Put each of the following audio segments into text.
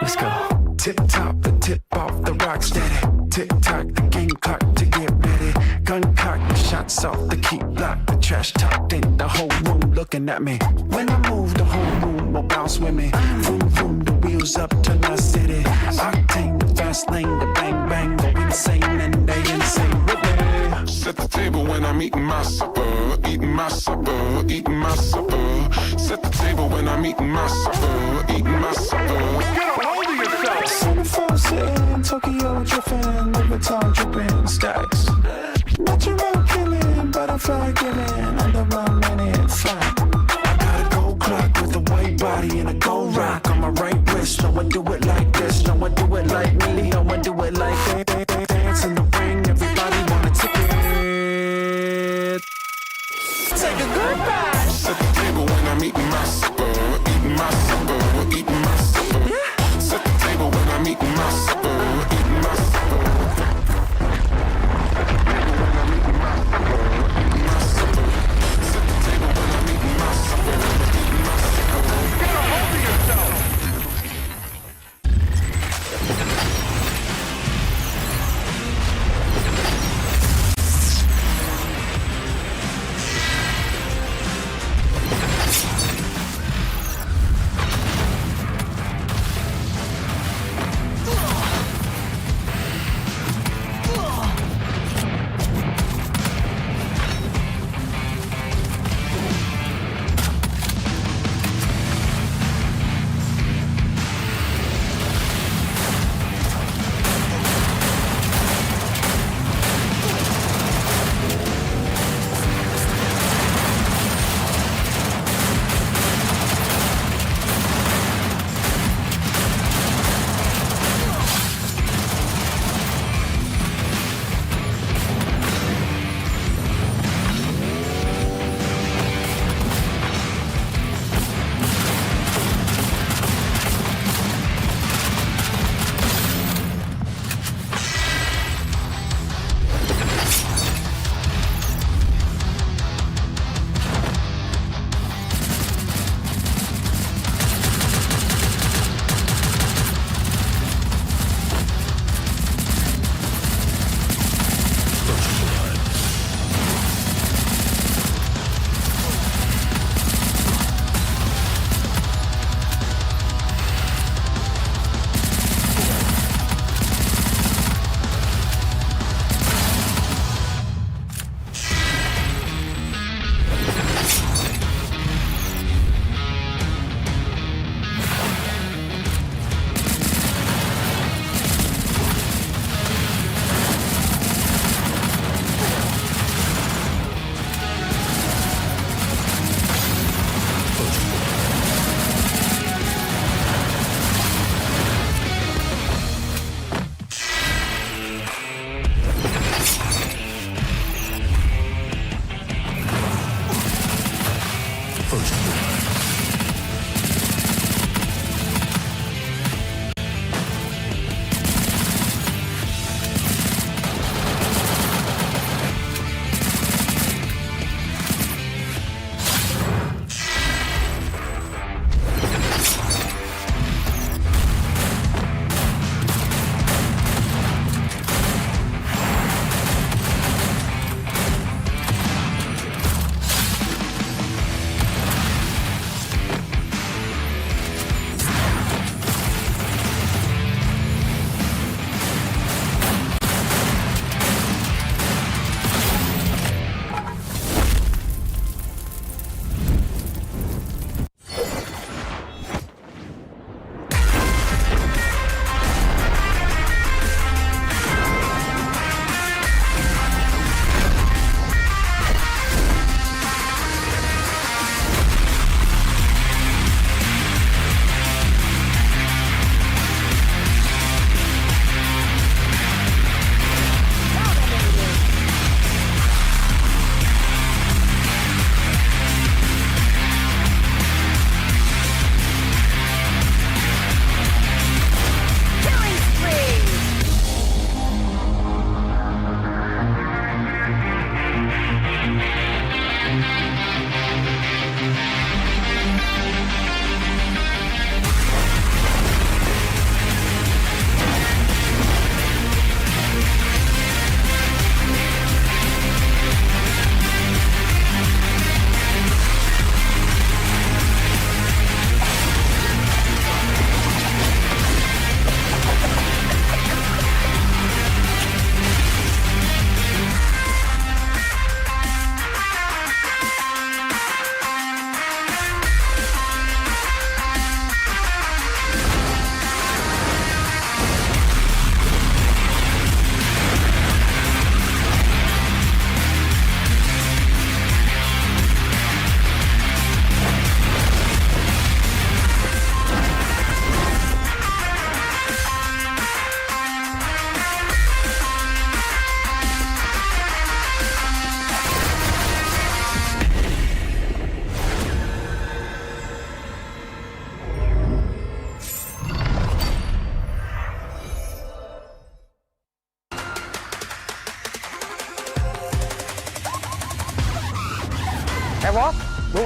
Let's go. Tip top, the tip off the rock steady. Tick tock, the game clock to get ready. Gun cock, the shots off the key lock. The trash talked in the whole room looking at me. When I move, the whole room will bounce with me. Vroom, vroom, the wheels up to the city. Octane, the fast lane, the bang, bang. Go insane and they insane with me. Set the table when I'm eating my supper. Eating my supper, eating my supper. Set the table when I'm eating my supper. Eating my supper. Get a hold of yourself. 74 sitting, Tokyo dripping, Louis Vuitton dripping, stacks. Natural killing, butterfly giving, under 1 minute flat. I got a gold clock with a white body and a gold rock on my right wrist. No one do it like this, no one do it like me, no one do it like that. Dance in the ring, everybody want a ticket. Take a good ride. Set the table when I'm eating my supper. Eating my supper, eating my supper. Yeah. Set the table when I'm eating my supper. Eating my supper. Get a hold of yourself.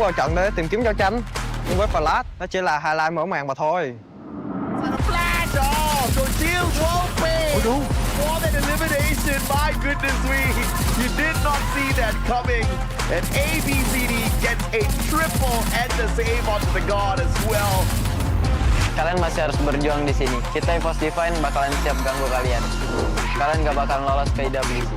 vào trận để tìm kiếm giao tranh. Nhưng với Flash, nó chỉ là highlight mở màn mà thôi. Flash! Oh, so Shields won't pay! Oh no! More than elimination, my goodness me! You did not see that coming. And ABCD gets a triple and the save onto the god as well. Kalian masih harus berjuang di sini. Kita Esports Divine bakalan siap ganggu kalian. Kalian gak bakalan lolos ke IWC.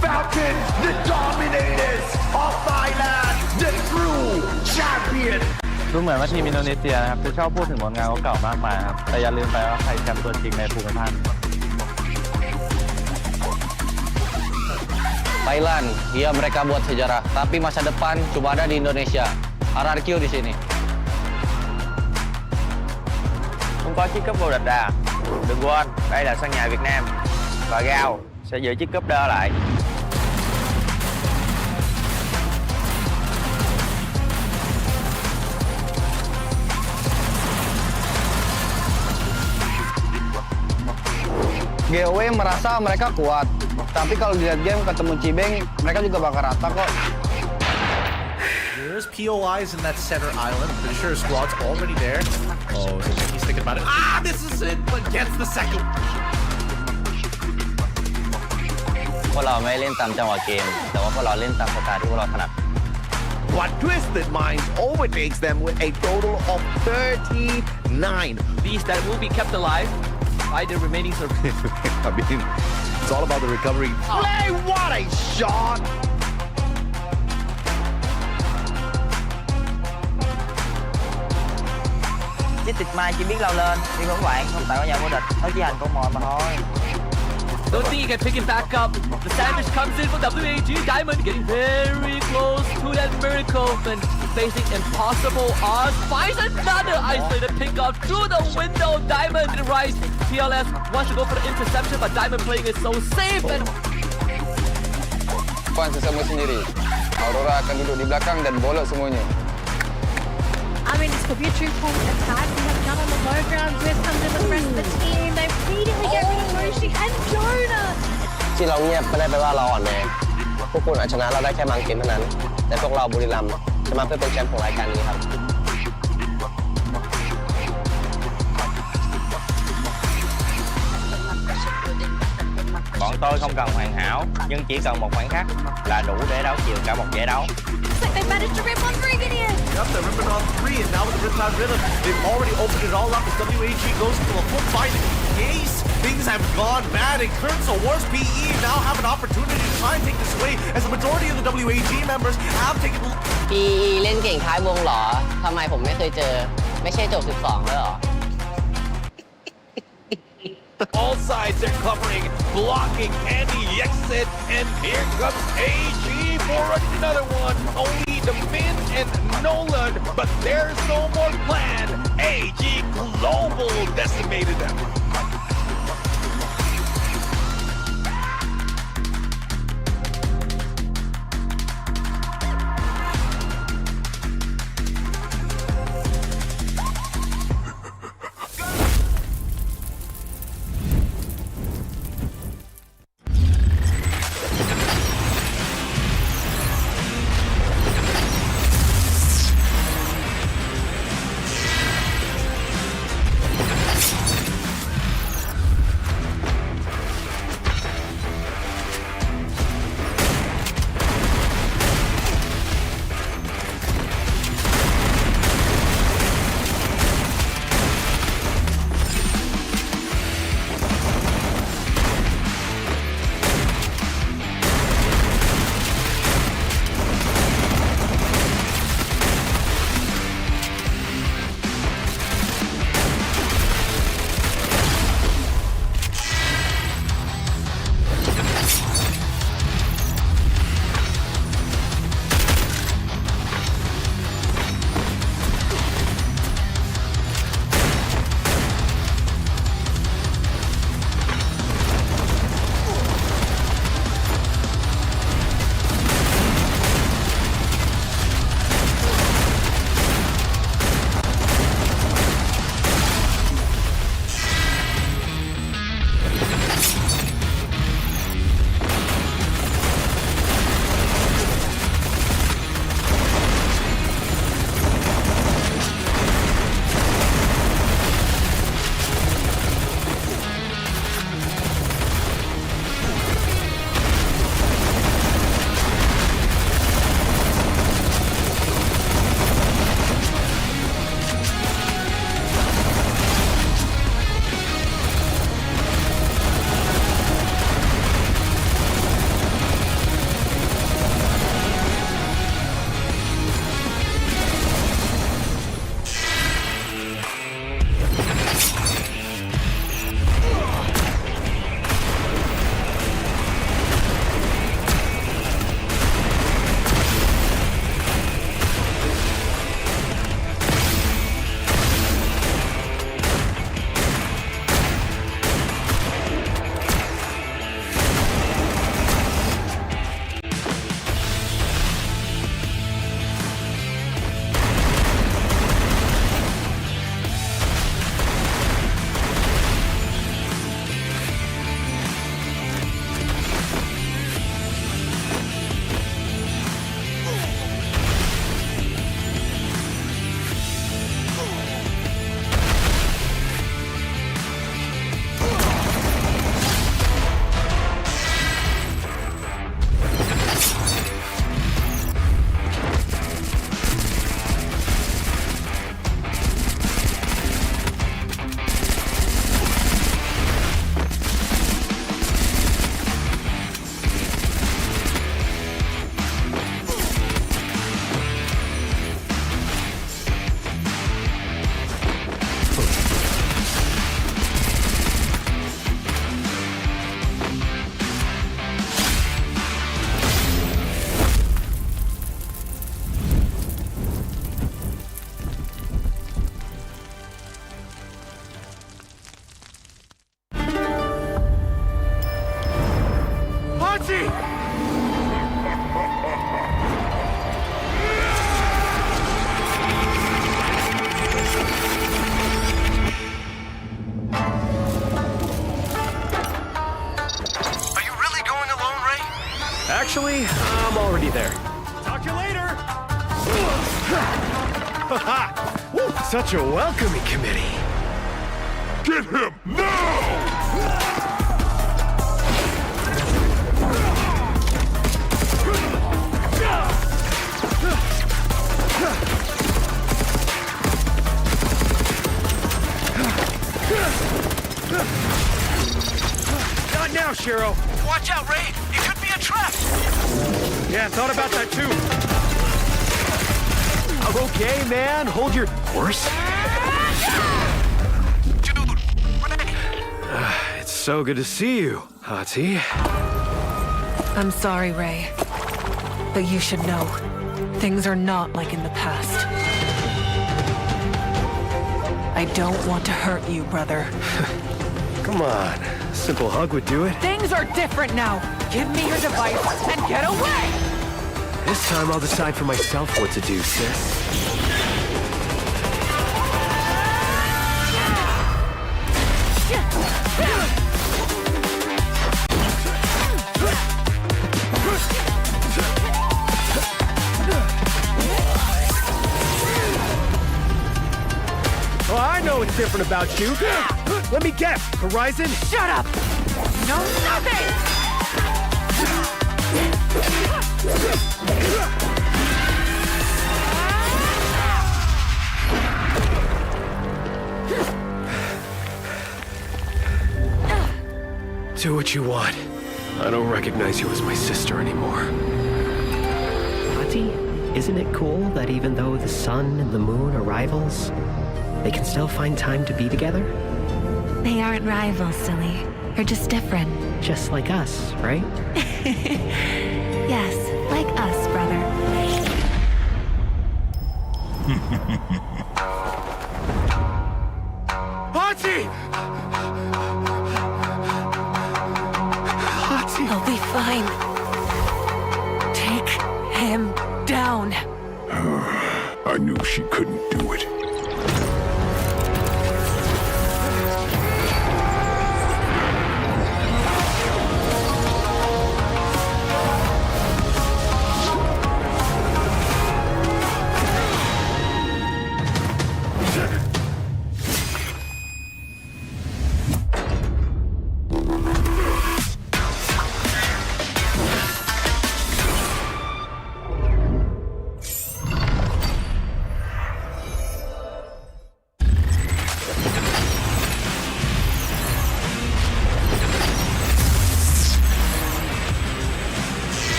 Falcon, the dominators of Thailand, the true champion. ดูเหมือนว่าทีมอินโดนีเซียนะครับจะชอบพูดถึงผลงานเก่าๆมากมายครับแต่อย่าลืมไปว่าใครแชมป์ตัวจริงในภูมิภาค Thailand, iya mereka buat sejarah, tapi masa depan cuma ada di Indonesia. RRQ di sini. Không có chiếc cúp vô địch à? Đừng quên, đây là sân nhà Việt Nam và Gao sẽ giữ chiếc cúp đó lại. GOW merasa mereka kuat, tapi kalau dilihat game ketemu Cibeng, mereka juga bakal rata kok. There's POIs in that center island. Pretty sure his squad's already there. Oh, he's thinking about it. Ah, this is it, but gets the second. พวกเราไม่เล่นตามจังหวะเกมแต่ว่าพวกเราเล่นตามสไตล์ที่พวกเราถนัด But Twisted Minds overtakes them with a total of 39. These that will be kept alive by the remaining survivors. I mean, it's all about the recovery. Play, what a shot! chỉ tịt mai chỉ biết lao lên nhưng không bạn không tạo nhà vô địch nó chỉ hành con mồi mà thôi. Don't think he can pick him back up. The sandwich comes in for WAG. Diamond getting very close to that miracle and facing impossible odds. Finds another isolated pickup through the window. Diamond Rise. PLS wants to go for the interception, but Diamond playing it so safe and Fans sesama sendiri. Aurora akan duduk di belakang dan bolot semuanya. I mean, this could be a two-point attack. We have Gun on the low ground. Wiz comes in with the rest of the team. They immediately get rid of Moshi and Jonah. ที่เราเงียบไม่ได้แปลว่าเราอ่อนแอพวกคุณอาจชนะเราได้แค่บางเกมเท่านั้น แต่พวกเราบุรีรัมย์จะมาเพื่อเป็นแชมป์ของรายการนี้ครับ Bọn tôi không cần hoàn hảo nhưng chỉ cần một khoảnh khắc là đủ để đấu chiều cả một giải đấu. Looks like they managed to rip on Brigadier. Yep, they're ripping on 3, and now with the Riptide Rhythm, they've already opened it all up as WAG goes into a full fight. In case things have gone bad, and Kurtz, Wars PE now have an opportunity to try and take this away, as the majority of the WAG members have taken... PE เล่นเก่งท้ายวงเหรอ ทำไมผมไม่เคยเจอ ไม่ใช่จบ 12เลยเหรอ All sides are covering, blocking any exit, and here comes AG for another one. Only the Min and Nolan, but there's no more plan. AG Global decimated them. Woo, such a welcoming committee. Get him now! Not now, Shiro. Watch out, Ray. It could be a trap. Yeah, thought about that too. Okay, man. Hold your horse. Dude, Ray. It's so good to see you, Hati. I'm sorry, Ray. But you should know, things are not like in the past. I don't want to hurt you, brother. Come on. A simple hug would do it. Things are different now. Give me your device and get away! This time I'll decide for myself what to do, sis. Oh, I know what's different about you. Let me guess. Horizon? Shut up! No, nothing! Do what you want. I don't recognize you as my sister anymore. Hati, isn't it cool that even though the sun and the moon are rivals, they can still find time to be together? They aren't rivals, silly. They're just different. Just like us, right? Yes, like us, brother. Hati! Hati! He'll be fine. Take him down. I knew she couldn't do it.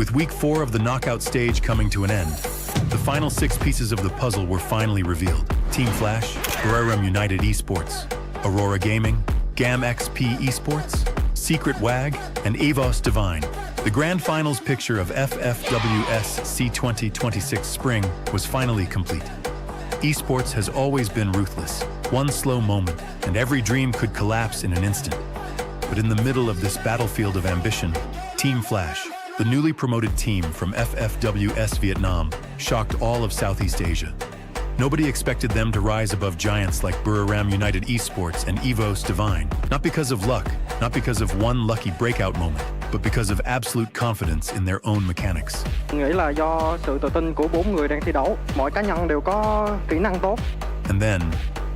With week 4 of the knockout stage coming to an end, the final 6 pieces of the puzzle were finally revealed. Team Flash, Buriram United Esports, Aurora Gaming, Gam XP Esports, Secret WAG, and Evos Divine. The grand finals picture of FFWS C2026 Spring was finally complete. Esports has always been ruthless. One slow moment, and every dream could collapse in an instant. But in the middle of this battlefield of ambition, Team Flash, the newly promoted team from FFWS Vietnam, shocked all of Southeast Asia. Nobody expected them to rise above giants like Buriram United Esports and Evos Divine, not because of luck, not because of one lucky breakout moment, but because of absolute confidence in their own mechanics. Nghĩ là do sự tự tin của 4 người đang thi đấu, mỗi cá nhân đều có kỹ năng tốt. And then,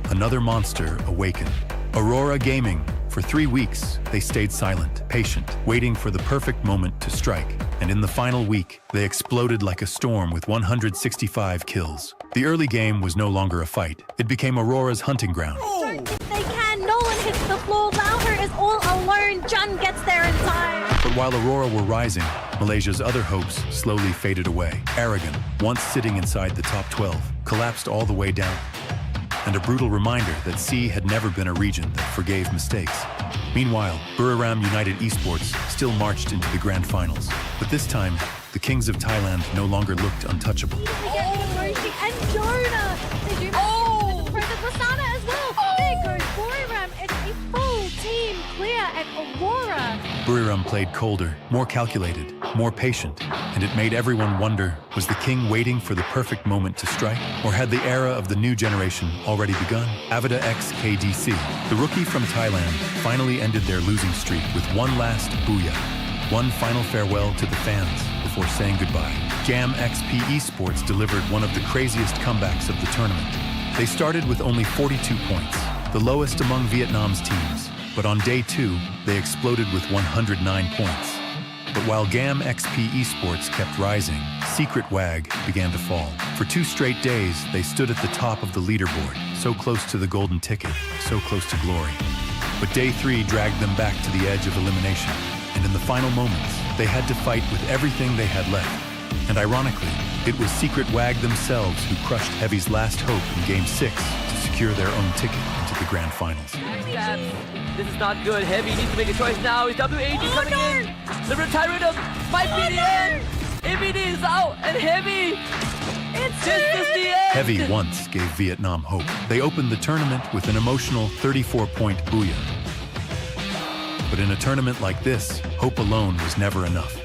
another monster awakened. Aurora Gaming. For 3 weeks, they stayed silent, patient, waiting for the perfect moment to strike. And in the final week, they exploded like a storm with 165 kills. The early game was no longer a fight. It became Aurora's hunting ground. If they can, Nolan hits the floor. Lauer is all alone. Jun gets there in time. But while Aurora were rising, Malaysia's other hopes slowly faded away. Aragon, once sitting inside the top 12, collapsed all the way down. And a brutal reminder that C had never been a region that forgave mistakes. Meanwhile, Buriram United Esports still marched into the grand finals. But this time, the Kings of Thailand no longer looked untouchable. They get rid of Roshi and Jonah. They do manage to get rid of Wasana as well. There goes Buriram. It's a full team clear at Aurora. Buriram played colder, more calculated, more patient, and it made everyone wonder, was the king waiting for the perfect moment to strike? Or had the era of the new generation already begun? Avida X KDC, the rookie from Thailand, finally ended their losing streak with one last booyah, one final farewell to the fans before saying goodbye. Gam XP Esports delivered one of the craziest comebacks of the tournament. They started with only 42 points, the lowest among Vietnam's teams. But on day 2, they exploded with 109 points. But while Gam XP Esports kept rising, Secret WAG began to fall. For 2 straight days, they stood at the top of the leaderboard, so close to the golden ticket, so close to glory. But day 3 dragged them back to the edge of elimination, and in the final moments, they had to fight with everything they had left. And ironically, it was Secret WAG themselves who crushed Heavy's last hope in Game 6 to secure their own ticket into the grand finals. This is not good. Heavy needs to make a choice now. Is WAG coming in? The retirement might be the end. ABD is out, and Heavy. This is the end. Heavy once gave Vietnam hope. They opened the tournament with an emotional 34-point booyah. But in a tournament like this, hope alone was never enough.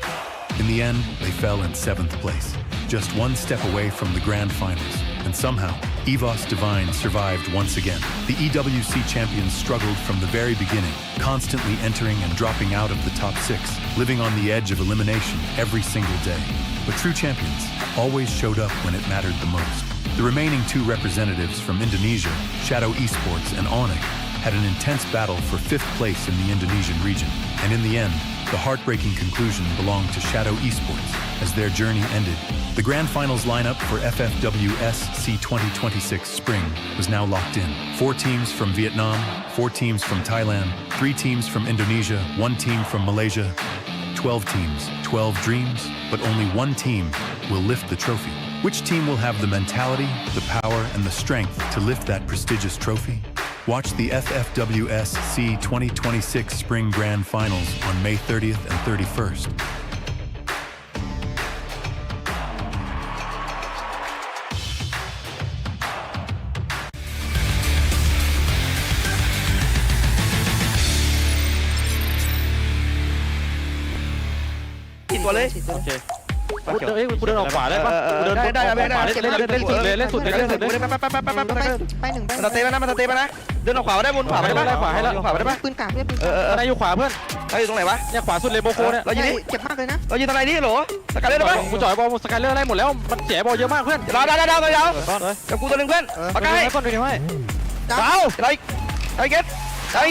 In the end, they fell in 7th place, just 1 step away from the grand finals. And somehow, Evos Divine survived once again. The EWC champions struggled from the very beginning, constantly entering and dropping out of the top 6, living on the edge of elimination every single day. But true champions always showed up when it mattered the most. The remaining 2 representatives from Indonesia, Shadow Esports and Onyx, had an intense battle for 5th place in the Indonesian region. And in the end, the heartbreaking conclusion belonged to Shadow Esports as their journey ended. The grand finals lineup for FFWS C2026 Spring was now locked in. 4 teams from Vietnam, 4 teams from Thailand, 3 teams from Indonesia, 1 team from Malaysia, 12 teams, 12 dreams, but only 1 team will lift the trophy. Which team will have the mentality, the power, and the strength to lift that prestigious trophy? Watch the FFWS C2026 Spring Grand Finals on May 30th and 31st. Chìm qua lấy. Ok.กูเดินออกขวาได้ปะกูเดินได้เล่นสุดเลยไปหนึ่งมันสเตปนะเดินออกขวาได้บนขวาได้ปะได้ขวาให้แล้วขวาได้ปะปืนกลางเพื่อนนายอยู่ขวาเพื่อนอยู่ตรงไหนวะเนี่ยขวาสุดเลยโบโคเนี่ยเรายิงเจ็บมากเลยนะเรายิงตรงไหนนี่โหลสกายเลอร์ได้ปะกูจ่อยบอลสกายเลอร์ได้หมดแล้วมันเสียบอลเยอะมากเพื่อนได้กับกูตัวนึงเพื่อนปากกาให้ก่อนดูให้ดาวได้เก็ตได้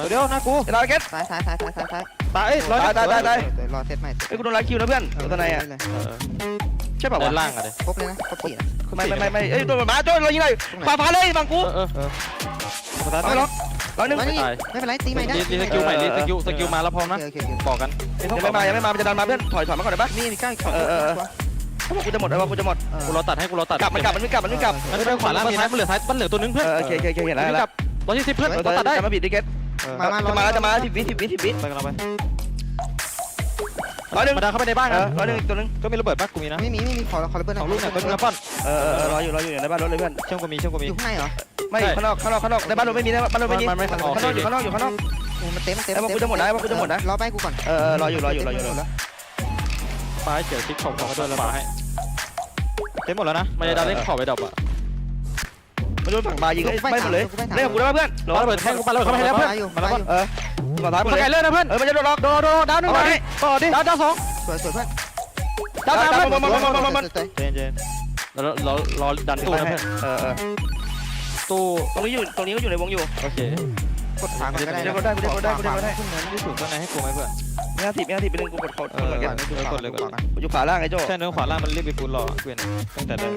เดี๋ยวนะกูได้เก็ตตายรอเซตใหม่ไอ้กูโดนไล่คิวนะเพื่อนตัวไหนอ่ะใช่ป่าววะล่างอ่ะดิครบเลยนะครบ4ไม่เอ้ยตัวมาโจ้เรายิงเลยฝ่าเลยฝั่งกูไม่ล็อก1ไม่เป็นไรตีใหม่ได้รีสกิลใหม่รีสกิลมาแล้วพร้อมนะบอกกัน ยังไม่มามันจะดันมาเพื่อนถอยมาก่อนได้ปะนี่ใกล้ถ้าบอกกูจะหมดกูจะหมดกูรอตัดให้กูรอตัดกลับมันไม่กลับมันไปขวาล่างมีนะมันเหลือซ้ายมันเหลือตัวนึงเพื่อนโอเคเห็นแล้ว120เพื่อนตัดได้จะมาบีดดิเกตจะมา10 วิไปกันเราไป100มาดันเข้าไปในบ้านนะ100อีกตัวนึงก็มีระเบิดปะกูมีนะไม่มีขอระเบิด2 ลูกเนี่ยก็มีนะป้อนรออยู่ในบ้านรถเลยเพื่อนเชื่อมกูมีอยู่ข้างในเหรอไม่ข้างนอกในบ้านรถไม่มีนะบ้านรถไม่มีมันไม่ข้างนอกอยู่ข้างนอกมันเต็มกูจะหมดนะรอไปกูก่อนรออยู่ปลาเขียวติ๊กของมาด้วยแล้วปลาให้เต็มหมดแล้วนะมันจะดันเล่นขอบไปดอกอ่ะมาโดนฝั่งบายิงไม่หมดเลยเล่นกับกูได้ป่ะเพื่อนรอระเบิดแทงกูปาระเบิดเข้าไปให้แล้วเพื่อนมาแล้วต่อท้ายหมดเลยสกายเลอร์นะเพื่อนมันจะโดนล็อกโดนดาว1ก่อนต่อดิดาว2สวยเพื่อนดาว3เพื่อนเจนรอดันตู้นะเพื่อนตู้ตรงนี้ก็อยู่ในวงอยู่โอเคกดทางก็ได้ได้ขึ้นเนินที่สุดข้างในให้กูไหมเพื่อนไม่50ไปนึงกูกดเขากดเลยก่อนอยู่ขวาล่างไอ้โจ้ใช่เนื้อขวาล่างมันรีบไปฟูลรอเพื่อนตั้งแต่แรก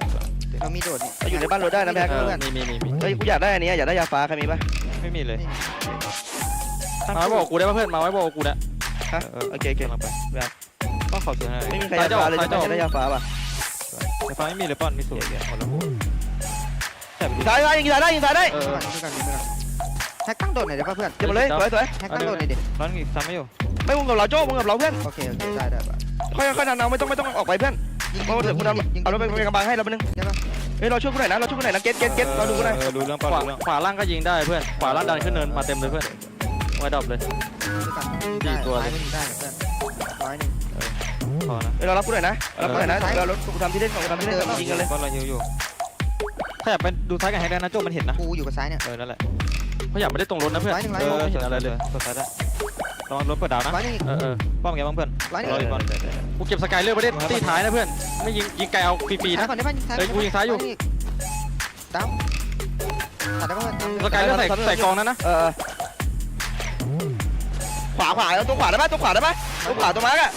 เรามีโดดอยู่ในบ้านรถได้นะแพ็คเพื่อนมีเฮ้ยกูอยากได้อันนี้อยากได้ยาฟ้าใครมีปะไม่มีเลยมาไว้บอกกูได้ป่ะเพื่อนมาไว้บอกกูนะฮะโอเคลงไปต้องขอซื้อให้ไม่มีใครยาฟ้าเลยจะได้ยาฟ้าป่ะยาฟ้าไม่มีเลยป้อนมีสูตรหมดแล้วยิงได้แท็กตั้งโดดหน่อยเดี๋ยวเพื่อนเดี๋ยวเลยสวยแท็กตั้งโดดหน่อยดิร้อนอีกซ้ำไม่อยู่ไม่วงกับเราโจ้วงกับเราเพื่อนโอเคได้ป่ะค่อยๆดันเอาไม่ต้องออกไปเพื่อนเพราะเดี๋ยวกูดันเอาเราไปกำบังให้เราไปนึงเฮ้ยเราช่วยกูหน่อยนะเก็ตเราดูกูหน่อยรู้เรื่องขวาล่างก็ยิงได้เพื่อนขวาล่างดันขึ้นเนินมาเต็มเลยเพื่อนไว้ดรอปเลยดีตัวเลยพอนะเรารับกูหน่อยนะเรากูทำที่เล่นยิงกันเลยบอลเราอยู่ถ้าอยากไปดูซ้ายกับแฮกได้นะโจ้มันเห็นนะกูอยู่กับซ้ายเนี่ยนั่นแหละเขาอยากไม่ได้ตรงรถนะเพื่อนไม่เห็นอะไรเลยตัวซ้ายได้ระวังรถเปิดดาวนะป้อมไงบ้างเพื่อนรออีกบอลกูเก็บสกายเลอร์ประเด็นตีท้ายนะเพื่อนไม่ยิงไกลเอาฟรีๆนะกูยิงซ้ายอยู่ดาวสกายเลอร์ใส่กองนั้นนะขวาตัวขวาได้ปะตัวขวาตัวมาร์กอะ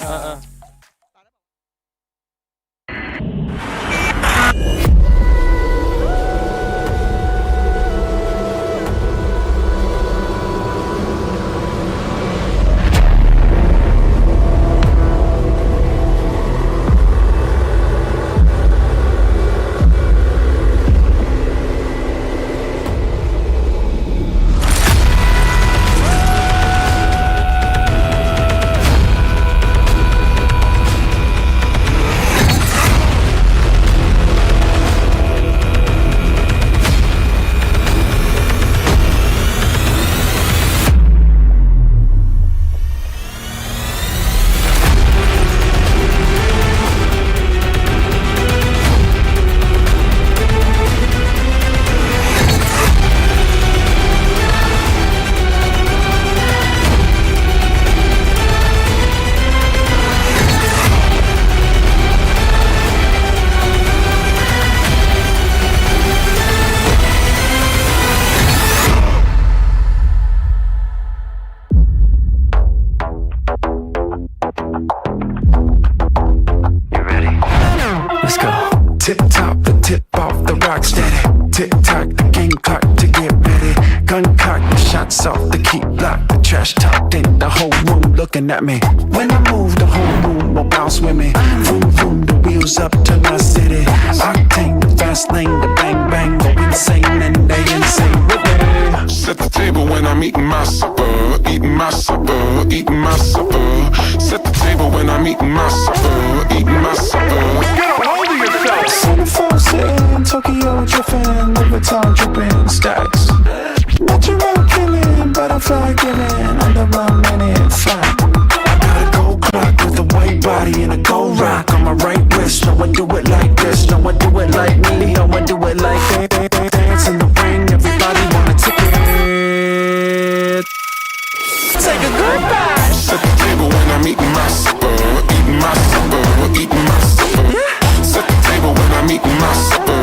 Tip top and tip off the rock steady. Tick tock, the game clock to get ready. Gun cock, the shots off the key block. The trash talk, then the whole room looking at me. When I move, the whole room will bounce with me. Vroom vroom, the wheels up to my city. Octane, the fast lane, the bang bang, go insane and they insane with me. Set the table when I'm eating my supper. Set the table when I'm eating my supper. Get a hold of yourself. Centerfold sitting, Tokyo dripping, Louis dripping, stacks. Natural killing, butterfly killing, under a minute flat. I got a gold clock with a white body and a gold rock on my right wrist. No one do it like this, no one do it like me, no one do it like that. Dance in the ring, everybody want a ticket. Take a goodbye. Set the table when I'm eating my supper. Set the table when I'm eating my supper.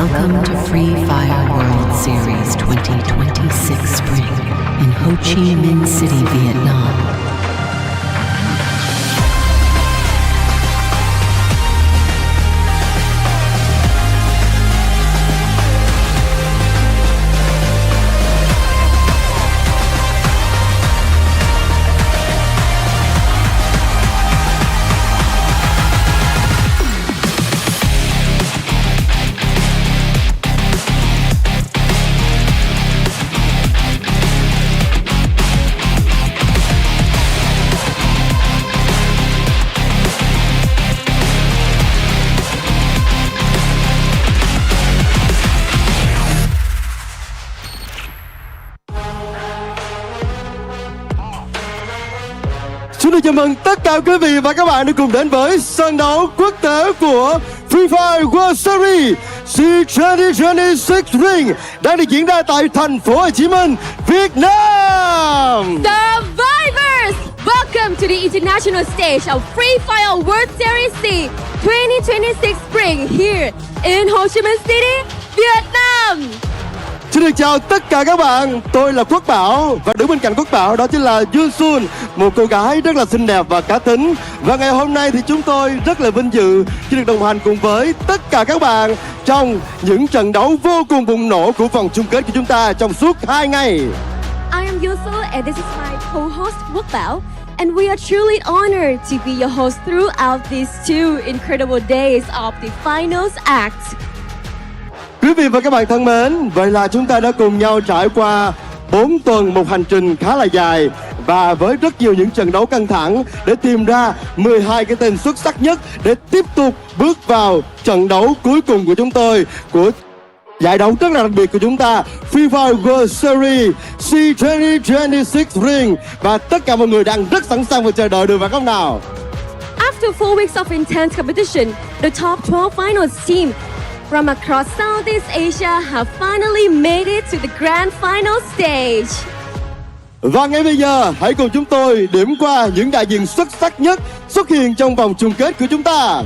Welcome to Free Fire World Series 2026 Spring in Ho Chi Minh City, Vietnam. Xin được chào mừng tất cả quý vị và các bạn đã cùng đến với sân đấu quốc tế của Free Fire World Series C2026 Ring đang được diễn ra tại thành phố Hồ Chí Minh, Việt Nam. Survivors! Welcome to the international stage of Free Fire World Series C 2026 Spring here in Ho Chi Minh City, Vietnam. Xin được chào tất cả các bạn, tôi là Quốc Bảo và đứng bên cạnh Quốc Bảo đó chính là Yun Sun, một cô gái rất là xinh đẹp và cá tính. Và ngày hôm nay thì chúng tôi rất là vinh dự khi được đồng hành cùng với tất cả các bạn trong những trận đấu vô cùng bùng nổ của vòng chung kết của chúng ta trong suốt 2 ngày. I am Yusul and this is my co-host Quốc Bảo. And we are truly honored to be your host throughout these 2 incredible days of the finals act. Quý vị và các bạn thân mến, vậy là chúng ta đã cùng nhau trải qua 4 tuần một hành trình khá là dài và với rất nhiều những trận đấu căng thẳng để tìm ra 12 cái tên xuất sắc nhất để tiếp tục bước vào trận đấu cuối cùng của chúng tôi, của giải đấu rất là đặc biệt của chúng ta, Free Fire World Series C2026 Ring, và tất cả mọi người đang rất sẵn sàng và chờ đợi được, phải không nào? After 4 weeks of intense competition, the top 12 finals team from across Southeast Asia have finally made it to the grand final stage. Và ngay bây giờ, hãy cùng chúng tôi điểm qua những đại diện xuất sắc nhất xuất hiện trong vòng chung kết của chúng ta.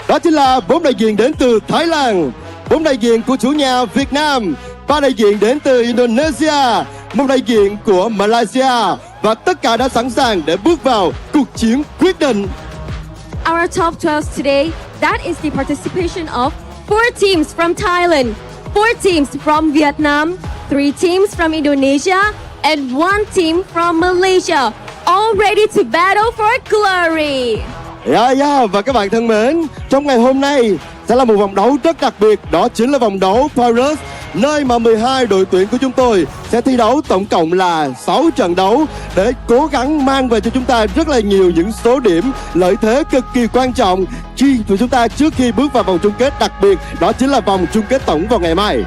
Đó chính là 4 đại diện đến từ Thái Lan, 4 đại diện của chủ nhà Việt Nam, 3 đại diện đến từ Indonesia, 1 đại diện của Malaysia, và tất cả đã sẵn sàng để bước vào cuộc chiến quyết định. Our top 12 today, that is the participation of 4 teams from Thailand, 4 teams from Vietnam, 3 teams from Indonesia, and 1 team from Malaysia, all ready to battle for glory. Và các bạn thân mến, trong ngày hôm nay sẽ là một vòng đấu rất đặc biệt, đó chính là vòng đấu Pirates, nơi mà 12 đội tuyển của chúng tôi sẽ thi đấu tổng cộng là 6 trận đấu để cố gắng mang về cho chúng ta rất là nhiều những số điểm, lợi thế cực kỳ quan trọng của chúng ta trước khi bước vào vòng chung kết đặc biệt, đó chính là vòng chung kết tổng vào ngày mai.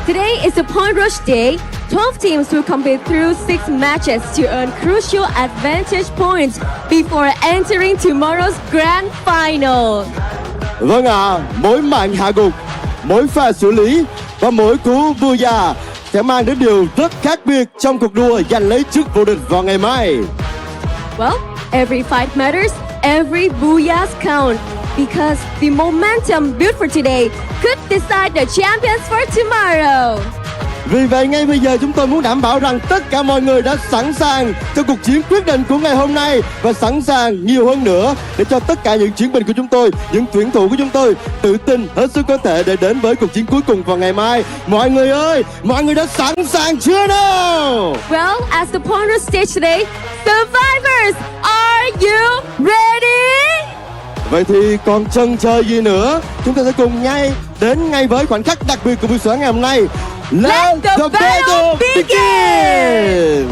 Today is a point rush day. 12 teams will compete through 6 matches to earn crucial advantage points before entering tomorrow's grand final. Vâng ạ, mỗi mạng hạ gục, mỗi pha xử lý và mỗi cú booyah sẽ mang đến điều rất khác biệt trong cuộc đua giành lấy chức vô địch vào ngày mai. Well, every fight matters, every booyahs count, because the momentum built for today could decide the champions for tomorrow. Vì vậy ngay bây giờ chúng tôi muốn đảm bảo rằng tất cả mọi người đã sẵn sàng cho cuộc chiến quyết định của ngày hôm nay và sẵn sàng nhiều hơn nữa để cho tất cả những chiến binh của chúng tôi, những tuyển thủ của chúng tôi tự tin hết sức có thể để đến với cuộc chiến cuối cùng vào ngày mai. Mọi người ơi, mọi người đã sẵn sàng chưa nào? Well, as the point stage today, survivors, are you ready? Vậy thì còn chần chờ gì nữa? Chúng ta sẽ cùng đến ngay với khoảnh khắc đặc biệt của buổi sáng ngày hôm nay. Let the battle begin!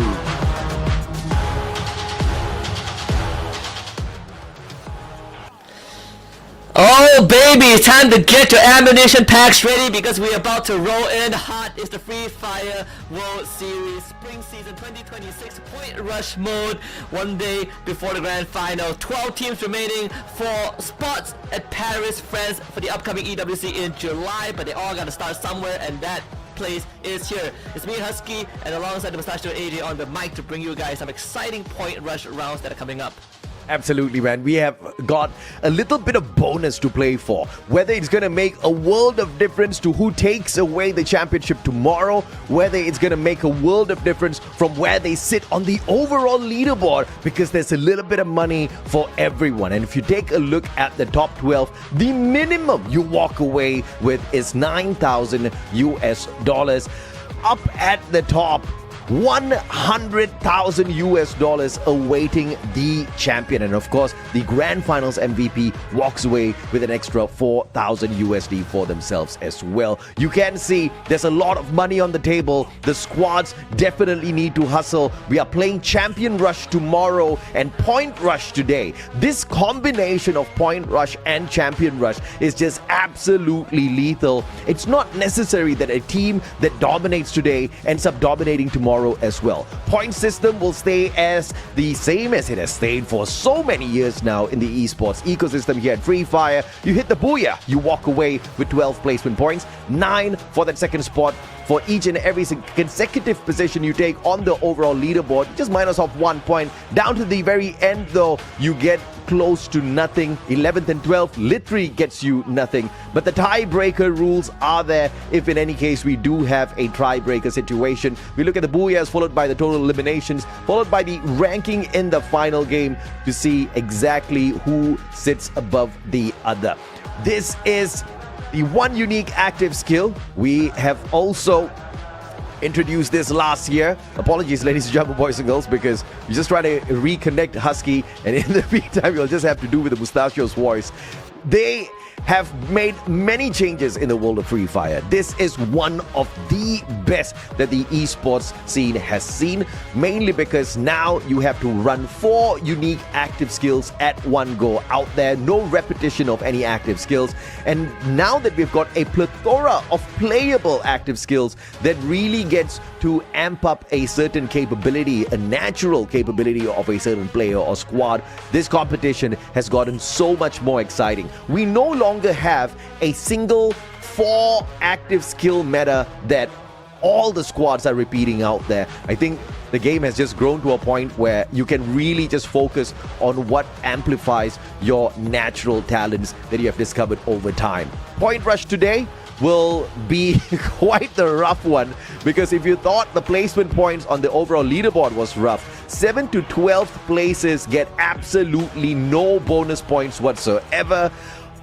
Oh baby, it's time to get your ammunition packs ready because we're about to roll in hot. It's the Free Fire World Series Spring Season 2026 Point Rush mode. One day before the grand final. 12 teams remaining for spots at Paris, France for the upcoming EWC in July, but they all gotta start somewhere, and that place is here. It's me, Husky, and alongside the Mustachio AJ on the mic to bring you guys some exciting Point Rush rounds that are coming up. Absolutely, man. We have got a little bit of bonus to play for. Whether it's going to make a world of difference to who takes away the championship tomorrow, whether it's going to make a world of difference from where they sit on the overall leaderboard, because there's a little bit of money for everyone. And if you take a look at the top 12, the minimum you walk away with is $9,000 US. Up at the top, $100,000 awaiting the champion. And of course, the grand finals MVP walks away with an extra $4,000 USD for themselves as well. You can see there's a lot of money on the table. The squads definitely need to hustle. We are playing Champion Rush tomorrow and Point Rush today. This combination of Point Rush and Champion Rush is just absolutely lethal. It's not necessary that a team that dominates today ends up dominating tomorrow as well. Point system will stay as the same as it has stayed for so many years now in the esports ecosystem here at Free Fire. You hit the booyah, you walk away with 12 placement points, 9 for that second spot. For each and every consecutive position you take on the overall leaderboard, just minus off 1 point. Down to the very end though, you get close to nothing. 11th and 12th literally gets you nothing. But the tiebreaker rules are there if in any case we do have a tiebreaker situation. We look at the booyahs followed by the total eliminations, followed by the ranking in the final game to see exactly who sits above the other. This is the one unique active skill. We have also introduced this last year. Apologies, ladies and gentlemen, boys and girls, because you just try to reconnect Husky, and in the meantime, you'll just have to do with the Mustachio's voice. They have made many changes in the world of Free Fire. This is one of the best that the esports scene has seen, mainly because now you have to run 4 unique active skills at one go out there, no repetition of any active skills. And now that we've got a plethora of playable active skills that really gets to amp up a certain capability, a natural capability of a certain player or squad, this competition has gotten so much more exciting. We no longer have a single 4 active skill meta that all the squads are repeating out there. I think the game has just grown to a point where you can really just focus on what amplifies your natural talents that you have discovered over time. Point Rush today will be quite the rough one, because if you thought the placement points on the overall leaderboard was rough, 7th to 12th places get absolutely no bonus points whatsoever.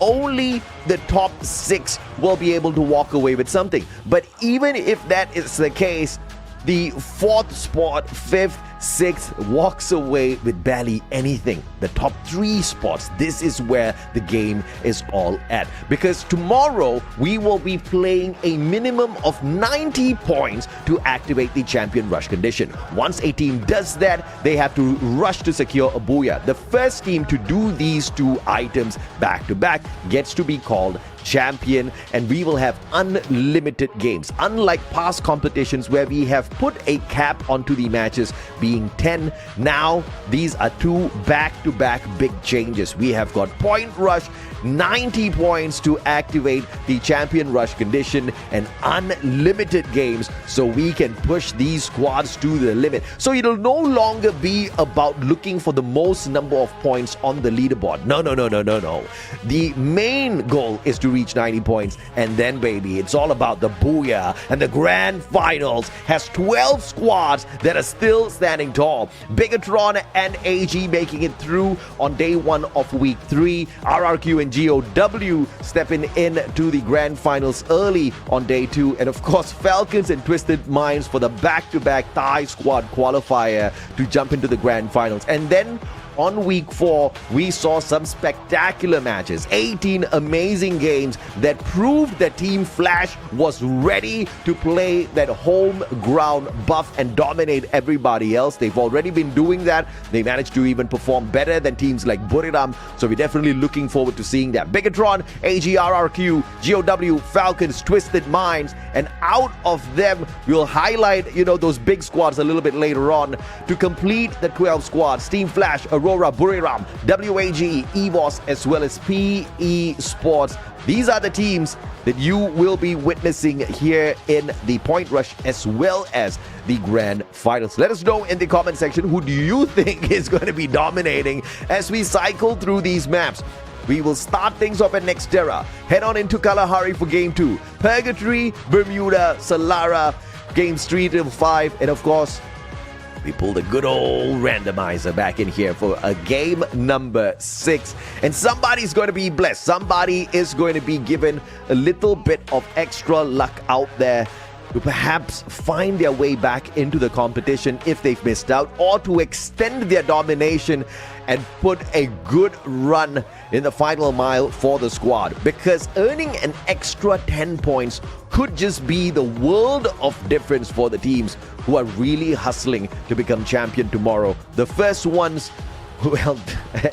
Only the top 6 will be able to walk away with something. But even if that is the case, the 4th spot, 5th, 6th walks away with barely anything. The top 3 spots, this is where the game is all at. Because tomorrow, we will be playing a minimum of 90 points to activate the Champion Rush condition. Once a team does that, they have to rush to secure a booyah. The first team to do these 2 items back to back gets to be called champion, and we will have unlimited games. Unlike past competitions where we have put a cap onto the matches being 10, now these are 2 back-to-back big changes. We have got Point Rush, 90 points to activate the Champion Rush condition, and unlimited games so we can push these squads to the limit. So it'll no longer be about looking for the most number of points on the leaderboard. No. The main goal is to reach 90 points, and then baby, it's all about the booyah. And the grand finals has 12 squads that are still standing tall. Bigatron and AG making it through on day 1 of week 3. RRQ and GOW stepping in to the grand finals early on day 2, and of course Falcons and Twisted Minds for the back-to-back Thai squad qualifier to jump into the grand finals. And then on week 4, we saw some spectacular matches, 18 amazing games that proved that Team Flash was ready to play that home ground buff and dominate everybody else. They've already been doing that. They managed to even perform better than teams like Buriram, so we're definitely looking forward to seeing that. Bigatron, AGRRQ, GOW, Falcons, Twisted Minds, and out of them, we'll highlight, those big squads a little bit later on. To complete the 12 squads, Team Flash, Aurora, Buriram, WAG, EVOS, as well as PE Sports. These are the teams that you will be witnessing here in the Point Rush as well as the Grand Finals. Let us know in the comment section, who do you think is going to be dominating as we cycle through these maps. We will start things off at Nextera, head on into Kalahari for Game 2, Purgatory, Bermuda, Solara, Games 3 till 5, and of course, we pulled a good old randomizer back in here for a game number 6. And somebody's going to be blessed. Somebody is going to be given a little bit of extra luck out there to perhaps find their way back into the competition if they've missed out, or to extend their domination and put a good run in the final mile for the squad. Because earning an extra 10 points could just be the world of difference for the teams who are really hustling to become champion tomorrow. The first ones, well,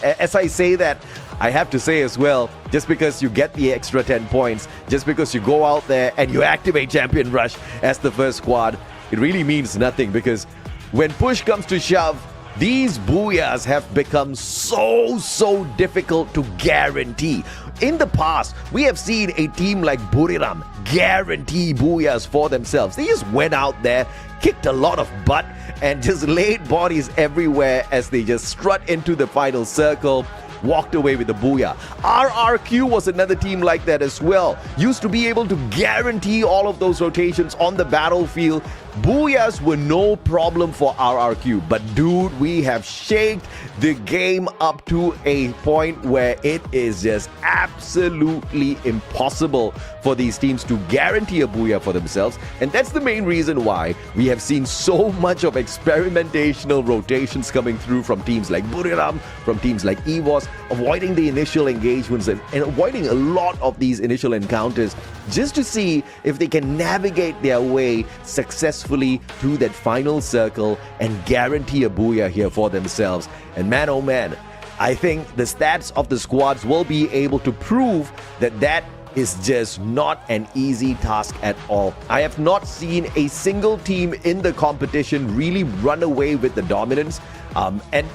as I say that, I have to say as well, just because you get the extra 10 points, just because you go out there and you activate Champion Rush as the first squad, it really means nothing, because when push comes to shove, these booyahs have become so difficult to guarantee. In the past, we have seen a team like Buriram guarantee booyahs for themselves. They just went out there, kicked a lot of butt, and just laid bodies everywhere as they just strut into the final circle, walked away with the booyah. RRQ was another team like that as well. Used to be able to guarantee all of those rotations on the battlefield. Booyahs were no problem for RRQ. But dude, we have shaked the game up to a point where it is just absolutely impossible for these teams to guarantee a booyah for themselves. And that's the main reason why we have seen so much of experimentational rotations coming through from teams like Buriram, from teams like EVOS, avoiding the initial engagements and avoiding a lot of these initial encounters just to see if they can navigate their way successfully through that final circle and guarantee a booyah here for themselves. And man, oh man, I think the stats of the squads will be able to prove that that is just not an easy task at all. I have not seen a single team in the competition really run away with the dominance. And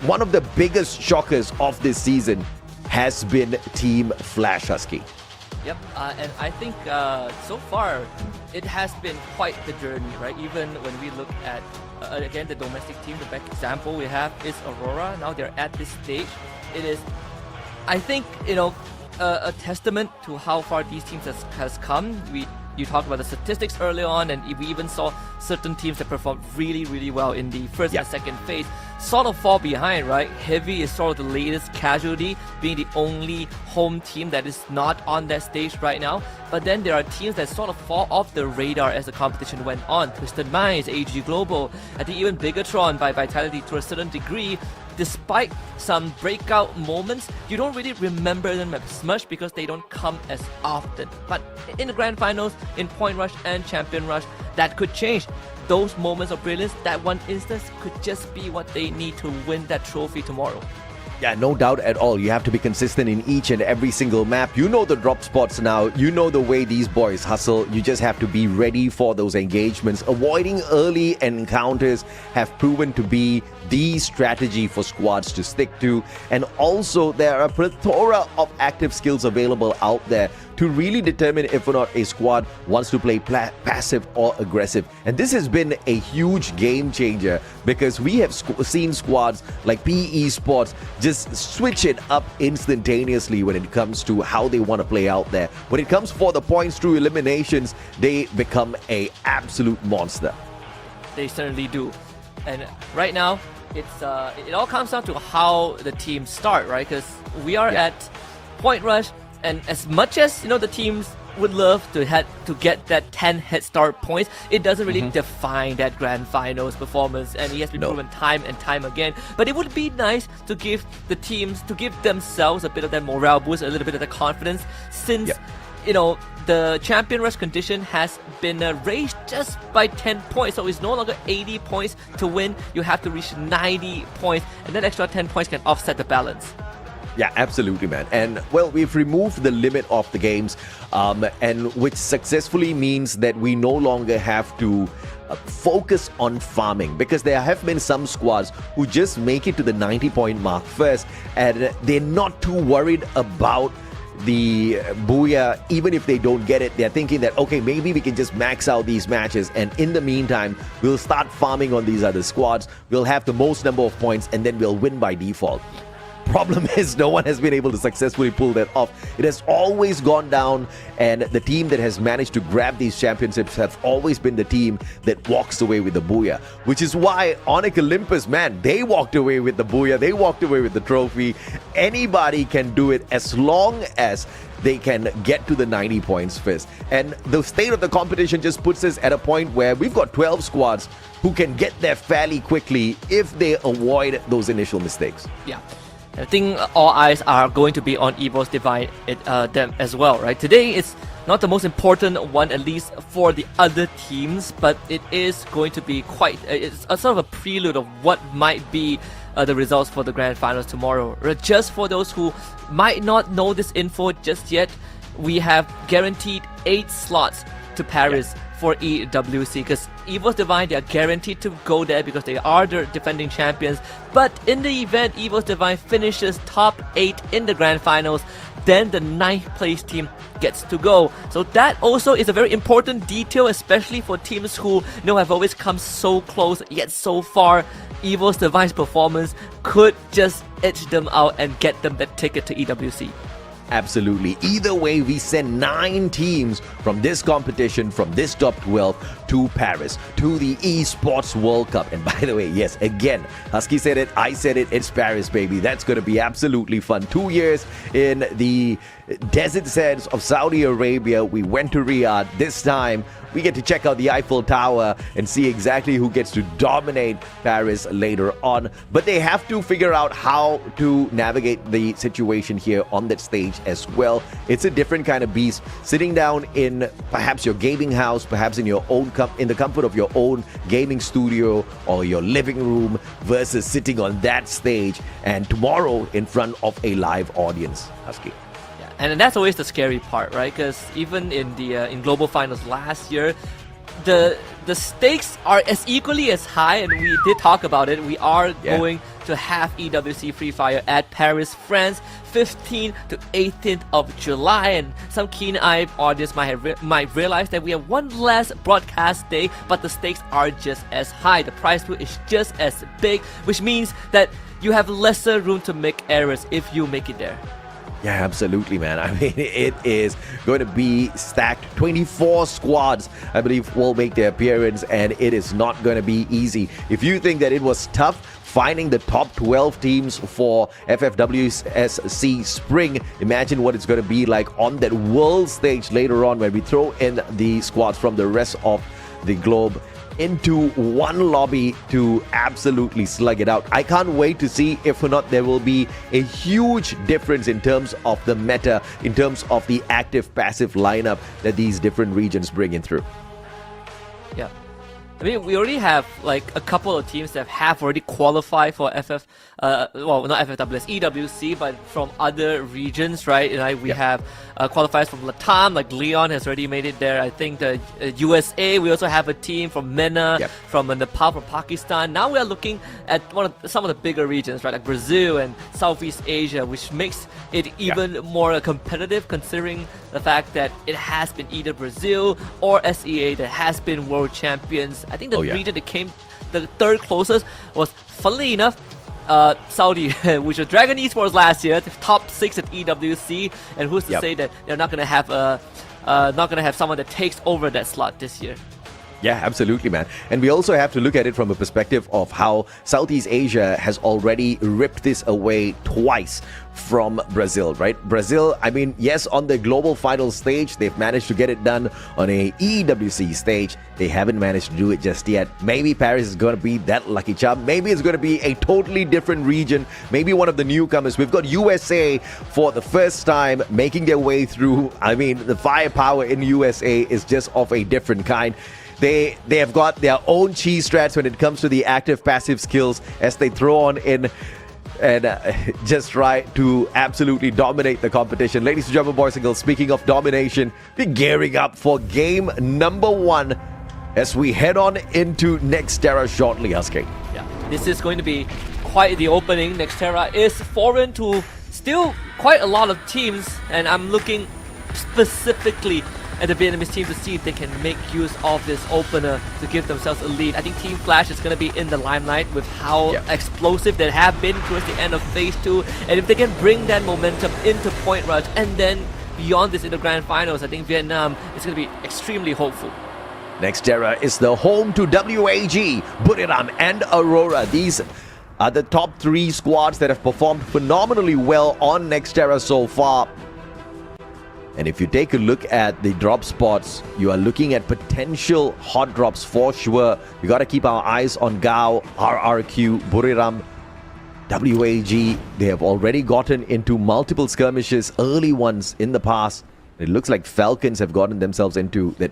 one of the biggest shockers of this season has been Team Flash Husky. Yep, and I think so far it has been quite the journey, right? Even when we look at, again, the domestic team, the best example we have is Aurora. Now they're at this stage. It is, I think, a testament to how far these teams has come. You talked about the statistics early on, and we even saw certain teams that performed really well in the first and second phase sort of fall behind, right? Heavy is sort of the latest casualty, being the only home team that is not on that stage right now. But then there are teams that sort of fall off the radar as the competition went on. Twisted Minds, AG Global, I think even Bigatron by Vitality to a certain degree. Despite some breakout moments, you don't really remember them as much because they don't come as often. But in the Grand Finals, in Point Rush and Champion Rush, that could change. Those moments of brilliance, that one instance could just be what they need to win that trophy tomorrow. Yeah, no doubt at all. You have to be consistent in each and every single map. You know the drop spots now. You know the way these boys hustle. You just have to be ready for those engagements. Avoiding early encounters have proven to be the strategy for squads to stick to. And also, there are a plethora of active skills available out there to really determine if or not a squad wants to play passive or aggressive. And this has been a huge game changer because we have seen squads like PE Sports just switch it up instantaneously when it comes to how they want to play out there. When it comes for the points through eliminations, they become an absolute monster. They certainly do. And right now, it all comes down to how the teams start, right? Because we are at Point Rush, and as much as the teams would love to get that 10 head start points, it doesn't really define that Grand Finals performance, and it has been proven time and time again. But it would be nice to give the teams, to give themselves a bit of that morale boost, a little bit of the confidence, since the Champion Rush condition has been raised just by 10 points, so it's no longer 80 points to win. You have to reach 90 points, and that extra 10 points can offset the balance. Yeah, absolutely, man. And well, we've removed the limit of the games, and which successfully means that we no longer have to focus on farming, because there have been some squads who just make it to the 90-point mark first, and they're not too worried about the booyah. Even if they don't get it, they're thinking that, okay, maybe we can just max out these matches, and in the meantime we'll start farming on these other squads, we'll have the most number of points, and then we'll win by default. Problem is, no one has been able to successfully pull that off. It has always gone down, and the team that has managed to grab these championships have always been the team that walks away with the booyah. Which is why Onyx Olympus, man, they walked away with the booyah, they walked away with the trophy. Anybody can do it as long as they can get to the 90 points first. And the state of the competition just puts us at a point where we've got 12 squads who can get there fairly quickly if they avoid those initial mistakes. Yeah. I think all eyes are going to be on Evo's Divine them as well, right? Today is not the most important one, at least for the other teams, but it is going to be quite, it's a sort of a prelude of what might be the results for the grand finals tomorrow. Just for those who might not know this info just yet, we have guaranteed 8 slots to Paris for EWC, because Evo's Divine, they are guaranteed to go there because they are the defending champions. But in the event Evo's Divine finishes top 8 in the grand finals, then the 9th place team gets to go. So that also is a very important detail, especially for teams who have always come so close yet so far. Evo's Divine's performance could just edge them out and get them that ticket to EWC. Absolutely. Either way, we send 9 teams from this competition, from this top 12 to Paris, to the Esports World Cup. And by the way, yes, again, Husky said it, I said it, it's Paris, baby. That's going to be absolutely fun. 2 years in the desert sands of Saudi Arabia. We went to Riyadh. This time, we get to check out the Eiffel Tower and see exactly who gets to dominate Paris later on. But they have to figure out how to navigate the situation here on that stage as well. It's a different kind of beast. Sitting down in perhaps your gaming house, perhaps in your own in the comfort of your own gaming studio or your living room, versus sitting on that stage and tomorrow in front of a live audience. Husky. And that's always the scary part, right? Because even in the in global finals last year, the stakes are as equally as high, and we did talk about it. We are going to have EWC Free Fire at Paris, France, 15th to 18th of July, and some keen-eyed audience might realize that we have one less broadcast day, but the stakes are just as high. The prize pool is just as big, which means that you have lesser room to make errors if you make it there. Yeah, absolutely, man. I mean, it is going to be stacked. 24 squads, I believe, will make their appearance, and it is not going to be easy. If you think that it was tough finding the top 12 teams for FFWS Spring, imagine what it's going to be like on that world stage later on when we throw in the squads from the rest of the globe into one lobby to absolutely slug it out. I can't wait to see if or not there will be a huge difference in terms of the meta, in terms of the active-passive lineup that these different regions bring in through. Yeah. I mean, we already have like a couple of teams that have already qualified for well, not FFWS, EWC, but from other regions, right? And we have qualifiers from Latam, like Leon has already made it there. I think the USA, we also have a team from MENA, from Nepal, from Pakistan. Now we are looking at some of the bigger regions, right? Like Brazil and Southeast Asia, which makes it even more competitive, considering the fact that it has been either Brazil or SEA that has been world champions. I think the region that came the third closest was, funnily enough, Saudi, which was Dragon Esports last year, top 6 at EWC, and who's to say that they're not gonna have someone that takes over that slot this year. Yeah, absolutely, man. And we also have to look at it from a perspective of how Southeast Asia has already ripped this away twice from Brazil, right? Brazil, I mean, yes, on the global final stage, they've managed to get it done. On a EWC stage, they haven't managed to do it just yet. Maybe Paris is going to be that lucky charm. Maybe it's going to be a totally different region. Maybe one of the newcomers. We've got USA for the first time making their way through. I mean, the firepower in USA is just of a different kind. They have got their own cheese strats when it comes to the active-passive skills as they throw on in and just try to absolutely dominate the competition. Ladies and gentlemen, boys and girls, speaking of domination, we're gearing up for game number 1 as we head on into Nextera shortly, Husky. Yeah, this is going to be quite the opening. Nextera is foreign to still quite a lot of teams, and I'm looking specifically at the Vietnamese team to see if they can make use of this opener to give themselves a lead. I think Team Flash is going to be in the limelight with how explosive they have been towards the end of Phase 2, and if they can bring that momentum into Point Rush and then beyond this in the Grand Finals, I think Vietnam is going to be extremely hopeful. Nextera is the home to WAG, Buriram and Aurora. These are the top 3 squads that have performed phenomenally well on Nextera so far. And if you take a look at the drop spots, you are looking at potential hot drops for sure. We got to keep our eyes on Gao, RRQ, Buriram, WAG. They have already gotten into multiple skirmishes, early ones in the past. It looks like Falcons have gotten themselves into that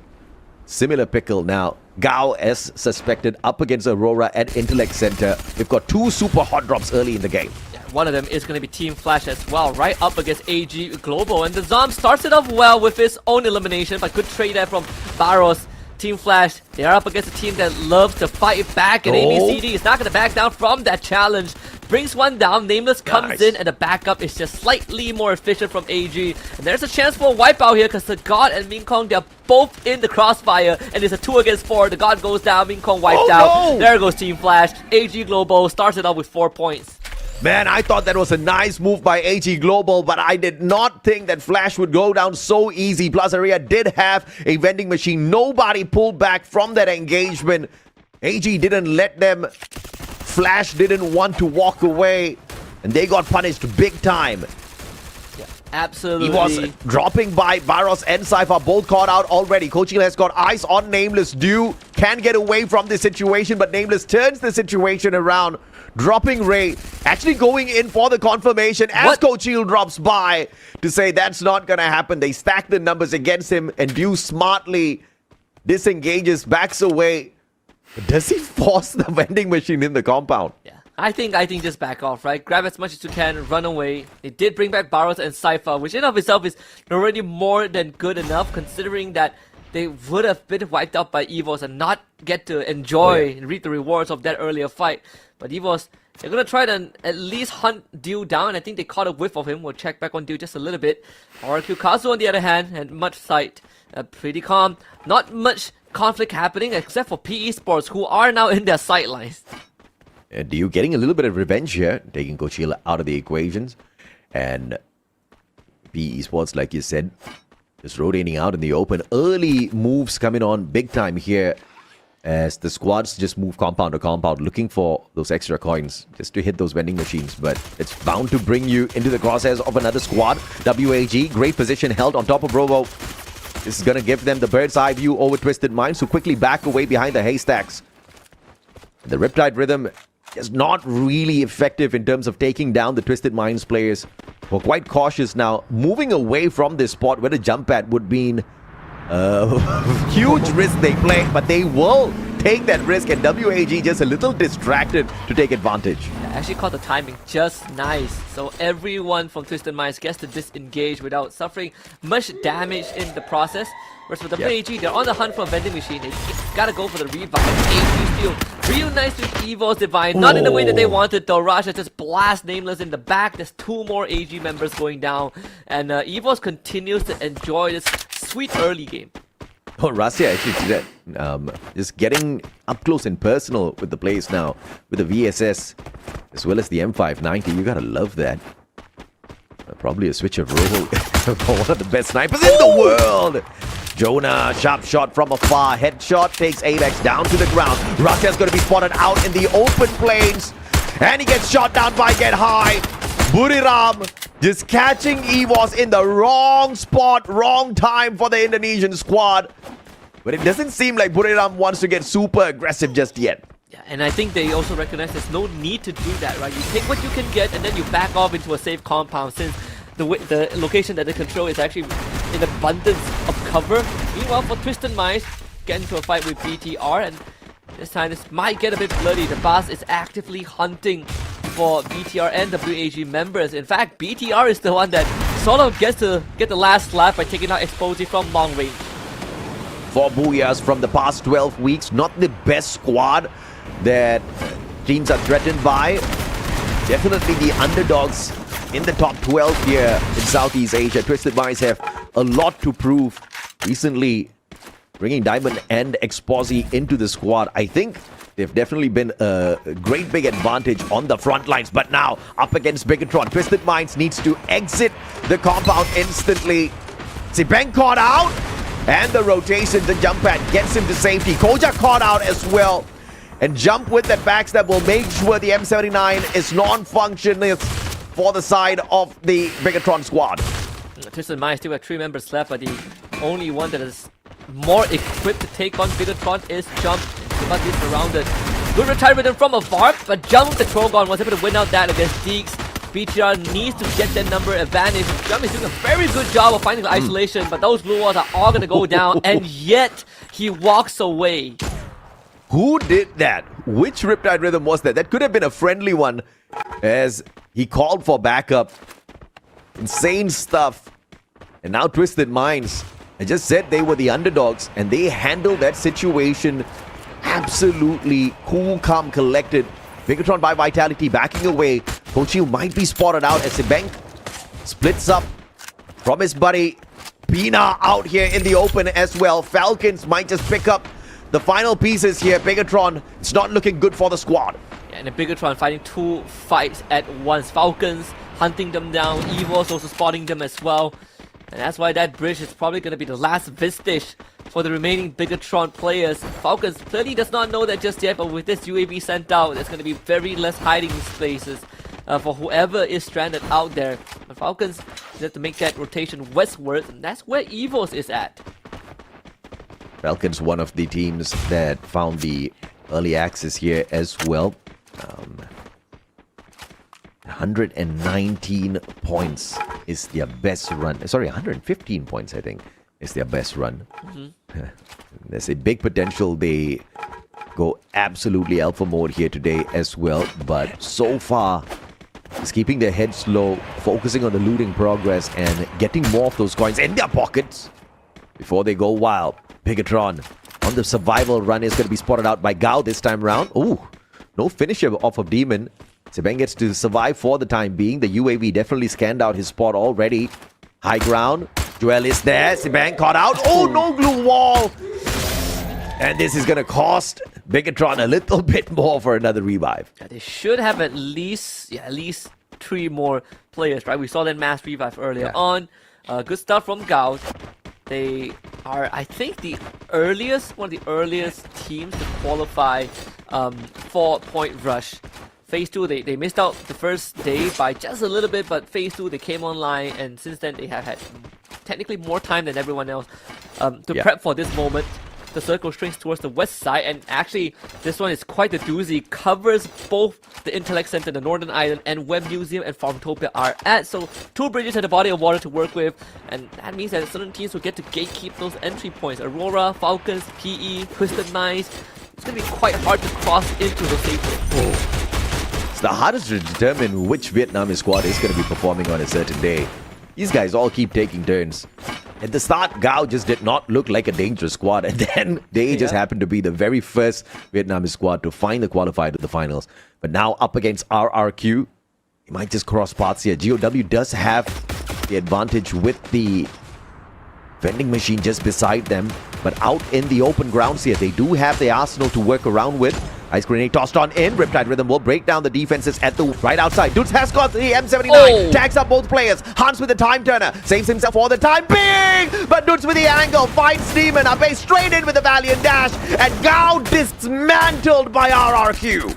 similar pickle now. Gao, as suspected, up against Aurora at Intellect Center. They've got 2 super hot drops early in the game. One of them is going to be Team Flash as well, right up against AG Global. And the Zom starts it off well with his own elimination, but good trade there from Barros. Team Flash, they are up against a team that loves to fight back, and ABCD is not going to back down from that challenge. Brings one down, Nameless comes in, and the backup is just slightly more efficient from AG. And there's a chance for a wipeout here because the God and Min Kong, they're both in the crossfire, and it's a 2 against 4. The God goes down, Min Kong wiped out. There goes Team Flash. AG Global starts it off with 4 points. Man, I thought that was a nice move by AG Global, but I did not think that Flash would go down so easy. Plus, Aria did have a vending machine. Nobody pulled back from that engagement. AG didn't let them. Flash didn't want to walk away, and they got punished big time. Yeah, absolutely. He was dropping by Barros and Cypher, both caught out already. Coaching has got eyes on Nameless. Dew can get away from this situation, but Nameless turns the situation around. Dropping Ray, actually going in for the confirmation as Coachil drops by to say that's not going to happen. They stack the numbers against him, and Dew smartly disengages, backs away. But does he force the vending machine in the compound? Yeah, I think just back off, right? Grab as much as you can, run away. They did bring back Barros and Cypher, which in of itself is already more than good enough, considering that they would have been wiped out by EVOS and not get to enjoy and reap the rewards of that earlier fight. But EVOS, they're going to try to at least hunt Dew down. I think they caught a whiff of him. We'll check back on Dew just a little bit. RQ Kazu, on the other hand, had much sight. Pretty calm. Not much conflict happening except for PE Sports, who are now in their sightlines. Dew getting a little bit of revenge here, taking Coachila out of the equations. And PE Sports, like you said, just rotating out in the open. Early moves coming on big time here as the squads just move compound to compound, looking for those extra coins just to hit those vending machines. But it's bound to bring you into the crosshairs of another squad. WAG, great position held on top of Robo. This is going to give them the bird's eye view over Twisted Minds, who quickly back away behind the haystacks. The Riptide Rhythm is not really effective in terms of taking down the Twisted Minds players. We're quite cautious now, moving away from this spot where the jump pad would be huge risk they play, but they will take that risk, and WAG just a little distracted to take advantage. I actually caught the timing just nice, so everyone from Twisted Minds gets to disengage without suffering much damage in the process. Whereas with WAG, they're on the hunt for a vending machine. They gotta go for the revive. AG steal real nice with Evo's Divine, not in the way that they wanted though. Rasha just blast Nameless in the back. There's 2 more AG members going down, and Evo's continues to enjoy this sweet early game. Oh, Rasya actually did that. Just getting up close and personal with the players now, with the VSS as well as the M590. You gotta love that. Probably a switch of Robo for one of the best snipers in the world. Jonah, sharp shot from afar. Headshot takes Avex down to the ground. Rasya's gonna be spotted out in the open plains, and he gets shot down by Get High. Buriram just catching EVOS in the wrong spot, wrong time for the Indonesian squad. But it doesn't seem like Buriram wants to get super aggressive just yet. Yeah, and I think they also recognize there's no need to do that, right? You take what you can get and then you back off into a safe compound, since the location that they control is actually in abundance of cover. Meanwhile, for Twisted Minds, get into a fight with BTR, and this time this might get a bit bloody. The boss is actively hunting for BTR and WAG members. In fact, BTR is the one that sort of gets to get the last laugh by taking out Exposy from long range. 4 Booyahs from the past 12 weeks. Not the best squad that teams are threatened by. Definitely the underdogs in the top 12 here in Southeast Asia. Twisted Minds have a lot to prove. Recently, bringing Diamond and Exposy into the squad. I think they've definitely been a great big advantage on the front lines. But now, up against Bigatron, Twisted Minds needs to exit the compound instantly. Sibeng caught out. And the rotation, the jump pad gets him to safety. Koja caught out as well. And jump with that backstab will make sure the M79 is non-functional for the side of the Bigatron squad. Twisted Minds still have 3 members left, but the only one that is more equipped to take on Bigatron is Jump. But he's surrounded. Good retirement from afar, but Jump the Trogon was able to win out that against Deeks. BTR needs to get that number advantage. Jump is doing a very good job of finding the isolation, but those blue walls are all going to go down, and yet he walks away. Who did that? Which Riptide Rhythm was that? That could have been a friendly one, as he called for backup. Insane stuff. And now Twisted Minds. I just said they were the underdogs, and they handled that situation absolutely cool, calm, collected. Bigatron by Vitality backing away. Kochiu might be spotted out as Sibeng splits up from his buddy. Pina out here in the open as well. Falcons might just pick up the final pieces here. Bigatron, it's not looking good for the squad. Yeah, and the Bigatron fighting 2 fights at once. Falcons hunting them down. Evil's also spotting them as well. And that's why that bridge is probably going to be the last vestige for the remaining Bigatron players. Falcons clearly does not know that just yet, but with this UAV sent out, there's going to be very less hiding spaces for whoever is stranded out there. But Falcons have to make that rotation westwards, and that's where Evos is at. Falcons, one of the teams that found the early access here as well. 119 points is their best run. Sorry, 115 points, I think, is their best run. There's a big potential they go absolutely alpha mode here today as well. But so far, it's keeping their heads low, focusing on the looting progress and getting more of those coins in their pockets before they go wild. Bigatron on the survival run is going to be spotted out by Gao this time around. Ooh, no finisher off of Demon. Sibeng gets to survive for the time being. The UAV definitely scanned out his spot already. High ground. Joel is there. Sibeng caught out. Oh, no glue wall. And this is going to cost Bigatron a little bit more for another revive. Yeah, they should have at least 3 more players, right? We saw that mass revive earlier on. Good stuff from Gao. They are, I think, one of the earliest teams to qualify for Point Rush. Phase 2, they missed out the first day by just a little bit, but Phase 2, they came online, and since then they have had technically more time than everyone else to prep for this moment. The circle strings towards the west side, and actually this one is quite the doozy. Covers both the Intellect Center, the Northern Island, and Web Museum and Farmtopia are at. So 2 bridges and a body of water to work with, and that means that certain teams will get to gatekeep those entry points. Aurora, Falcons, PE, Twisted Minds. It's going to be quite hard to cross into the safe zone. It's the hardest to determine which Vietnamese squad is going to be performing on a certain day. These guys all keep taking turns. At the start, Gao just did not look like a dangerous squad, and then they just happened to be the very first Vietnamese squad to find the qualifier to the finals. But now up against RRQ, he might just cross paths here. GOW does have the advantage with the vending machine just beside them, but out in the open grounds here, they do have the arsenal to work around with. Ice grenade tossed on in. Riptide Rhythm will break down the defenses at the right outside. Dudes has got the M79. Tags up both players. Hans with the time turner. Saves himself for the time being. But Dudes with the angle finds Demon. Abe straight in with the Valiant Dash. And Gao dismantled by RRQ.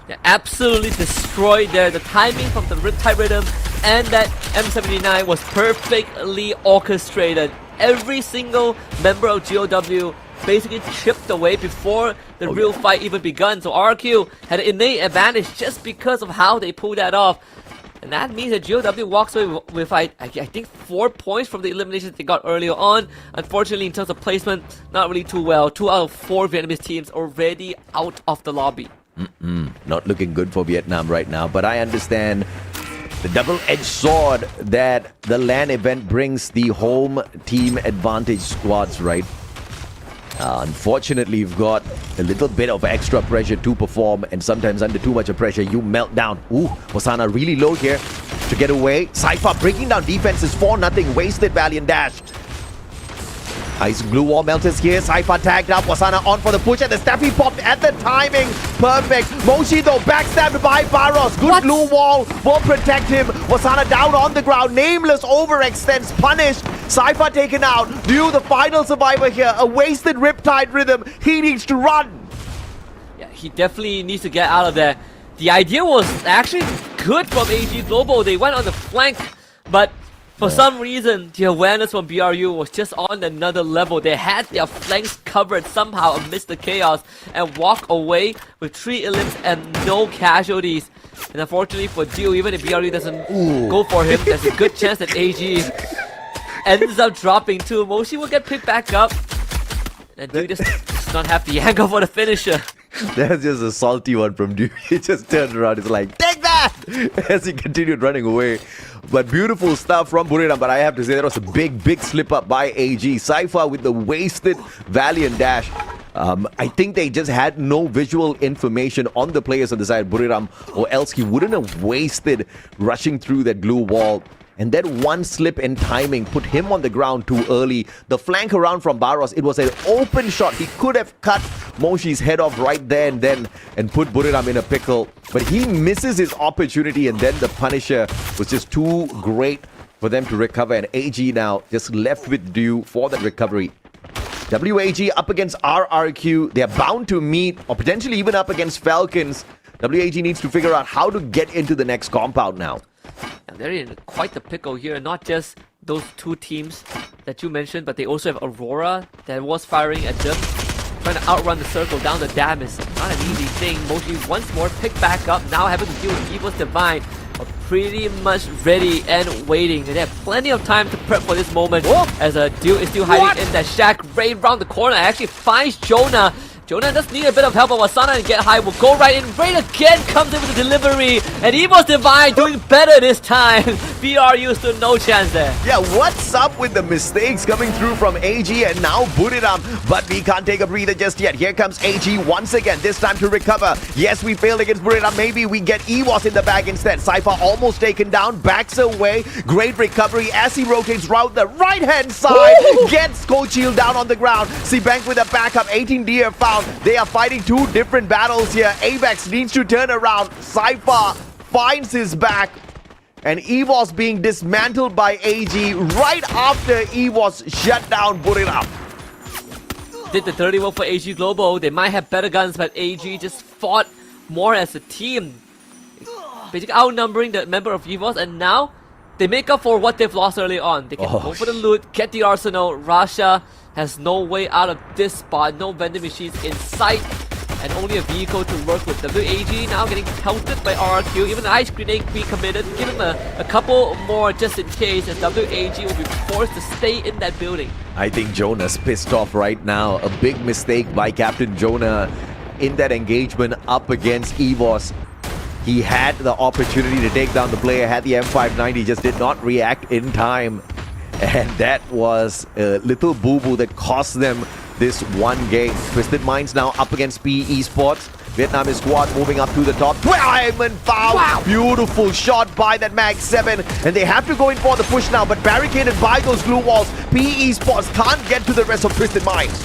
Yeah, absolutely destroyed there. The timing from the Riptide Rhythm and that M79 was perfectly orchestrated. Every single member of GOW basically chipped away before the real fight even begun. So RQ had an innate advantage just because of how they pulled that off. And that means that GOW walks away with, I think, 4 points from the eliminations they got earlier on. Unfortunately, in terms of placement, not really too well. 2 out of 4 Vietnamese teams already out of the lobby. Not looking good for Vietnam right now, but I understand the double-edged sword that the LAN event brings the home team advantage squads, right? Unfortunately, you've got a little bit of extra pressure to perform, and sometimes under too much of pressure, you melt down. Ooh, Wasana really low here to get away. Cypher breaking down defenses, 4-0, wasted Valiant Dash. Ice glue wall melters here. Cypher tagged up. Wasana on for the push, and the Staffy popped at the timing. Perfect. Moshi though backstabbed by Barros. Good glue wall will protect him. Wasana down on the ground. Nameless overextends. Punished. Cypher taken out. Due the final survivor here. A wasted Riptide Rhythm. He needs to run. Yeah, he definitely needs to get out of there. The idea was actually good from AG Global. They went on the flank, but for some reason, the awareness from BRU was just on another level. They had their flanks covered somehow amidst the chaos and walk away with 3 elims and no casualties. And unfortunately for Dio, even if BRU doesn't go for him, there's a good chance that AG ends up dropping too. Moshi will get picked back up. And Dio just does not have the angle for the finisher. That's just a salty one from Duke. He just turned around. It's like, take that! As he continued running away. But beautiful stuff from Buriram. But I have to say, that was a big slip up by AG. Cypher with the wasted Valiant Dash. I think they just had no visual information on the players on the side, Buriram, or else he wouldn't have wasted rushing through that glue wall. And that one slip in timing put him on the ground too early. The flank around from Barros, it was an open shot. He could have cut Moshi's head off right there and then and put Buriram in a pickle. But he misses his opportunity, and then the Punisher was just too great for them to recover. And AG now just left with due for that recovery. WAG up against RRQ. They're bound to meet, or potentially even up against Falcons. WAG needs to figure out how to get into the next compound now. They're in quite the pickle here, not just those two teams that you mentioned, but they also have Aurora that was firing at them. Trying to outrun the circle down the dam is not an easy thing. Moshi once more picked back up, now having to deal with Evil's Divine. Are pretty much ready and waiting. And they have plenty of time to prep for this moment. As Dio is still hiding in that shack right around the corner. Actually finds Jonah. Jonah does need a bit of help, but Wasana and Get High will go right in. Raid again comes in with the delivery. And Evo's Divine doing better this time. BRU still no chance there. Yeah, what's up with the mistakes coming through from AG and now Buriram? But we can't take a breather just yet. Here comes AG once again, this time to recover. Yes, we failed against Buriram. Maybe we get Evos in the bag instead. Cypher almost taken down, backs away. Great recovery as he rotates round the right-hand side. Gets Cold Shield down on the ground. C-Bank with a backup, 18 deer found. They are fighting two different battles here. Avex needs to turn around. Cypher finds his back. And EVOS being dismantled by AG right after EVOS shut down Buriram. Did the dirty work for AG Global. They might have better guns, but AG just fought more as a team. Basically outnumbering the member of EVOS, and now they make up for what they've lost early on. They can go for the loot, get the arsenal. Rasha has no way out of this spot, no vending machines in sight, and only a vehicle to work with. WAG now getting pelted by RRQ, even the ice grenade being committed. Give him a couple more just in case, and WAG will be forced to stay in that building. I think Jonah's pissed off right now. A big mistake by Captain Jonah in that engagement up against EVOS. He had the opportunity to take down the player, had the M590, just did not react in time. And that was a little boo-boo that cost them this one game. Twisted Minds now up against PE Esports. Vietnam is squad moving up to the top. Diamond foul! Wow. Beautiful shot by that Mag 7. And they have to go in for the push now, but barricaded by those glue walls. PE Esports can't get to the rest of Twisted Minds.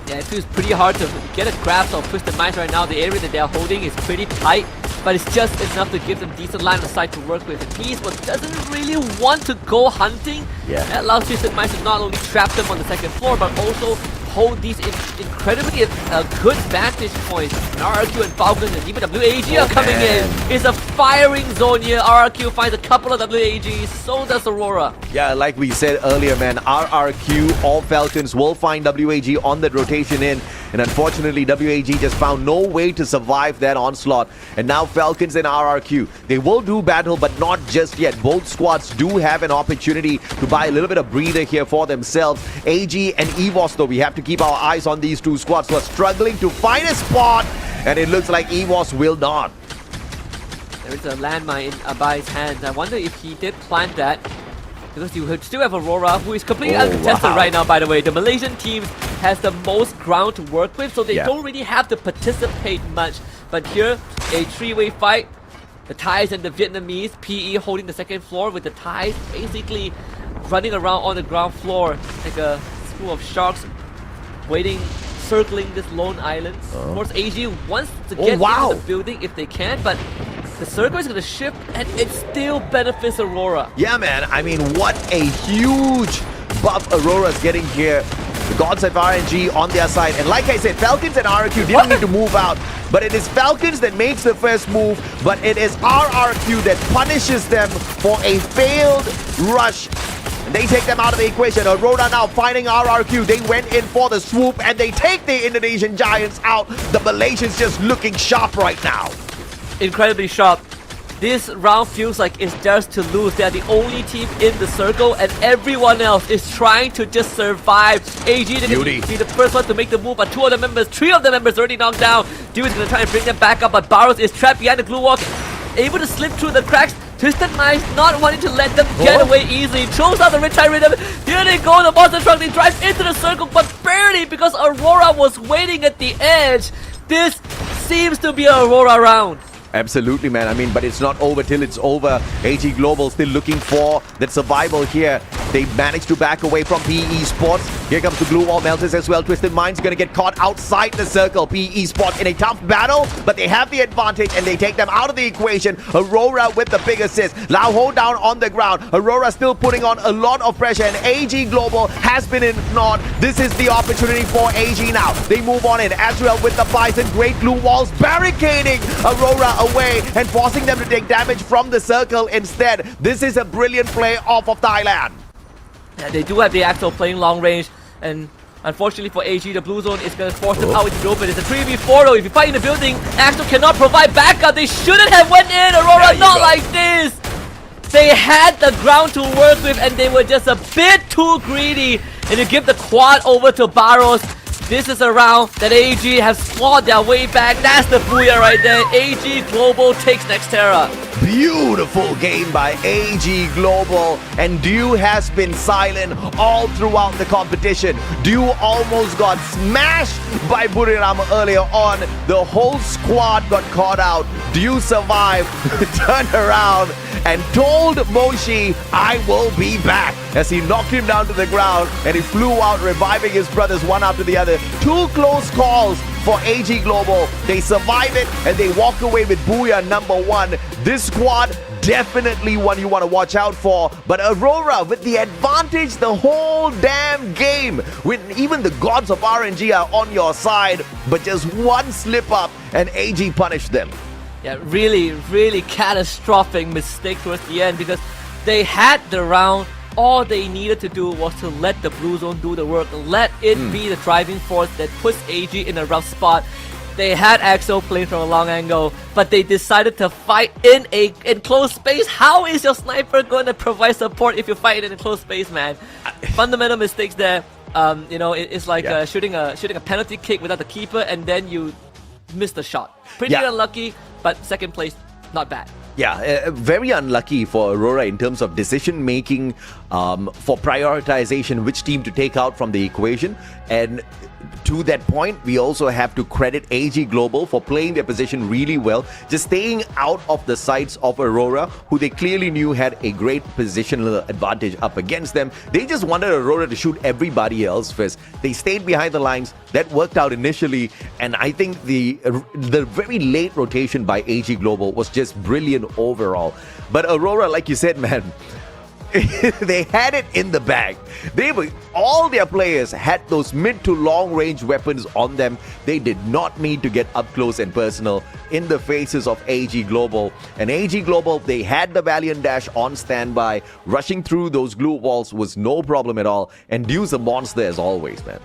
Yeah, it feels pretty hard to get a grasp of Twisted Minds right now. The area that they're holding is pretty tight, but it's just enough to give them decent line of sight to work with. And Esports doesn't really want to go hunting. Yeah. That allows Twisted Minds to not only trap them on the second floor, but also hold these incredibly good vantage points. And RRQ and Falcons and even WAG are coming in. It's a firing zone here. RRQ finds a couple of WAGs, so does Aurora. Yeah, like we said earlier, man, RRQ, all Falcons will find WAG on that rotation in. And unfortunately, WAG just found no way to survive that onslaught. And now Falcons and RRQ, they will do battle, but not just yet. Both squads do have an opportunity to buy a little bit of breather here for themselves. AG and EVOS, though, we have to keep our eyes on these two squads who are struggling to find a spot. and it looks like EWOS will not. There is a landmine in Abai's hands. I wonder if he did plant that. Because you still have Aurora, who is completely uncontested right now, by the way. The Malaysian team has the most ground to work with, so they don't really have to participate much. But here, a three-way fight. The Thais and the Vietnamese, PE holding the second floor, with the Thais basically running around on the ground floor like a school of sharks, waiting, circling this lone island. Of course, AG wants to get into the building if they can, but the circle is going to shift and it still benefits Aurora. Yeah, man. I mean, what a huge buff Aurora's getting here. The gods of RNG on their side. And like I said, Falcons and RRQ didn't need to move out. But it is Falcons that makes the first move. But it is RRQ that punishes them for a failed rush. And they take them out of the equation. Aurora now finding RRQ. They went in for the swoop and they take the Indonesian Giants out. The Malaysians just looking sharp right now. Incredibly sharp. This round feels like it's theirs to lose. They're the only team in the circle and everyone else is trying to just survive. AG is going to be the first one to make the move, but three of the members already knocked down. Dude is going to try and bring them back up, but Barros is trapped behind the glue wall, able to slip through the cracks. Twisted Minds not wanting to let them get away easily. Throws out the Rich High Rhythm. Here they go, the monster truck. They drive into the circle, but barely because Aurora was waiting at the edge. This seems to be an Aurora round. Absolutely, man. I mean, but it's not over till it's over. AG Global still looking for that survival here. They managed to back away from PE Esports. Here comes the glue wall melters as well. Twisted Minds gonna get caught outside the circle. PE Esports in a tough battle, but they have the advantage and they take them out of the equation. Aurora with the big assist. Lao Ho down on the ground. Aurora still putting on a lot of pressure, and AG Global has been ignored. This is the opportunity for AG now. They move on in. Azrael with the Bison. Great glue walls barricading Aurora away and forcing them to take damage from the circle instead. This is a brilliant play off of Thailand. Yeah, they do have the Axel playing long range, and unfortunately for AG, the blue zone is going to force them out into the open. It's a 3v4 though. If you fight in the building, Axel cannot provide backup. They shouldn't have went in. Aurora not like this. They had the ground to work with and they were just a bit too greedy. And you give the quad over to Barros. This is a round that AG have clawed their way back. That's the booyah right there. AG Global takes Nextera. Beautiful game by AG Global, and Dew has been silent all throughout the competition. Dew almost got smashed by Buriram earlier on. The whole squad got caught out. Dew survived, turned around and told Moshi, I will be back, as he knocked him down to the ground and he flew out, reviving his brothers one after the other. Two close calls for AG Global. They survive it and they walk away with Booyah #1. This squad definitely one you want to watch out for. But Aurora with the advantage the whole damn game, when even the gods of RNG are on your side, but just one slip up and AG punished them. Yeah, really, really catastrophic mistake towards the end, because they had the round. All they needed to do was to let the blue zone do the work. Let it be the driving force that puts AG in a rough spot. They had Axel playing from a long angle, but they decided to fight in a enclosed space. How is your sniper going to provide support if you fight in an enclosed space, man? Fundamental mistakes there. You know, it's like shooting a penalty kick without the keeper, and then you miss the shot. Pretty unlucky, but second place, not bad. Yeah, very unlucky for Aurora in terms of decision making, for prioritization, which team to take out from the equation. And to that point, we also have to credit AG Global for playing their position really well, just staying out of the sights of Aurora, who they clearly knew had a great positional advantage up against them. They just wanted Aurora to shoot everybody else first. They stayed behind the lines. That worked out initially, and I think the very late rotation by AG Global was just brilliant overall. But Aurora, like you said, man, they had it in the bag. All their players had those mid to long range weapons on them. They did not need to get up close and personal in the faces of AG Global. And AG Global, they had the Valiant Dash on standby. Rushing through those glue walls was no problem at all. And Dew's a monster as always, man.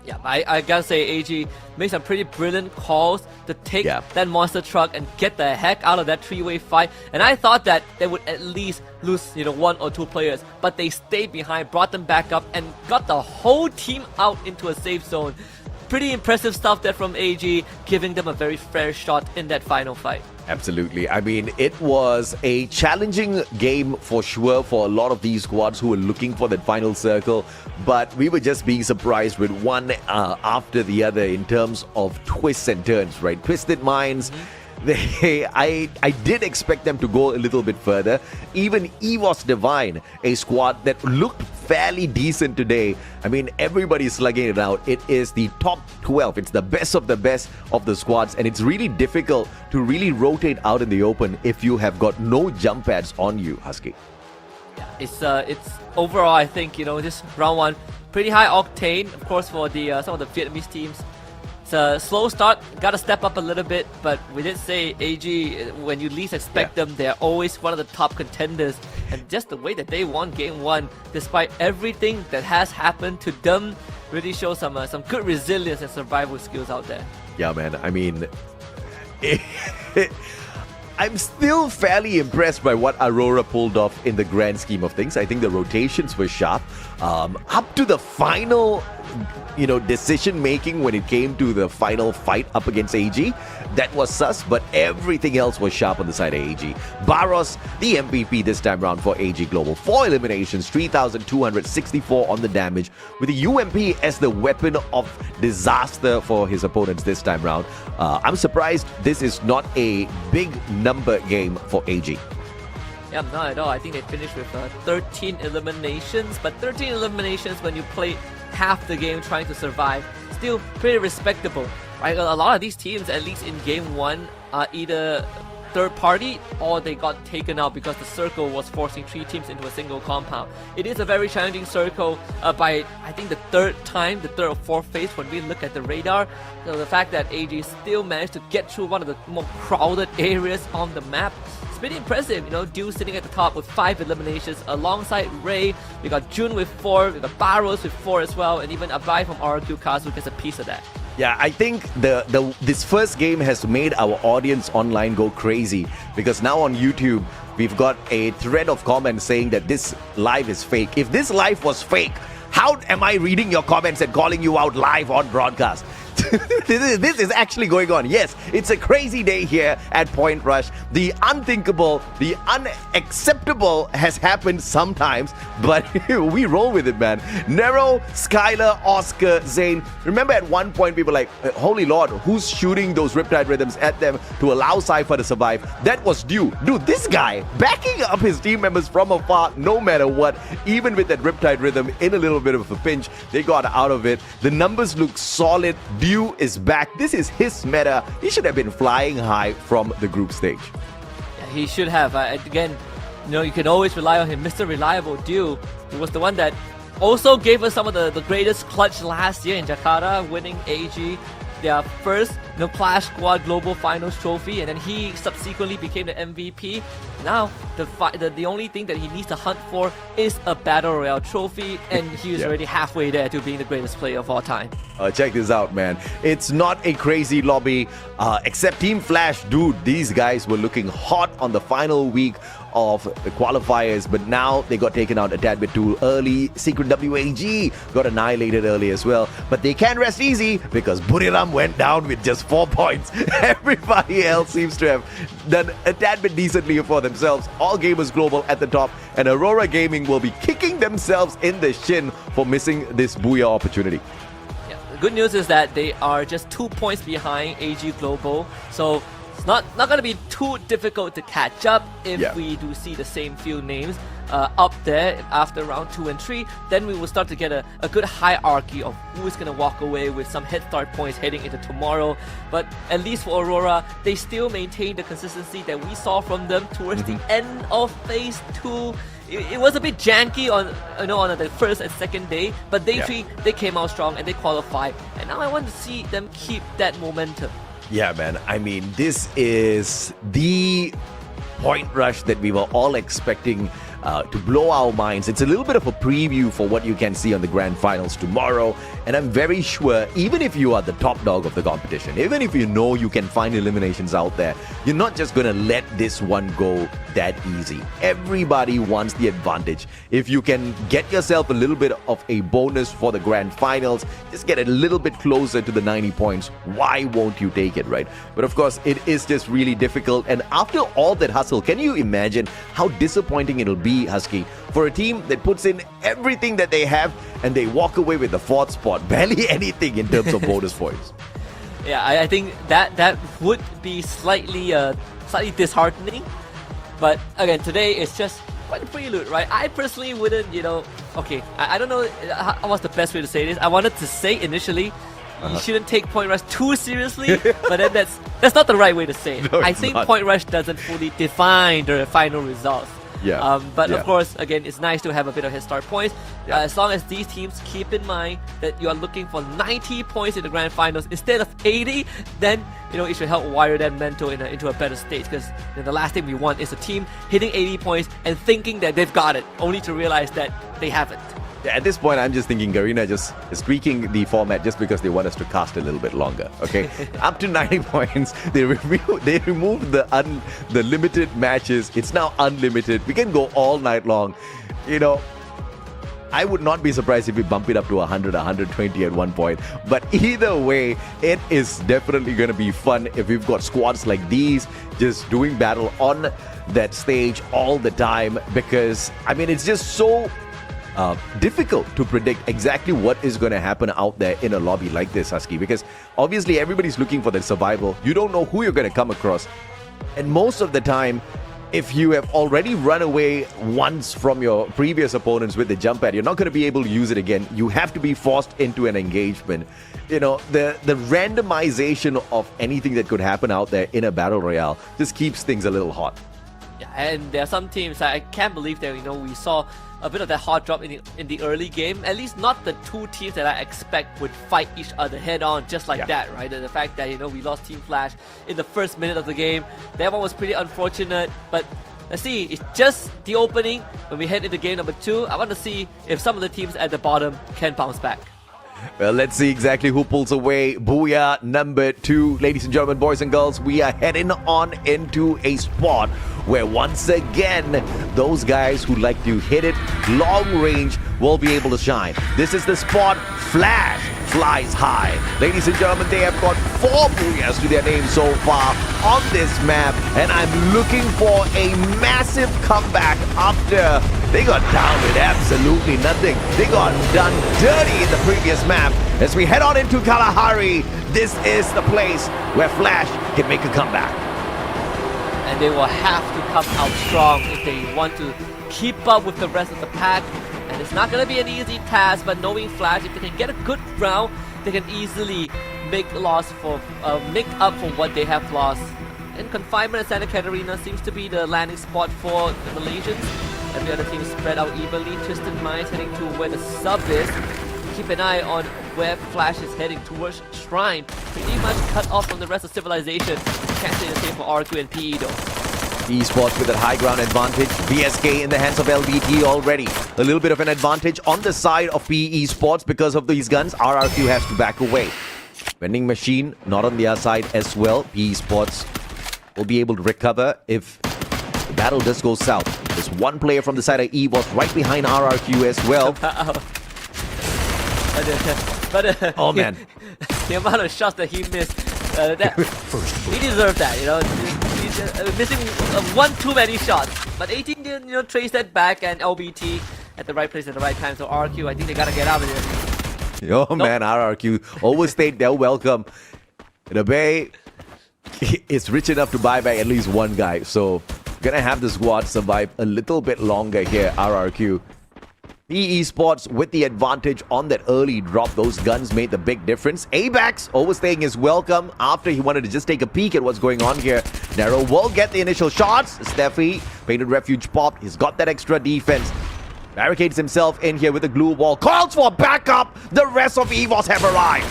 Yeah, I gotta say AG made some pretty brilliant calls to take that monster truck and get the heck out of that three-way fight. And I thought that they would at least lose, you know, 1 or 2 players, but they stayed behind, brought them back up, and got the whole team out into a safe zone. pretty impressive stuff there from AG, giving them a very fair shot in that final fight. Absolutely. I mean, it was a challenging game for sure for a lot of these squads who were looking for that final circle, but we were just being surprised with one after the other in terms of twists and turns, right? Twisted Minds. I did expect them to go a little bit further. Even EVOS Divine, a squad that looked fairly decent today. I mean, everybody's slugging it out. It is the top 12. It's the best of the squads, and it's really difficult to really rotate out in the open if you have got no jump pads on you, Husky. Yeah, it's overall, I think, this round one, pretty high octane, of course, for the some of the Vietnamese teams. It's a slow start, gotta step up a little bit, but we did say AG, when you least expect them, they're always one of the top contenders. And just the way that they won game one, despite everything that has happened to them, really shows some good resilience and survival skills out there. Yeah, man. I mean, I'm still fairly impressed by what Aurora pulled off in the grand scheme of things. I think the rotations were sharp. Up to the final, decision making when it came to the final fight up against AG, that was sus, but everything else was sharp on the side of AG. Barros, the MVP this time round for AG Global. 4 eliminations, 3,264 on the damage, with the UMP as the weapon of disaster for his opponents this time round. I'm surprised this is not a big number game for AG. Yeah, not at all. I think they finished with 13 eliminations, but 13 eliminations when you play half the game trying to survive, still pretty respectable, right? A lot of these teams, at least in game one, are either third party or they got taken out because the circle was forcing 3 teams into a single compound. It is a very challenging circle by, I think, the third or fourth phase when we look at the radar. So the fact that AG still managed to get through one of the more crowded areas on the map, it's pretty impressive. Dew sitting at the top with 5 eliminations alongside Ray. We got Jun with 4, we got Barros with 4 as well, and even Abai from RQ Cars who gets a piece of that. Yeah, I think this first game has made our audience online go crazy, because now on YouTube, we've got a thread of comments saying that this live is fake. If this live was fake, how am I reading your comments and calling you out live on broadcast? This is actually going on. Yes, it's a crazy day here at Point Rush. The unthinkable, the unacceptable has happened sometimes, but we roll with it, man. Nero, Skylar, Oscar, Zane. Remember at one point people were like, holy lord, who's shooting those Riptide Rhythms at them to allow Cypher to survive? That was Dew. Dude, this guy backing up his team members from afar, no matter what. Even with that Riptide Rhythm in a little bit of a pinch, they got out of it. The numbers look solid. Dew is back. This is his meta. He should have been flying high from the group stage. Yeah, he should have. Again, you can always rely on him. Mr. Reliable Dew, he was the one that also gave us some of the greatest clutch last year in Jakarta, winning AG their first Clash Squad Global Finals trophy, and then he subsequently became the MVP. Now, the only thing that he needs to hunt for is a Battle Royale trophy, and he is already halfway there to being the greatest player of all time. Check this out, man. It's not a crazy lobby, except Team Flash. Dude, these guys were looking hot on the final week of the qualifiers, but now they got taken out a tad bit too early. Secret WAG got annihilated early as well, but they can't rest easy because Buriram went down with just 4 points. Everybody else seems to have done a tad bit decently for themselves. All Gamers Global at the top, and Aurora Gaming will be kicking themselves in the shin for missing this booyah opportunity. The good news is that they are just 2 points behind AG Global, so it's not going to be too difficult to catch up if we do see the same few names up there after round 2 and 3. Then we will start to get a good hierarchy of who is going to walk away with some Headstart points heading into tomorrow. But at least for Aurora, they still maintain the consistency that we saw from them towards the end of phase 2. It was a bit janky on the first and second day, but day 3 they came out strong and they qualified, and now I want to see them keep that momentum. Yeah, man. I mean, this is the Point Rush that we were all expecting to blow our minds. It's a little bit of a preview for what you can see on the grand finals tomorrow, and I'm very sure even if you are the top dog of the competition, even if you know you can find eliminations out there, you're not just gonna let this one go that easy. Everybody wants the advantage. If you can get yourself a little bit of a bonus for the grand finals, just get a little bit closer to the 90 points, why won't you take it, right? But of course, it is just really difficult. And after all that hustle, can you imagine how disappointing it'll be, Husky, for a team that puts in everything that they have and they walk away with the 4th spot, barely anything in terms of bonus points? Yeah, I think that would be slightly disheartening. But again, today it's just quite a prelude, right? I personally wouldn't, okay, I don't know what's the best way to say this. I wanted to say initially, you shouldn't take Point Rush too seriously, but then that's not the right way to say it. No, I think not. Point Rush doesn't fully define the final results. Yeah. But yeah. of course, again, it's nice to have a bit of Headstart points. Yeah. As long as these teams keep in mind that you are looking for 90 points in the grand finals instead of 80, then it should help wire that mental into a better state. Because the last thing we want is a team hitting 80 points and thinking that they've got it, only to realize that they haven't. At this point, I'm just thinking Garena just is tweaking the format just because they want us to cast a little bit longer. Okay, up to 90 points. They removed the limited matches. It's now unlimited. We can go all night long. I would not be surprised if we bump it up to 100, 120 at one point. But either way, it is definitely going to be fun if we've got squads like these just doing battle on that stage all the time. Because it's just so difficult to predict exactly what is going to happen out there in a lobby like this, Husky, because obviously everybody's looking for their survival. You don't know who you're going to come across, and most of the time, if you have already run away once from your previous opponents with the jump pad, you're not going to be able to use it again. You have to be forced into an engagement. The randomization of anything that could happen out there in a battle royale just keeps things a little hot. Yeah, and there are some teams I can't believe that we saw a bit of that hot drop in the early game. At least not the two teams that I expect would fight each other head on just like that, right? The fact that we lost Team Flash in the first minute of the game, that one was pretty unfortunate. But let's see, it's just the opening. When we head into game number 2, I want to see if some of the teams at the bottom can bounce back. Well, let's see exactly who pulls away. Booyah number 2. Ladies and gentlemen, boys and girls, we are heading on into a spot where once again, those guys who like to hit it long range will be able to shine. This is the spot Flash flies high. Ladies and gentlemen, they have got 4 Booyahs to their name so far on this map, and I'm looking for a massive comeback after they got down with absolutely nothing. They got done dirty in the previous map. As we head on into Kalahari, this is the place where Flash can make a comeback. And they will have to come out strong if they want to keep up with the rest of the pack. And it's not going to be an easy task, but knowing Flash, if they can get a good round, they can easily make up for what they have lost. And confinement at Santa Catarina seems to be the landing spot for the Malaysians. Every other team is spread out evenly. Twisted Minds heading to where the sub is. Keep an eye on where Flash is heading towards Shrine. Pretty much cut off from the rest of Civilization. Can't say the same for RQ and PE though. Esports with a high ground advantage. VSK in the hands of LBT already. A little bit of an advantage on the side of PE Esports because of these guns. RRQ has to back away. Vending machine not on their side as well. PE Esports will be able to recover if the battle does go south. There's one player from the side of EVOS right behind RRQ as well. Oh man. The amount of shots that he missed, he deserved that, He's missing one too many shots. But 18 didn't, trace that back, and LBT at the right place at the right time. So RRQ, I think they gotta get out of here. Oh man, RRQ overstayed their welcome. The Bay is rich enough to buy back at least one guy. So gonna have the squad survive a little bit longer here, RRQ. PE Esports with the advantage on that early drop. Those guns made the big difference. Abax overstaying his welcome after he wanted to just take a peek at what's going on here. Nero will get the initial shots. Steffi, Painted Refuge popped. He's got that extra defense. Barricades himself in here with a glue wall. Calls for backup. The rest of EVOS have arrived.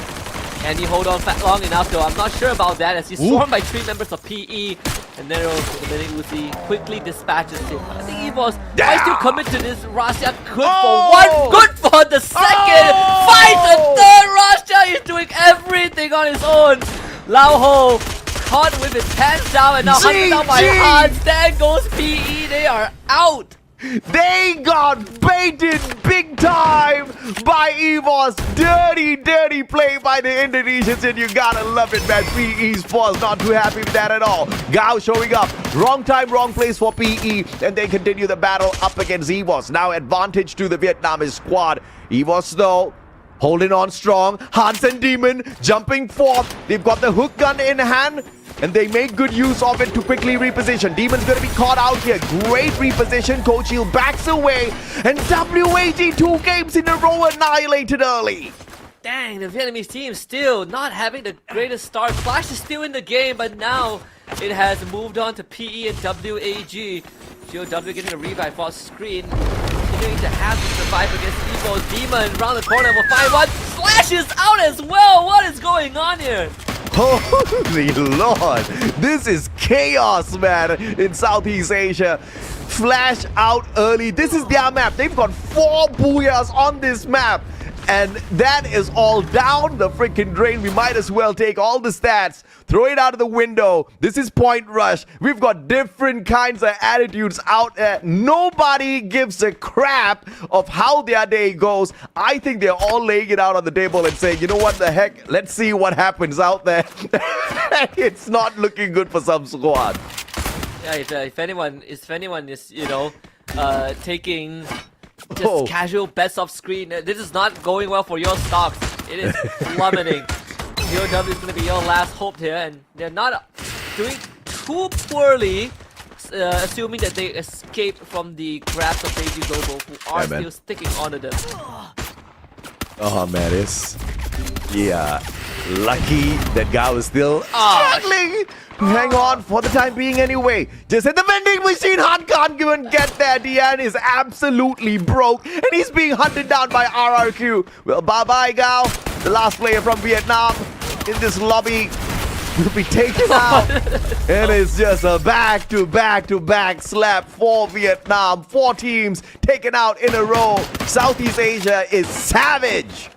Can he hold on long enough though? I'm not sure about that as he's swarmed by 3 members of PE. And Nero, the minute Uzi quickly dispatches him. I think EVOS might still commit to this. Rasha good for one, good for the second. Finds the third. Rasha is doing everything on his own. Lao Ho caught with his pants down and now hunted down by Hans. There goes PE. They are out. They got baited big time by EVOS. Dirty play by the Indonesians, and you gotta love it, man. PE Esports not too happy with that at all. Gao showing up. Wrong time, wrong place for PE, and they continue the battle up against EVOS. Now advantage to the Vietnamese squad. EVOS though, holding on strong. Hans and Demon jumping forth. They've got the hook gun in hand, and they make good use of it to quickly reposition. Demon's gonna be caught out here. Great reposition. Coach Hill backs away, and WAG 2 games in a row annihilated early. Dang, the Vietnamese team still not having the greatest start. Flash is still in the game, but now it has moved on to PE and WAG. GOW getting a revive off screen. Continuing to have to survive against Evo. Demon around the corner will find one. Slash is out as well. What is going on here? Holy Lord, this is chaos, man, in Southeast Asia. Flash out early. This is their map. They've got 4 Booyahs on this map, and that is all down the freaking drain. We might as well take all the stats, throw it out of the window. This is Point Rush. We've got different kinds of attitudes out there. Nobody gives a crap of how their day goes. I think they're all laying it out on the table and saying, you know what the heck, let's see what happens out there. It's not looking good for some squad. Yeah, if anyone is, you know, taking just casual bets off screen, this is not going well for your stocks. It is plummeting. GOW is going to be your last hope here, and they're not doing too poorly, assuming that they escape from the grasp of Beijing Global, who are still sticking onto them. Oh man, it's lucky that Gao is still struggling to hang on for the time being anyway. Just hit the vending machine. Han can't even get there. Dian is absolutely broke, and he's being hunted down by RRQ. Well, bye-bye, Gao. The last player from Vietnam in this lobby will be taken out. And it's just a back-to-back slap for Vietnam. 4 teams taken out in a row. Southeast Asia is savage.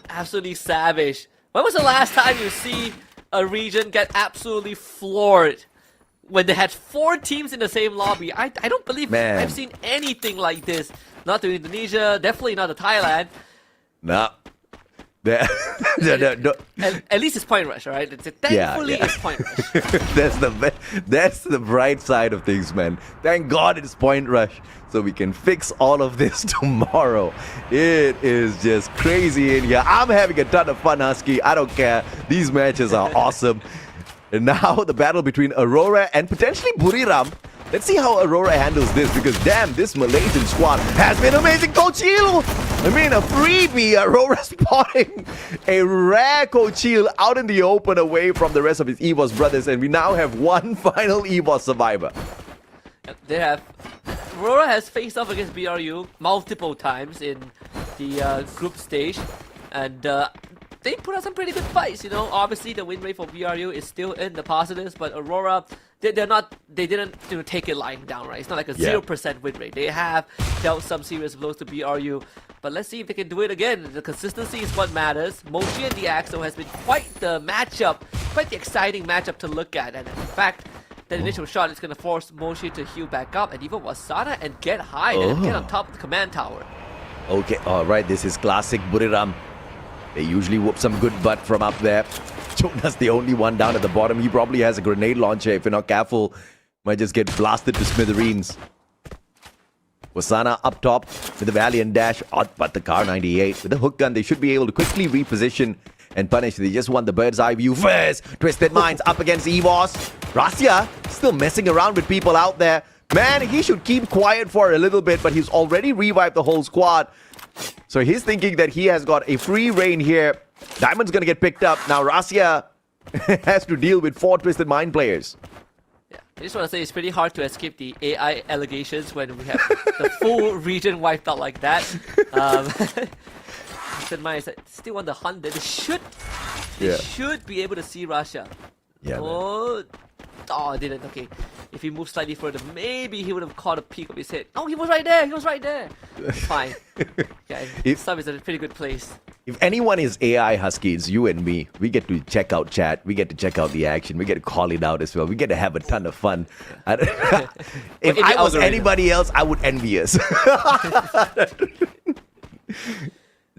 Absolutely savage. When was the last time you see a region get absolutely floored when they had 4 teams in the same lobby? I don't believe I've seen anything like this. Not to Indonesia, definitely not to Thailand. No. At least it's Point Rush, alright? Thankfully, it's Point Rush. That's the bright side of things, man. Thank God it's Point Rush, so we can fix all of this tomorrow. It is just crazy in here. I'm having a ton of fun, Husky. I don't care. These matches are awesome. And now the battle between Aurora and potentially Buriram. Let's see how Aurora handles this, because damn, this Malaysian squad has been amazing. Coach Hill! I mean, a freebie. Aurora spotting a rare Coach Hill out in the open away from the rest of his EVOS brothers, and we now have one final EVOS survivor. Aurora has faced off against BRU multiple times in the group stage, and they put out some pretty good fights, you know. Obviously, the win rate for BRU is still in the positives, but Aurora, they didn't take it lying down, right? It's not like a 0% win rate. They have dealt some serious blows to BRU, but let's see if they can do it again. The consistency is what matters. Mochi and the Axo has been quite the matchup, quite the exciting matchup to look at, and in fact, that initial shot is going to force Mochi to heal back up, and even Wasana and get high and get on top of the command tower. Okay, alright, this is classic Buriram. They usually whoop some good butt from up there. Jonas the only one down at the bottom. He probably has a grenade launcher. If you're not careful, might just get blasted to smithereens. Wasana up top with the Valiant dash. But the Car 98 with the hook gun, they should be able to quickly reposition and punish. They just want the bird's eye view first. Twisted Minds up against EVOS. Rasya still messing around with people out there. Man, he should keep quiet for a little bit, but he's already revived the whole squad. So he's thinking that he has got a free reign here. Diamond's gonna get picked up. Now Rasya has to deal with 4 Twisted Mind players. Yeah, I just want to say it's pretty hard to escape the AI allegations when we have the full region wiped out like that. Twisted Mind still on the hunt. They should be able to see Rasya. Yeah. Oh, it didn't. Okay. If he moved slightly further, maybe he would have caught a peek of his head. Oh, he was right there. He was right there. Fine. Okay. Sub is a pretty good place. If anyone is AI Husky, it's you and me. We get to check out chat. We get to check out the action. We get to call it out as well. We get to have a ton of fun. If I was anybody else, I would envy us.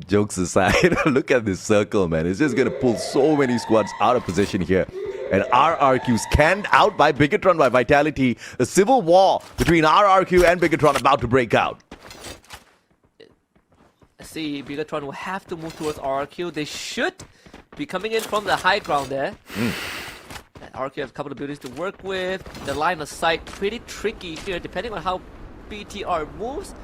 Jokes aside, look at this circle, man. It's just going to pull so many squads out of position here. And RRQ scanned out by Bigatron by Vitality. A civil war between RRQ and Bigatron about to break out. I see Bigatron will have to move towards RRQ. They should be coming in from the high ground there. RRQ have a couple of buildings to work with. The line of sight pretty tricky here depending on how BTR moves.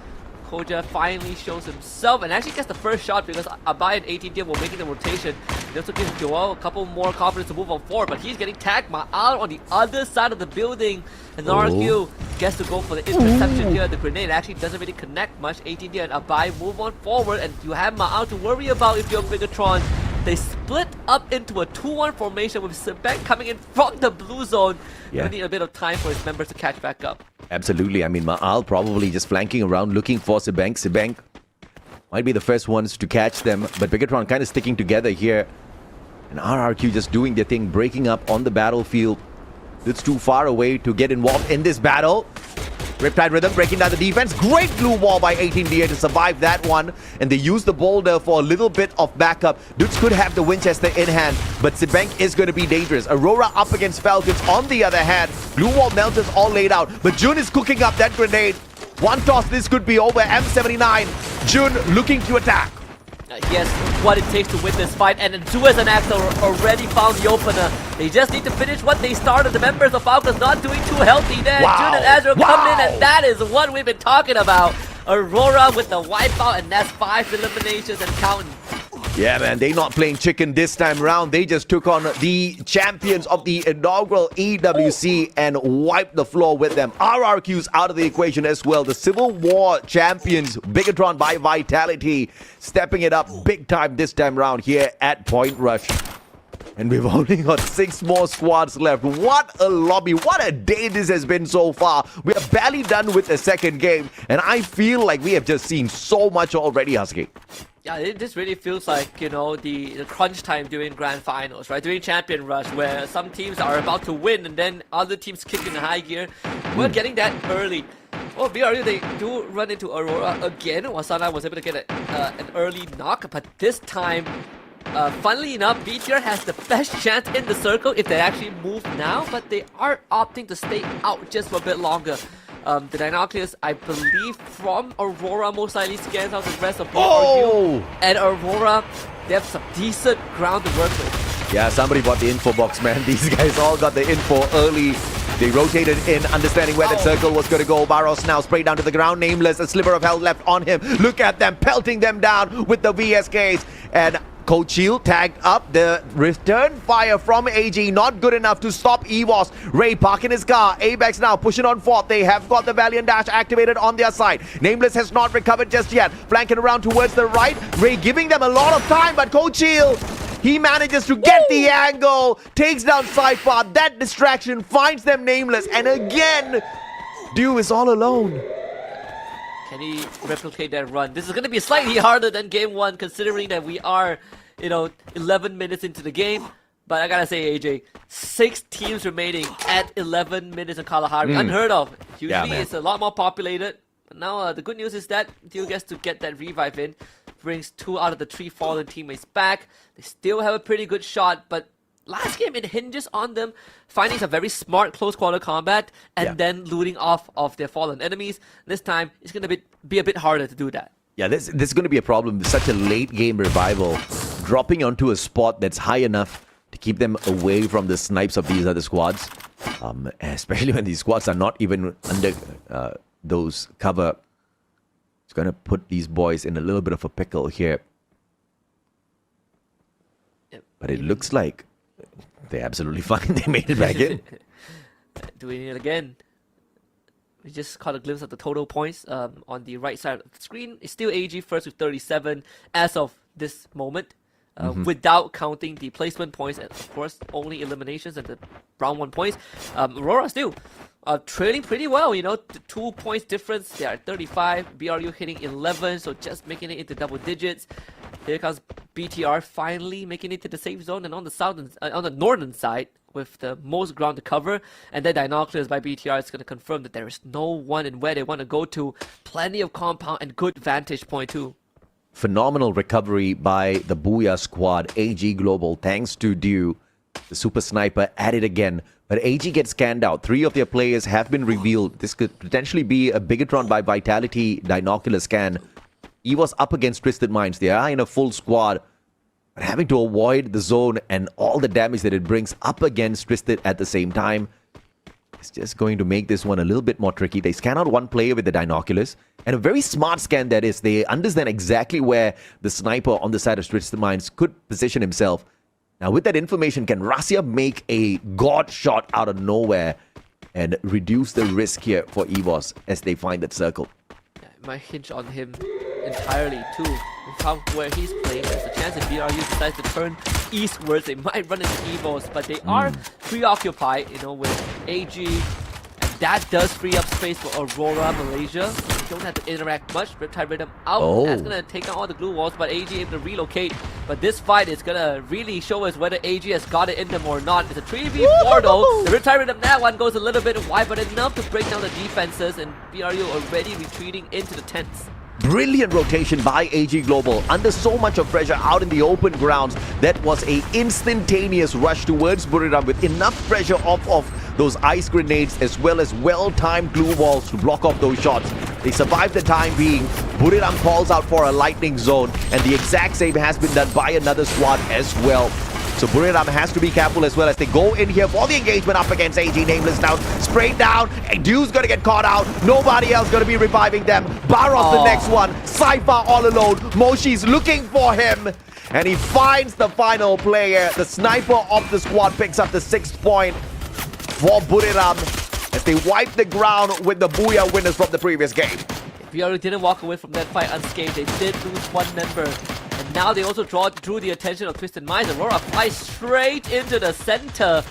Koja finally shows himself and actually gets the first shot because Abai and 18 were making the rotation. They also gives Joel a couple more confidence to move on forward, but he's getting tagged Ma'al on the other side of the building. And RQ gets to go for the interception here. The grenade actually doesn't really connect much. 18 and Abai move on forward, and you have Ma'al to worry about if you're Bigatron. They split up into a 2-1 formation with Sebek coming in from the blue zone. Gonna need a bit of time for his members to catch back up. Absolutely. I mean, Ma'al probably just flanking around looking for Sebank. Sebank might be the first ones to catch them, but Bigatron kind of sticking together here. And RRQ just doing their thing, breaking up on the battlefield. It's too far away to get involved in this battle. Riptide Rhythm breaking down the defense. Great blue wall by 18DA to survive that one. And they use the boulder for a little bit of backup. Dudes could have the Winchester in hand, but Sebank is going to be dangerous. Aurora up against Falcons on the other hand. Blue wall melters all laid out, but Jun is cooking up that grenade. One toss, this could be over. M79, Jun looking to attack. Yes, what it takes to win this fight, and Duas and Axel already found the opener. They just need to finish what they started. The members of Falcons not doing too healthy there. Jun and Azra coming in, and that is what we've been talking about. Aurora with the wipeout, and that's 5 eliminations and counting. Yeah, man, they not playing chicken this time around. They just took on the champions of the inaugural EWC and wiped the floor with them. RRQ's out of the equation as well. The Civil War champions, Bigatron by Vitality, stepping it up big time this time around here at Point Rush. And we've only got 6 more squads left. What a lobby. What a day this has been so far. We are barely done with the second game. And I feel like we have just seen so much already, Husky. Yeah, this really feels like, you know, the crunch time during Grand Finals, right? During Champion Rush, where some teams are about to win and then other teams kick in high gear. We're getting that early. Oh, BRU, they do run into Aurora again. Wasana was able to get an early knock, but this time, funnily enough, BTR has the best chance in the circle if they actually move now, but they are opting to stay out just for a bit longer. The Dinoculus, I believe, from Aurora most likely scans out the rest of BRU. And Aurora, they have some decent ground to work with. Yeah, somebody bought the info box, man. These guys all got the info early. They rotated in, understanding where that circle was going to go. Barros now sprayed down to the ground. Nameless, a sliver of health left on him. Look at them pelting them down with the VSKs. And Coach Shield tagged up. The return fire from AG not good enough to stop EVOS. Ray parking his car. Abex now pushing on fourth. They have got the Valiant Dash activated on their side. Nameless has not recovered just yet. Flanking around towards the right. Ray giving them a lot of time, but Coach Shield, he manages to get the angle. Takes down Cypher. That distraction finds them Nameless. And again, Dew is all alone. Can he replicate that run? This is going to be slightly harder than game 1 considering that we are, you know, 11 minutes into the game. But I gotta say, AJ, 6 teams remaining at 11 minutes in Kalahari. Unheard of. Usually it's a lot more populated. But now the good news is that Deal gets to get that revive in. Brings 2 out of the 3 fallen teammates back. They still have a pretty good shot, but last game, it hinges on them finding some very smart close quarter combat and then looting off of their fallen enemies. This time, it's going to be a bit harder to do that. Yeah, this is going to be a problem with such a late game revival. Dropping onto a spot that's high enough to keep them away from the snipes of these other squads. Especially when these squads are not even under those cover. It's going to put these boys in a little bit of a pickle here. But it looks like they're absolutely fine. They made it back in. Doing it again. We just caught a glimpse of the total points on the right side of the screen. It's still AG first with 37 as of this moment. without counting the placement points and of course only eliminations and the round 1 points. Aurora still trailing pretty well, you know, 2 points difference. They are at 35, BRU hitting 11, so just making it into double digits. Here comes BTR finally making it to the safe zone, and on the northern side with the most ground to cover, and then Dinoculars by BTR is going to confirm that there is no one in where they want to go to. Plenty of compound and good vantage point too. Phenomenal recovery by the Booyah squad. AG Global, thanks to Dew, the super sniper, at it again. But AG gets scanned out. 3 of their players have been revealed. This could potentially be a Bigatron by Vitality Dinocular scan. He was up against Twisted Minds. They are in a full squad, but having to avoid the zone and all the damage that it brings up against Twisted at the same time, it's just going to make this one a little bit more tricky. They scan out 1 player with the Dinoculars, and a very smart scan that is. They understand exactly where the sniper on the side of Twisted Minds could position himself. Now, with that information, can Rasya make a god shot out of nowhere and reduce the risk here for EVOS as they find that circle? Yeah, it might hinge on him entirely too. With how where he's playing, there's a chance if BRU decides to turn eastwards, they might run into EVOS, but they are preoccupied, you know, with AG, and that does free up space for Aurora Malaysia. You don't have to interact much. Riptide Rhythm out. That's gonna take down all the glue walls, but AG able to relocate. But this fight is gonna really show us whether AG has got it in them or not. It's a 3v4 though. The Riptide Rhythm, that one goes a little bit wide, but enough to break down the defenses, and BRU already retreating into the tents. Brilliant rotation by AG Global. Under so much of pressure out in the open grounds, that was a instantaneous rush towards Buriram with enough pressure off of those ice grenades as well as well-timed glue walls to block off those shots. They survived the time being. Buriram calls out for a lightning zone, and the exact same has been done by another squad as well. So Buriram has to be careful as well as they go in here for the engagement up against AG. Nameless down, sprayed down, and Dew's gonna get caught out. Nobody else gonna be reviving them. Baros the next one. Cypher all alone. Moshi's looking for him, and he finds the final player. The sniper of the squad picks up the 6th point for Buriram as they wipe the ground with the Booyah winners from the previous game. BRU didn't walk away from that fight unscathed. They did lose 1 member. And now they also drew the attention of Twisted Minds. Aurora flies straight into the center.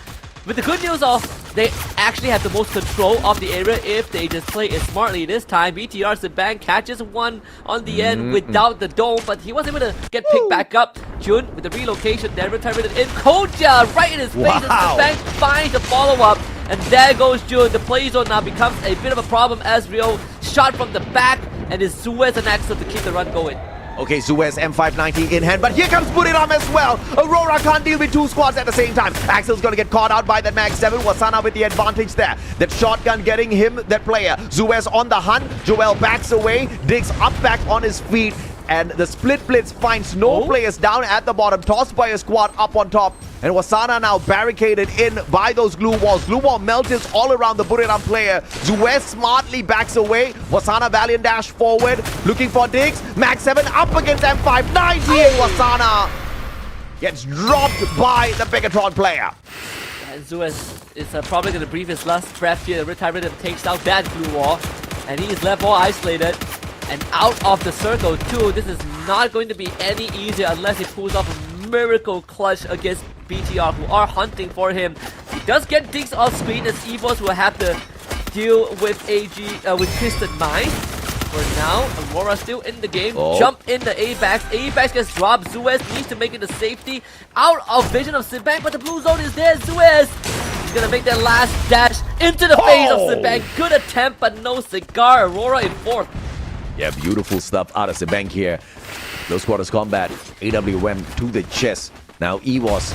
With the good news of they actually have the most control of the area if they just play it smartly this time. BTR Zibang catches 1 on the end without the dome, but he was able to get picked back up. Jun with the relocation there, retired in Koja right in his face, and Zibang finds the follow-up. And there goes Jun. The play zone now becomes a bit of a problem as Rio shot from the back, and is Suez and Axel to keep the run going. Okay, Suez M590 in hand, but here comes Buriram as well. Aurora can't deal with 2 squads at the same time. Axel's gonna get caught out by that Mag 7. Wasana with the advantage there. That shotgun getting him, that player. Suez on the hunt. Joel backs away, digs up back on his feet, and the split blitz finds no players down at the bottom, tossed by a squad up on top. And Wasana now barricaded in by those glue walls. Glue wall melts all around the Buriram player. Zuez smartly backs away. Wasana valiant dash forward, looking for digs. Max 7 up against M590, and Wasana gets dropped by the Bigatron player. And Zuez is probably going to breathe his last breath here. Retirement takes out that glue wall, and he is left all isolated and out of the circle too. This is not going to be any easier unless he pulls off a miracle clutch against BTR, who are hunting for him. He does get digs off screen as EVOS will have to deal with with Twisted Minds. For now, Aurora still in the game. Jump in the A-Backs. A-Backs gets dropped. Suez needs to make it to safety. Out of vision of Zibang, but the blue zone is there. Suez is gonna make that last dash into the face of Zibang. Good attempt, but no cigar. Aurora in 4th. Yeah, beautiful stuff out of Zibang here. Close quarters combat. AWM to the chest. Now EVOS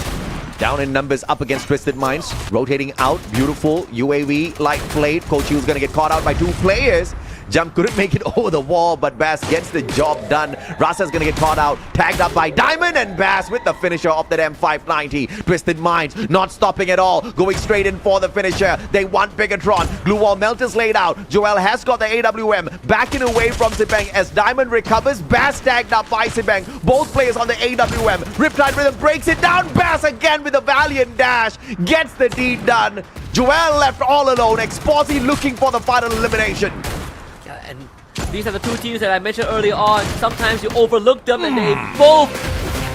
down in numbers up against Twisted Minds. Rotating out. Beautiful UAV light plate. Coach Hughes gonna get caught out by 2 players. Jump couldn't make it over the wall, but Bass gets the job done. Rasa's gonna get caught out, tagged up by Diamond, and Bass with the finisher of that M590. Twisted Minds not stopping at all, going straight in for the finisher. They want Bigatron. Glue wall melt is laid out. Joel has got the AWM, backing away from Zibang as Diamond recovers. Bass tagged up by Zibang. Both players on the AWM. Riptide Rhythm breaks it down. Bass again with a valiant dash, gets the deed done. Joel left all alone. Exposy looking for the final elimination. And these are the 2 teams that I mentioned earlier on. Sometimes you overlook them and they both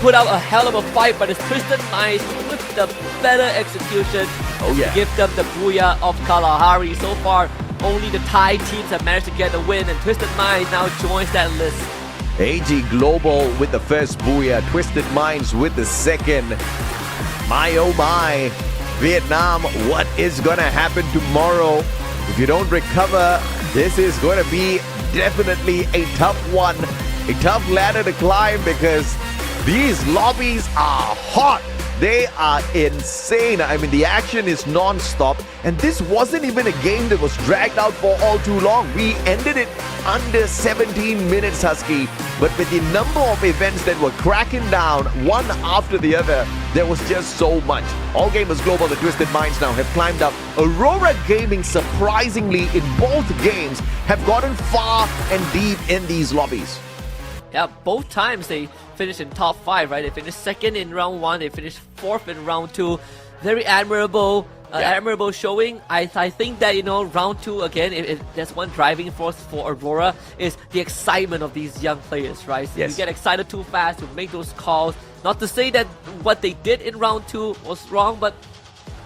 put out a hell of a fight, but it's Twisted Minds with the better execution. Oh yeah. Give them the booyah of Kalahari. So far, only the Thai teams have managed to get the win, and Twisted Minds now joins that list. AG Global with the first booyah, Twisted Minds with the second. My oh my, Vietnam, what is gonna happen tomorrow? If you don't recover, this is going to be definitely a tough one, a tough ladder to climb, because these lobbies are hot. They are insane. I mean, the action is non-stop, and this wasn't even a game that was dragged out for all too long. We ended it under 17 minutes, Husky, but with the number of events that were cracking down one after the other, there was just so much. All Gamers Global, the Twisted Minds now have climbed up. Aurora Gaming, surprisingly, in both games, have gotten far and deep in these lobbies. Yeah, both times they finished in top 5, right? They finished second in round 1, they finished 4th in round 2. Very admirable, admirable showing. I think that, you know, round 2 again, if there's one driving force for Aurora, is the excitement of these young players, right? So yes. You get excited too fast to make those calls. Not to say that what they did in round 2 was wrong, but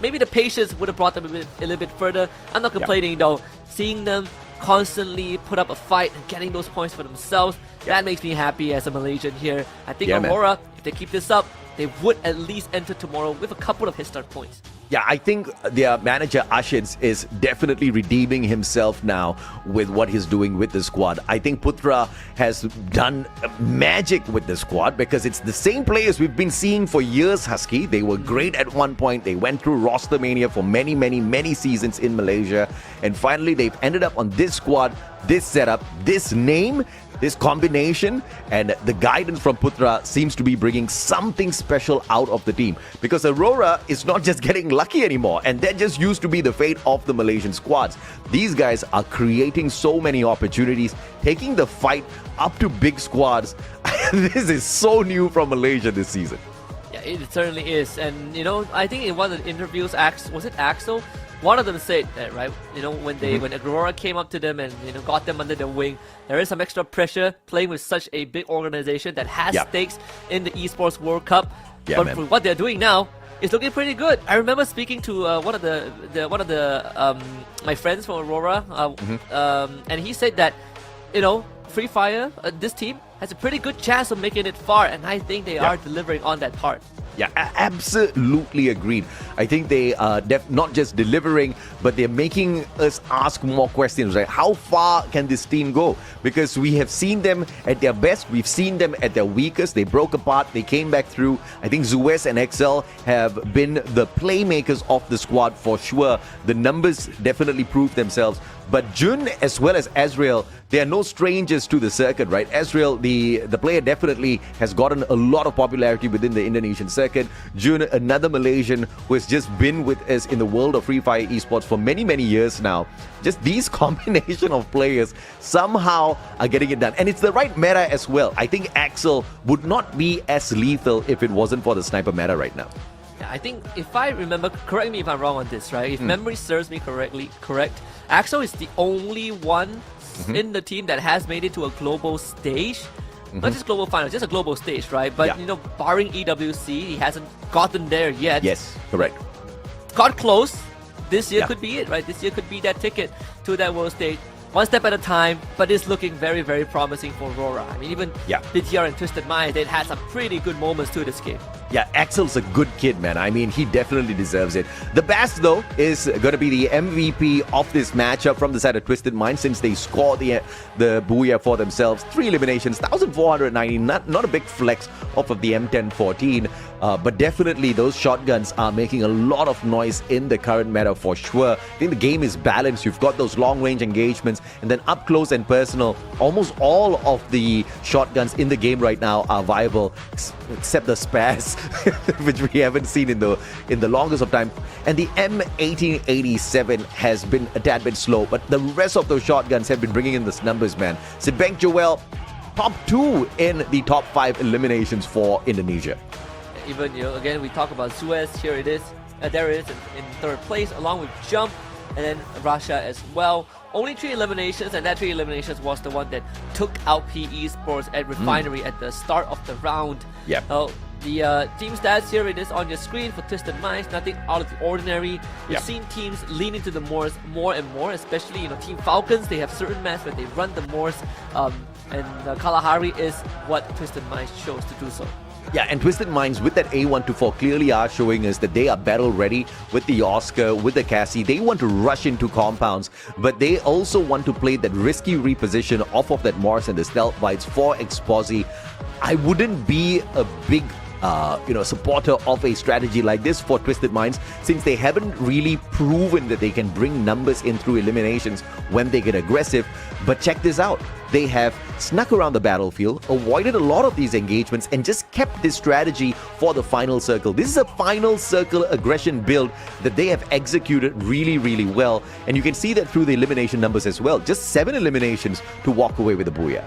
maybe the patience would have brought them a little bit further. I'm not complaining though. Seeing them constantly put up a fight and getting those points for themselves, that makes me happy as a Malaysian here. I think Aurora, if they keep this up, they would at least enter tomorrow with a couple of Headstart points. Yeah, I think their manager Ashid is definitely redeeming himself now with what he's doing with the squad. I think Putra has done magic with the squad, because it's the same players we've been seeing for years, Husky. They were great at one point. They went through roster mania for many seasons in Malaysia. And finally, they've ended up on this squad, this setup, this name, this combination, and the guidance from Putra seems to be bringing something special out of the team, because Aurora is not just getting lucky anymore, and that just used to be the fate of the Malaysian squads. These guys are creating so many opportunities, taking the fight up to big squads. This is so new from Malaysia this season. Yeah, it certainly is. And, you know, I think in one of the interviews, was it Axel? One of them said that, right? You know, when Aurora came up to them and, you know, got them under their wing, there is some extra pressure playing with such a big organization that has stakes in the Esports World Cup. Yeah, but for what they're doing now, it's looking pretty good. I remember speaking to one of my friends from Aurora, and he said that, you know, Free Fire, this team has a pretty good chance of making it far, and I think they are delivering on that part. Yeah, absolutely agreed. I think they are not just delivering, but they're making us ask more questions, right? How far can this team go? Because we have seen them at their best, we've seen them at their weakest. They broke apart, they came back through. I think Zues and Excel have been the playmakers of the squad for sure. The numbers definitely prove themselves. But Jun as well as Azrael, they are no strangers to the circuit, right? Azrael, the player, definitely has gotten a lot of popularity within the Indonesian circuit. Jun, another Malaysian who has just been with us in the world of Free Fire Esports for many years now. Just these combination of players somehow are getting it done. And it's the right meta as well. I think Axel would not be as lethal if it wasn't for the sniper meta right now. I think, if I remember, correct me if I'm wrong on this, right? If memory serves me correct, Axel is the only one in the team that has made it to a global stage. Not just global finals, just a global stage, right? But, you know, barring EWC, he hasn't gotten there yet. Yes, correct. Got close. This year could be it, right? This year could be that ticket to that world stage. One step at a time, but it's looking very promising for Aurora. I mean, even BTR and Twisted Mind, they've had some pretty good moments to this game. Yeah, Axel's a good kid, man. I mean, he definitely deserves it. The Bast, though, is going to be the MVP of this matchup from the side of Twisted Mind, since they scored the booyah for themselves. 3 eliminations, 1,490, not a big flex off of the M1014. But definitely those shotguns are making a lot of noise in the current meta for sure. I think the game is balanced. You've got those long-range engagements, and then up close and personal. Almost all of the shotguns in the game right now are viable, except the Spaz, which we haven't seen in the longest of time. And the M1887 has been a tad bit slow, but the rest of those shotguns have been bringing in the numbers, man. Sidbank Joel, top 2 in the top 5 eliminations for Indonesia. Even, you know, again, we talk about Suez. Here it is. There it is in 3rd place, along with Jump, and then Russia as well. Only 3 eliminations, and that 3 eliminations was the one that took out PE Esports at Refinery at the start of the round. Yeah. The team stats here, it is on your screen for Twisted Minds. Nothing out of the ordinary. We've seen teams lean into the Moors more and more, especially Team Falcons. They have certain maps where they run the Moors, and Kalahari is what Twisted Minds chose to do so. Yeah, and Twisted Minds with that A1 to 4 clearly are showing us that they are battle ready with the Oscar, with the Cassie. They want to rush into compounds, but they also want to play that risky reposition off of that Morse and the Stealth Bites for Exposi. I wouldn't be a big supporter of a strategy like this for Twisted Minds, since they haven't really proven that they can bring numbers in through eliminations when they get aggressive. But check this out. They have snuck around the battlefield, avoided a lot of these engagements, and just kept this strategy for the final circle. This is a final circle aggression build that they have executed really, really well. And you can see that through the elimination numbers as well. Just 7 eliminations to walk away with a booyah.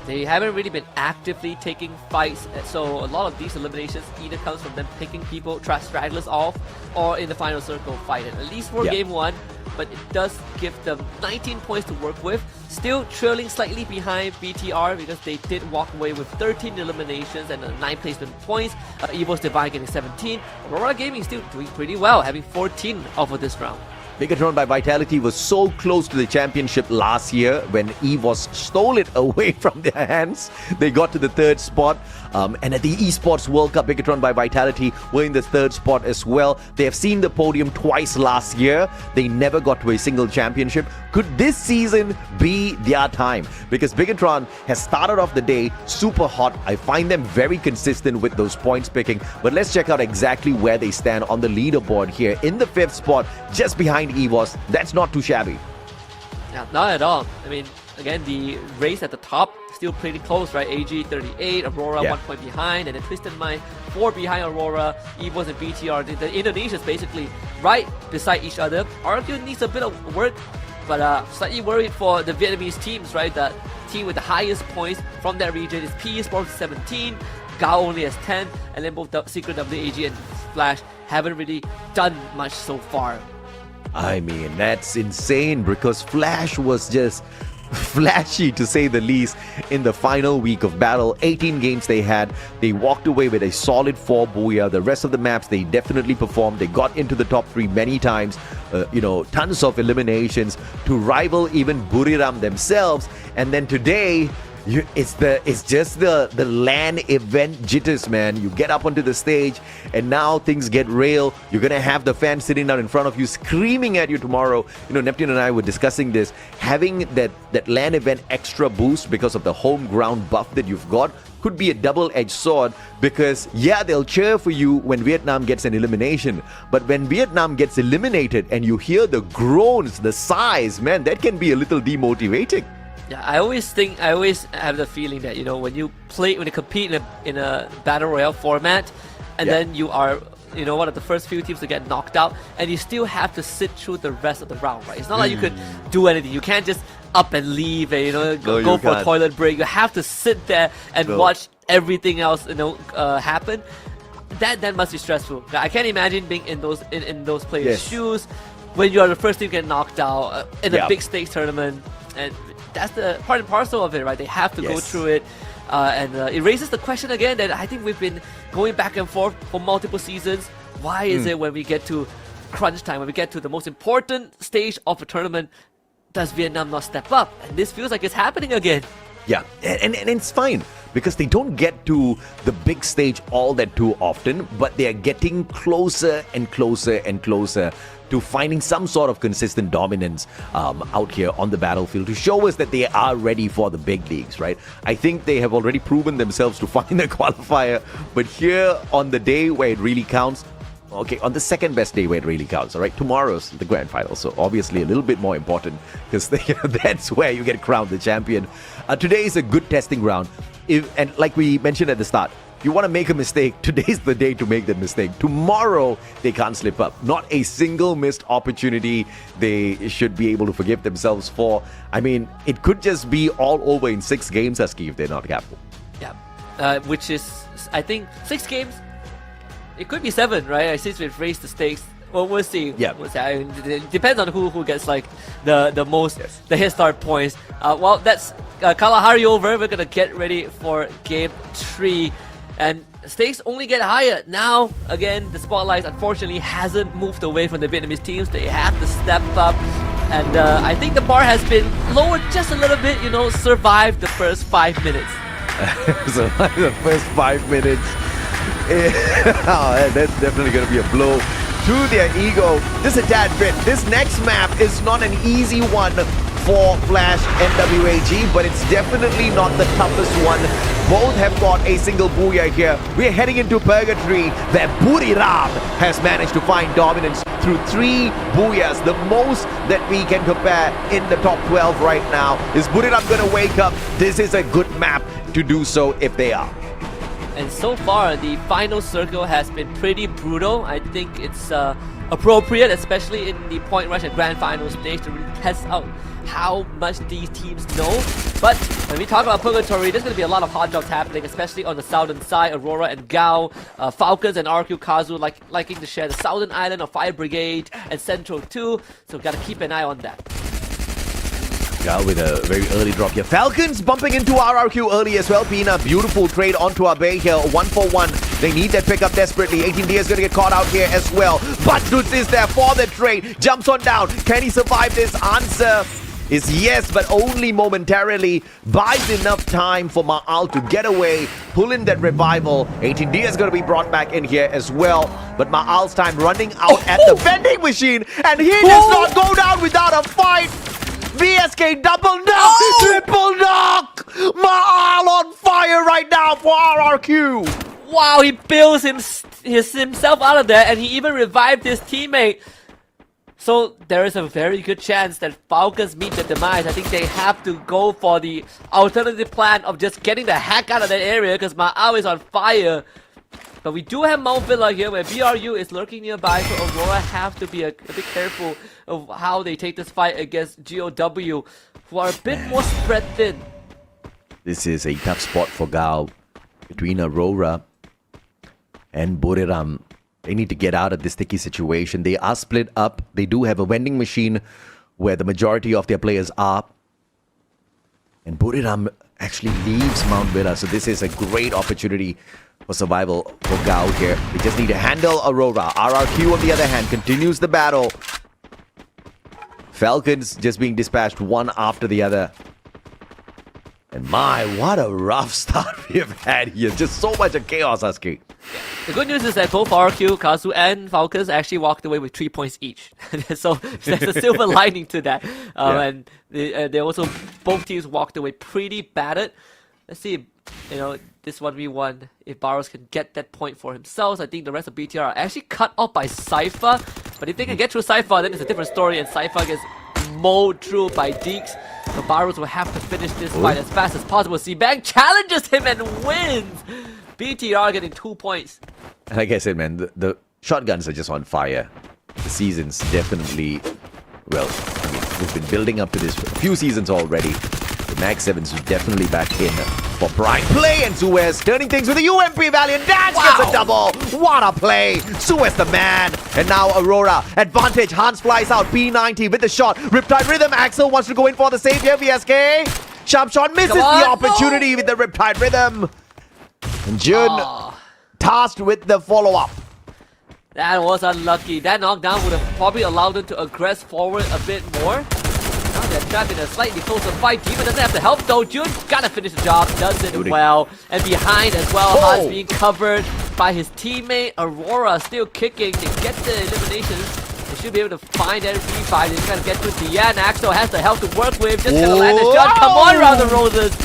They haven't really been actively taking fights, so a lot of these eliminations either comes from them picking people, stragglers off, or in the final circle fight. At least for game 1, but it does give them 19 points to work with. Still trailing slightly behind BTR because they did walk away with 13 eliminations and 9 placement points. Evo's Divine getting 17. Aurora Gaming still doing pretty well, having 14 off of this round. Bigatron by Vitality was so close to the championship last year when EVOS stole it away from their hands. They got to the 3rd spot. And at the Esports World Cup, Bigatron by Vitality were in the 3rd spot as well. They have seen the podium twice last year. They never got to a single championship. Could this season be their time? Because Bigatron has started off the day super hot. I find them very consistent with those points picking. But let's check out exactly where they stand on the leaderboard here. In the 5th spot, just behind EVOS. That's not too shabby. Yeah, not at all. I mean, again, the race at the top still pretty close, right? AG 38, Aurora 1 point behind, and then Twisted Mind 4 behind Aurora, EVOS and BTR. The Indonesia's basically right beside each other. RQ needs a bit of work, but slightly worried for the Vietnamese teams, right? The team with the highest points from that region is Esports 17, Gao only has 10, and then both the Secret WAG and Flash haven't really done much so far. I mean, that's insane because Flash was just flashy to say the least in the final week of battle. 18 games they had. They walked away with a solid 4 booyah. The rest of the maps they definitely performed. They got into the top 3 many times. Tons of eliminations to rival even Buriram themselves. And then today, it's just the LAN event jitters, man. You get up onto the stage and now things get real. You're gonna have the fans sitting down in front of you screaming at you tomorrow. Neptune and I were discussing this. Having that LAN event extra boost because of the home ground buff that you've got could be a double-edged sword, because they'll cheer for you when Vietnam gets an elimination, but when Vietnam gets eliminated and you hear the groans, the sighs, man, that can be a little demotivating. Yeah, I always have the feeling that when you compete in a battle royale format, and then you are one of the first few teams to get knocked out, and you still have to sit through the rest of the round, right? It's not like you could do anything. You can't just up and leave and go for a toilet break. You have to sit there and watch everything else happen. That must be stressful. I can't imagine being in those players' shoes when you are the first team to get knocked out in a big stakes tournament, and that's the part and parcel of it, right? They have to go through it. And it raises the question again that I think we've been going back and forth for multiple seasons. Why is it when we get to crunch time, when we get to the most important stage of a tournament, does Vietnam not step up? And this feels like it's happening again. Yeah, and it's fine because they don't get to the big stage all that too often, but they are getting closer and closer and closer to finding some sort of consistent dominance out here on the battlefield to show us that they are ready for the big leagues, right? I think they have already proven themselves to find the qualifier, but here on the day where it really counts, on the second best day where it really counts, all right? Tomorrow's the grand final, so obviously a little bit more important because that's where you get crowned the champion. Today is a good testing round. And like we mentioned at the start, you want to make a mistake, today's the day to make that mistake. Tomorrow, they can't slip up. Not a single missed opportunity they should be able to forgive themselves for. I mean, it could just be all over in 6 games, Husky, if they're not careful. Yeah, which is, I think, 6 games. It could be 7, right? Since we've raised the stakes. Well, we'll see. Yeah. It depends on who gets like the most, the Headstart points. Well, that's Kalahari over. We're going to get ready for game 3. And stakes only get higher. Now, again, the spotlight unfortunately hasn't moved away from the Vietnamese teams. They have to step up. And I think the bar has been lowered just a little bit, survive the first 5 minutes. Survive the first 5 minutes. That's definitely going to be a blow to their ego. Just a tad bit. This next map is not an easy one for Flash NWAG, but it's definitely not the toughest one. Both have got a single booyah here. We're heading into Purgatory, where Buriram has managed to find dominance through 3 booyahs. The most that we can compare in the top 12 right now. Is Buriram going to wake up? This is a good map to do so if they are. And so far, the final circle has been pretty brutal. I think it's appropriate, especially in the Point Rush and Grand Final stage, to really test out how much these teams know. But when we talk about Purgatory, there's going to be a lot of hot jobs happening, especially on the southern side. Aurora and Gao, Falcons and RQ Kazu liking to share the southern island of Fire Brigade and Central too. So we've got to keep an eye on that. Gao with a very early drop here. Falcons bumping into RRQ early as well. Pina, beautiful trade onto our bay here. 1-for-1. They need that pickup desperately. 18D is going to get caught out here as well. But Dutz is there for the trade. Jumps on down. Can he survive this? Answer is yes, but only momentarily. Buys enough time for Ma'al to get away, pull in that revival. 18D is going to be brought back in here as well. But Ma'al's time running out at the vending machine. And he does not go down without a fight. VSK double knock, triple knock. Ma'al on fire right now for RRQ. Wow, he builds himself out of there, and he even revived his teammate. So there is a very good chance that Falcons meet the demise. I think they have to go for the alternative plan of just getting the heck out of that area, because Ma'al is on fire. But we do have Mount Villa here, where BRU is lurking nearby, so Aurora have to be a bit careful of how they take this fight against GOW, who are a bit more spread thin. This is a tough spot for Gao. Between Aurora and Buriram, they need to get out of this sticky situation. They are split up. They do have a vending machine where the majority of their players are. And Buriram actually leaves Mount Villa, so this is a great opportunity for survival for Gao here. They just need to handle Aurora. RRQ, on the other hand, continues the battle. Falcons just being dispatched one after the other. And my, what a rough start we have had here. Just so much of chaos, Husky. The good news is that both RQ, Kazu, and Falcons actually walked away with 3 points each. So there's a silver lining to that. And they also, both teams walked away pretty battered. Let's see, this 1v1, if Barros can get that point for himself. I think the rest of BTR are actually cut off by Cypher. But if they can get through Cypher, then it's a different story, and Cypher gets mowed through by Deeks. So Barros will have to finish this fight as fast as possible. C-Bang challenges him and wins! BTR getting 2 points. And like I said, man, the shotguns are just on fire. The season's definitely, well, I mean, we've been building up to this for a few seasons already. The Mag 7's definitely back in for prime play, and Suez turning things with a UMP Valiant Dance gets a double. What a play! Suez the man. And now Aurora, advantage. Hans flies out. P90 with the shot. Riptide Rhythm. Axel wants to go in for the save here. VSK. Sharp shot misses the opportunity with the Riptide Rhythm. And Jun tasked with the follow-up. That was unlucky. That knockdown would have probably allowed them to aggress forward a bit more. Now they're trapped in a slightly closer fight. Demon doesn't have to help though. Jun gotta finish the job. Does it well. And behind as well, Hans being covered by his teammate. Aurora still kicking. They get the eliminations. They should be able to find that revive. They just gotta get to the end. Axel has the health to work with. Just gonna land a shot. Come on, Round the Roses.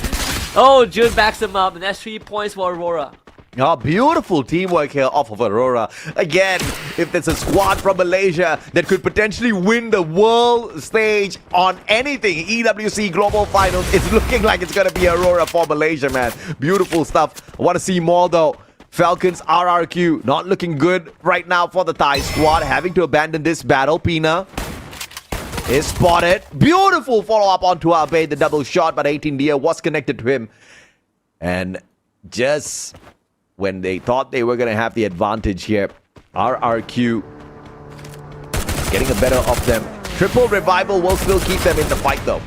Oh, Jun backs him up, and that's 3 points for Aurora. Oh, beautiful teamwork here off of Aurora. Again, if there's a squad from Malaysia that could potentially win the world stage on anything, EWC Global Finals, it's looking like it's going to be Aurora for Malaysia, man. Beautiful stuff. I want to see more, though. Falcons, RRQ, not looking good right now for the Thai squad, having to abandon this battle. Pina is spotted. Beautiful follow-up onto Abe, the double shot, but 18D was connected to him. And just when they thought they were going to have the advantage here, RRQ getting a better of them. Triple revival will still keep them in the fight, though.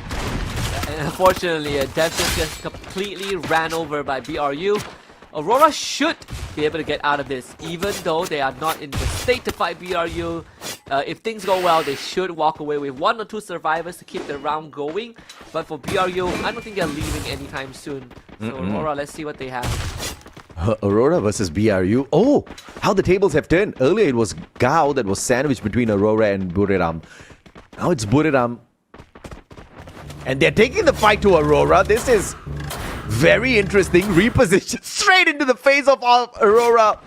And unfortunately, Devson just completely ran over by BRU. Aurora should be able to get out of this, even though they are not in the state to fight BRU. If things go well, they should walk away with 1 or 2 survivors to keep the round going. But for BRU, I don't think they're leaving anytime soon. So Aurora, let's see what they have. Aurora versus BRU. Oh, how the tables have turned. Earlier it was Gao that was sandwiched between Aurora and Buriram. Now it's Buriram. And they're taking the fight to Aurora. This is very interesting. Reposition straight into the face of Aurora.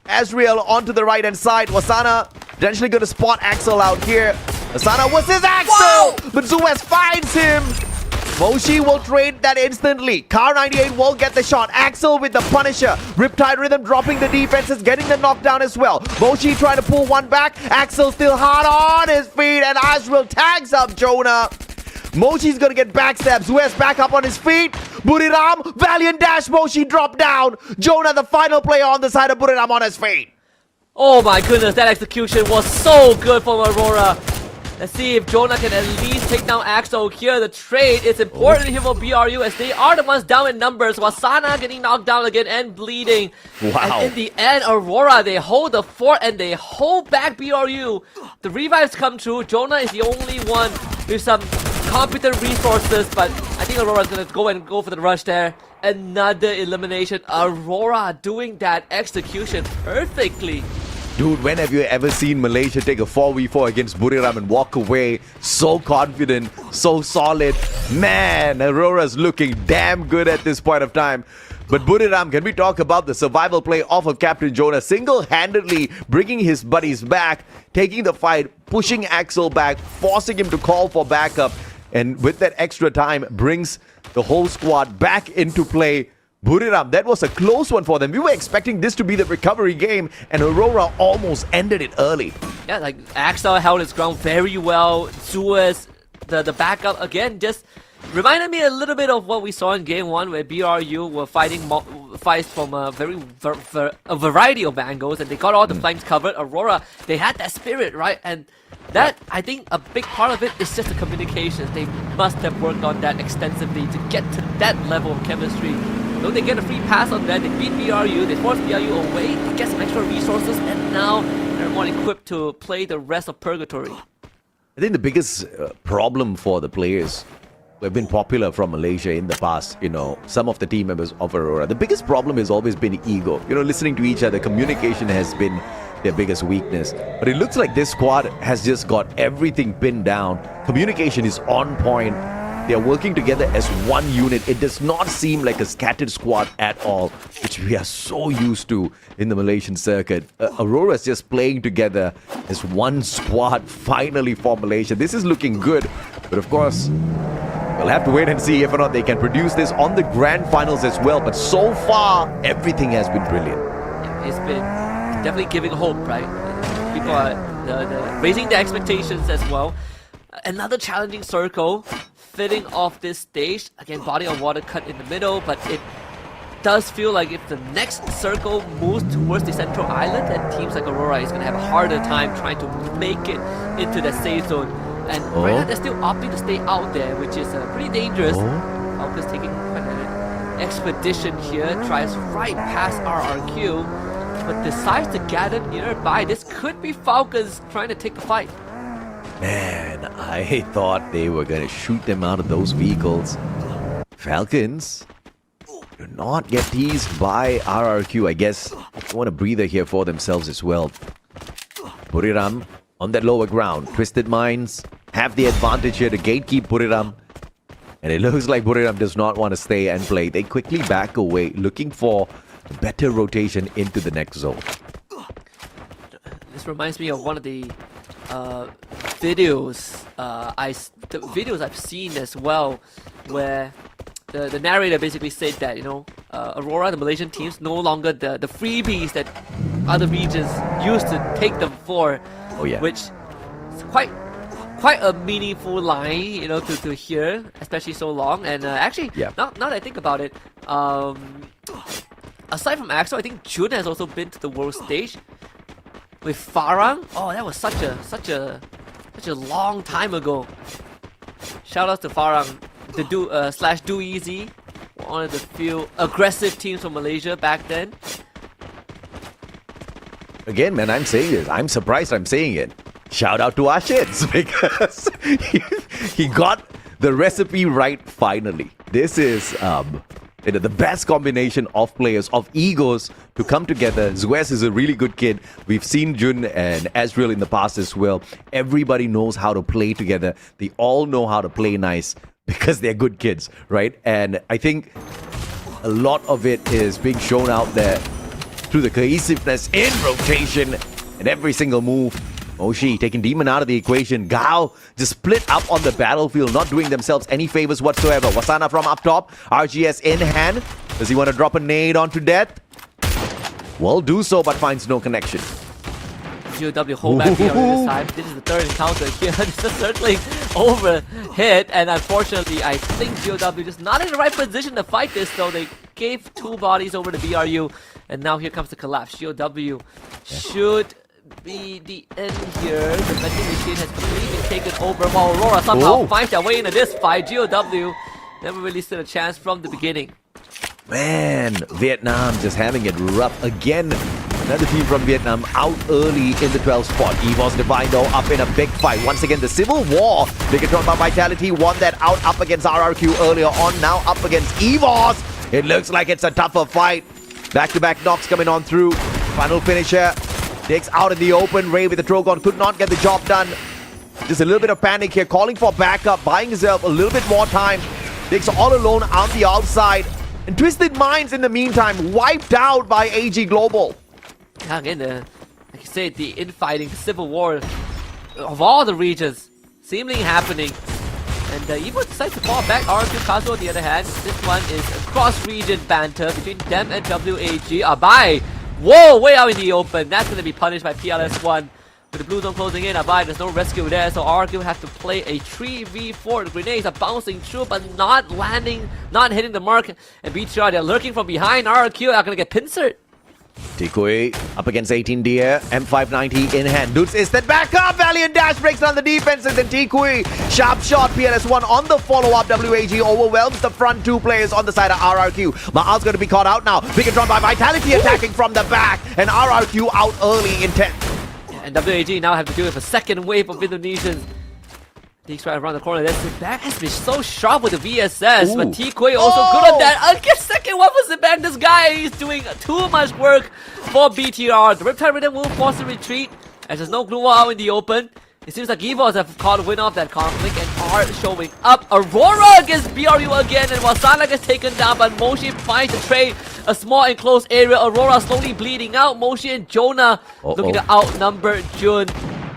Azriel onto the right hand side. Wasana potentially going to spot Axel out here. Wasana was his Axel! But Zuez finds him. Moshi will trade that instantly. Car 98 will get the shot. Axel with the Punisher. Riptide Rhythm dropping the defenses, getting the knockdown as well. Moshi trying to pull one back. Axel still hard on his feet, and Azriel tags up Jonah. Moshi's gonna get backstabbed. Zuez back up on his feet. Buriram, valiant dash. Moshi dropped down. Jonah, the final player on the side of Buriram, on his feet. Oh my goodness, that execution was so good from Aurora. Let's see if Jonah can at least take down Axel here. The trade is important here for BRU as they are the ones down in numbers. Wasana getting knocked down again and bleeding. Wow. And in the end, Aurora, they hold the fort and they hold back BRU. The revives come through. Jonah is the only one with some competent resources, but I think Aurora's gonna go for the rush there. Another elimination. Aurora doing that execution perfectly. Dude, when have you ever seen Malaysia take a 4v4 against Buriram and walk away so confident, so solid? Man, Aurora's looking damn good at this point of time. But Buriram, can we talk about the survival play off of Captain Jonah, single-handedly bringing his buddies back, taking the fight, pushing Axel back, forcing him to call for backup, and with that extra time, brings the whole squad back into play. Buriram, that was a close one for them. We were expecting this to be the recovery game, and Aurora almost ended it early. Yeah, like Axel held his ground very well. Zuez, the backup again, just reminded me a little bit of what we saw in game 1, where BRU were fighting fights from a variety of angles, and they got all the flanks covered. Aurora, they had that spirit, right? And that, I think, a big part of it is just the communications. They must have worked on that extensively to get to that level of chemistry. So they get a free pass on that, they beat BRU, they force BRU away, they get some extra resources, and now they're more equipped to play the rest of Purgatory. I think the biggest problem for the players who have been popular from Malaysia in the past, you know, some of the team members of Aurora, the biggest problem has always been ego. You know, listening to each other, communication has been their biggest weakness. But it looks like this squad has just got everything pinned down. Communication is on point. They are working together as one unit. It does not seem like a scattered squad at all, which we are so used to in the Malaysian circuit. Aurora is just playing together as one squad finally for Malaysia. This is looking good, but of course, we'll have to wait and see if or not they can produce this on the grand finals as well. But so far, everything has been brilliant. Yeah, it's been definitely giving hope, right? People are raising their expectations as well. Another challenging circle. Fitting off this stage. Again, body of water cut in the middle, but it does feel like if the next circle moves towards the central island, then teams like Aurora is going to have a harder time trying to make it into the safe zone. And right now they're still opting to stay out there, which is pretty dangerous. Falcons taking quite an expedition here, tries right past RRQ, but decides to gather nearby. This could be Falcons trying to take the fight. Man, I thought they were going to shoot them out of those vehicles. Falcons do not get teased by RRQ. I guess they want a breather here for themselves as well. Buriram on that lower ground. Twisted Minds have the advantage here to gatekeep Buriram. And it looks like Buriram does not want to stay and play. They quickly back away, looking for a better rotation into the next zone. This reminds me of one of the videos I've seen as well, where the narrator basically said that, you know, Aurora, the Malaysian teams, no longer the freebies that other regions used to take them for. Oh yeah. Which is quite a meaningful line, you know, to hear, especially so long. And actually, now that I think about it, aside from Axel, I think Jun has also been to the world stage. With Farang, oh, that was such a long time ago. Shout out to Farang, the /Do Easy one of the few aggressive teams from Malaysia back then. Again, man, I'm saying this. I'm surprised I'm saying it. Shout out to Ashits because he got the recipe right finally. This is the best combination of players, of egos to come together. Zwes is a really good kid. We've seen Jun and Ezreal in the past as well. Everybody knows how to play together. They all know how to play nice because they're good kids, right? And I think a lot of it is being shown out there through the cohesiveness in rotation and every single move. Moshi taking Demon out of the equation. Gao just split up on the battlefield, not doing themselves any favors whatsoever. Wasana from up top. RGS in hand. Does he want to drop a nade onto death? Will do so, but finds no connection. GOW hold back here this time. This is the third encounter here. Just circling over hit, and unfortunately, I think GOW just not in the right position to fight this, though. They gave 2 bodies over to BRU, and now here comes the collapse. GOW should be the end here. The vending machine has completely been taken over, while Aurora somehow finds their way into this fight. GOW never really stood a chance from the beginning. Man, Vietnam just having it rough again. Another team from Vietnam out early in the 12th spot. EVOS Divine though up in a big fight. Once again, the Civil War. They get drawn by Vitality. Won that out up against RRQ earlier on. Now up against EVOS. It looks like it's a tougher fight. Back-to-back knocks coming on through. Final finisher. Takes out in the open. Ray with the Trogon could not get the job done. Just a little bit of panic here. Calling for backup. Buying himself a little bit more time. Takes all alone on the outside. And Twisted Minds in the meantime wiped out by AG Global. Yeah, again, like you said, the infighting, the civil war of all the regions seemingly happening. And Evo decides to fall back. RQ Kazuo on the other hand. This one is a cross-region banter between them and WAG. Abai! Whoa, way out in the open. That's going to be punished by PLS1. With the blue zone closing in, Abai, there's no rescue there, so RQ have to play a 3v4. The grenades are bouncing through, but not landing, not hitting the mark. And BTR, they're lurking from behind. RQ are going to get pincered. Tikui up against 18 Deer, M590 in hand. Dudes is that back up. Valiant dash breaks down the defenses, and Tikui sharp shot. PLS1 on the follow-up. WAG overwhelms the front 2 players on the side of RRQ. Ma'al's going to be caught out now. Bigatron by Vitality attacking from the back, and RRQ out early in 10. And WAG now have to deal with a second wave of Indonesians. Deeks right around the corner. The back has been so sharp with the VSS, but Tikui also good on that. Again, second one was the back. This guy is doing too much work for BTR. The Riptide Rhythm will force a retreat as there's no glue wall out in the open. It seems like EVOS have caught wind of that conflict and are showing up. Aurora against BRU again, and Wasana gets taken down, but Moshi finds the trade. A small enclosed area. Aurora slowly bleeding out. Moshi and Jonah looking to outnumber Jun.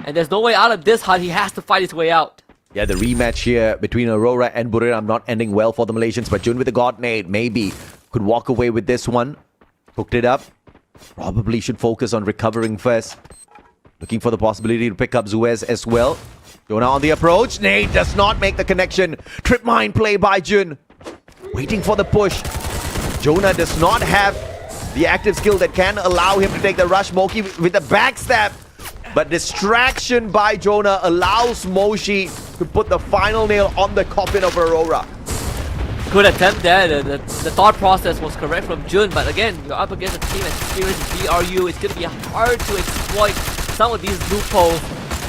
And there's no way out of this hunt. He has to fight his way out. Yeah, the rematch here between Aurora and Buriram not ending well for the Malaysians, but Jun with the God Nade maybe could walk away with this one. Hooked it up. Probably should focus on recovering first. Looking for the possibility to pick up Zuez as well. Jonah on the approach. Nade does not make the connection. Trip mine play by Jun. Waiting for the push. Jonah does not have the active skill that can allow him to take the rush. Moki with the backstab. But distraction by Jonah allows Moshi to put the final nail on the coffin of Aurora. Good attempt there. The thought process was correct from Jun, but again, you're up against a team as experienced as BRU. It's going to be hard to exploit some of these loopholes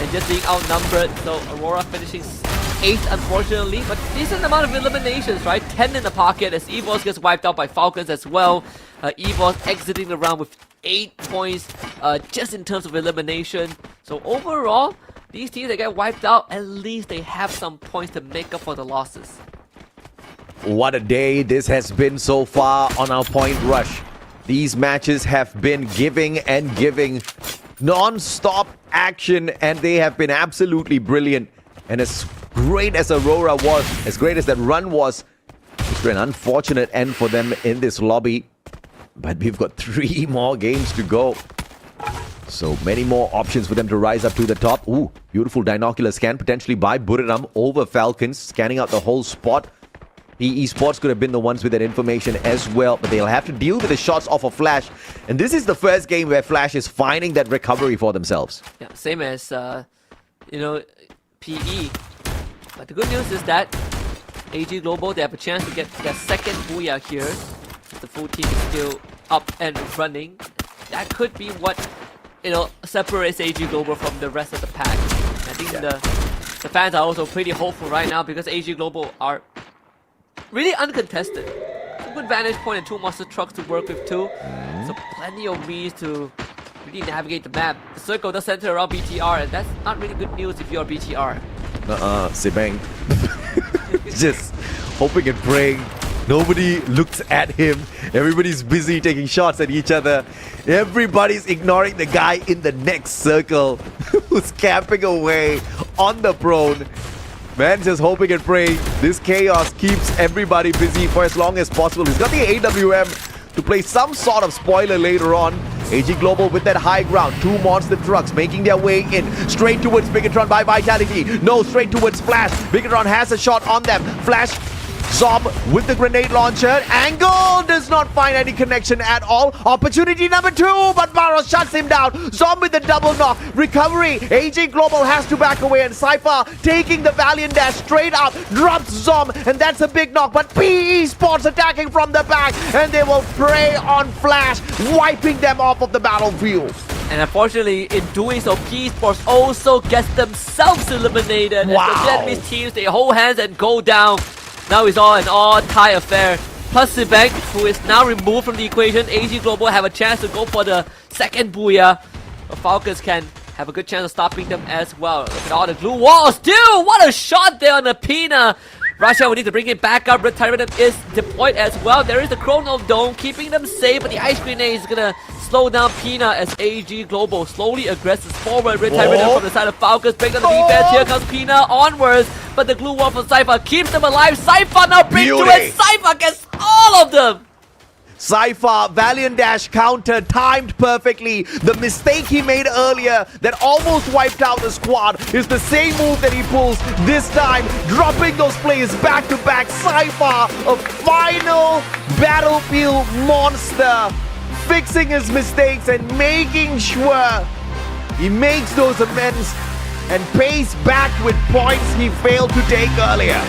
and just being outnumbered. So Aurora finishing 8th, unfortunately, but decent amount of eliminations, right? 10 in the pocket as EVOS gets wiped out by Falcons as well. EVOS exiting the round with 8 points just in terms of elimination. So overall, these teams that get wiped out, at least they have some points to make up for the losses. What a day this has been so far on our point rush. These matches have been giving and giving non-stop action, and they have been absolutely brilliant. And as great as Aurora was, as great as that run was, it's been an unfortunate end for them in this lobby. But we've got 3 more games to go. So many more options for them to rise up to the top. Ooh, beautiful binocular scan potentially by Buriram over Falcons, scanning out the whole spot. The Esports could have been the ones with that information as well, but they'll have to deal with the shots off of Flash. And this is the first game where Flash is finding that recovery for themselves. Yeah, same as, PE. But the good news is that AG Global, they have a chance to get their second booyah here. The full team is still up and running. That could be what, you know, separates AG Global from the rest of the pack. I think the fans are also pretty hopeful right now because AG Global are really uncontested. A good vantage point and 2 monster trucks to work with too. So plenty of means to really navigate the map. The circle does center around BTR, and that's not really good news if you're BTR. Sibang. Just hoping and praying. Nobody looks at him. Everybody's busy taking shots at each other. Everybody's ignoring the guy in the next circle who's camping away on the prone. Man, just hoping and praying. This chaos keeps everybody busy for as long as possible. He's got the AWM to play some sort of spoiler later on. AG Global with that high ground. 2 monster trucks making their way in. Straight towards Bigatron by Vitality. No, straight towards Flash. Bigatron has a shot on them. Flash, Zom with the grenade launcher. Angle does not find any connection at all. Opportunity number 2, but Baros shuts him down. Zom with the double knock. Recovery. AG Global has to back away, and Cypher taking the Valiant Dash straight up. Drops Zom, and that's a big knock. But Esports attacking from the back, and they will prey on Flash, wiping them off of the battlefield. And unfortunately, in doing so, Esports also gets themselves eliminated. Wow. As the Vietnamese teams, they hold hands and go down. Now it's all an all-tie affair. Plus Sibang, who is now removed from the equation. AG Global have a chance to go for the second booyah. The Falcons can have a good chance of stopping them as well. Look at all the glue walls. Dude, what a shot there on the Pina. Russia will need to bring it back up. Red Tyrant is deployed as well. There is the Chrono Dome keeping them safe, but the Ice Grenade is gonna slow down Pina as AG Global slowly aggresses forward. Red Tyrant from the side of Falcons, break down the defense. Here comes Pina onwards, but the glue wall from Cypher keeps them alive. Cypher now brings to it. Cypher gets all of them. Cypher, Valiant Dash counter timed perfectly. The mistake he made earlier that almost wiped out the squad is the same move that he pulls this time, dropping those players back to back. Cypher, a final battlefield monster, fixing his mistakes and making sure he makes those amends and pays back with points he failed to take earlier.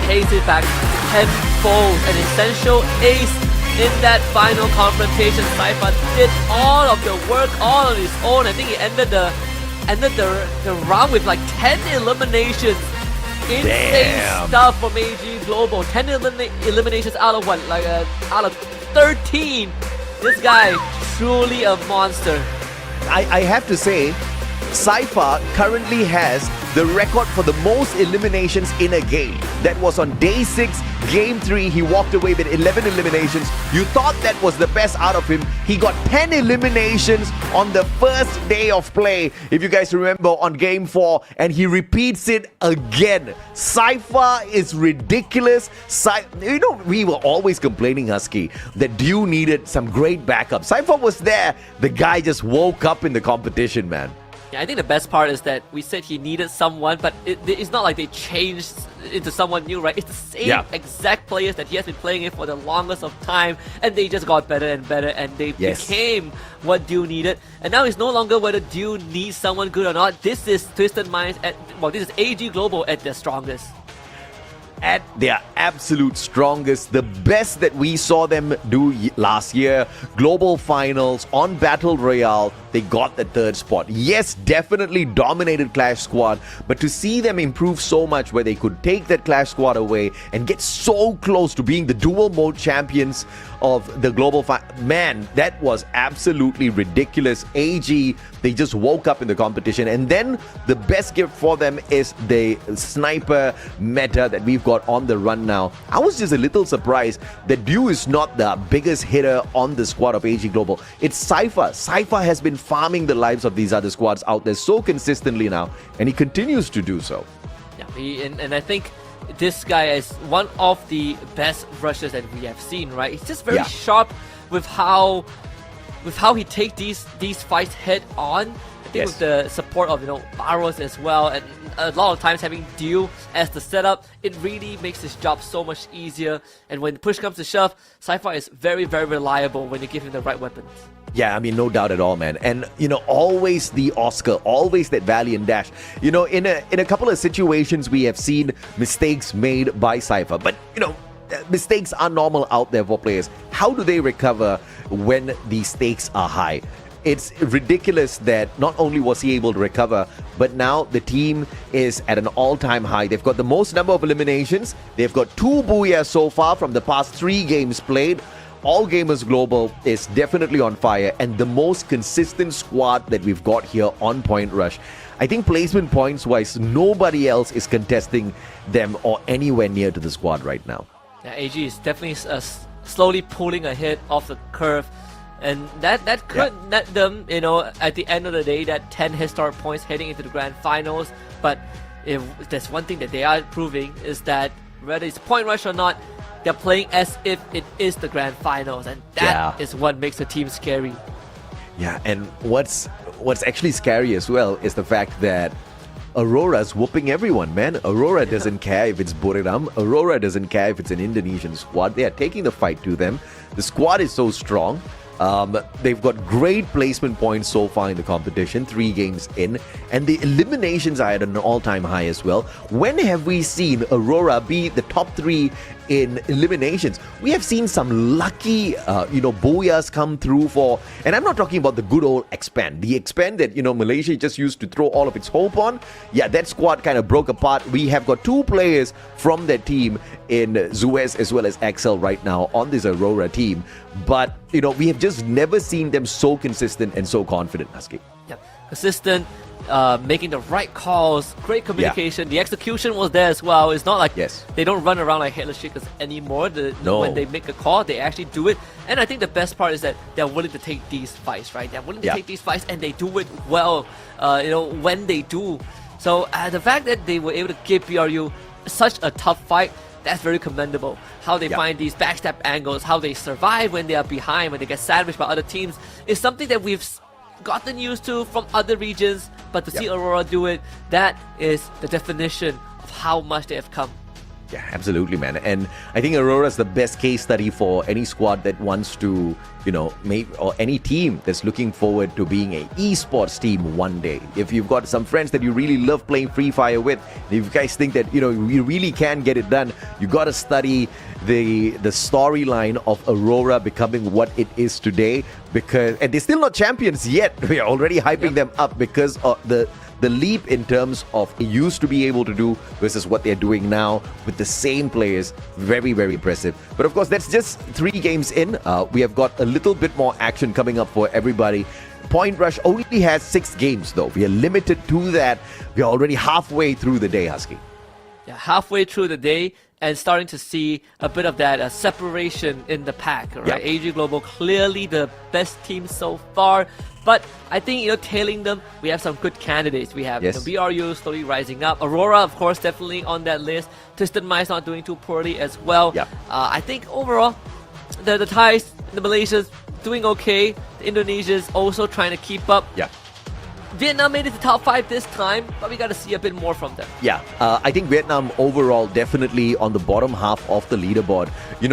Pays it back tenfold. An essential ace in that final confrontation. Cypher did all of the work all on his own. I think he ended the round with like 10 eliminations. Insane stuff from AG Global. 10 eliminations out of what? Like out of 13. This guy truly a monster. I have to say, Cypher currently has the record for the most eliminations in a game. That was on day 6, game 3. He walked away with 11 eliminations. You thought that was the best out of him. He got 10 eliminations on the first day of play, if you guys remember, on game 4, and he repeats it again. Cypher is ridiculous. You know, we were always complaining, Husky, that Dew needed some great backup. Cypher was there. The guy just woke up in the competition, man. Yeah, I think the best part is that we said he needed someone, but it's not like they changed into someone new, right? It's the same exact players that he has been playing in for the longest of time, and they just got better and better, and they became what Dew needed. And now it's no longer whether Dew needs someone good or not. This is Twisted Minds this is AG Global at their strongest. At their absolute strongest, the best that we saw them do last year. Global finals on Battle Royale, they got the 3rd spot. Yes, definitely dominated Clash Squad, but to see them improve so much where they could take that Clash Squad away and get so close to being the dual mode champions of the global man, that was absolutely ridiculous. AG, they just woke up in the competition, and then the best gift for them is the sniper meta that we've got on the run now. I was just a little surprised that Dew is not the biggest hitter on the squad of AG Global. It's Cypher. Cypher has been farming the lives of these other squads out there so consistently now, and he continues to do so. Yeah, and I think this guy is one of the best rushers that we have seen, right? He's just very sharp with how he takes these fights head on. I think with the support of Baros as well, and a lot of times having Dew as the setup, it really makes his job so much easier. And when push comes to shove, Cypher is very, very reliable when you give him the right weapons. Yeah, I mean, no doubt at all, man. And, always the Oscar, always that valiant dash. In a couple of situations, we have seen mistakes made by Cypher. But, mistakes are normal out there for players. How do they recover when the stakes are high? It's ridiculous that not only was he able to recover, but now the team is at an all-time high. They've got the most number of eliminations. They've got 2 Booyahs so far from the past 3 games played. All Gamers Global is definitely on fire, and the most consistent squad that we've got here on Point Rush. I think placement points-wise, nobody else is contesting them or anywhere near to the squad right now. Yeah, AG is definitely slowly pulling ahead of the curve. And that could net them, at the end of the day, that 10 Headstart points heading into the grand finals. But if there's one thing that they are proving is that whether it's Point Rush or not, they're playing as if it is the grand finals, and that is what makes the team scary. Yeah, and what's actually scary as well is the fact that Aurora's whooping everyone, man. Aurora doesn't care if it's Buriram. Aurora doesn't care if it's an Indonesian squad. They are taking the fight to them. The squad is so strong. They've got great placement points so far in the competition, 3 games in, and the eliminations are at an all-time high as well. When have we seen Aurora be the top 3 in eliminations? We have seen some lucky, Booyahs come through for, and I'm not talking about the good old expand. The expand that, Malaysia just used to throw all of its hope on. Yeah, that squad kind of broke apart. We have got 2 players from their team in Zuez as well as Excel right now on this Aurora team. But, we have just never seen them so consistent and so confident, Husky. Yep. Consistent, making the right calls, great communication. The execution was there as well. It's not like they don't run around like headless shakers anymore. When they make a call, they actually do it. And I think the best part is that they're willing to take these fights, right? They're willing to take these fights, and they do it well, when they do. So the fact that they were able to give BRU such a tough fight, that's very commendable. How they find these backstab angles, how they survive when they are behind, when they get sandwiched by other teams, is something that we've gotten used to from other regions. But to see Aurora do it, that is the definition of how much they have come. Yeah, absolutely, man. And I think Aurora is the best case study for any squad that wants to, or any team that's looking forward to being an esports team one day. If you've got some friends that you really love playing Free Fire with, if you guys think that, you really can get it done, you got to study the storyline of Aurora becoming what it is today, and they're still not champions yet. We are already hyping them up because of the leap in terms of it used to be able to do versus what they're doing now with the same players. Very, very impressive. But of course, that's just 3 games in. We have got a little bit more action coming up for everybody. Point Rush only has 6 games though. We are limited to that. We are already halfway through the day, Husky. Yeah, halfway through the day and starting to see a bit of that separation in the pack, right? AG Global clearly the best team so far. But I think, tailing them, we have some good candidates. We have BRU slowly rising up. Aurora, of course, definitely on that list. Twisted Minds not doing too poorly as well. I think overall, the Thais, the Malaysians, doing okay. The Indonesians also trying to keep up. Vietnam made it to top 5 this time, but we got to see a bit more from them. I think Vietnam overall definitely on the bottom half of the leaderboard.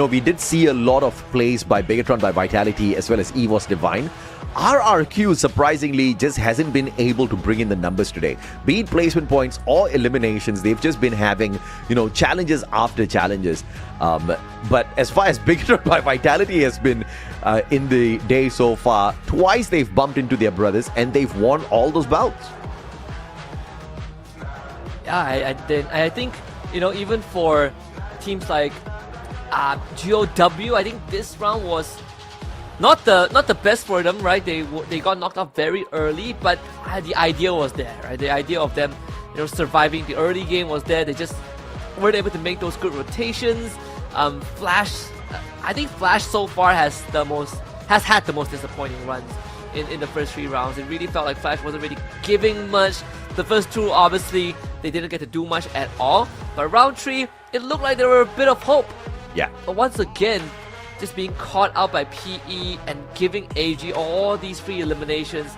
We did see a lot of plays by Begatron, by Vitality, as well as EVOS Divine. RRQ surprisingly just hasn't been able to bring in the numbers today. Be it placement points or eliminations, they've just been having, challenges after challenges. But as far as Begatron by Vitality has been in the day so far, twice they've bumped into their brothers and they've won all those bouts. Yeah, I think, even for teams like GOW, I think this round was not the best for them, right? They got knocked off very early, but the idea was there, right? The idea of them, surviving the early game was there. They just weren't able to make those good rotations. Flash, I think Flash so far has had the most disappointing runs in the first 3 rounds. It really felt like Flash wasn't really giving much. The first 2, obviously, they didn't get to do much at all. But round 3, it looked like there were a bit of hope. But once again, just being caught out by PE and giving AG all these free eliminations,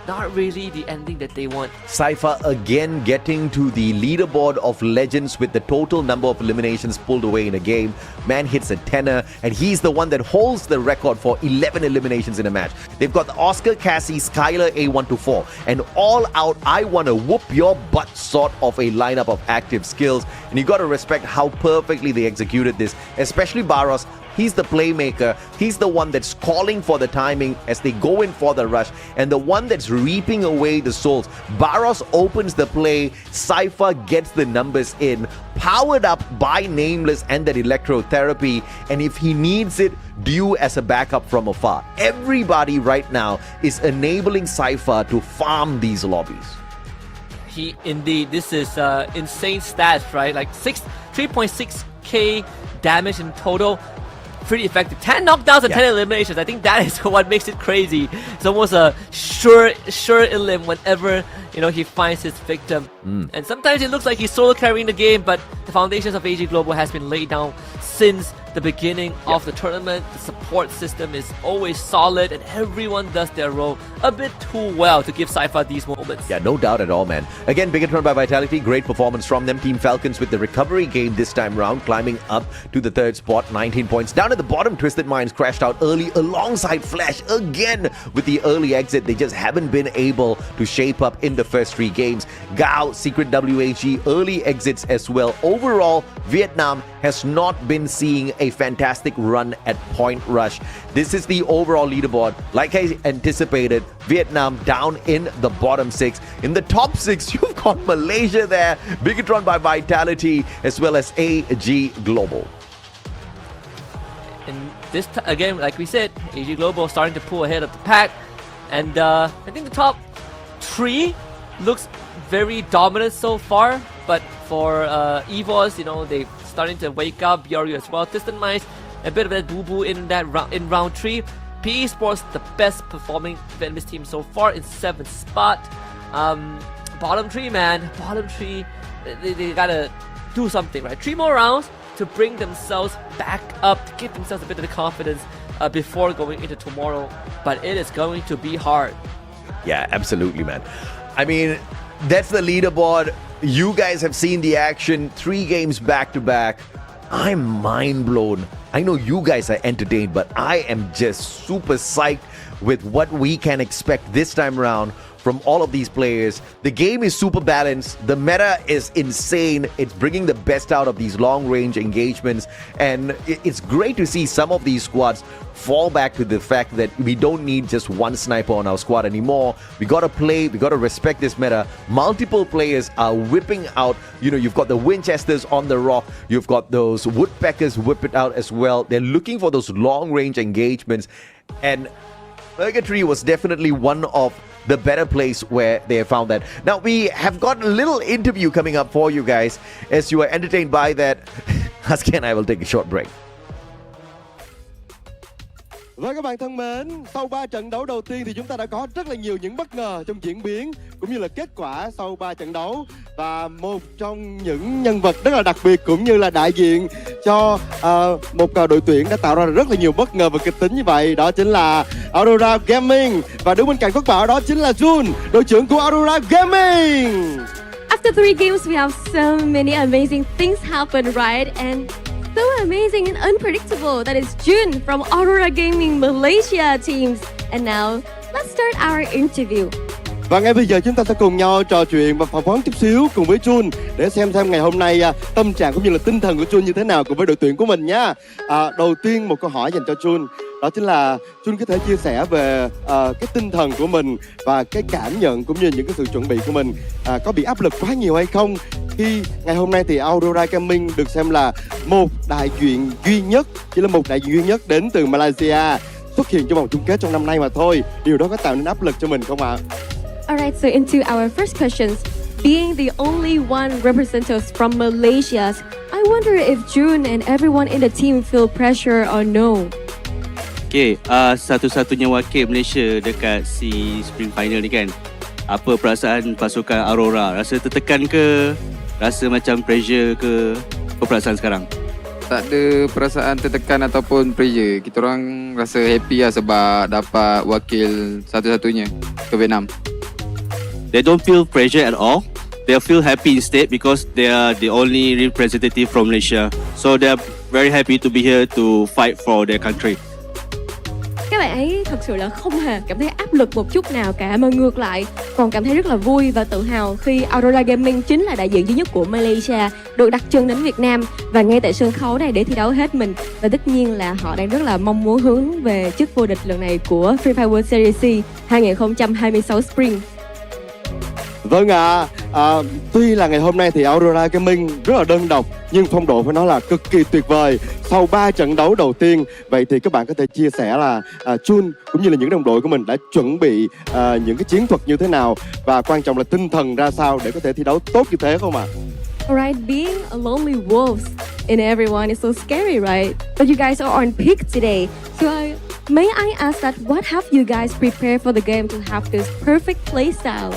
not really the ending that they want. Cypher again getting to the leaderboard of legends with the total number of eliminations pulled away in a game. Man hits a 10er, and he's the one that holds the record for 11 eliminations in a match. They've got the Oscar, Cassie, Skylar, A124, and all out, I want to whoop your butt sort of a lineup of active skills. And you got to respect how perfectly they executed this, especially Barros. He's the playmaker. He's the one that's calling for the timing as they go in for the rush, and the one that's reaping away the souls. Barros opens the play. Cypher gets the numbers in, powered up by Nameless and that electrotherapy. And if he needs it, Dew as a backup from afar. Everybody right now is enabling Cypher to farm these lobbies. Indeed, this is insane stats, right? Like 3.6k damage in total. Pretty effective. 10 knockdowns and 10 eliminations. I think that is what makes it crazy. It's almost a sure elim whenever he finds his victim. And sometimes it looks like he's solo carrying the game, but the foundations of AG Global has been laid down since the beginning of the tournament. The support system is always solid, and everyone does their role a bit too well to give Cypher these moments. Yeah, no doubt at all, man. Again, Bigatron by Vitality, great performance from them. Team Falcons with the recovery game this time round, climbing up to the 3rd spot, 19 points. Down at the bottom, Twisted Minds crashed out early alongside Flash again with the early exit. They just haven't been able to shape up in the first 3 games. Gao, Secret WHG, early exits as well. Overall, Vietnam has not been seeing a fantastic run at Point Rush. This is the overall leaderboard. Like I anticipated, Vietnam down in the bottom 6. In the top 6, you've got Malaysia there, Bigatron by Vitality, as well as AG Global. And this again, like we said, AG Global starting to pull ahead of the pack. And I think the top 3 looks very dominant so far. But for EVOS, they starting to wake up. BRU as well. Distant Minds, a bit of that boo-boo in round 3. PE Sports, the best performing Vietnamese team so far in 7th spot. Bottom 3, man. Bottom 3, they gotta do something, right? 3 more rounds to bring themselves back up, to give themselves a bit of the confidence before going into tomorrow. But it is going to be hard. Yeah, absolutely, man. I mean, that's the leaderboard. You guys have seen the action, 3 games back to back. I'm mind blown. I know you guys are entertained, but I am just super psyched with what we can expect this time around from all of these players. The game is super balanced. The meta is insane. It's bringing the best out of these long-range engagements. And it's great to see some of these squads fall back to the fact that we don't need just one sniper on our squad anymore. We got to play. We got to respect this meta. Multiple players are whipping out. You've got the Winchesters on the rock. You've got those Woodpeckers whip it out as well. They're looking for those long-range engagements. And Purgatory was definitely one of the better place where they have found that. Now, we have got a little interview coming up for you guys. As you are entertained by that, Husky and I will take a short break. Và các bạn thân mến, sau 3 trận đấu đầu tiên thì chúng ta đã có rất là nhiều những bất ngờ trong diễn biến cũng như là kết quả sau 3 trận đấu. Và một trong những nhân vật rất là đặc biệt cũng như là đại diện cho một đội tuyển đã tạo ra rất là nhiều bất ngờ và kịch tính như vậy, đó chính là Aurora Gaming. Và đứng bên cạnh Quốc Bảo đó chính là Jun, đội trưởng của Aurora Gaming. After 3 games, we have so many amazing things happen, right? And so amazing and unpredictable. That is Jun from Aurora Gaming Malaysia teams. And now, let's start our interview. Và ngay bây giờ chúng ta sẽ cùng nhau trò chuyện và phỏng vấn chút xíu cùng với Jun để xem ngày hôm nay tâm trạng cũng như là tinh thần của Jun như thế nào cùng với đội tuyển của mình nhá. Đầu tiên một câu hỏi dành cho Jun, đó chính là Jun có thể chia sẻ về cái tinh thần của mình và cái cảm nhận cũng như những cái sự chuẩn bị của mình, có bị áp lực quá nhiều hay không khi ngày hôm nay thì Aurora Gaming được xem là một đại diện duy nhất, chỉ là một đại diện duy nhất đến từ Malaysia xuất hiện trong vòng chung kết trong năm nay mà thôi. Điều đó có tạo nên áp lực cho mình không ạ? Alright, so into our first questions. Being the only one representative from Malaysia, I wonder if Jun and everyone in the team feel pressure or no. Okay, satu-satunya wakil Malaysia dekat si Spring Final ni kan. Apa perasaan pasukan Aurora? Rasa tertekan ke? Rasa macam pressure ke? Apa perasaan sekarang? Tak ada perasaan tertekan ataupun pressure. Kita orang rasa happy lah sebab dapat wakil satu-satunya ke Vietnam. they don't feel pressure at all. They feel happy instead because they are the only representative from Malaysia. So they are very happy to be here to fight for their country. Các bạn ấy thật sự là không hề cảm thấy áp lực một chút nào cả, mà ngược lại còn cảm thấy rất là vui và tự hào khi Aurora Gaming chính là đại diện duy nhất của Malaysia được đặt chân đến Việt Nam và ngay tại sân khấu này để thi đấu hết mình. Và tất nhiên là họ đang rất là mong muốn hướng về chức vô địch lần này của Free Fire World Series C 2026 Spring. Vâng ạ, tuy là ngày hôm nay thì Aurora Gaming rất là đơn độc nhưng phong độ phải nói là cực kỳ tuyệt vời sau 3 trận đấu đầu tiên. Vậy thì các bạn có thể chia sẻ là Jun cũng như là những đồng đội của mình đã chuẩn bị những cái chiến thuật như thế nào và quan trọng là tinh thần ra sao để có thể thi đấu tốt như thế không ạ? Alright, being a lonely wolf in everyone is so scary, right? But you guys are on peak today. So may I ask that what have you guys prepared for the game to have this perfect playstyle?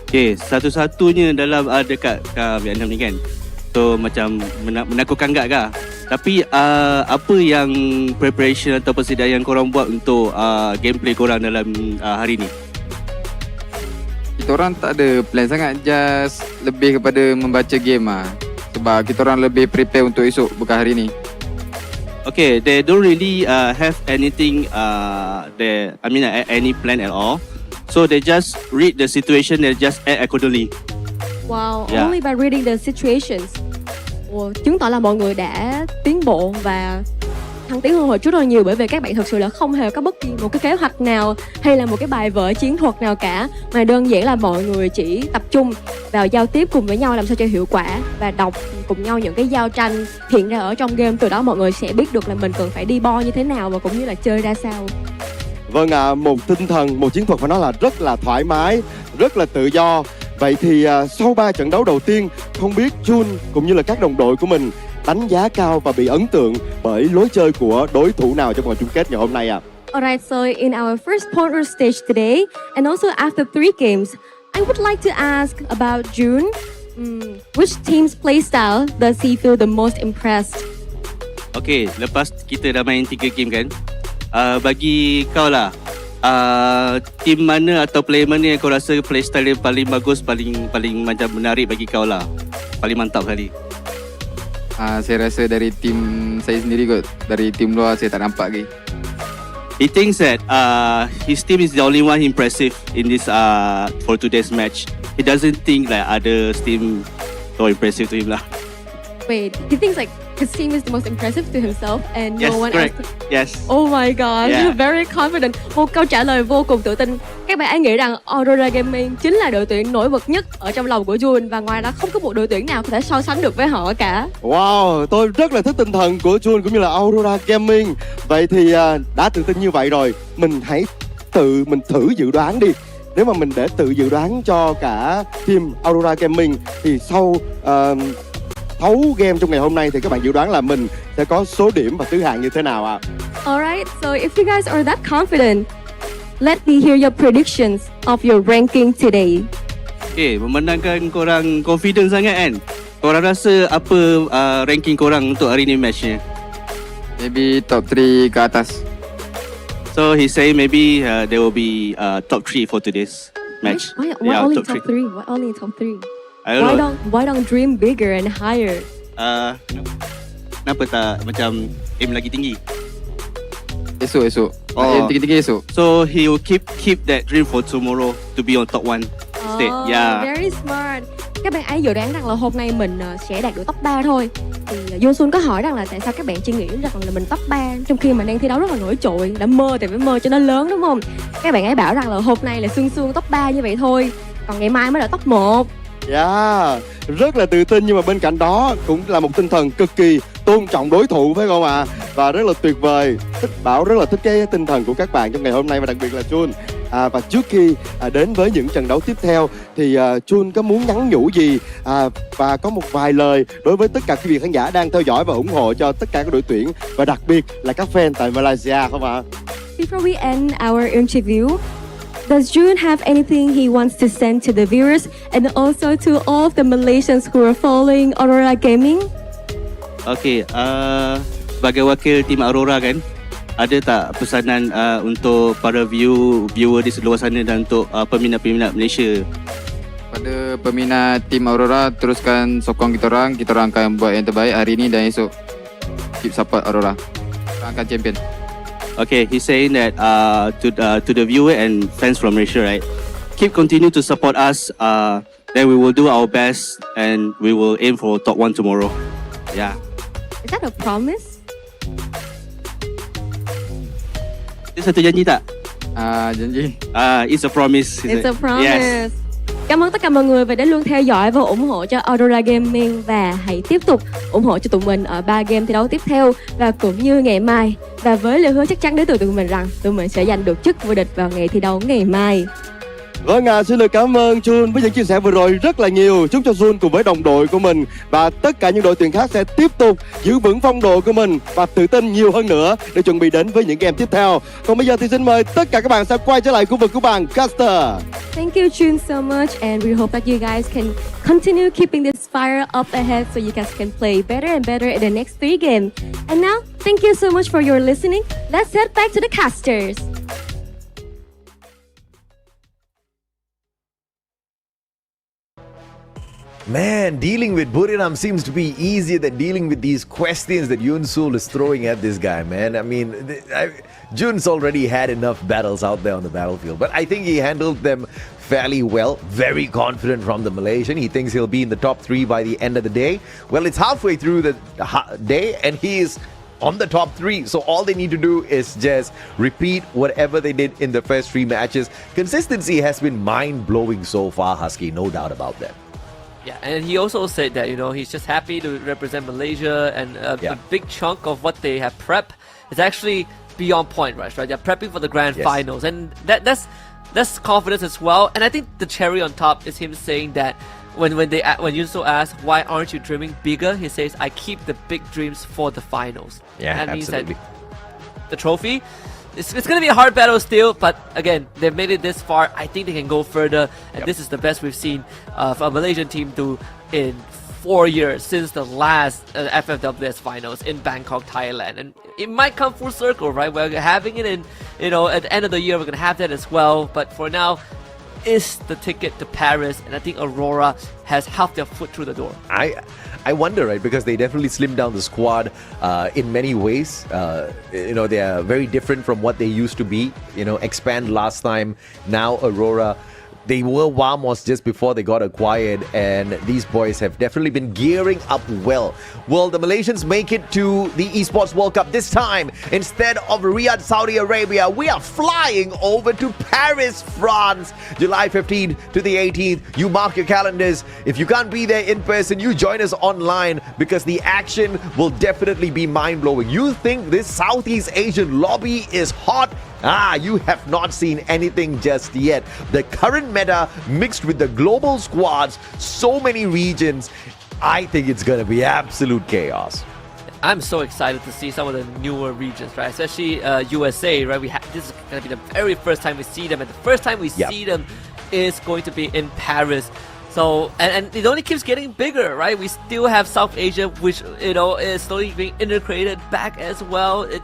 Okay, satu-satunya dalam dekat Vietnam ni kan. So macam menakutkan agak kah? Tapi apa yang preparation atau persediaan korang buat untuk gameplay korang dalam hari ni? Kita orang tak ada plan sangat, just lebih kepada membaca game lah. Sebab kita orang lebih prepare untuk esok, bukan hari ni. Okay, they don't really have anything any plan at all. So they just read the situation, they just act accordingly. Wow, Yeah. only by reading the situations. Chứng tỏ là mọi người đã tiến bộ và thăng tiến hơn hồi trước rất là nhiều, bởi vì các bạn thực sự là không hề có bất kỳ một cái kế hoạch nào hay là một cái bài vở chiến thuật nào cả, mà đơn giản là mọi người chỉ tập trung vào giao tiếp cùng với nhau làm sao cho hiệu quả và đọc cùng nhau những cái giao tranh hiện ra ở trong game. Từ đó mọi người sẽ biết được là mình cần phải đi bo như thế nào và cũng như là chơi ra sao. Vâng ạ, một tinh thần, một chiến thuật phải nói là rất là thoải mái, rất là tự do. Vậy thì sau 3 trận đấu đầu tiên, không biết Jun cũng như là các đồng đội của mình đánh giá cao và bị ấn tượng bởi lối chơi của đối thủ nào trong vòng chung kết ngày hôm nay ạ? Alright, so in our first pointer stage today, and also after 3 games, I would like to ask about June. Which team's playstyle does he feel the most impressed? Okay, lepas kita dah main 3 game kan, bagi kau lah, team mana atau player mana yang kau rasa playstyle dia paling bagus, paling macam menarik bagi kau lah, paling mantap kali? Saya rasa dari tim saya sendiri kot. Dari tim luar saya tak nampak lagi. He thinks that his team is the only one impressive in this for today's match. He doesn't think like other team so impressive to him lah. Wait, he thinks like his team is the most impressive to himself and Yes, no one correct. else. Yes. Oh my god, Yeah. you're very confident. Một câu trả lời vô cùng tự tin. Các bạn ấy nghĩ rằng Aurora Gaming chính là đội tuyển nổi bật nhất ở trong lòng của Jun và ngoài ra không có một đội tuyển nào có thể so sánh được với họ cả. Wow, tôi rất là thích tinh thần của Jun cũng như là Aurora Gaming. Vậy thì đã tự tin như vậy rồi, mình hãy mình thử dự đoán đi. Nếu mà mình để tự dự đoán cho cả team Aurora Gaming thì sau thấu game trong ngày hôm nay thì các bạn dự đoán là mình sẽ có số điểm và thứ hạng như thế nào ạ? Alright, so if you guys are that confident, let me hear your predictions of your ranking today. Okay, memandangkan korang confident sangat kan, korang rasa apa ranking korang untuk hari ni match ni? Maybe top 3 ke atas. So he say maybe there will be top 3 for today's match. Why Yeah, only top top 3? Why only top 3? I don't know. Why don't dream bigger and higher? Kenapa tak macam aim lagi tinggi? Esok. Oh. Tiga-tiga esok. So he will keep that dream for tomorrow to be on top 1 instead. Oh, Yeah. very smart. Các bạn ấy dự đoán rằng là hôm nay mình sẽ đạt được top 3 thôi. Thì Yosun có hỏi rằng là tại sao các bạn chỉ nghĩ rằng là mình top 3 trong khi mà đang thi đấu rất là nổi trội, đã mơ thì phải mơ cho nó lớn đúng không? Các bạn ấy bảo rằng là hôm nay là xương top 3 như vậy thôi, còn ngày mai mới là top 1. Yeah, rất là tự tin nhưng mà bên cạnh đó cũng là một tinh thần cực kỳ tôn trọng đối thủ phải không ạ? Và rất là tuyệt vời. Bảo rất là thích cái tinh thần của các bạn trong ngày hôm nay và đặc biệt là Jun. Và trước khi đến với những trận đấu tiếp theo thì Jun có muốn nhắn nhủ gì và có một vài lời đối với tất cả quý vị khán giả đang theo dõi và ủng hộ cho tất cả các đội tuyển và đặc biệt là các fan tại Malaysia không ạ? Before we end our interview, does Jun have anything he wants to send to the viewers and also to all of the Malaysians who are following Aurora Gaming? Okay, sebagai wakil tim Aurora kan, ada tak pesanan untuk para viewer di seluar sana dan untuk peminat-peminat Malaysia? Pada peminat tim Aurora, teruskan sokong kita orang akan buat yang terbaik hari ini dan esok. Keep support Aurora. Kita akan champion. Okay, he's saying that to the viewer and fans from Malaysia, right? Keep continue to support us. Then we will do our best and we will aim for top 1 tomorrow. Yeah. Is that a promise? Itu satu janji tak? Janji. It's a promise. It's a promise. Yes. Cảm ơn tất cả mọi người vì đã luôn theo dõi và ủng hộ cho Aurora Gaming, và hãy tiếp tục ủng hộ cho tụi mình ở 3 game thi đấu tiếp theo và cũng như ngày mai. Và với lời hứa chắc chắn đến từ tụi mình rằng tụi mình sẽ giành được chức vô địch vào ngày thi đấu ngày mai. Vâng xin được cảm ơn Jun với những chia sẻ vừa rồi rất là nhiều. Chúc cho Jun cùng với đồng đội của mình và tất cả những đội tuyển khác sẽ tiếp tục giữ vững phong độ của mình và tự tin nhiều hơn nữa để chuẩn bị đến với những game tiếp theo. Còn bây giờ thì xin mời tất cả các bạn sẽ quay trở lại khu vực của bàn caster. Thank you Jun so much, and we hope that you guys can continue keeping this fire up ahead so you guys can play better and better in the next 3 games. And now, thank you so much for your listening. Let's head back to the casters. Man, dealing with Buriram seems to be easier than dealing with these questions that Yoon Sul is throwing at this guy, man. I mean, Jun's already had enough battles out there on the battlefield, but I think he handled them fairly well. Very confident from the Malaysian. He thinks he'll be in the top 3 by the end of the day. Well, it's halfway through the day and he is on the top 3. So all they need to do is just repeat whatever they did in the first 3 matches. Consistency has been mind-blowing so far, Husky, no doubt about that. Yeah, and he also said that, you know, he's just happy to represent Malaysia, and a big chunk of what they have prepped is actually beyond Point Rush, right? They're prepping for the grand finals, and that's confidence as well. And I think the cherry on top is him saying that when Yunso asks, why aren't you dreaming bigger? He says, I keep the big dreams for the finals. Yeah, that absolutely. means that the trophy, it's going to be a hard battle still, but again, they've made it this far. I think they can go further, and this is the best we've seen from a Malaysian team do in 4 years since the last FFWS finals in Bangkok, Thailand. And it might come full circle, right? We're having it in, you know, at the end of the year, we're going to have that as well. But for now, is the ticket to Paris, and I think Aurora has half their foot through the door. I wonder, right, because they definitely slimmed down the squad in many ways. You know, they are very different from what they used to be. You know, Expand last time, now Aurora. They were Wamos just before they got acquired, and these boys have definitely been gearing up well. Will the Malaysians make it to the Esports World Cup this time? Instead of Riyadh, Saudi Arabia, we are flying over to Paris, France, July 15th to the 18th. You mark your calendars. If you can't be there in person, you join us online, because the action will definitely be mind-blowing. You think this Southeast Asian lobby is hot? You have not seen anything just yet. The current meta mixed with the global squads, so many regions, I think it's going to be absolute chaos. I'm so excited to see some of the newer regions, right? Especially USA, right? This is going to be the very first time we see them, and the first time we see them is going to be in Paris. So, and it only keeps getting bigger, right? We still have South Asia, which, you know, is slowly being integrated back as well. It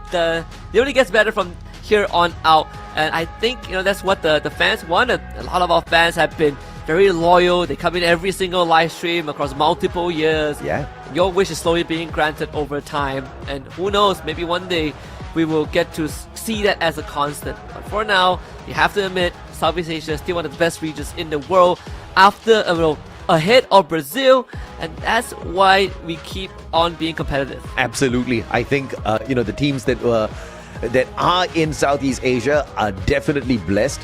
only gets better from here on out, and I think, you know, that's what the fans want. A lot of our fans have been very loyal. They come in every single live stream across multiple years. Yeah. Your wish is slowly being granted over time, and who knows, maybe one day we will get to see that as a constant. But for now, you have to admit, Southeast Asia is still one of the best regions in the world, after ahead of Brazil, and that's why we keep on being competitive. Absolutely. I think you know, the teams that are in Southeast Asia are definitely blessed.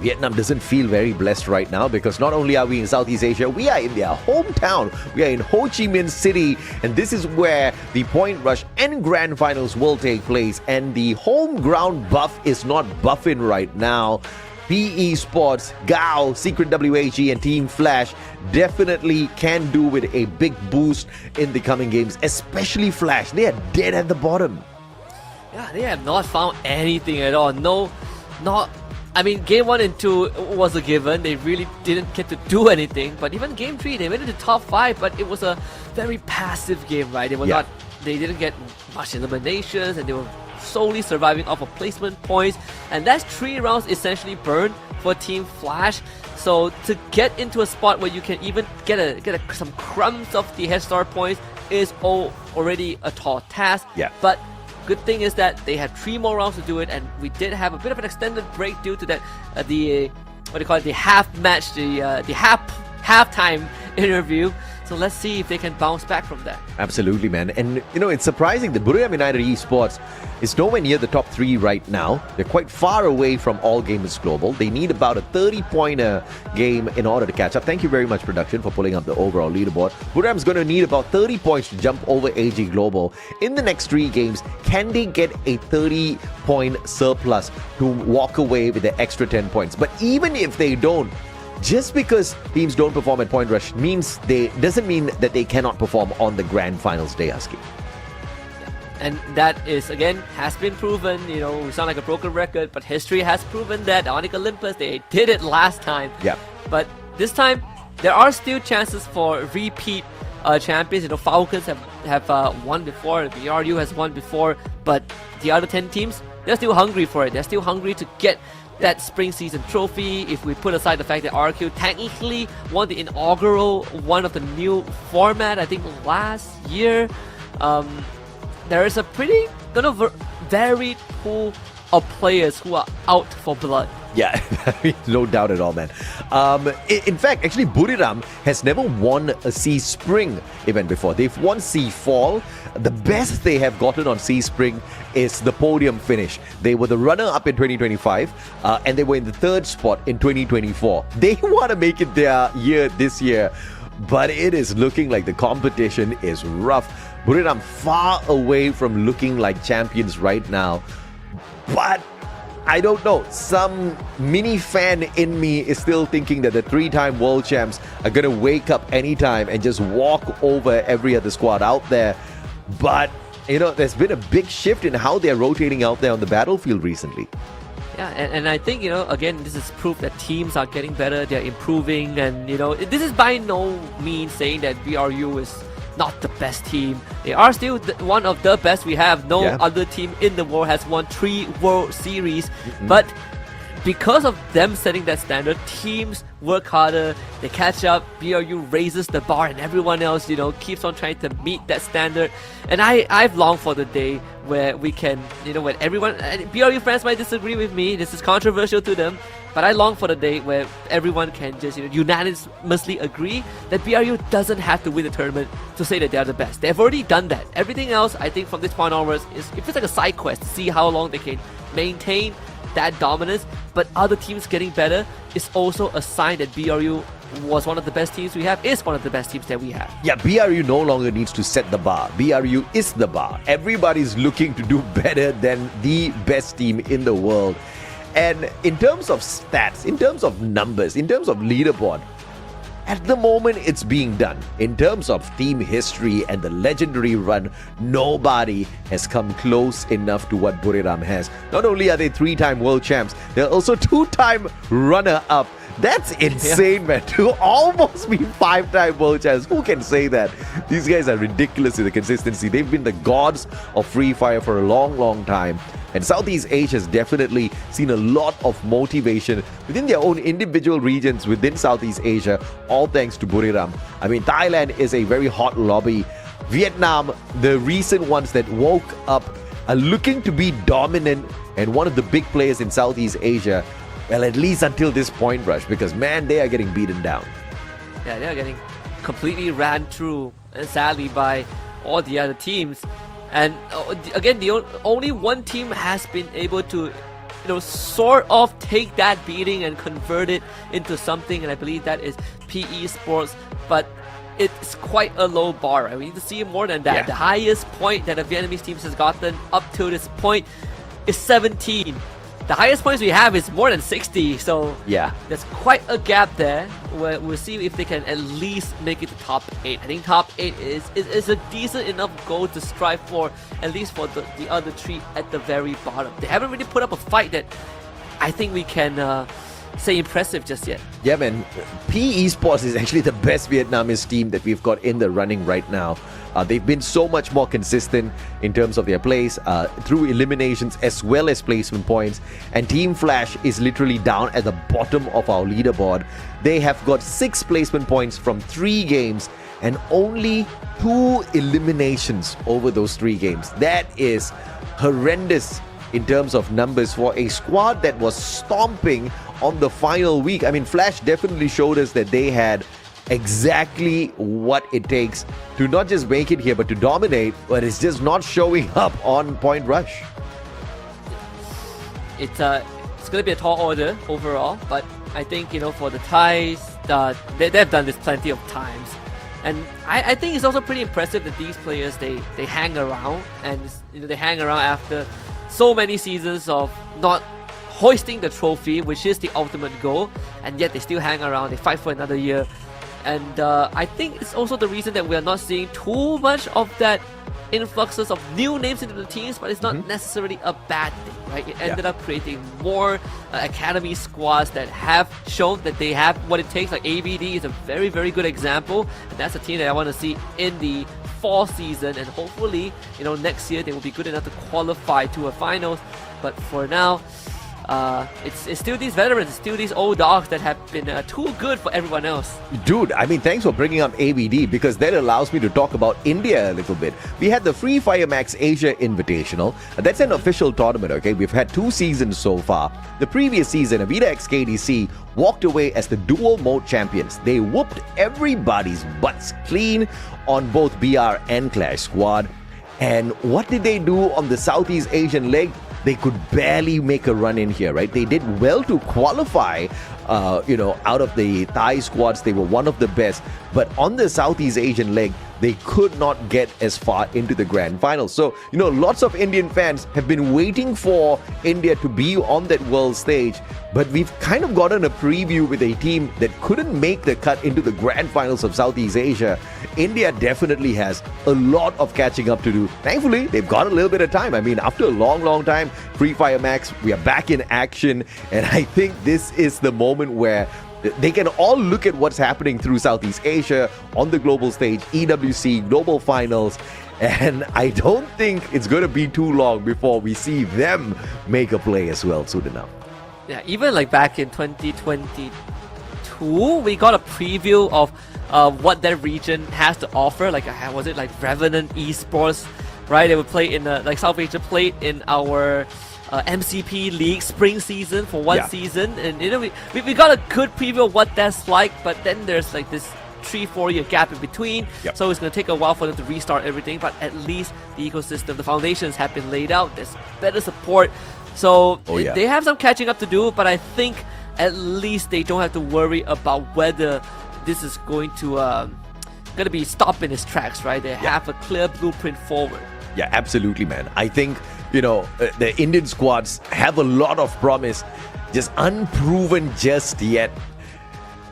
Vietnam doesn't feel very blessed right now, because not only are we in Southeast Asia, we are in their hometown. We are in Ho Chi Minh City, and this is where the Point Rush and Grand Finals will take place. And the home ground buff is not buffing right now. PE Sports, Gao, Secret WHE, and Team Flash definitely can do with a big boost in the coming games, especially Flash. They are dead at the bottom. Yeah, they have not found anything at all. I mean, game 1 and 2 was a given. They really didn't get to do anything. But even game 3, they made it to top 5, but it was a very passive game, right? They didn't get much eliminations, and they were solely surviving off of placement points, and that's 3 rounds essentially burned for Team Flash. So to get into a spot where you can even get some crumbs of the Headstart points is already a tall task. Yeah. But good thing is that they had 3 more rounds to do it, and we did have a bit of an extended break due to that the half match, the halftime interview. So let's see if they can bounce back from that. Absolutely, man. And it's surprising that Buriram United Esports is nowhere near the top 3 right now. They're quite far away from All Gamers Global. They need about a 30-pointer game in order to catch up. Thank you very much, production, for pulling up the overall leaderboard. Buriram's going to need about 30 points to jump over AG Global. In the next 3 games, can they get a 30-point surplus to walk away with the extra 10 points? But even if they don't, just because teams don't perform at Point Rush doesn't mean that they cannot perform on the grand finals day, Husky. And that is, again, has been proven. We sound like a broken record, but history has proven that Onyx Olympus, they did it last time. Yeah. But this time, there are still chances for repeat champions. Falcons have won before, BRU has won before, but the other 10 teams, they're still hungry for it. They're still hungry to get that spring season trophy. If we put aside the fact that RQ technically won the inaugural one of the new format, I think last year, there is a pretty varied pool of players who are out for blood. Yeah, no doubt at all, man. In fact, actually, Buriram has never won a Sea Spring event before. They've won Sea Fall. The best they have gotten on Sea Spring is the podium finish. They were the runner-up in 2025, and they were in the 3rd spot in 2024. They want to make it their year this year, but it is looking like the competition is rough. Buriram far away from looking like champions right now, but I don't know. Some mini fan in me is still thinking that the 3-time world champs are going to wake up anytime and just walk over every other squad out there. But, there's been a big shift in how they're rotating out there on the battlefield recently. Yeah, and I think, again, this is proof that teams are getting better, they're improving, and, this is by no means saying that BRU is not the best team. They are still one of the best we have. No other team in the world has won 3 World Series. But because of them setting that standard, teams work harder, they catch up, BRU raises the bar, and everyone else, keeps on trying to meet that standard. And I've longed for the day where we can, when everyone, BRU fans might disagree with me, this is controversial to them, but I long for the day where everyone can just unanimously agree that BRU doesn't have to win the tournament to say that they're the best. They've already done that. Everything else, I think, from this point onwards, it feels like a side quest to see how long they can maintain that dominance. But other teams getting better is also a sign that BRU was one of the best teams we have, is one of the best teams that we have. Yeah, BRU no longer needs to set the bar. BRU is the bar. Everybody's looking to do better than the best team in the world. And in terms of stats, in terms of numbers, in terms of leaderboard, at the moment it's being done. In terms of team history and the legendary run, nobody has come close enough to what Buriram has. Not only are they 3-time world champs, they're also 2-time runner-up. That's insane, man. To almost be 5-time world champs. Who can say that? These guys are ridiculous in the consistency. They've been the gods of Free Fire for a long, long time. And Southeast Asia has definitely seen a lot of motivation within their own individual regions within Southeast Asia, all thanks to Buriram. I mean, Thailand is a very hot lobby. Vietnam, the recent ones that woke up, are looking to be dominant and one of the big players in Southeast Asia. Well, at least until this Point Rush, because, man, they are getting beaten down. Yeah, they are getting completely ran through, sadly, by all the other teams. And again, the only one team has been able to, sort of take that beating and convert it into something, and I believe that is Esports. But it's quite a low bar, right? We need to see more than that. Yeah. The highest point that a Vietnamese team has gotten up to this point is 17. The highest points we have is more than 60, so yeah, there's quite a gap there. We'll see if they can at least make it to top 8. I think top 8 is a decent enough goal to strive for, at least for the other 3 at the very bottom. They haven't really put up a fight that I think we can say impressive just yet. Yeah, man. Esports is actually the best Vietnamese team that we've got in the running right now. They've been so much more consistent in terms of their plays through eliminations as well as placement points. And Team Flash is literally down at the bottom of our leaderboard. They have got 6 placement points from 3 games and only 2 eliminations over those 3 games. That is horrendous in terms of numbers for a squad that was stomping on the final week. I mean, Flash definitely showed us that they had exactly what it takes to not just make it here, but to dominate, but it's just not showing up on Point Rush. It's going to be a tall order overall, but I think, for the Thais, they've done this plenty of times. And I think it's also pretty impressive that these players, they hang around, and they hang around after so many seasons of not hoisting the trophy, which is the ultimate goal, and yet they still hang around, they fight for another year. And I think it's also the reason that we are not seeing too much of that influxes of new names into the teams, but it's not necessarily a bad thing, right? It ended up creating more academy squads that have shown that they have what it takes. Like ABD is a very, very good example, and that's a team that I want to see in the fall season, and hopefully, next year they will be good enough to qualify to a finals. But for now, it's still these veterans, it's still these old dogs that have been too good for everyone else. Dude, I mean, thanks for bringing up ABD, because that allows me to talk about India a little bit. We had the Free Fire Max Asia Invitational. That's an official tournament, okay? We've had 2 seasons so far. The previous season, Avida X KDC walked away as the dual mode champions. They whooped everybody's butts clean on both BR and Clash squad. And what did they do on the Southeast Asian leg? They could barely make a run in here, right? They did well to qualify, out of the Thai squads. They were one of the best. But on the Southeast Asian leg, they could not get as far into the grand final. So, lots of Indian fans have been waiting for India to be on that world stage. But we've kind of gotten a preview with a team that couldn't make the cut into the grand finals of Southeast Asia. India definitely has a lot of catching up to do. Thankfully, they've got a little bit of time. I mean, after a long, long time, Free Fire Max, we are back in action. And I think this is the moment where they can all look at what's happening through Southeast Asia on the global stage, EWC, global finals. And I don't think it's going to be too long before we see them make a play as well soon enough. Yeah, even like back in 2022, we got a preview of what that region has to offer. Like, was it like Revenant Esports, right? They would play in South Asia played in our MCP League spring season for one season, and we got a good preview of what that's like. But then there's like this 3-4 year gap in between, so it's going to take a while for them to restart everything. But at least the ecosystem, the foundations have been laid out. There's better support, so they have some catching up to do. But I think at least they don't have to worry about whether this is going to be stopped in its tracks, right? They have a clear blueprint forward. Yeah, absolutely, man. I think, the Indian squads have a lot of promise, just unproven just yet.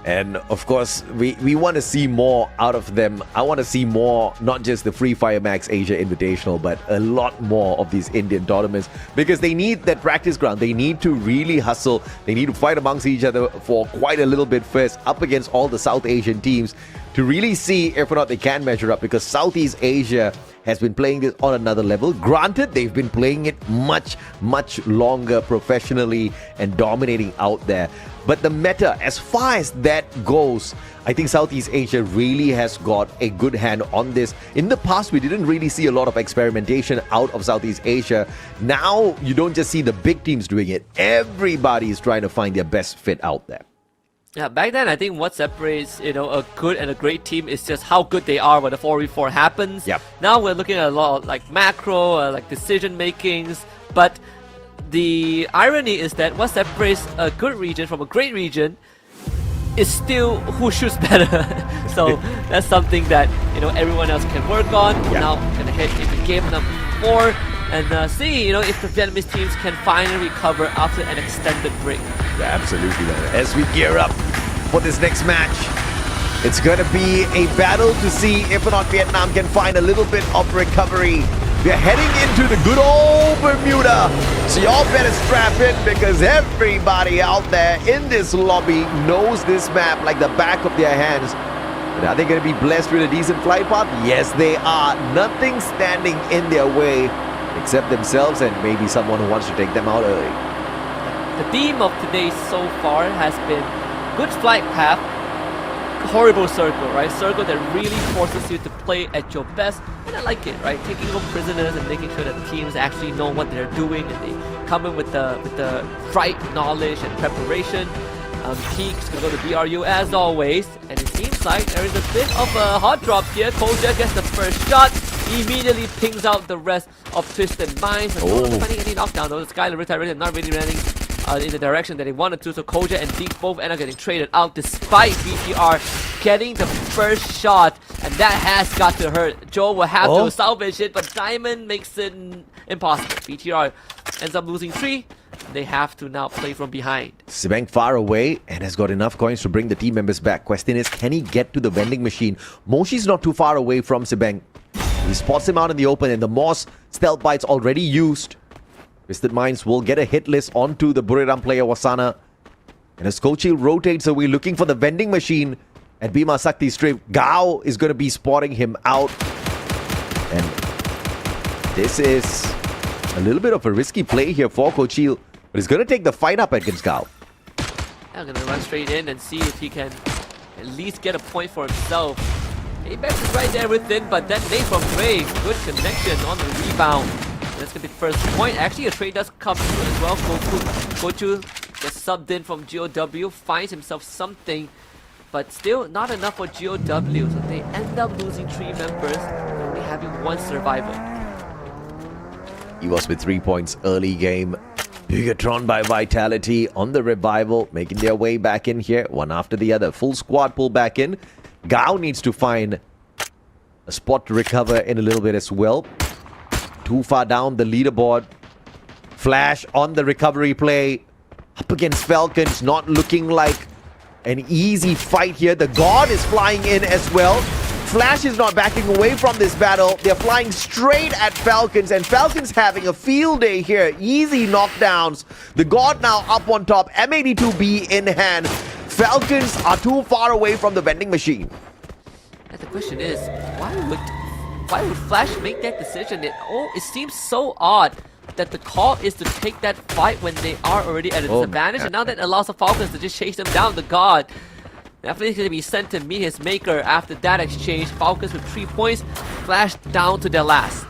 And of course, we want to see more out of them. I want to see more, not just the Free Fire Max Asia Invitational, but a lot more of these Indian tournaments, because they need that practice ground. They need to really hustle. They need to fight amongst each other for quite a little bit first, up against all the South Asian teams, to really see if or not they can measure up, because Southeast Asia has been playing this on another level. Granted, they've been playing it much, much longer professionally and dominating out there. But the meta, as far as that goes, I think Southeast Asia really has got a good hand on this. In the past, we didn't really see a lot of experimentation out of Southeast Asia. Now, you don't just see the big teams doing it. Everybody is trying to find their best fit out there. Yeah, back then I think what separates a good and a great team is just how good they are when the 4v4 happens. Yep. Now we're looking at a lot of like macro, like decision makings, but the irony is that what separates a good region from a great region is still who shoots better. So that's something that everyone else can work on. Now gonna head into game number 4 and see if the Vietnamese teams can finally recover after an extended break. Yeah, absolutely, man. As we gear up for this next match, it's going to be a battle to see if or not Vietnam can find a little bit of recovery. We're heading into the good old Bermuda, so y'all better strap in, because everybody out there in this lobby knows this map like the back of their hands. But are they going to be blessed with a decent flight path? Yes, they are. Nothing standing in their way except themselves and maybe someone who wants to take them out early. The theme of today so far has been good flight path, horrible circle, right? Circle that really forces you to play at your best, and I like it, right? Taking home prisoners and making sure that teams actually know what they're doing and they come in with the right knowledge and preparation. Peak's gonna go to BRU as always, and it seems like there is a bit of a hot drop here. Koja gets the first shot, immediately pings out the rest of Twisted Minds. But not finding any knockdown though. The Skylar retired not really running in the direction that they wanted to, so Koja and Deke both end up getting traded out despite BTR getting the first shot, and that has got to hurt. Joe will have to salvage it, but Diamond makes it impossible. BTR ends up losing 3. They have to now play from behind. Sibeng far away and has got enough coins to bring the team members back. Question is, can he get to the vending machine? Moshi's not too far away from Sibeng. He spots him out in the open, and the Moss stealth bite's already used. Twisted Minds will get a hit list onto the Buriram player Wasana. And as Kochil rotates away looking for the vending machine at Bhima Sakti Strip, Gao is going to be spotting him out. And this is a little bit of a risky play here for Kochil, but he's going to take the fight up against Gao. I'm going to run straight in and see if he can at least get a point for himself. Apex is right there within, but that nade from Dre, good connection on the rebound. That's going to be the first point. Actually, a trade does come through as well. Gochu gets subbed in from GOW, finds himself something, but still not enough for GOW. So they end up losing 3 members, only having 1 survivor. He was with 3 points early game. Bigatron by Vitality on the revival, making their way back in here, one after the other. Full squad pull back in. Gao needs to find a spot to recover in a little bit as well. Too far down the leaderboard. Flash on the recovery play. Up against Falcons, not looking like an easy fight here. The God is flying in as well. Flash is not backing away from this battle. They're flying straight at Falcons, and Falcons having a field day here. Easy knockdowns. The God now up on top. M82B in hand. Falcons are too far away from the vending machine. And the question is, why would Flash make that decision? It seems so odd that the call is to take that fight when they are already at a disadvantage, and now that allows the Falcons to just chase them down. The God definitely going to be sent to meet his maker after that exchange. Falcons with 3 points, Flash down to their last.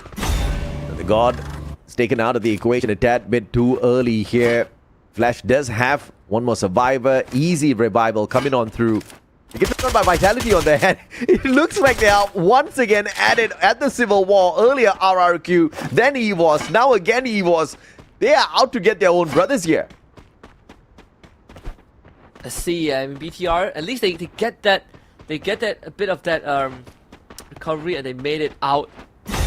The God is taken out of the equation a tad bit too early here. Flash does have one more survivor. Easy revival coming on through. They get thrown by Vitality on their head. It looks like they are once again added at the Civil War. Earlier RRQ, then EVOS, now again EVOS. They are out to get their own brothers here. Let's see, BTR, at least they get that a bit of that recovery, and they made it out.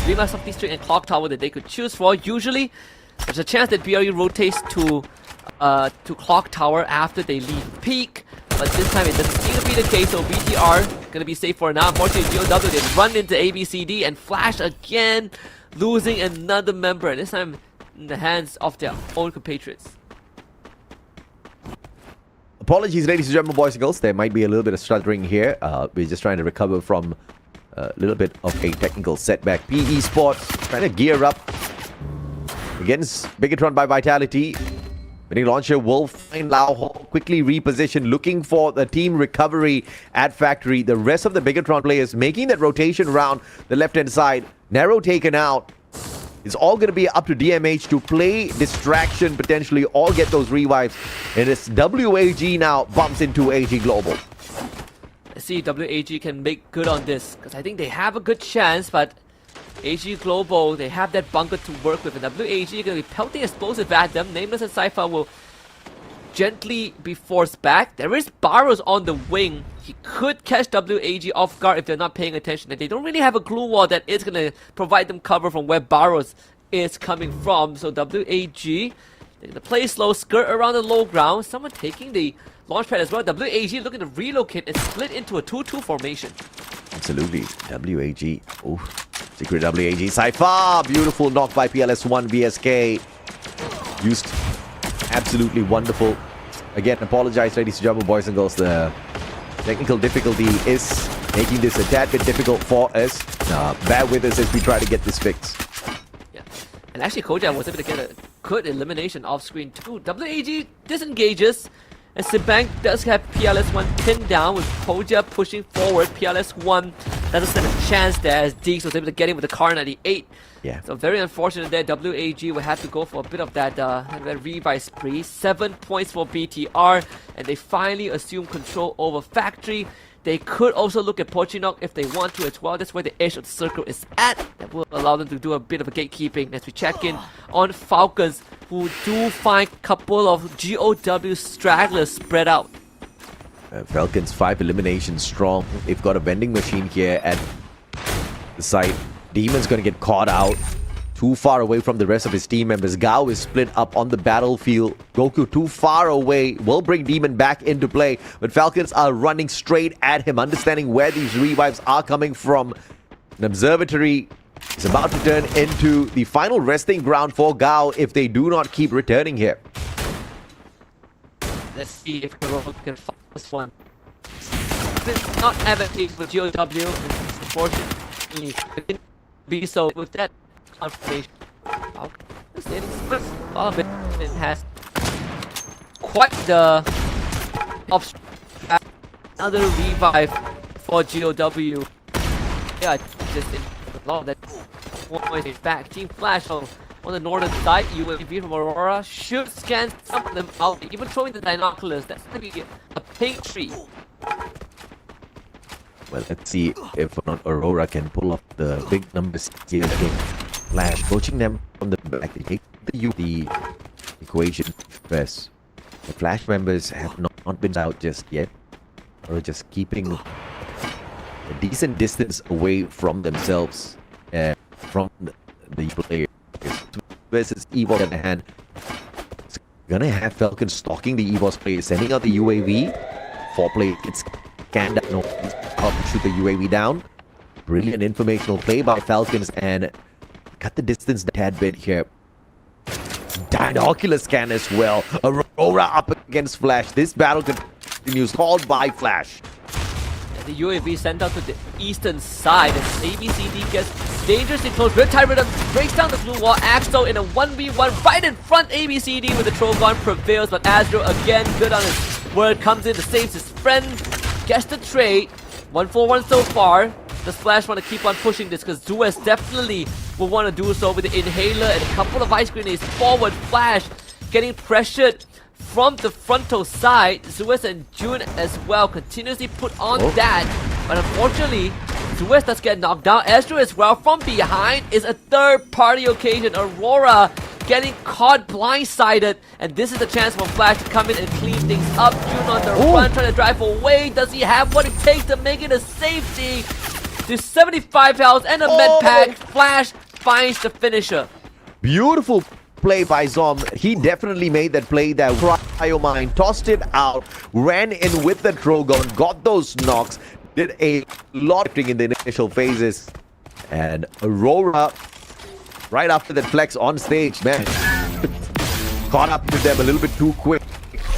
Bhima Sakti Street and Clock Tower that they could choose for. Usually, there's a chance that BRU rotates to Clock Tower after they leave Peak, but this time it doesn't seem to be the case, so BTR gonna be safe for now. Unfortunately, GOW, they run into ABCD and Flash again, losing another member, and this time in the hands of their own compatriots. Apologies, ladies and gentlemen, boys and girls. There might be a little bit of stuttering here. We're just trying to recover from a little bit of a technical setback. Esports trying to gear up against Bigatron by Vitality. Winning launcher will find Lao Ho, quickly reposition, looking for the team recovery at Factory. The rest of the Bigatron players making that rotation around the left-hand side. Narrow taken out. It's all going to be up to DMH to play distraction, potentially, or get those revives. And it's WAG now bumps into AG Global. Let's see if WAG can make good on this, because I think they have a good chance, but AG Global, they have that bunker to work with, and WAG are going to be pelting explosive at them. Nameless and Cypher will gently be forced back. There is Barrows on the wing. He could catch WAG off guard if they're not paying attention, and they don't really have a glue wall that is going to provide them cover from where Barrows is coming from. So WAG, they're going to play slow, skirt around the low ground. Someone taking the launch pad as well. WAG looking to relocate and split into a 2-2 formation. Absolutely. WAG. Oh, secret WAG. Cypher. Beautiful knock by PLS1 VSK. Used. Absolutely wonderful. Again, apologize, ladies and gentlemen, boys and girls. The technical difficulty is making this a tad bit difficult for us. Bear with us as we try to get this fixed. And actually, Kojak was able to get a good elimination off screen too. WAG disengages, and Sibank does have PLS1 pinned down with Kojak pushing forward. PLS1 doesn't stand a chance there as Deeks was able to get in with the car 98. Yeah. So very unfortunate there. WAG will have to go for a bit of that revive spree. 7 points for BTR, and they finally assume control over Factory. They could also look at Pochinok if they want to as well. That's where the edge of the circle is at. That will allow them to do a bit of a gatekeeping as we check in on Falcons, who do find a couple of GOW stragglers spread out. Falcons 5 eliminations strong. They've got a vending machine here at the site. Demon's going to get caught out. Too far away from the rest of his team members. Gao is split up on the battlefield. Goku too far away. Will bring Demon back into play. But Falcons are running straight at him, understanding where these revives are coming from. An observatory is about to turn into the final resting ground for Gao if they do not keep returning here. Let's see if Kuroko can find this one. This is not advantageous with GOW, and unfortunately, it didn't be so with that confirmation. All of it has quite the another revive for GOW. Yeah, just in a lot of that point back. Team Flash on the northern side, UAV from Aurora should scan some of them out, even throwing the binoculars. That's going to be a pink tree. Well, let's see if or not Aurora can pull off the big numbers here again. Flash coaching them from the back. They take the equation first. The Flash members have not been out just yet, or just keeping a decent distance away from themselves, from the players. Versus Evo on the other hand, it's gonna have Falcon stalking the Evo's players, sending out the UAV. 4 players gets scanned out, no, how to shoot the UAV down. Brilliant informational play by Falcons and cut the distance a tad bit here. Binocular scan as well. Aurora up against Flash. This battle continues, called by Flash. The UAV sent out to the eastern side as ABCD gets dangerously close. Riptide Rhythm breaks down the blue wall. Axel in a 1v1 right in front. ABCD with the Trogon prevails, but Astro again good on his word, comes in to save his friend, gets the trade. 1-4-1 so far. Does Flash want to keep on pushing this? Because Zuez definitely will want to do so with the inhaler and a couple of ice grenades forward. Flash getting pressured from the frontal side. Zuez and June as well continuously put on that, but unfortunately Zuez does get knocked down. Astro as well from behind is a third party occasion. Aurora getting caught blindsided, and this is the chance for Flash to come in and clean things up. June on the run, trying to drive away. Does he have what it takes to make it a safety? To 75 health and a med pack. Flash finds the finisher. Beautiful play by Zom. He definitely made that play there. Cryomine tossed it out, ran in with the Trogon, got those knocks, did a lot in the initial phases. And Aurora, right after that flex on stage, man, caught up with them a little bit too quick.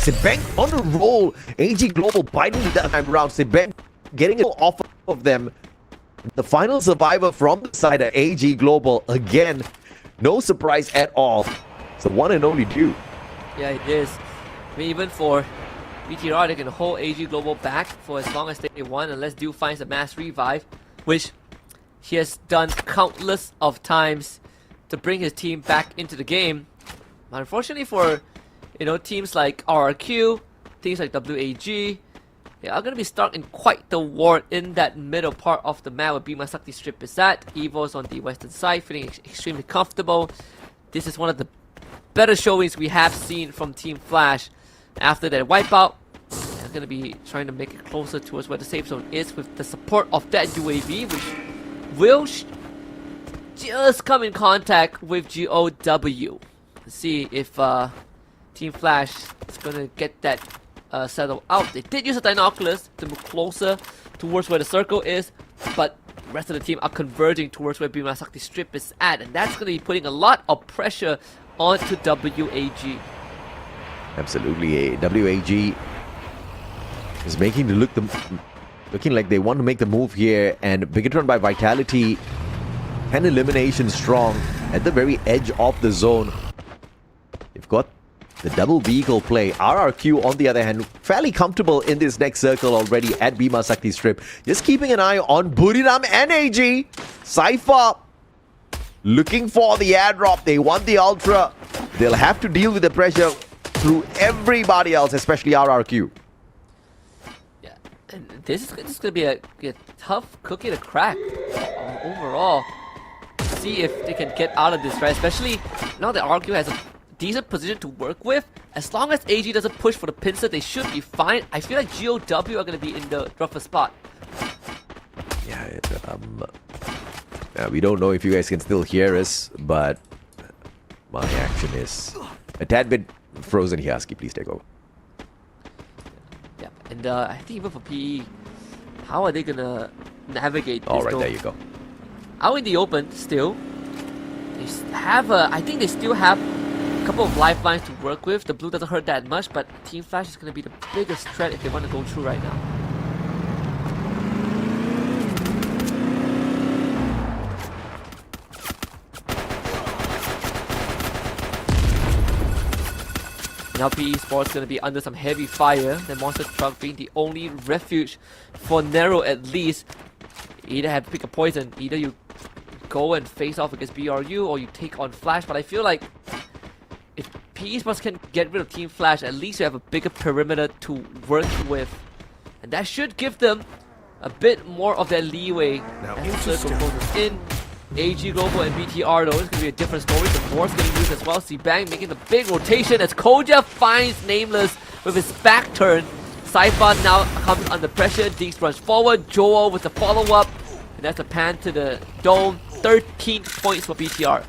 Sibank on a roll. AG Global biting the time round. Sibank getting it off of them. The final survivor from the side of AG Global again. No surprise at all. It's the one and only two. Yeah, it is. I mean, even for BTR, they can hold AG Global back for as long as they want, unless Dew finds a mass revive, which he has done countless of times to bring his team back into the game. But unfortunately for, teams like RRQ, teams like WAG, they are going to be stuck in quite the ward in that middle part of the map where Bima Sakti Strip is at. Evo's on the western side, feeling extremely comfortable. This is one of the better showings we have seen from Team Flash after that wipeout. They're going to be trying to make it closer towards where the safe zone is with the support of that UAV, which will just come in contact with GOW. Let's see if Team Flash is going to get that settle out. They did use the binoculars to move closer towards where the circle is, but the rest of the team are converging towards where Bima Sakti Strip is at, and that's going to be putting a lot of pressure onto WAG. Absolutely, WAG is making the looking like they want to make the move here, and Bigatron by Vitality, 10 elimination strong at the very edge of the zone. They've got the double vehicle play. RRQ, on the other hand, fairly comfortable in this next circle already at Bhima Sakti Strip. Just keeping an eye on Buriram and AG. Cypher looking for the airdrop. They want the Ultra. They'll have to deal with the pressure through everybody else, especially RRQ. Yeah, and this is going to be a tough cookie to crack overall. See if they can get out of this, right? Especially now that RRQ has a decent position to work with. As long as AG doesn't push for the pincer, they should be fine. I feel like GOW are going to be in the rougher spot. Yeah, we don't know if you guys can still hear us, but my action is a tad bit frozen here. Husky, please take over. Yeah, and I think even for PE, how are they going to navigate this? Alright, there you go. Out in the open, still. They have I think they still have a couple of lifelines to work with. The blue doesn't hurt that much, but Team Flash is going to be the biggest threat if they want to go through right now. Now PE Esports is going to be under some heavy fire. The monster truck being the only refuge for Nero at least. You either have to pick a poison. Either you go and face off against BRU or you take on Flash. But I feel like if PE Esports can get rid of Team Flash, at least you have a bigger perimeter to work with. And that should give them a bit more of that leeway as the circle closes in. AG Global and BTR though, it's going to be a different story. The Force getting used as well. C-Bang making the big rotation as Koja finds Nameless with his back turn. Cypher now comes under pressure. Deeks runs forward. Joel with the follow-up. And that's a pan to the dome. 13 points for BTR.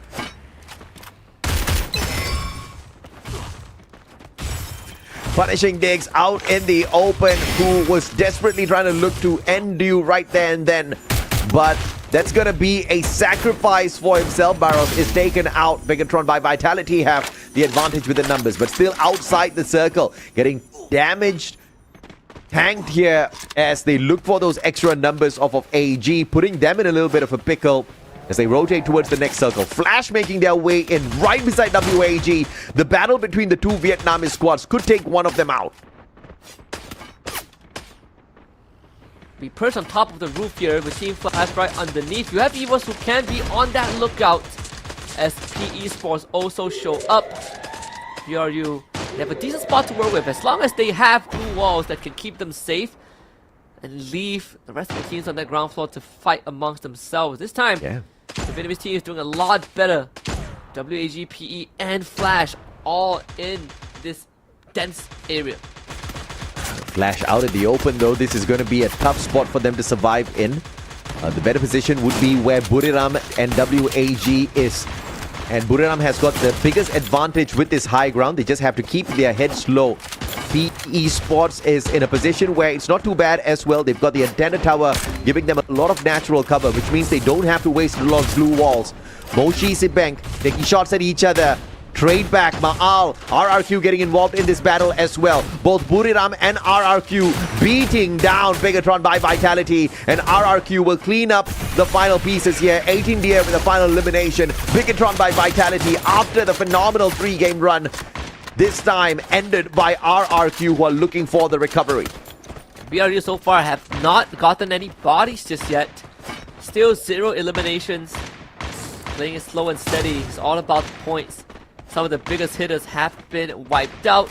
Punishing Diggs out in the open, who was desperately trying to look to end you right there and then. But that's going to be a sacrifice for himself. Barros is taken out. Bigatron by Vitality have the advantage with the numbers, but still outside the circle. Getting damaged, tanked here as they look for those extra numbers off of AG, putting them in a little bit of a pickle as they rotate towards the next circle. Flash making their way in right beside WAG. The battle between the two Vietnamese squads could take one of them out. We perch on top of the roof here with Team Flash right underneath. You have Evos who can be on that lookout as PE Esports also show up. BRU, they have a decent spot to work with as long as they have blue walls that can keep them safe and leave the rest of the teams on that ground floor to fight amongst themselves. This time, the Vietnamese team is doing a lot better. WAG, PE, and Flash all in this dense area. Flash out in the open though. This is going to be a tough spot for them to survive in. The better position would be where Buriram and WAG is. And Buriram has got the biggest advantage with this high ground. They just have to keep their heads low. PE Esports is in a position where it's not too bad as well. They've got the antenna tower giving them a lot of natural cover, which means they don't have to waste a lot of blue walls. Moshi, Sibank taking shots at each other. Trade back, Ma'al, RRQ getting involved in this battle as well. Both Buriram and RRQ beating down Bigatron by Vitality, and RRQ will clean up the final pieces here. 18 deer with the final elimination. Bigatron by Vitality after the phenomenal 3-game run. This time ended by RRQ, who are looking for the recovery. BRU so far have not gotten any bodies just yet. Still 0 eliminations. Playing it slow and steady. It's all about points. Some of the biggest hitters have been wiped out,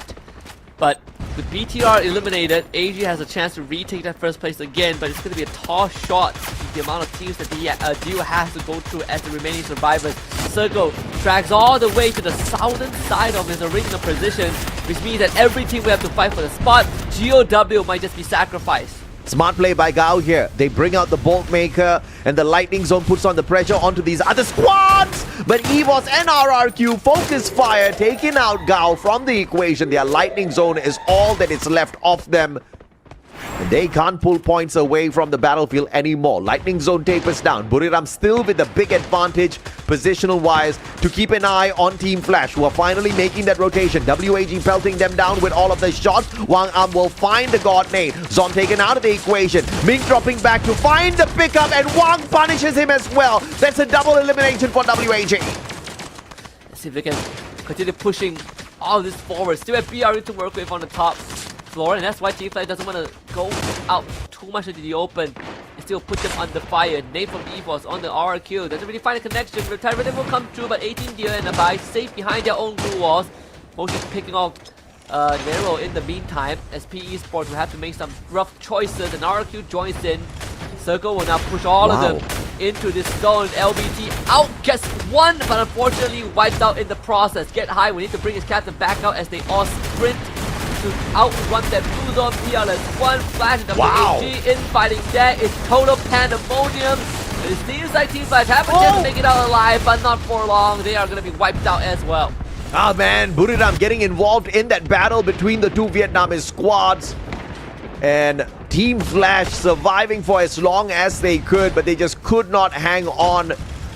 but with BTR eliminated, AG has a chance to retake that first place again, but it's going to be a tall shot the amount of teams that the duo has to go through as the remaining survivors. Circle drags all the way to the southern side of his original position, which means that every team will have to fight for the spot. GOW might just be sacrificed. Smart play by Gao here. They bring out the Bolt Maker, and the Lightning Zone puts on the pressure onto these other squads. But EVOS and RRQ focus fire, taking out Gao from the equation. Their Lightning Zone is all that is left of them. They can't pull points away from the battlefield anymore. Lightning Zone tapers down. Buriram still with the big advantage positional-wise to keep an eye on Team Flash, who are finally making that rotation. WAG pelting them down with all of the shots. Wang Am will find the god nade. Zon taken out of the equation. Ming dropping back to find the pickup, and Wang punishes him as well. That's a double elimination for WAG. Let's see if they can continue pushing all this forward. Still have BRU to work with on the top floor, and that's why Team Flash doesn't want to go out too much into the open. It still put them under fire. Nate from Esports on the RRQ. Doesn't really find a connection. Riptide Rhythm will come through, but 18 Deer and Abai safe behind their own blue walls. Motion picking off Nero in the meantime, as PE Esports will have to make some rough choices, and RRQ joins in. Circle will now push all of them into this zone. LBT out gets one, but unfortunately wiped out in the process. Get high, we need to bring his captain back out as they all sprint to outrun that blue zone. PLS one flash and WAG infighting. There is total pandemonium. It seems like Team Flash have a chance to make it out alive, but not for long. They are going to be wiped out as well. Ah man, Buriram getting involved in that battle between the two Vietnamese squads. And Team Flash surviving for as long as they could, but they just could not hang on.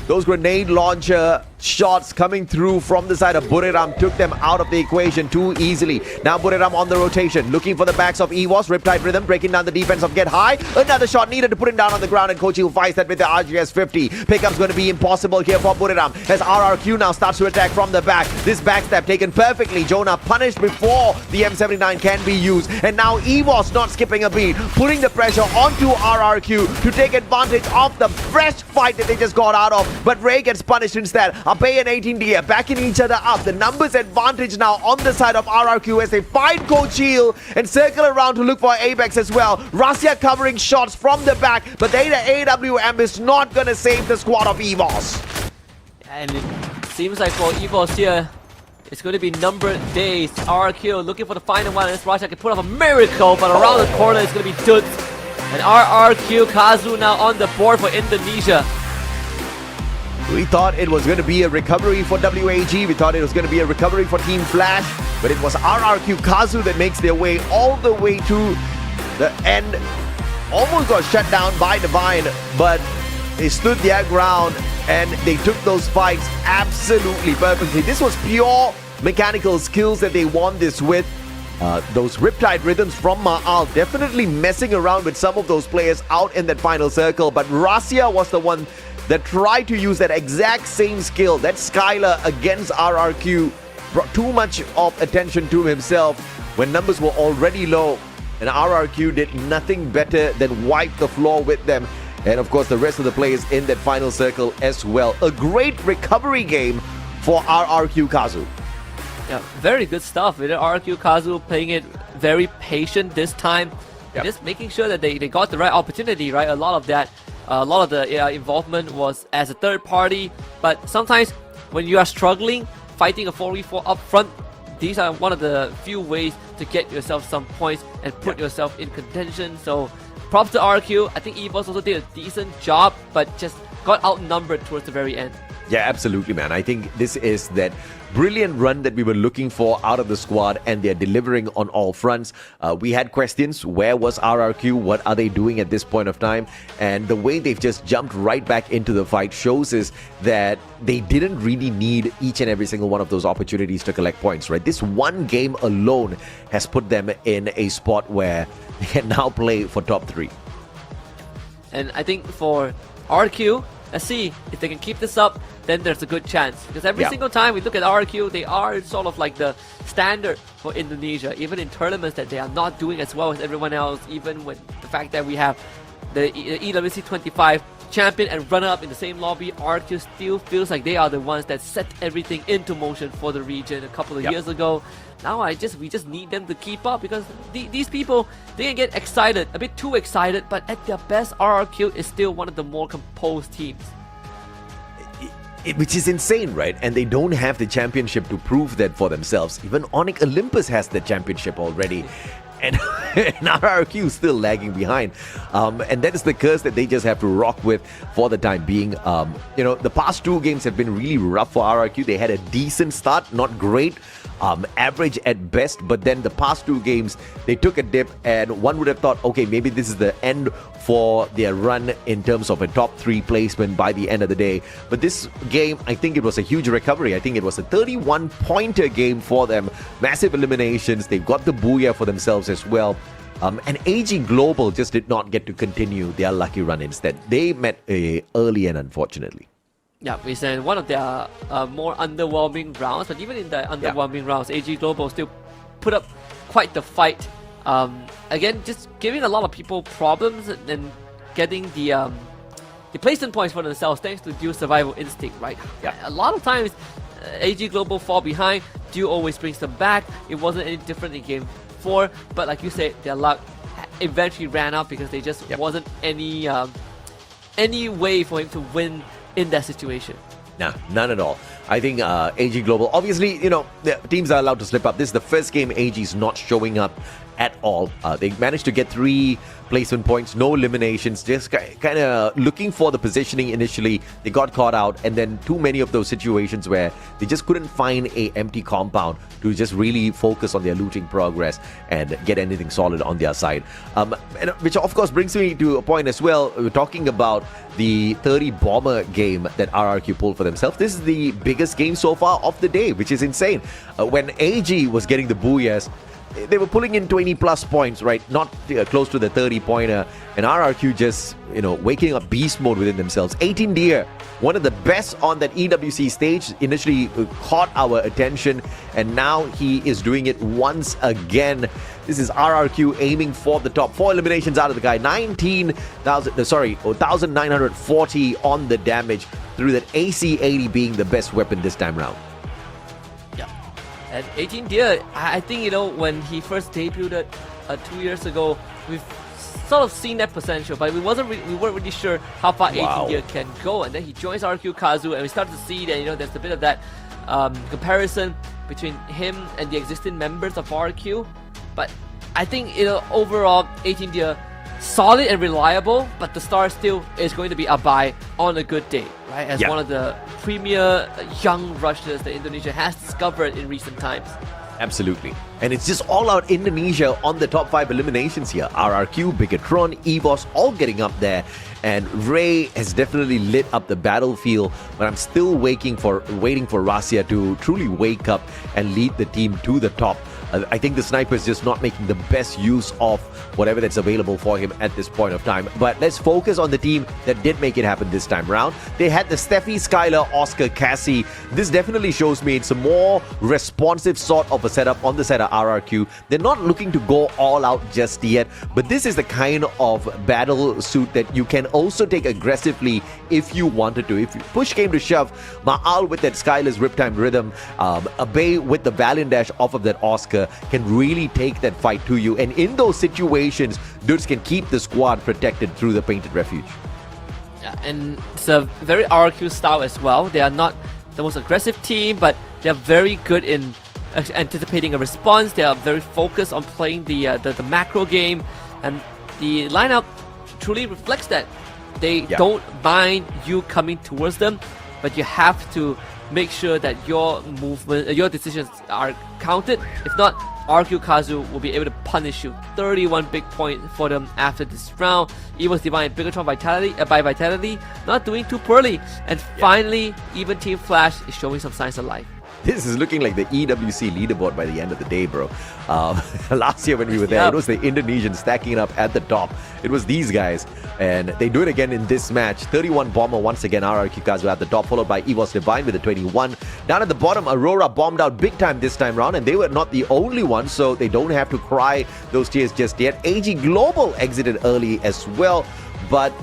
Those grenade launcher shots coming through from the side of Buriram took them out of the equation too easily. Now Buriram on the rotation, looking for the backs of EWOS. Riptide Rhythm breaking down the defense of Get High. Another shot needed to put him down on the ground, and Kochi will fight that with the RGS 50. Pickup's going to be impossible here for Buriram as RRQ now starts to attack from the back. This backstab taken perfectly. Jonah punished before the M79 can be used, and now EWOS not skipping a beat, putting the pressure onto RRQ to take advantage of the fresh fight that they just got out of. But Ray gets punished instead. Abe and 18D backing each other up. The numbers advantage now on the side of RRQ as they find Kochil and circle around to look for Apex as well. Rasya covering shots from the back, but the AWM is not going to save the squad of EVOS. And it seems like for EVOS here, it's going to be numbered days. RRQ looking for the final one. This Rasya can put off a miracle, but around the corner it's going to be Duts. And RRQ Kazu now on the board for Indonesia. We thought it was going to be a recovery for WAG. We thought it was going to be a recovery for Team Flash. But it was RRQ Kazu that makes their way all the way to the end. Almost got shut down by Divine, but they stood their ground and they took those fights absolutely perfectly. This was pure mechanical skills that they won this with. Those Riptide Rhythms from Ma'al definitely messing around with some of those players out in that final circle. But Rasya was the one that tried to use that exact same skill. That Skylar against RRQ brought too much of attention to himself when numbers were already low, and RRQ did nothing better than wipe the floor with them. And of course the rest of the players in that final circle as well. A great recovery game for RRQ Kazu. Yeah, very good stuff with RRQ Kazu playing it very patient this time. Just making sure that they got the right opportunity, right? A lot of the involvement was as a third party, but sometimes when you are struggling, fighting a 4v4 up front, these are one of the few ways to get yourself some points and put yourself in contention. So props to RQ. I think EVOS also did a decent job, but just got outnumbered towards the very end. Yeah, absolutely, man. I think this is that brilliant run that we were looking for out of the squad, and they're delivering on all fronts. We had questions. Where was RRQ? What are they doing at this point of time? And the way they've just jumped right back into the fight shows us that they didn't really need each and every single one of those opportunities to collect points, right? This one game alone has put them in a spot where they can now play for top 3. And I think for RQ, let's see if they can keep this up, then there's a good chance. Because every single time we look at RQ, they are sort of like the standard for Indonesia. Even in tournaments that they are not doing as well as everyone else, even with the fact that we have the EWC 25 champion and runner-up in the same lobby, RQ still feels like they are the ones that set everything into motion for the region a couple of years ago. Now we just need them to keep up, because these people, they can get excited, a bit too excited, but at their best, RRQ is still one of the more composed teams. Which is insane, right? And they don't have the championship to prove that for themselves. Even Onyx Olympus has the championship already. And and RRQ still lagging behind. And that is the curse that they just have to rock with for the time being. The past 2 games have been really rough for RRQ. They had a decent start, not great, average at best, but then the past 2 games they took a dip, and one would have thought, okay, maybe this is the end for their run in terms of a top 3 placement by the end of the day. But this game, I think it was a huge recovery. I think it was a 31-pointer game for them. Massive eliminations. They've got the booyah for themselves as well. And AG Global just did not get to continue their lucky run instead. They met early and unfortunately. Yeah, it's one of their more underwhelming rounds, but even in the underwhelming rounds, AG Global still put up quite the fight. Again, just giving a lot of people problems and getting the placement points for themselves thanks to Dual Survival Instinct, right? Yeah. A lot of times, AG Global fall behind, Dual always brings them back. It wasn't any different in Game 4, but like you said, their luck eventually ran out because there just wasn't any way for him to win in that situation. Nah, none at all. I think AG Global, obviously, the teams are allowed to slip up. This is the first game AG is not showing up at all. They managed to get 3 placement points, no eliminations, just kind of looking for the positioning initially. They got caught out, and then too many of those situations where they just couldn't find a empty compound to just really focus on their looting progress and get anything solid on their side. Which of course brings me to a point as well. We're talking about the 30 bomber game that RRQ pulled for themselves. This is the biggest game so far of the day, which is insane. When AG was getting the booyahs, they were pulling in 20 plus points, right? Not close to the 30-pointer. And RRQ just, waking up beast mode within themselves. 18 Deer, one of the best on that EWC stage, initially caught our attention. And now he is doing it once again. This is RRQ aiming for the top. 4 eliminations out of the guy. 1,940 on the damage through that AC-80 being the best weapon this time round. And 18 Deer, I think, when he first debuted 2 years ago, we've sort of seen that potential, but we weren't really sure how far 18 Deer can go. And then he joins RQ Kazu, and we started to see that, there's a bit of that comparison between him and the existing members of RQ. But I think, overall, 18 Deer, solid and reliable, but the star still is going to be Abai on a good day, right? As one of the premier young rushers that Indonesia has discovered in recent times. Absolutely. And it's just all out Indonesia on the top 5 eliminations here. RRQ, Bigatron, EVOS all getting up there. And Ray has definitely lit up the battlefield, but I'm still waiting for Rasia to truly wake up and lead the team to the top. I think the sniper is just not making the best use of whatever that's available for him at this point of time. But let's focus on the team that did make it happen this time round. They had the Steffi, Skylar, Oscar, Cassie. This definitely shows me it's a more responsive sort of a setup on the side of RRQ. They're not looking to go all out just yet, but this is the kind of battle suit that you can also take aggressively if you wanted to. If you push came to shove, Ma'al with that Skylar's Riptime rhythm, Abe with the Valiant Dash off of that Oscar can really take that fight to you. And in those situations, dudes can keep the squad protected through the Painted Refuge. Yeah, and it's a very RQ style as well. They are not the most aggressive team, but they are very good in anticipating a response. They are very focused on playing the macro game, and the lineup truly reflects that. They don't mind you coming towards them, but you have to make sure that your movement, your decisions are counted. If not, RQ Kazu will be able to punish you. 31 big point for them after this round. Evil's Divine Bigatron by Vitality, not doing too poorly. And finally, even Team Flash is showing some signs of life. This is looking like the EWC leaderboard by the end of the day, bro. Last year when we were there, it was the Indonesians stacking it up at the top. It was these guys, and they do it again in this match. 31 bomber once again, RRQ Kazu at the top, followed by Evo's Divine with a 21. Down at the bottom, Aurora bombed out big time this time round, and they were not the only ones, so they don't have to cry those tears just yet. AG Global exited early as well, but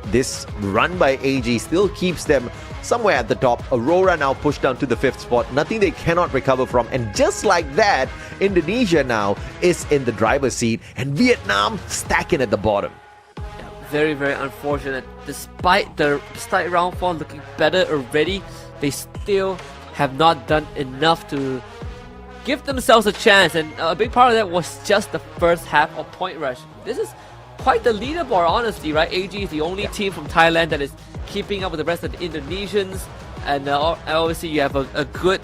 this run by AG still keeps them somewhere at the top. Aurora now pushed down to the 5th spot. Nothing they cannot recover from. And just like that, Indonesia now is in the driver's seat, and Vietnam stacking at the bottom. Yeah, very, very unfortunate. Despite round 4 looking better already, they still have not done enough to give themselves a chance, and a big part of that was just the first half of Point Rush. This is quite the leaderboard, honestly, right? AG is the only team from Thailand that is keeping up with the rest of the Indonesians, and obviously you have a good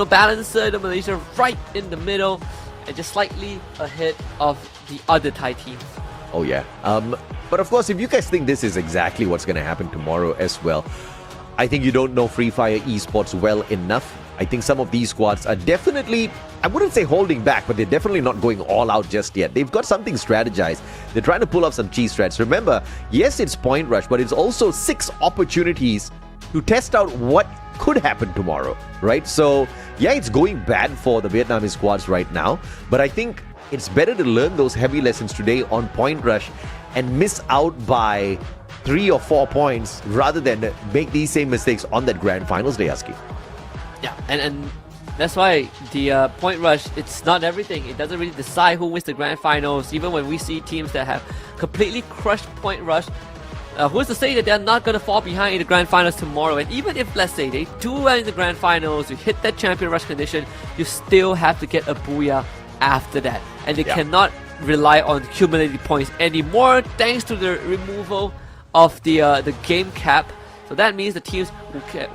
balancer, the Malaysia right in the middle, and just slightly ahead of the other Thai teams. Oh yeah. But of course, if you guys think this is exactly what's going to happen tomorrow as well, I think you don't know Free Fire Esports well enough. I think some of these squads are definitely, I wouldn't say holding back, but they're definitely not going all out just yet. They've got something strategized. They're trying to pull off some cheese strats. Remember, yes, it's Point Rush, but it's also 6 opportunities to test out what could happen tomorrow, right? So, yeah, it's going bad for the Vietnamese squads right now, but I think it's better to learn those heavy lessons today on Point Rush and miss out by 3 or 4 points rather than make these same mistakes on that grand finals day, Husky. Yeah, and that's why the Point Rush, it's not everything. It doesn't really decide who wins the grand finals. Even when we see teams that have completely crushed Point Rush, who's to say that they're not going to fall behind in the grand finals tomorrow? And even if, let's say, they do well in the grand finals, you hit that champion rush condition, you still have to get a booyah after that. And they cannot rely on cumulative points anymore thanks to the removal of the game cap. So that means the teams who can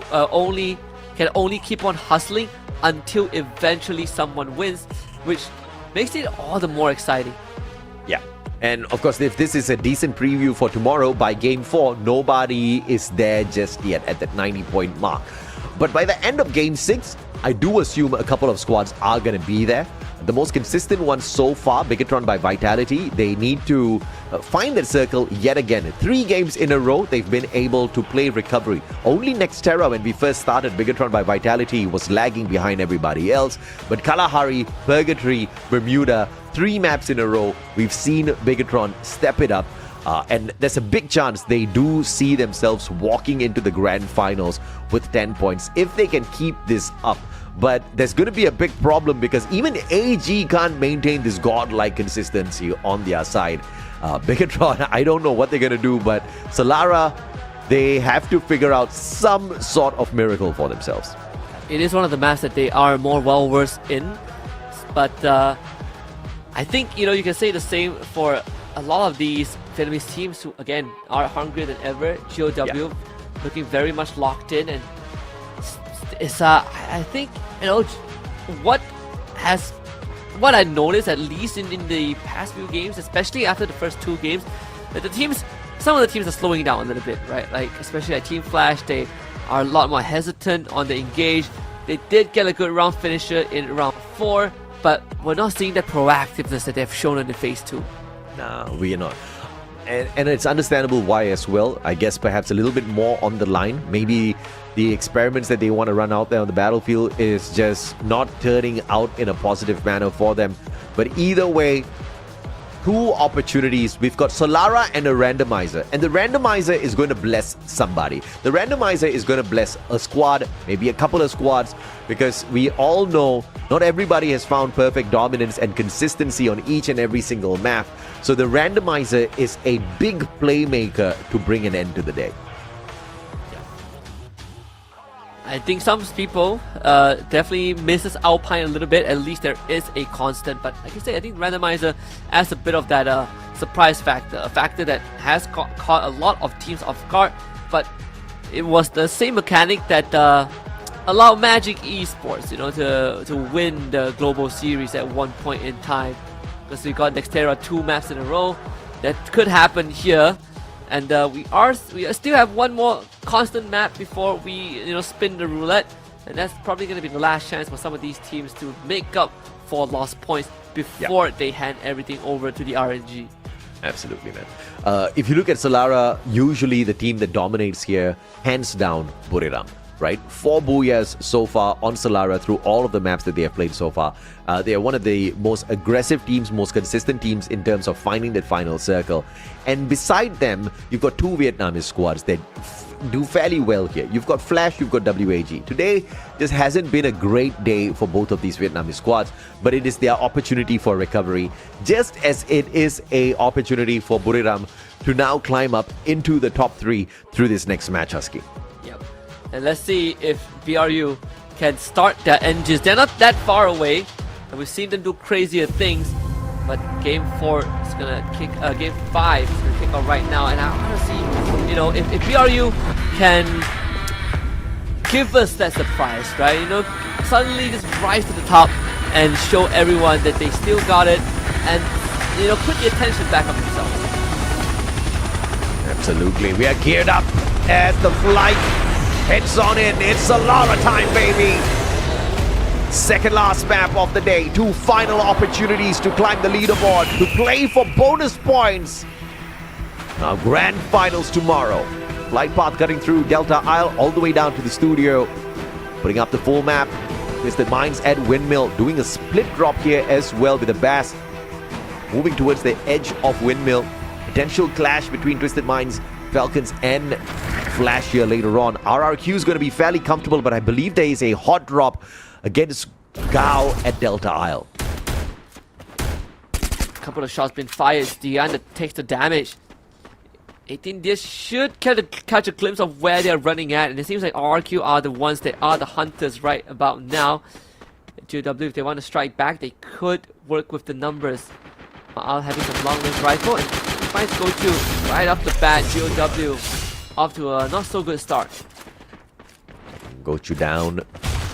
only keep on hustling until eventually someone wins, which makes it all the more exciting. Yeah. And of course, if this is a decent preview for tomorrow, by game 4, nobody is there just yet at that 90-point mark. But by the end of game 6, I do assume a couple of squads are going to be there. The most consistent ones so far, Bigatron by Vitality, they need to find that circle yet again. 3 games in a row, they've been able to play recovery. Only Nextera, when we first started, Bigatron by Vitality was lagging behind everybody else. But Kalahari, Purgatory, Bermuda, 3 maps in a row, we've seen Bigatron step it up. And there's a big chance they do see themselves walking into the grand finals with 10 points if they can keep this up. But there's going to be a big problem because even AG can't maintain this godlike consistency on their side. Bigatron, I don't know what they're going to do, but Solara, they have to figure out some sort of miracle for themselves. It is one of the maps that they are more well-versed in, but I think, you can say the same for a lot of these Vietnamese teams who, again, are hungrier than ever. GOW looking very much locked in, and it's I think, what I noticed, at least in the past few games, especially after the first 2 games, that some of the teams are slowing down a little bit, right? Like, especially at Team Flash, they are a lot more hesitant on the engage. They did get a good round finisher in round 4, but we're not seeing that proactiveness that they've shown in the phase 2. No, we are not. And it's understandable why as well. I guess perhaps a little bit more on the line. Maybe the experiments that they want to run out there on the battlefield is just not turning out in a positive manner for them. But either way, 2 opportunities. We've got Solara and a randomizer. And the randomizer is going to bless somebody. The randomizer is going to bless a squad, maybe a couple of squads, because we all know not everybody has found perfect dominance and consistency on each and every single map. So the randomizer is a big playmaker to bring an end to the day. I think some people definitely misses Alpine a little bit. At least there is a constant. But like I say, I think Randomizer adds a bit of that surprise factor. A factor that has caught a lot of teams off guard. But it was the same mechanic that allowed Magic Esports, to win the global series at one point in time. Because we got Nextera 2 maps in a row. That could happen here. And we still have one more constant map before we spin the roulette, and that's probably going to be the last chance for some of these teams to make up for lost points before they hand everything over to the RNG. Absolutely, man. If you look at Solara, usually the team that dominates here, hands down, Buriram. Right? 4 booyahs so far on Solara through all of the maps that they have played so far. They are one of the most aggressive teams, most consistent teams in terms of finding that final circle. And beside them, you've got 2 Vietnamese squads that do fairly well here. You've got Flash, you've got WAG. Today, this hasn't been a great day for both of these Vietnamese squads, but it is their opportunity for recovery, just as it is a opportunity for Buriram to now climb up into the top 3 through this next match, Husky. Yep. And let's see if BRU can start their engines. They're not that far away. and we've seen them do crazier things. But game 4 is gonna kick. Game 5 is gonna kick off right now, and I want to see, you know, if BRU can give us that surprise, right? You know, suddenly just rise to the top and show everyone that they still got it, and you know, put the attention back on themselves. Absolutely, we are geared up as the flight heads on in. It's a lot of time, baby. Second last map of the day. 2 final opportunities to climb the leaderboard, to play for bonus points. Now grand finals tomorrow. Flight path cutting through Delta Isle all the way down to the studio. Putting up the full map. Twisted Minds at Windmill, doing a split drop here as well with the Bass moving towards the edge of Windmill. Potential clash between Twisted Minds, Falcons and Flash here later on. RRQ is going to be fairly comfortable, but I believe there is a hot drop against Gao at Delta Isle. Couple of shots been fired. It's Dian that takes the damage. 18 Deers should catch a glimpse of where they're running at, and it seems like RRQ are the ones that are the hunters right about now. GW, if they want to strike back, they could work with the numbers. Ma'al having some long-range rifle, and finds Go-To right off the bat. GW off to a not so good start. Go-To down.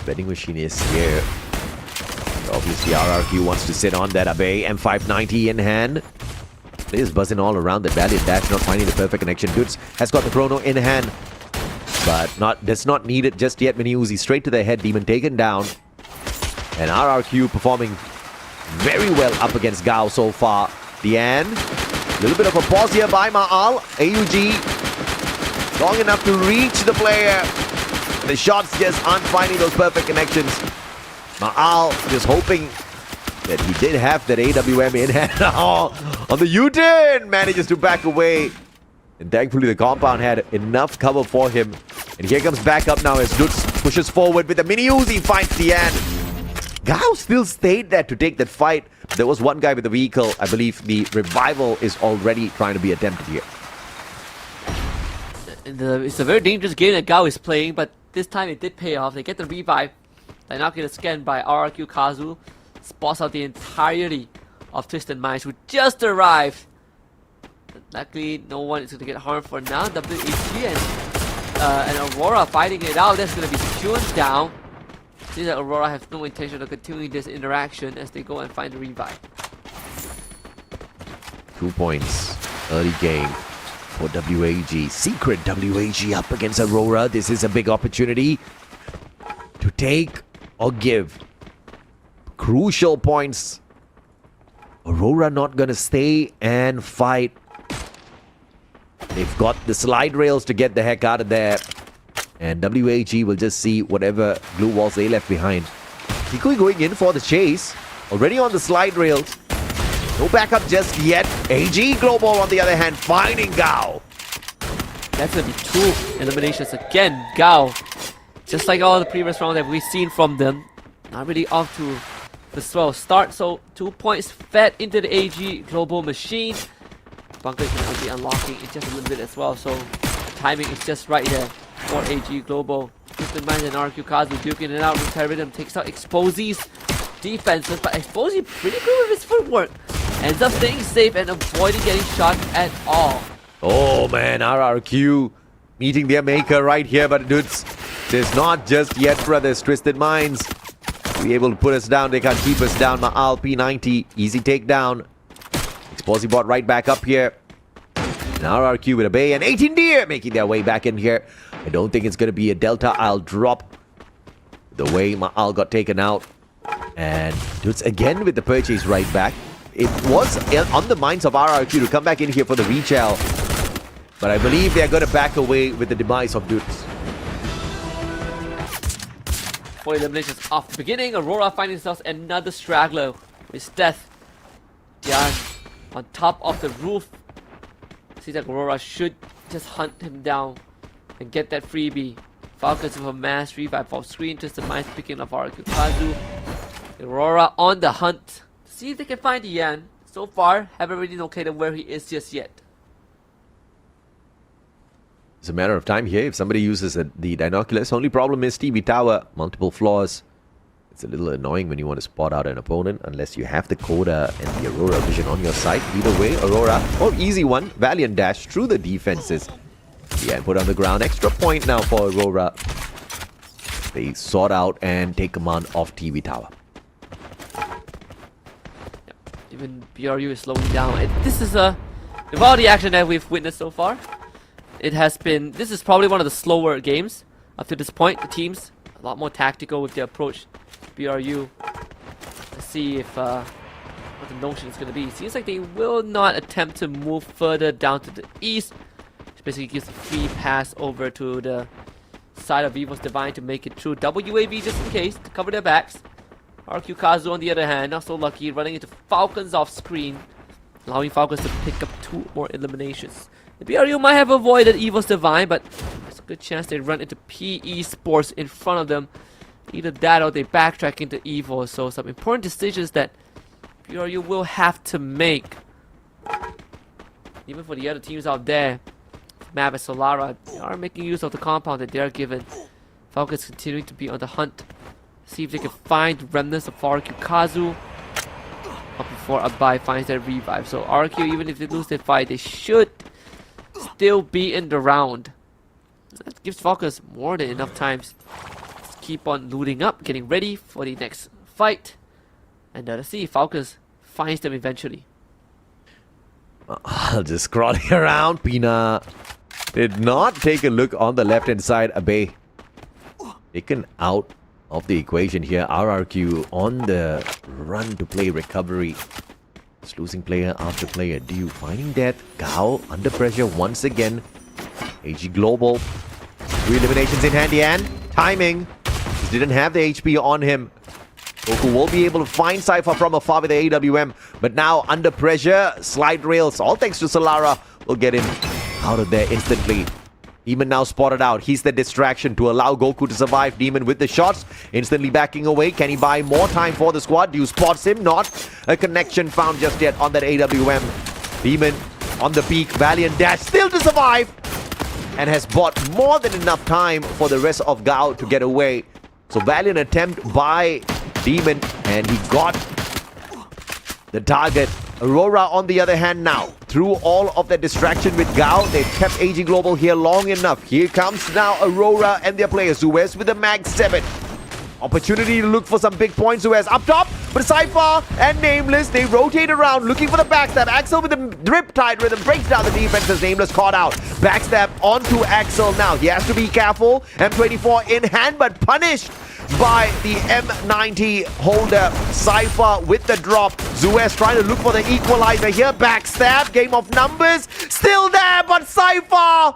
Vending machine is here. Obviously RRQ wants to sit on that Abe. M590 in hand. Players buzzing all around the Valiant Dash, not finding the perfect connection. Dudes has got the chrono in hand, but does not need it just yet. Mini Uzi straight to the head. Demon taken down, and RRQ performing very well up against Gao so far. Dian, a little bit of a pause here by Ma'al. AUG long enough to reach the player. The shots just aren't finding those perfect connections. Ma'al just hoping that he did have that AWM in hand. On the U-turn, manages to back away. And thankfully the compound had enough cover for him. And here comes back up now as Lutz pushes forward with the Mini Uzi, fights Dian. Gao still stayed there to take that fight. There was one guy with the vehicle. I believe the revival is already trying to be attempted here. It's a very dangerous game that Gao is playing, but this time it did pay off. They get the revive. They now get a scan by RRQ Kazu. Spots out the entirety of Twisted Minds, who just arrived. But luckily, no one is going to get harmed for now. WEG and Aurora fighting it out. That's going to be tuned down. Seems that Aurora has no intention of continuing this interaction as they go and find the revive. 2 points. Early game for WAG. Secret WAG up against Aurora. This is a big opportunity to take or give. Crucial points. Aurora not gonna stay and fight. They've got the slide rails to get the heck out of there. And WAG will just see whatever blue walls they left behind. Nikui going in for the chase. Already on the slide rails. No backup just yet. AG Global on the other hand finding Gao. That's gonna be 2 eliminations again. Gao, just like all the previous rounds that we've seen from them, not really off to the slow start. So 2 points fed into the AG Global machine. Bunker is going to be unlocking in just a little bit as well. So timing is just right there for AG Global. Twisted Minds and RQ Kazu duking it out. Repair Rhythm takes out Exposie's defenses, but Exposie pretty good with his footwork. Ends up staying safe and avoiding getting shot at all. Oh man, RRQ meeting their maker right here, but dudes, there's not just yet, brothers. Twisted Minds be able to put us down. They can't keep us down. Ma'al P90, easy takedown. Exposie bot right back up here. And RRQ with a Bay and 18 Deer making their way back in here. I don't think it's going to be a Delta Isle drop. The way Ma'al got taken out. And dudes again with the purchase right back. It was on the minds of RRQ to come back in here for the retail. But I believe they're going to back away with the demise of dudes. 4 eliminations off the beginning. Aurora finding themselves another straggler with Death. Dian on top of the roof. Seems like Aurora should just hunt him down and get that freebie. Falcons with a mass revive off screen. Just the Minds picking up RQ Kazu. Aurora on the hunt. See if they can find Dian. So far, haven't really located where he is just yet. It's a matter of time here if somebody uses the binoculars. Only problem is TV Tower, multiple floors. It's a little annoying when you want to spot out an opponent unless you have the Coda and the Aurora vision on your side. Either way, Aurora, easy one. Valiant dash through the defenses. Yeah, put on the ground. Extra point now for Aurora. They sort out and take command of TV Tower. Even BRU is slowing down. This is with all the action that we've witnessed so far, this is probably one of the slower games up to this point. The teams a lot more tactical with their approach. BRU, let's see if what the notion is going to be. Seems like they will not attempt to move further down to the east, which basically gives a free pass over to the side of Evo's Divine to make it through WAV just in case to cover their backs. RQ Kazu on the other hand, not so lucky, running into Falcons off screen, allowing Falcons to pick up 2 more eliminations. The BRU might have avoided Evo's Divine, but there's a good chance they run into Esports in front of them. Either that or they backtrack into Evo, so some important decisions that BRU will have to make. Even for the other teams out there, Mab and Solara, they are making use of the compound that they are given. Falcons continuing to be on the hunt. See if they can find remnants of RQ Kazu before Abai finds their revive. So RQ, even if they lose their fight, they should still be in the round. That gives Falcons more than enough time to keep on looting up, getting ready for the next fight. And let's see if Falcons finds them eventually. I'll just scrolling around. Pina did not take a look on the left-hand side. Abai taken out of the equation here. RRQ on the run to play recovery. Just losing player after player. Dew finding death. Gao under pressure once again. AG Global. 3 eliminations in hand. Timing. Just didn't have the HP on him. Goku will be able to find Cypher from afar with the AWM. But now under pressure. Slide rails. All thanks to Solara. Will get him out of there instantly. Demon now spotted out. He's the distraction to allow Goku to survive. Demon with the shots. Instantly backing away. Can he buy more time for the squad? Dew spots him. Not a connection found just yet on that AWM. Demon on the peak. Valiant dash still to survive. And has bought more than enough time for the rest of Gao to get away. So Valiant attempt by Demon. And he got the target. Aurora on the other hand now. Through all of that distraction with Gao, they've kept AG Global here long enough. Here comes now Aurora and their players. Suez with the Mag 7. Opportunity to look for some big points. Suez up top, but Cypher and Nameless, they rotate around looking for the backstab. Axel with the Riptide rhythm breaks down the defense as Nameless caught out. Backstab onto Axel now. He has to be careful. M24 in hand, but punished by the M90 holder. Cypher with the drop. Zuez trying to look for the equalizer here. Backstab. Game of numbers. Still there, but Cypher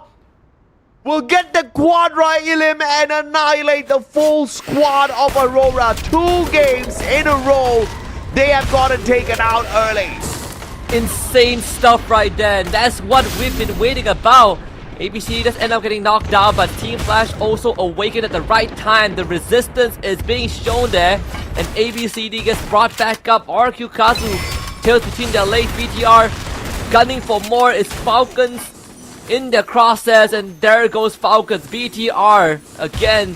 will get the Quadra Elim and annihilate the full squad of Aurora. 2 games in a row. They have gotten taken out early. Insane stuff right there. That's what we've been waiting about. ABC does end up getting knocked down, but Team Flash also awakened at the right time. The resistance is being shown there, and ABCD gets brought back up. RQ Kazu tails between their late BTR, gunning for more. Is Falcons in the crosshairs, and there goes Falcons. BTR again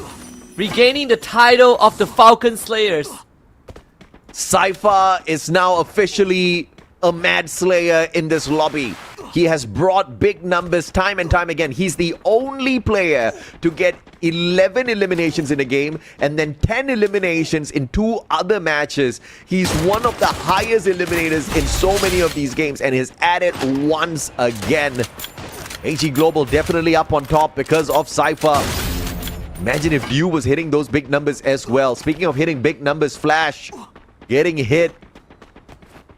regaining the title of the Falcon Slayers. Cypher is now officially a Mad Slayer in this lobby. He has brought big numbers time and time again. He's the only player to get 11 eliminations in a game and then 10 eliminations in 2 other matches. He's one of the highest eliminators in so many of these games and is at it once again. AG Global definitely up on top because of Cypher. Imagine if Dew was hitting those big numbers as well. Speaking of hitting big numbers, Flash getting hit.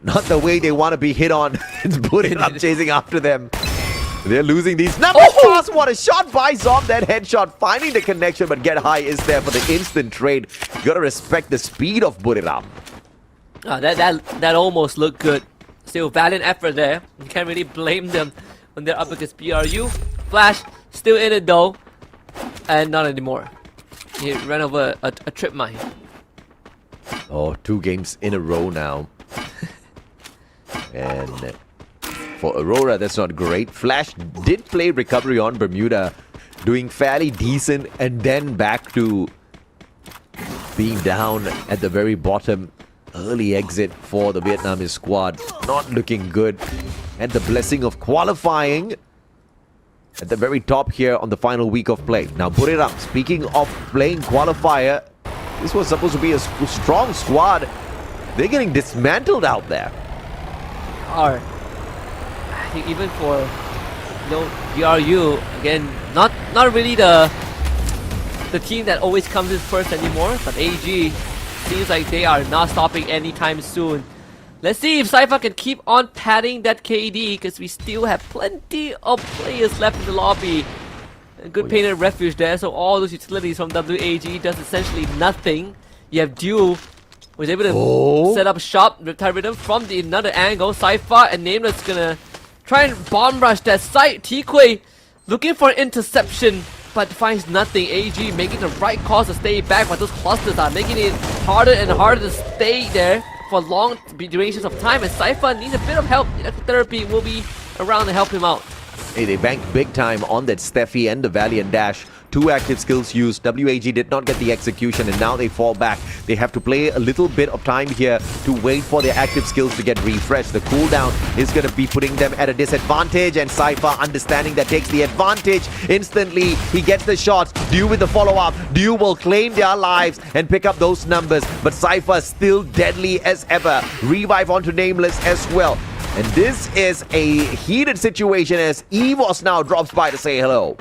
Not the way they want to be hit on. It's putting up chasing after them. They're losing these numbers fast. What a shot by Zom. That headshot finding the connection, but Get High is there for the instant trade. You gotta respect the speed of Buriram. That almost looked good. Still valiant effort there. You can't really blame them when they're up against BRU. Flash still in it though. And not anymore. He ran over a trip mine. Oh, 2 games in a row now. And for Aurora, that's not great. Flash did play recovery on Bermuda, doing fairly decent, and then back to being down at the very bottom. Early exit for the Vietnamese squad. Not looking good. And the blessing of qualifying at the very top here on the final week of play. Now put it up. Speaking of playing qualifier, this was supposed to be a strong squad. They're getting dismantled out there. I think even for BRU, again, not really the team that always comes in first anymore, but AG seems like they are not stopping anytime soon. Let's see if Cypher can keep on padding that KD, because we still have plenty of players left in the lobby. A good painted refuge there, so all those utilities from WAG does essentially nothing. You have Dew, was able to set up shop, Riptide Rhythm from another angle. Cypher and Nameless gonna try and bomb rush that site. T-Quay looking for an interception, but finds nothing. AG making the right call to stay back, but those clusters are making it harder and harder to stay there for long durations of time, and Cypher needs a bit of help. Therapy will be around to help him out. Hey, they banked big time on that Steffi and the Valiant Dash. 2 active skills used. WAG did not get the execution, and now they fall back. They have to play a little bit of time here to wait for their active skills to get refreshed. The cooldown is going to be putting them at a disadvantage, and Cypher, understanding that, takes the advantage instantly. He gets the shots. Dew with the follow-up. Dew will claim their lives and pick up those numbers, but Cypher still deadly as ever. Revive onto Nameless as well. And this is a heated situation as EVOS now drops by to say hello.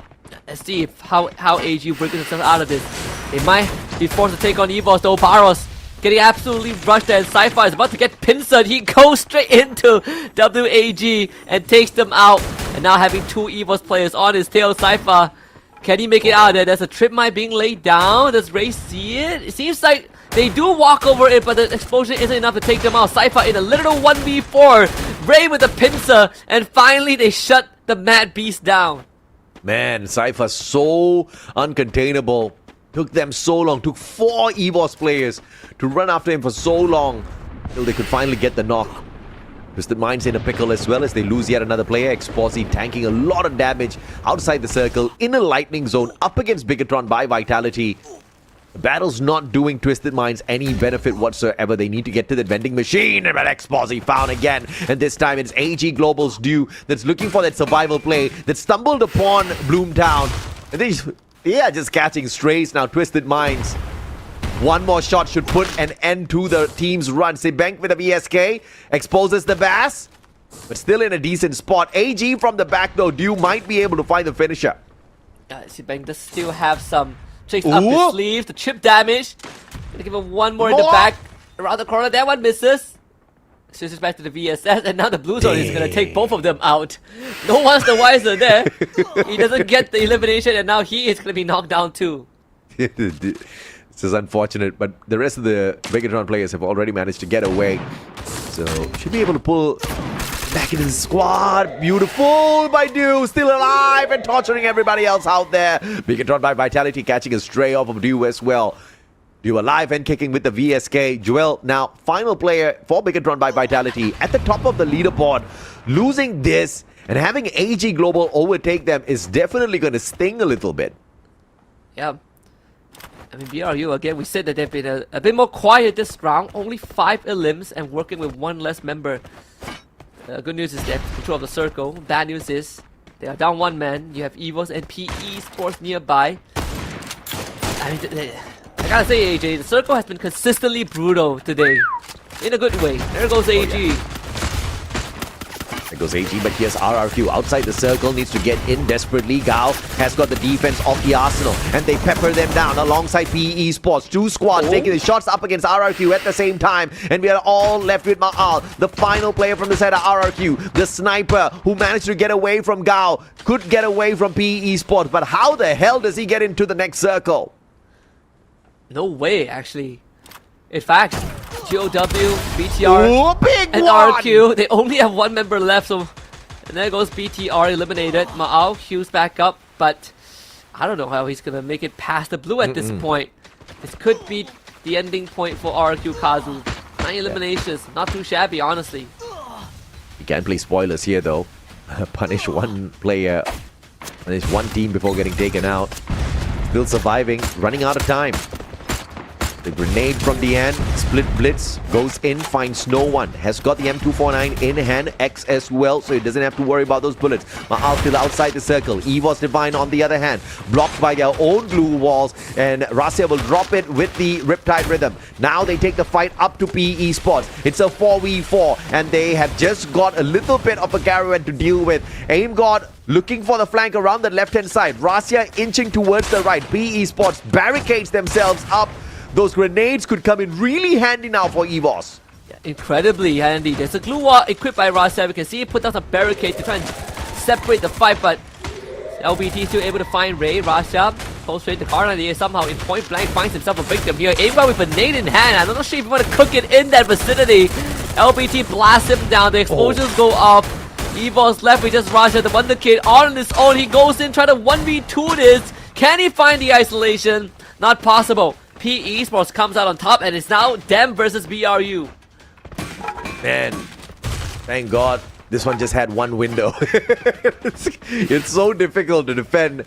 Let's see if how AG breaks themselves out of this. They might be forced to take on EVOS though. Baros getting absolutely rushed there, and Cypher is about to get pincered. He goes straight into WAG and takes them out. And now having 2 EVOS players on his tail, Cypher, can he make it out of there? There's a trip mine being laid down. Does Ray see it? It seems like they do walk over it, but the explosion isn't enough to take them out. Cypher in a little 1v4. Ray with the pincer, and finally they shut the Mad Beast down. Man, Cypher so uncontainable. Took them so long. Took 4 EVOS players to run after him for so long till they could finally get the knock. Twisted Mind's in a pickle as well as they lose yet another player. Exposy tanking a lot of damage outside the circle in a lightning zone up against Bigatron by Vitality. The battle's not doing Twisted Minds any benefit whatsoever. They need to get to the vending machine, but Exposy found again. And this time it's AG Global's Dew that's looking for that survival play that stumbled upon Bloomtown. And they just catching strays now. Twisted Minds. One more shot should put an end to the team's run. Sibank with a VSK exposes the Bass, but still in a decent spot. AG from the back though. Dew might be able to find the finisher. Sibank does still have some tricks up his sleeve. The chip damage. Gonna give him one more in the back. Around the corner. That one misses. Switches back to the VSS, and now the blue zone is gonna take both of them out. No one's the wiser there. He doesn't get the elimination, and now he is gonna be knocked down too. This is unfortunate, but the rest of the Bigatron players have already managed to get away. So, should be able to pull back into the squad. Beautiful by Dew, still alive and torturing everybody else out there. Bigatron by Vitality catching a stray off of Dew as well. Dew alive and kicking with the VSK. Joel now final player for Bigatron by Vitality at the top of the leaderboard. Losing this and having AG Global overtake them is definitely going to sting a little bit. Yeah. I mean, BRU, again, we said that they've been a bit more quiet this round. Only 5 elims and working with 1 less member. Good news is they have control of the circle. Bad news is they are down 1 man. You have EVOS and Esports nearby. I mean, I gotta say, AJ, the circle has been consistently brutal today. In a good way. There goes AG. There goes AG, but here's RRQ outside the circle, needs to get in desperately. Gao has got the defense of the Arsenal, and they pepper them down alongside PE Esports. 2 squads taking the shots up against RRQ at the same time, and we are all left with Ma'al, the final player from the side of RRQ, the sniper who managed to get away from Gao, could get away from PE Esports, but how the hell does he get into the next circle? No way, actually. In fact, GOW, BTR, and RQ, they only have 1 member left, so... And there goes BTR eliminated. Ma'al queues back up, but... I don't know how he's gonna make it past the blue at this point. This could be the ending point for RQ Kazu. 9 eliminations, not too shabby, honestly. You can't play spoilers here, though. Punish 1 player, punish 1 team before getting taken out. Still surviving, running out of time. The grenade from the end, split blitz, goes in, finds no one. Has got the M249 in hand, X as well, so he doesn't have to worry about those bullets. Ma'al still outside the circle. Evos Divine on the other hand, blocked by their own glue walls, and Rasya will drop it with the Riptide Rhythm. Now they take the fight up to PE Esports. It's a 4v4, and they have just got a little bit of a caravan to deal with. Aim God looking for the flank around the left-hand side. Rasya inching towards the right. PE Esports barricades themselves up. Those grenades could come in really handy now for EVOS. Yeah, incredibly handy. There's a glue wall equipped by Rasya. We can see he put down some barricades to try and separate the fight, but LBT still able to find Ray. Rasya goes straight to Karna. Somehow in point blank finds himself a victim here. Aimbar with a nade in hand. I'm not sure if you want to cook it in that vicinity. LBT blasts him down. The explosions go off. EVOS left with just Rasya, the Wonder Kid, on his own. He goes in, try to 1v2 this. Can he find the isolation? Not possible. PE Esports comes out on top, and it's now them versus BRU. Man, thank God this one just had one window. It's so difficult to defend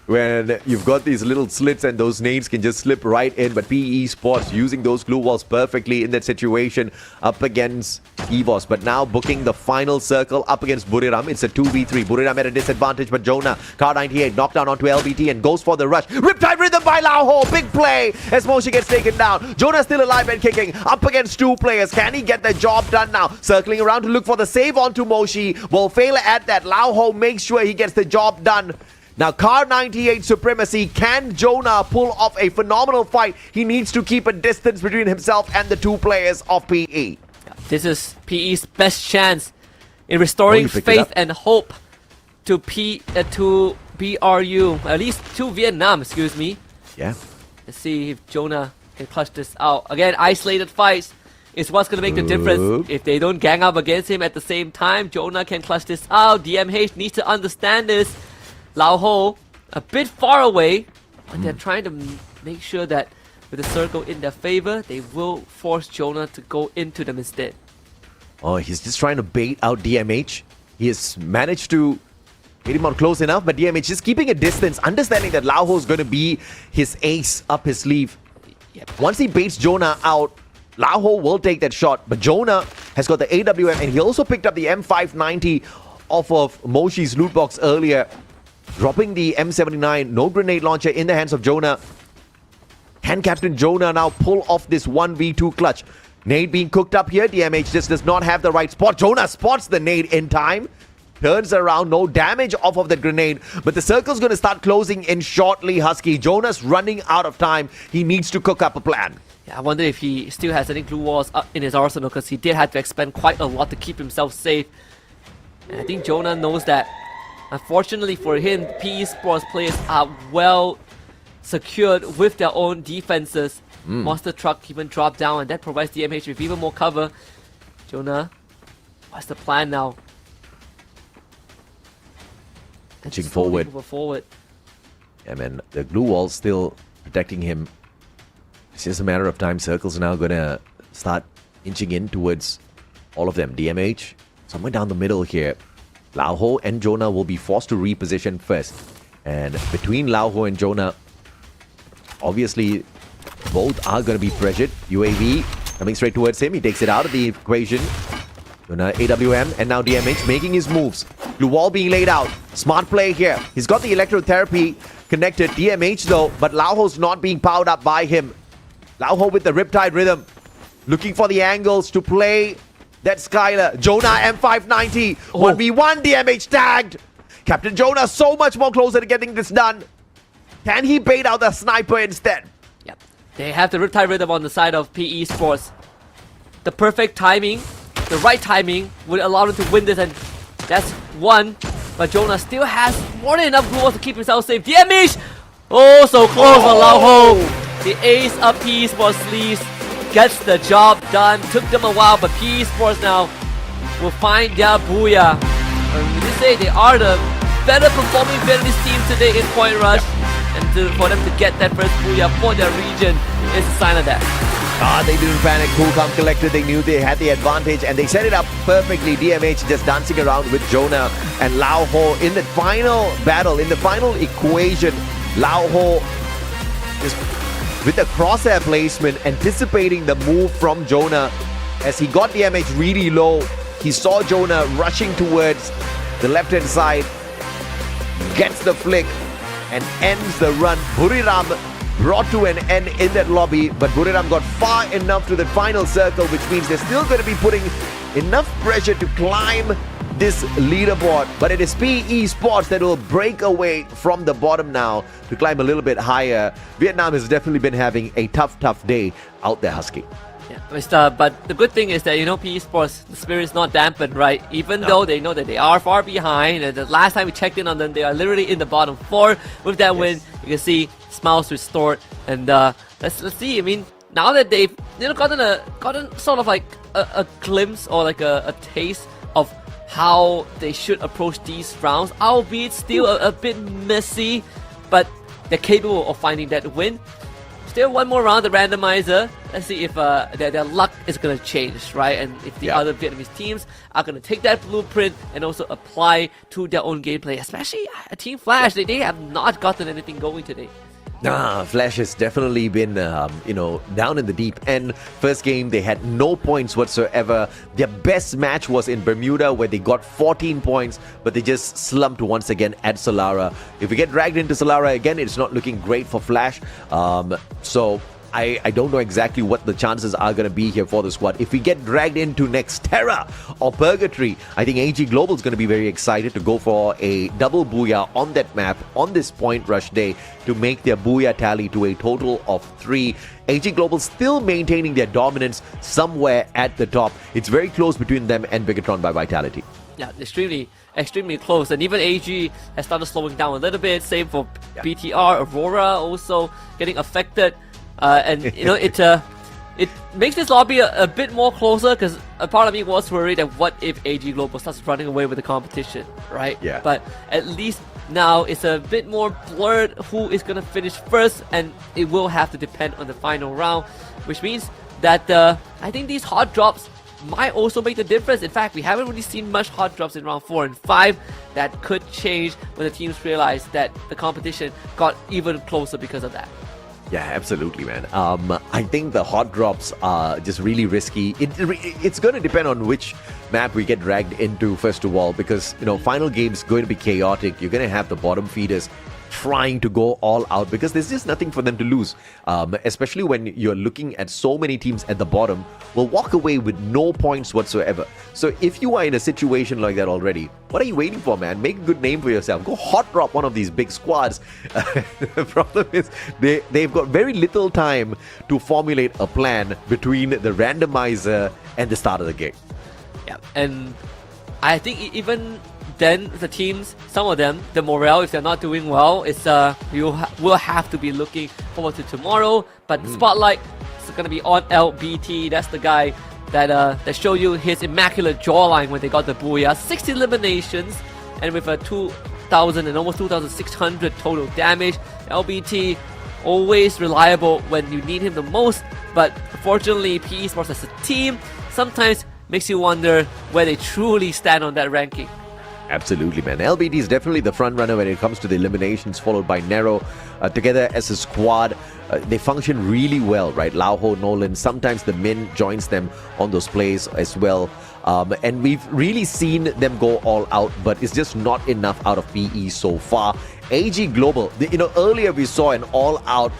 when you've got these little slits and those nades can just slip right in. But PE Sports using those glue walls perfectly in that situation up against EVOS. But now booking the final circle up against Buriram. It's a 2v3. Buriram at a disadvantage, but Jonah, Car 98, knocked down onto LBT and goes for the rush. Riptide Rhythm by Lao Ho. Big play as Moshi gets taken down. Jonah still alive and kicking up against two players. Can he get the job done now? Circling around to look for the save onto Moshi. Will fail at that. Lao Ho makes sure he gets the job done. Now, Car 98 supremacy. Can Jonah pull off a phenomenal fight? He needs to keep a distance between himself and the two players of PE. This is PE's best chance in restoring faith and hope to BRU, at least to Vietnam, excuse me. Yeah. Let's see if Jonah can clutch this out. Again, isolated fights is what's going to make the difference. If they don't gang up against him at the same time, Jonah can clutch this out. DMH needs to understand this. Lao Ho, a bit far away, but they're trying to make sure that with the circle in their favor, they will force Jonah to go into them instead. Oh, he's just trying to bait out DMH. He has managed to get him out close enough, but DMH is keeping a distance, understanding that Lao Ho is going to be his ace up his sleeve. Once he baits Jonah out, Lao Ho will take that shot, but Jonah has got the AWM, and he also picked up the M590 off of Moshi's loot box earlier. Dropping the M79 no grenade launcher in the hands of Jonah. Can Captain Jonah now pull off this 1v2 clutch? Nade being cooked up here. DMH just does not have the right spot. Jonah spots the nade in time. Turns around, no damage off of the grenade. But the circle's going to start closing in shortly, Husky. Jonah's running out of time. He needs to cook up a plan. Yeah, I wonder if he still has any glue walls up in his arsenal, because he did have to expend quite a lot to keep himself safe. And I think Jonah knows that. Unfortunately for him, PE Sports players are well secured with their own defenses. Monster Truck even dropped down, and that provides DMH with even more cover. Jonah, what's the plan now? Inching forward. Forward. Yeah, man, the glue wall's still protecting him. It's just a matter of time. Circle's now gonna start inching in towards all of them. DMH, somewhere down the middle here. Lao Ho and Jonah will be forced to reposition first. And between Lao Ho and Jonah, obviously, both are going to be pressured. UAV coming straight towards him. He takes it out of the equation. Jonah, AWM, and now DMH making his moves. Blue wall being laid out. Smart play here. He's got the electrotherapy connected. DMH though, but Lao Ho's not being powered up by him. Lao Ho with the Riptide Rhythm. Looking for the angles to play that Skylar. Jonah M590. 1v1 DMH tagged. Captain Jonah so much more closer to getting this done. Can he bait out the sniper instead? Yep. They have the Riptide Rhythm on the side of PE Sports. The perfect timing, the right timing would allow them to win this, and that's one. But Jonah still has more than enough goals to keep himself safe. DMH! Oh, so close for Lao Ho. The ace up PE Sports sleeves. Gets the job done. Took them a while, but PE Sports now will find their booyah. We just say they are the better performing Vietnamese team today in Point Rush. And for them to get that first booyah for their region is a sign of that. They didn't panic. Cool, calm, collected. They knew they had the advantage, and they set it up perfectly. DMH just dancing around with Jonah and Lao Ho in the final battle, in the final equation. Lao Ho just with the crosshair placement, anticipating the move from Jonah. As he got the MH really low, he saw Jonah rushing towards the left-hand side, gets the flick, and ends the run. Buriram brought to an end in that lobby, but Buriram got far enough to the final circle, which means they're still going to be putting enough pressure to climb this leaderboard. But it is PE Esports that will break away from the bottom now to climb a little bit higher. Vietnam has definitely been having a tough day out there, Husky. Yeah, but the good thing is that, PE Sports, the spirit is not dampened, right? Even though they know that they are far behind, and the last time we checked in on them, they are literally in the bottom 4. With that win, you can see smiles restored, and let's see. I mean, now that they've gotten sort of like a glimpse or like a taste of how they should approach these rounds, albeit still a bit messy, but they're capable of finding that win. Still one more round, the randomizer. Let's see if their luck is going to change, right? And if the other Vietnamese teams are going to take that blueprint and also apply to their own gameplay, especially Team Flash. They have not gotten anything going today. Flash has definitely been, down in the deep end. First game, they had no points whatsoever. Their best match was in Bermuda, where they got 14 points, but they just slumped once again at Solara. If we get dragged into Solara again, it's not looking great for Flash. So I don't know exactly what the chances are going to be here for the squad. If we get dragged into Nexterra or Purgatory, I think AG Global is going to be very excited to go for a double booyah on that map on this point rush day to make their booyah tally to a total of 3. AG Global still maintaining their dominance somewhere at the top. It's very close between them and Bigatron by Vitality. Yeah, extremely close, and even AG has started slowing down a little bit. Same for BTR, Aurora also getting affected. And it makes this lobby a bit more closer, because a part of me was worried that what if AG Global starts running away with the competition, right? Yeah. But at least now it's a bit more blurred who is going to finish first, and it will have to depend on the final round, which means that I think these hot drops might also make the difference. In fact, we haven't really seen much hot drops in round 4 and 5. That could change when the teams realize that the competition got even closer because of that. Yeah, absolutely, man. I think the hot drops are just really risky. It's going to depend on which map we get dragged into, first of all, because, final game's going to be chaotic. You're going to have the bottom feeders trying to go all out because there's just nothing for them to lose, especially when you're looking at so many teams at the bottom will walk away with no points whatsoever. So if you are in a situation like that already, what are you waiting for, man? Make a good name for yourself. Go hot drop one of these big squads. The problem is they've got very little time to formulate a plan between the randomizer and the start of the game. Yeah, and I think even then the teams, some of them, the morale, if they're not doing well, it's we'll have to be looking forward to tomorrow. But the spotlight is going to be on LBT. That's the guy that showed you his immaculate jawline when they got the booyah. 6 eliminations, and with a 2,000 and almost 2,600 total damage. LBT always reliable when you need him the most, but fortunately PE Esports as a team sometimes makes you wonder where they truly stand on that ranking. Absolutely, man. LBT is definitely the front runner when it comes to the eliminations, followed by Nero. Together as a squad, they function really well, right? Lauho, Nolan, sometimes the Min joins them on those plays as well. And we've really seen them go all out, but it's just not enough out of PE so far. AG Global, earlier we saw an all-out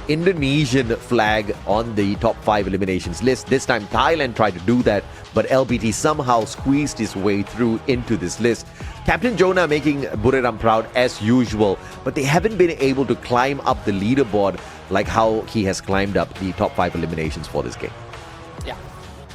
Indonesian flag on the top 5 eliminations list. This time Thailand tried to do that, but LBT somehow squeezed his way through into this list. Captain Jonah making Buriram proud as usual, but they haven't been able to climb up the leaderboard like how he has climbed up the top 5 eliminations for this game. Yeah,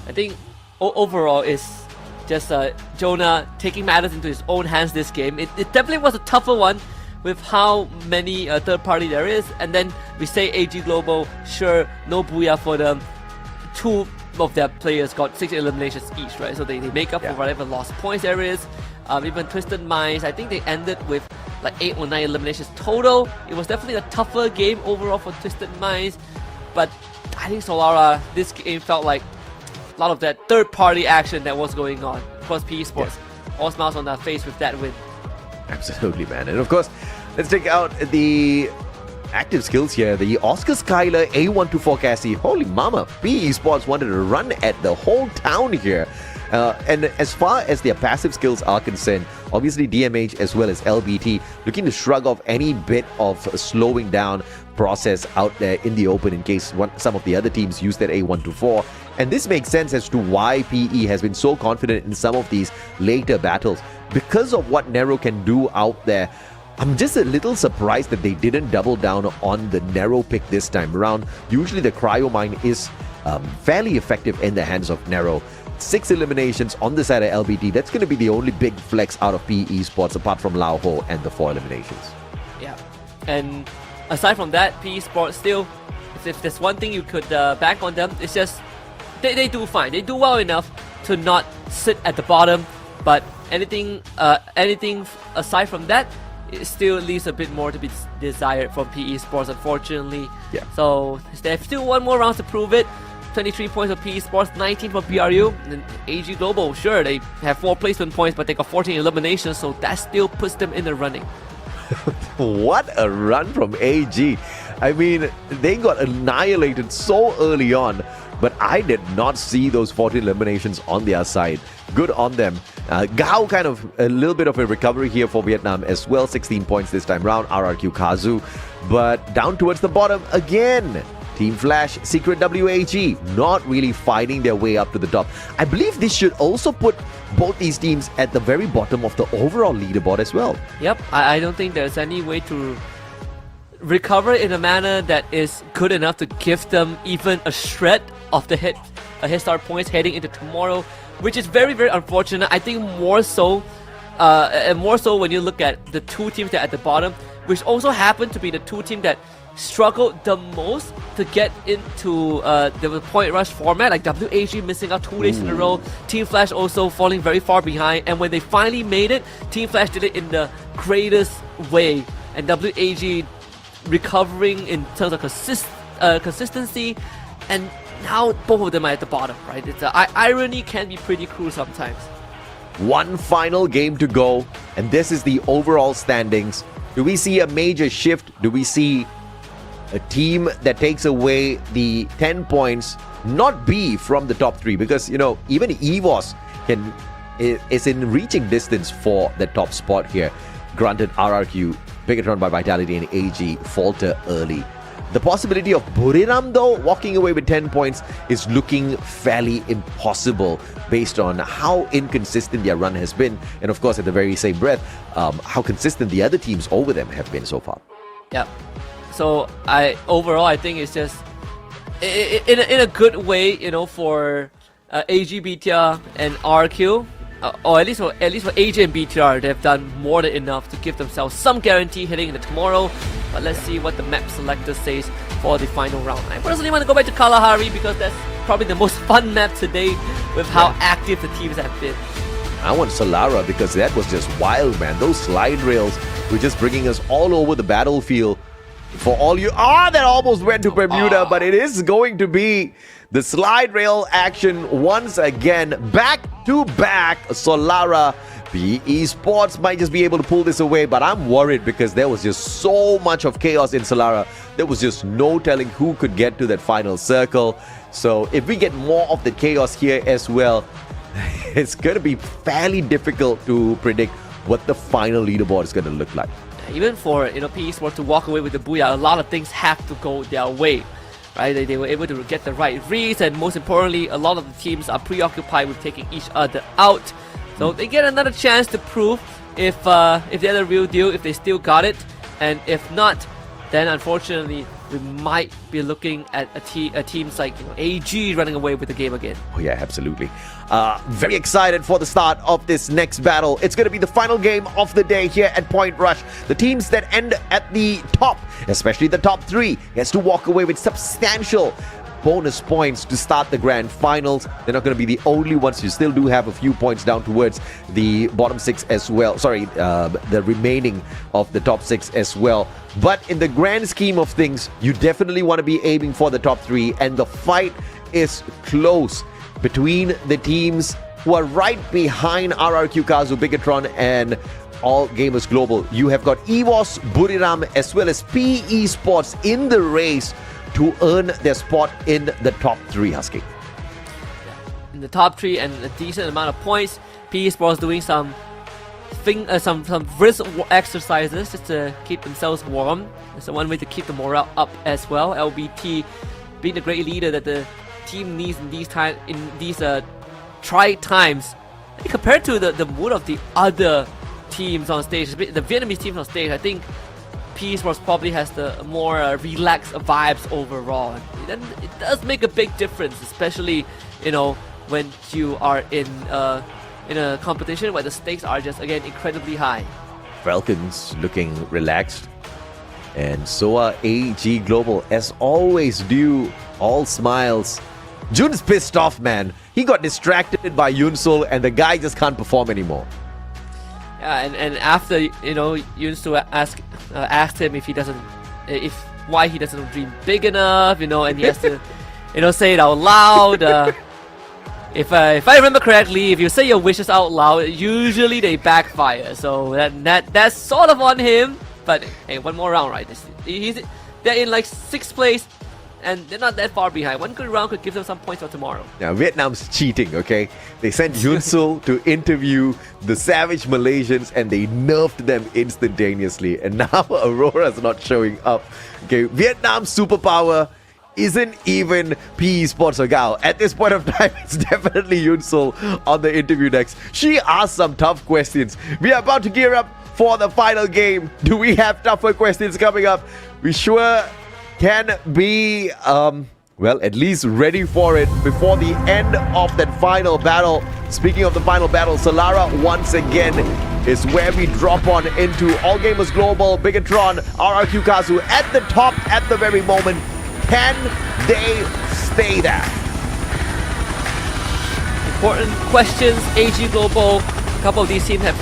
I think overall it's just Jonah taking matters into his own hands this game. It definitely was a tougher one with how many third party there is, and then we say AG Global, sure, no booyah for them. 2 of their players got 6 eliminations each, right? So they make up for whatever lost points there is. Even Twisted Minds, I think they ended with like 8 or 9 eliminations total. It was definitely a tougher game overall for Twisted Minds, but I think Solara, this game felt like a lot of that third party action that was going on. Of course, PE Esports, all smiles on their face with that win. Absolutely, man. And of course, let's take out the active skills here. The Oscar Skyler A124 Cassie. Holy mama. PE Esports wanted to run at the whole town here. And as far as their passive skills are concerned, obviously DMH as well as LBT looking to shrug off any bit of slowing down process out there in the open in case some of the other teams use that A124. And this makes sense as to why PE has been so confident in some of these later battles. Because of what Nero can do out there, I'm just a little surprised that they didn't double down on the Nero pick this time around. Usually the Cryo Mine is fairly effective in the hands of Nero. 6 eliminations on the side of LBT. That's going to be the only big flex out of PE Esports apart from Lao Ho and the 4 eliminations. Yeah. And aside from that, PE Esports still, if there's one thing you could bank on them, it's just they do fine. They do well enough to not sit at the bottom, but anything aside from that, it still leaves a bit more to be desired from PE Esports, unfortunately. Yeah. So they have still one more round to prove it. 23 points for PE Esports, 19 for BRU, and AG Global, sure, they have 4 placement points, but they got 14 eliminations, so that still puts them in the running. What a run from AG. I mean, they got annihilated so early on, but I did not see those 14 eliminations on their side. Good on them. Gao kind of a little bit of a recovery here for Vietnam as well, 16 points this time round, RRQ Kazu, but down towards the bottom again. Team Flash, Secret WAG, not really fighting their way up to the top. I believe this should also put both these teams at the very bottom of the overall leaderboard as well. Yep, I don't think there's any way to recover in a manner that is good enough to give them even a shred of the Headstart points heading into tomorrow, which is very, very unfortunate. I think more so when you look at the 2 teams that are at the bottom, which also happen to be the 2 teams that struggled the most to get into the point rush format, like WAG missing out 2 days in a row, Team Flash also falling very far behind, and when they finally made it, Team Flash did it in the greatest way, and WAG recovering in terms of consistency, and now both of them are at the bottom, right? It's irony can be pretty cruel sometimes. One final game to go, and this is the overall standings. Do we see a major shift? Do we see a team that takes away the 10 points not be from the top 3? Because, you know, even EVOS is in reaching distance for the top spot here. Granted, RRQ, Bigatron by Vitality and AG falter early. The possibility of Buriram, though, walking away with 10 points is looking fairly impossible based on how inconsistent their run has been. And of course, at the very same breath, how consistent the other teams over them have been so far. Yeah. So overall, I think it's just in a good way, you know, for AG, BTR, and RQ, or at least for AG and BTR, they've done more than enough to give themselves some guarantee heading into tomorrow. But let's see what the map selector says for the final round. I personally want to go back to Kalahari because that's probably the most fun map today with how active the teams have been. I want Solara because that was just wild, man. Those slide rails were just bringing us all over the battlefield. For all you... that almost went to Bermuda, but it is going to be the slide rail action once again. Back to back, Solara. PE Esports might just be able to pull this away, but I'm worried because there was just so much of chaos in Solara. There was just no telling who could get to that final circle. So if we get more of the chaos here as well, it's going to be fairly difficult to predict what the final leaderboard is going to look like. Even for PE Esports to walk away with the booyah, a lot of things have to go their way, right? They were able to get the right reads, and most importantly, a lot of the teams are preoccupied with taking each other out. So they get another chance to prove if they're the real deal, if they still got it, and if not, then unfortunately we might be looking at teams like AG running away with the game again. Oh yeah, absolutely. Very excited for the start of this next battle. It's going to be the final game of the day here at Point Rush. The teams that end at the top, especially the top 3, gets to walk away with substantial bonus points to start the grand finals. They're not going to be the only ones. You still do have a few points down towards the bottom 6 as well. Sorry, the remaining of the top 6 as well. But in the grand scheme of things, you definitely want to be aiming for the top 3, and the fight is close between the teams who are right behind RRQ, Kazu, Bigatron, and All Gamers Global, you have got EVOS, Buriram, as well as PE Esports in the race to earn their spot in the top 3, Husky. In the top 3 and a decent amount of points. PE Esports doing some wrist exercises just to keep themselves warm. It's one way to keep the morale up as well. LBT being the great leader that the team needs in these try times. Compared to the mood of the other teams on stage, the Vietnamese teams on stage, I think PE Esports probably has the more relaxed vibes overall. And it does make a big difference, especially when you are in a competition where the stakes are just again incredibly high. Falcons looking relaxed, and so are AG Global as always do. All smiles. Jun's pissed off, man. He got distracted by Yunsul and the guy just can't perform anymore. Yeah, and after Yunsul asked him why he doesn't dream big enough, and he has to say it out loud. If I remember correctly, if you say your wishes out loud, usually they backfire. So that's sort of on him. But hey, one more round, right? They're in like 6th place, and they're not that far behind. One good round could give them some points for tomorrow. Now, Vietnam's cheating, okay? They sent Yunsul to interview the savage Malaysians, and they nerfed them instantaneously. And now Aurora's not showing up. Okay, Vietnam's superpower isn't even PE Esports or Gao. At this point of time, it's definitely Yunsul on the interview next. She asked some tough questions. We are about to gear up for the final game. Do we have tougher questions coming up? We sure can be, at least ready for it before the end of that final battle. Speaking of the final battle, Solara once again is where we drop on into All Gamers Global, Bigatron, RRQ Kazu at the top at the very moment. Can they stay there? Important questions. AG Global, a couple of these teams have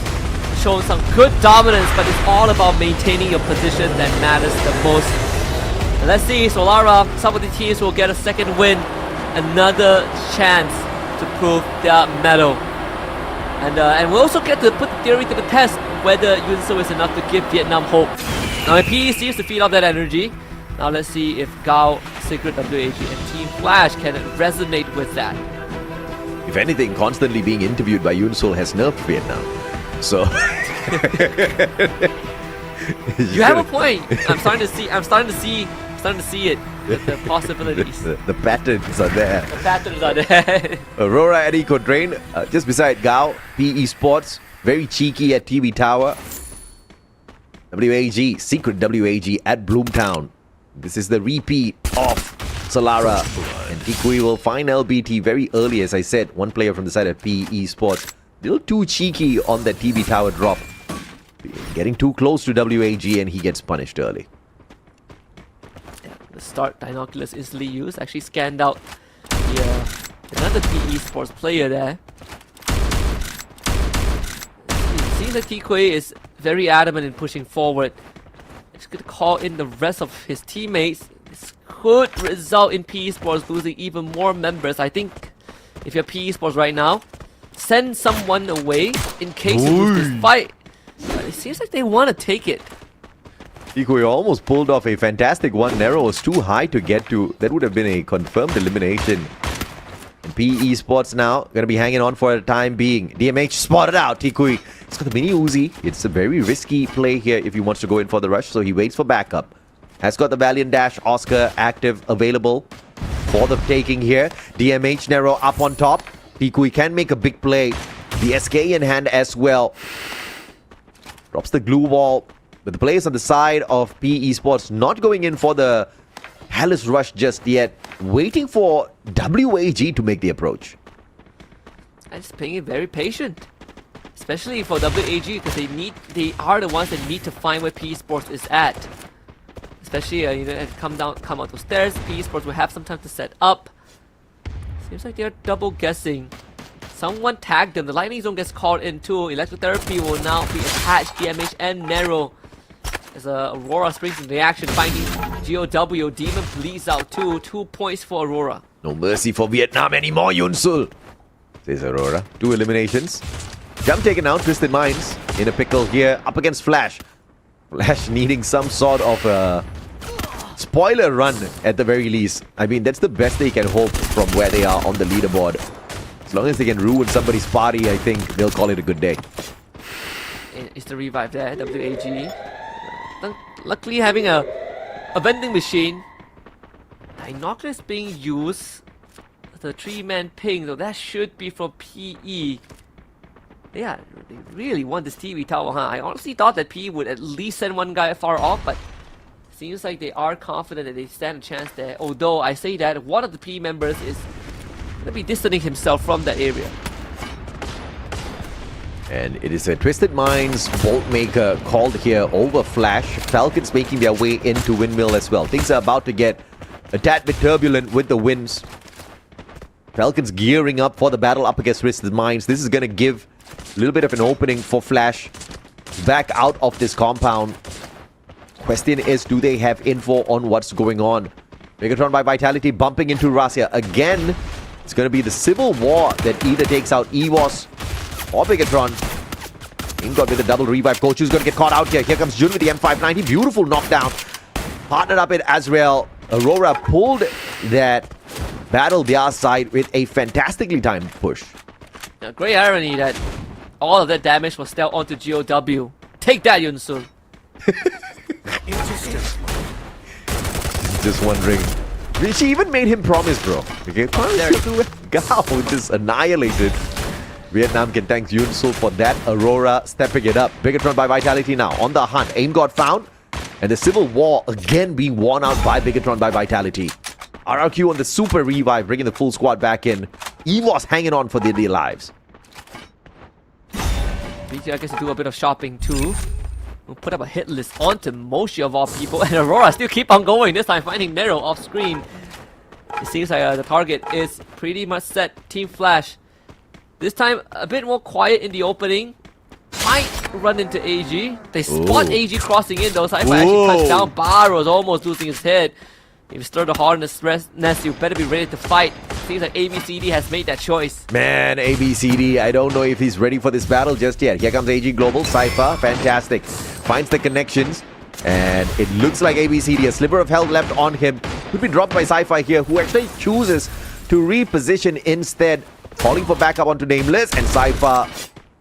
shown some good dominance, but it's all about maintaining your position that matters the most. And let's see, Solara, some of the teams will get a second win, another chance to prove their mettle. And we'll also get to put the theory to the test, whether Yunsul is enough to give Vietnam hope. Now, PE seems to feed off that energy. Now let's see if Gao, Secret, WAG, and Team Flash can resonate with that. If anything, constantly being interviewed by Yunsul has nerfed Vietnam. So you have a point. I'm starting to see it. The possibilities. The patterns are there. The patterns are there. Aurora at Eco Drain, just beside Gao, PE Esports, very cheeky at TV Tower. WAG, Secret WAG at Bloomtown. This is the repeat of Solara, and Tikui will find LBT very early, as I said. One player from the side of PE Esports. A little too cheeky on that TV Tower drop. Getting too close to WAG, and he gets punished early. Yeah, the start binoculars easily used. Actually scanned out another PE Esports player there. It seems like Tikui is very adamant in pushing forward. He's going to call in the rest of his teammates. This could result in PE Esports losing even more members. I think if you're PE Esports right now, send someone away in case you lose this fight. But it seems like they want to take it. Tikui almost pulled off a fantastic one. Nero was too high to get to. That would have been a confirmed elimination. And PE Esports now going to be hanging on for the time being. DMH spotted out Tikui. He's got the mini Uzi. It's a very risky play here if he wants to go in for the rush, so he waits for backup. Has got the Valiant Dash Oscar active available for the taking here. DMH Nero up on top. Tikui can make a big play. The SK in hand as well. Drops the glue wall. But the players on the side of PE Esports not going in for the Palace rush just yet. Waiting for WAG to make the approach. And just being very patient. Especially for WAG, because they are the ones that need to find where PE Esports is at. Especially come out those stairs. PE Esports will have some time to set up. Seems like they're double guessing. Someone tagged them. The lightning zone gets called in too. Electrotherapy will now be attached. DMH and Nero. As Aurora springs into the action, finding GOW. Demon bleeds out too. 2 points for Aurora. No mercy for Vietnam anymore, Yunsul, says Aurora. 2 eliminations. Jump taken out, Twisted Minds. in a pickle here up against Flash. Flash needing some sort of a spoiler run at the very least. I mean, that's the best they can hope from where they are on the leaderboard. As long as they can ruin somebody's party, I think they'll call it a good day. It's the revive there, WAG. Luckily having a vending machine. Binoculars being used. The 3-man ping, so that should be from PE. Yeah, they really want this TV tower, huh? I honestly thought that PE would at least send one guy far off, but seems like they are confident that they stand a chance there. Although I say that one of the PE members is going to be distancing himself from that area. And it is a Twisted Minds Bolt Maker called here over Flash. Falcons making their way into Windmill as well. Things are about to get a tad bit turbulent with the winds. Falcons gearing up for the battle up against Twisted Minds. This is going to give a little bit of an opening for Flash back out of this compound. Question is, do they have info on what's going on? Megatron by Vitality bumping into Razia. Again, it's going to be the Civil War that either takes out EVOS or Megatron. Got with a double revive. Coach is going to get caught out here. Here comes Jun with the M590. Beautiful knockdown. Partnered up with Azrael. Aurora pulled that battle their side with a fantastically timed push. Now, great irony that all of that damage was dealt onto GOW. Take that, Yunsun. Just wondering. She even made him promise, bro. Okay, Gao just annihilated. Vietnam can thank Yunsul for that. Aurora stepping it up. Bigatron by Vitality now on the hunt. Aim got found. And the Civil War again being worn out by Bigatron by Vitality. RRQ on the super revive, bringing the full squad back in. EVOS hanging on for their lives. BTR gets to do a bit of shopping too. We'll put up a hit list onto Moshi of all people. And Aurora still keep on going. This time finding Nero off screen. It seems like the target is pretty much set. Team Flash. This time a bit more quiet in the opening. Might run into AG. They spot AG crossing in though. Sci-Fi actually cuts down. Barro's almost losing his head. If you stir the hornet's nest, you better be ready to fight. Seems like ABCD has made that choice. Man, ABCD, I don't know if he's ready for this battle just yet. Here comes AG Global. Cypher, fantastic. Finds the connections. And it looks like ABCD, a sliver of health left on him. Could be dropped by Sci-Fi here, who actually chooses to reposition instead. Falling for backup onto Nameless. And Cypher,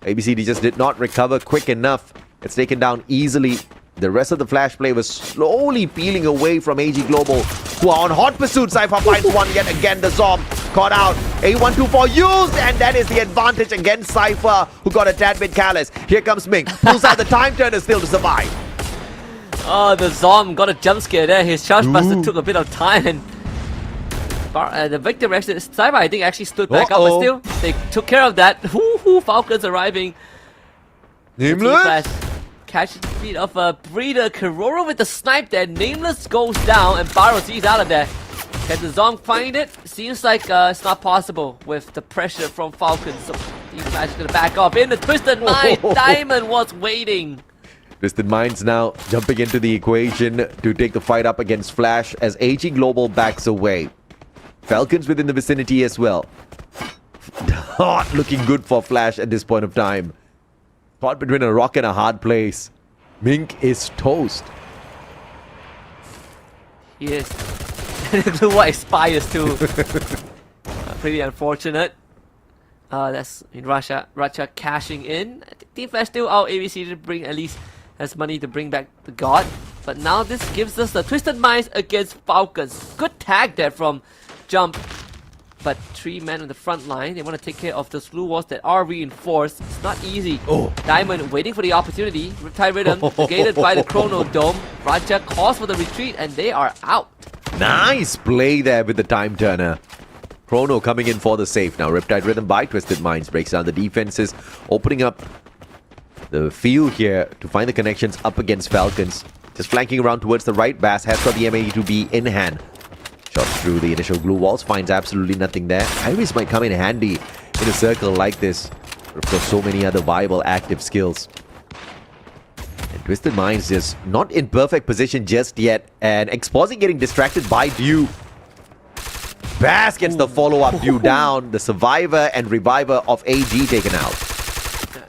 ABCD just did not recover quick enough. It's taken down easily. The rest of the Flash play was slowly peeling away from AG Global, who are on hot pursuit. Cypher finds one yet again. The Zom caught out. A124 used, and that is the advantage against Cypher, who got a tad bit careless. Here comes Ming. Pulls out the time turner still to survive. Oh, the Zom got a jump scare there. His charge buster took a bit of time, and the victim actually, Cypher, I think, actually stood back up, but still, they took care of that. Falcons arriving. Nameless. Catches the feet of a breeder. Karora with the snipe there. Nameless goes down, and Barrow sees out of there. Can the Zong find it? Seems like it's not possible with the pressure from Falcons. So Team Flash is going to back off. In the Twisted Mind, Diamond was waiting. Twisted Minds now jumping into the equation to take the fight up against Flash as AG Global backs away. Falcons within the vicinity as well. Not looking good for Flash at this point of time. Caught between a rock and a hard place. Mink is toast. He is. The blue white expires too. Pretty unfortunate. That's in Russia cashing in. I think Team Flash still out ABC to bring at least has money to bring back the God. But now this gives us the Twisted Minds against Falcons. Good tag there from Jump. But 3 men on the front line, they want to take care of those blue walls that are reinforced. It's not easy. Diamond waiting for the opportunity. Riptide Rhythm negated by the Chrono Dome. Raja calls for the retreat and they are out. Nice play there with the time turner. Chrono coming in for the save now. Riptide Rhythm by Twisted Minds breaks down the defenses, opening up the field here to find the connections up against Falcons. Just flanking around towards the right. Bass has got the MA2B in hand. Shots through the initial glue walls, finds absolutely nothing there. Iris might come in handy in a circle like this. But of course, so many other viable active skills. And Twisted Minds just not in perfect position just yet. And Exposing getting distracted by Dew. Bass gets the follow-up. Dew down. The survivor and reviver of AG taken out.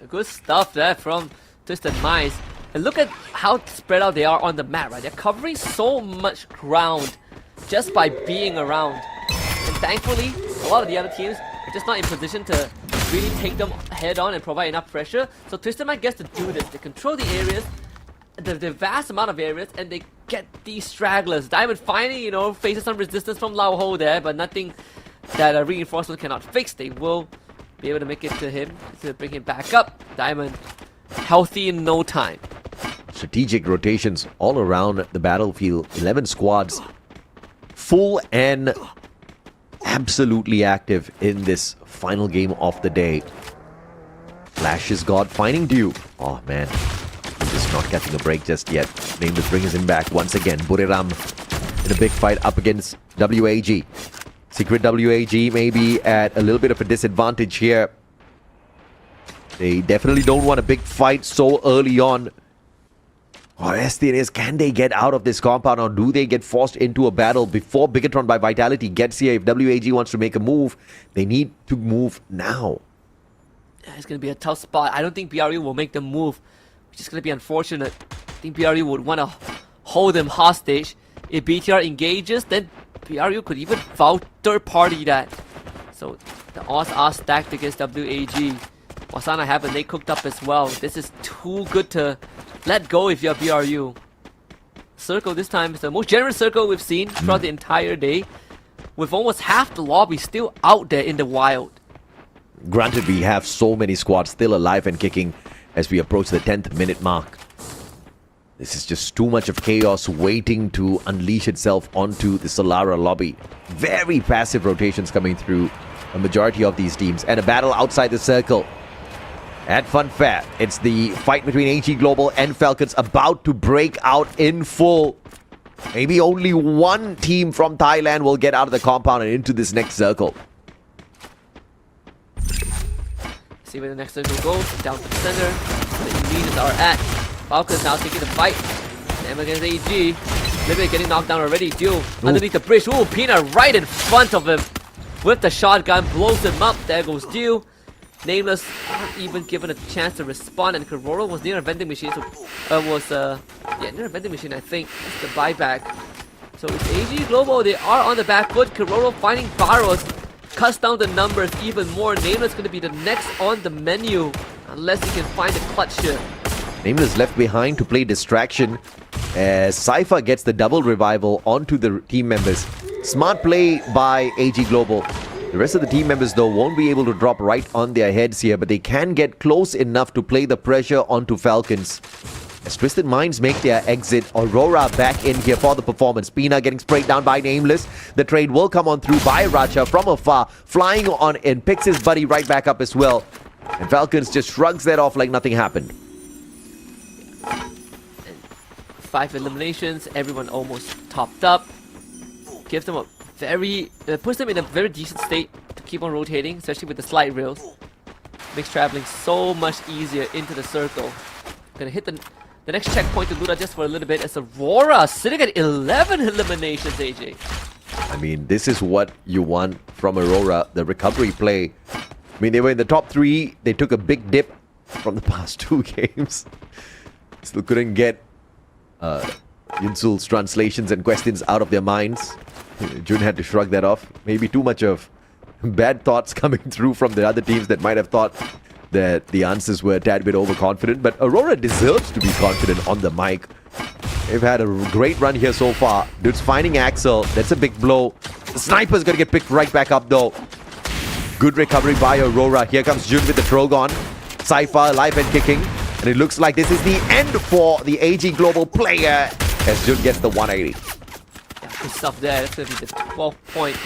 Good stuff there from Twisted Minds. And look at how spread out they are on the map, right? They're covering so much ground just by being around. And thankfully, a lot of the other teams are just not in position to really take them head on and provide enough pressure. So Twisted Mind gets to do this. They control the areas, the vast amount of areas, and they get these stragglers. Diamond finally, you know, faces some resistance from Lao Ho there, but nothing that a reinforcement cannot fix. They will be able to make it to him to bring him back up. Diamond healthy in no time. Strategic rotations all around the battlefield. 11 squads, full and absolutely active in this final game of the day. Flash is God finding Dew. Oh man, he's just not catching a break just yet. Nameless brings him back once again. Buriram in a big fight up against WAG. Secret WAG may be at a little bit of a disadvantage here. They definitely don't want a big fight so early on. Question is, can they get out of this compound, or do they get forced into a battle before Bigatron by Vitality gets here? If WAG wants to make a move, they need to move now. It's going to be a tough spot. I don't think BRU will make the move, which is going to be unfortunate. I think BRU would want to hold them hostage. If BTR engages, then BRU could even vow third party that. So the odds are stacked against WAG. Wasana have a nade cooked up as well. This is too good to let go if you're BRU. Circle this time is the most generous circle we've seen throughout the entire day, with almost half the lobby still out there in the wild. Granted, we have so many squads still alive and kicking as we approach the 10th minute mark. This is just too much of chaos waiting to unleash itself onto the Solara lobby. Very passive rotations coming through a majority of these teams, and a battle outside the circle. At Funfair, it's the fight between AG Global and Falcons about to break out in full. Maybe only one team from Thailand will get out of the compound and into this next circle. See where the next circle goes. Down to the center. The leaders are at. Falcons now taking the fight. Them against AG. Limit getting knocked down already. Dew underneath the bridge. Ooh, Pina right in front of him with the shotgun. Blows him up. There goes Dew. Nameless not even given a chance to respond, and Karoro was near a vending machine, so near a vending machine, I think. That's the buyback. So it's AG Global, they are on the back foot. Karoro finding Barros cuts down the numbers even more. Nameless going to be the next on the menu, unless he can find a clutch here. Nameless left behind to play distraction as Cypher gets the double revival onto the team members. Smart play by AG Global. The rest of the team members, though, won't be able to drop right on their heads here, but they can get close enough to play the pressure onto Falcons. As Twisted Minds make their exit, Aurora back in here for the performance. Pina getting sprayed down by Nameless. The trade will come on through by Racha from afar, flying on in, picks his buddy right back up as well. And Falcons just shrugs that off like nothing happened. 5 eliminations, everyone almost topped up. Gives them a puts them in a very decent state to keep on rotating, especially with the slide rails. Makes traveling so much easier into the circle. Gonna hit the next checkpoint to Luda just for a little bit as Aurora sitting at 11 eliminations, AJ. I mean, this is what you want from Aurora, the recovery play. I mean, they were in the top 3. They took a big dip from the past 2 games. Still couldn't get Yunsul's translations and questions out of their minds. Jun had to shrug that off. Maybe too much of bad thoughts coming through from the other teams that might have thought that the answers were a tad bit overconfident. But Aurora deserves to be confident on the mic. They've had a great run here so far. Dude's finding Axel. That's a big blow. The sniper's going to get picked right back up though. Good recovery by Aurora. Here comes Jun with the Trogon. Cypher alive and kicking. And it looks like this is the end for the AG Global player as Jun gets the 180. Good stuff there. That's going to be the 12th point.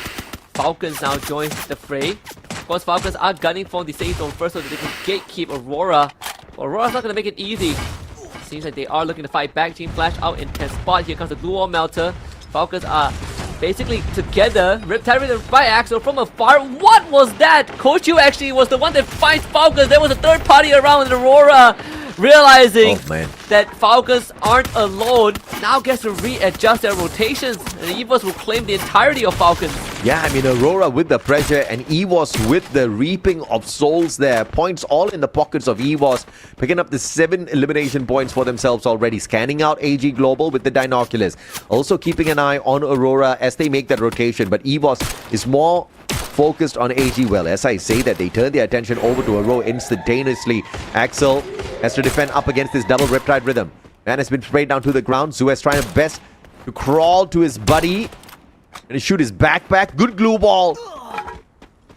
Falcons now joins the fray. Of course, Falcons are gunning for the safe zone first so that they can gatekeep Aurora. Aurora's not going to make it easy. Seems like they are looking to fight back. Team Flash out in 10th spot. Here comes the Blue Wall Melter. Falcons are basically together. Riptide by Axel from afar. What was that? Coach Yu actually was the one that finds Falcons. There was a third party around, and Aurora realizing man. that Falcons aren't alone, now gets to readjust their rotations, and EVOS will claim the entirety of Falcons. Yeah, I mean, Aurora with the pressure and EVOS with the reaping of souls there. Points all in the pockets of EVOS, picking up the 7 elimination points for themselves already. Scanning out AG Global with the binoculars. Also keeping an eye on Aurora as they make that rotation. But EVOS is more focused on AG. Well, as I say that, they turn their attention over to Aurora instantaneously. Axel has to defend up against this double Riptide Rhythm. Man has been sprayed down to the ground. Zuez trying his best to crawl to his buddy and shoot his backpack. Good glue ball.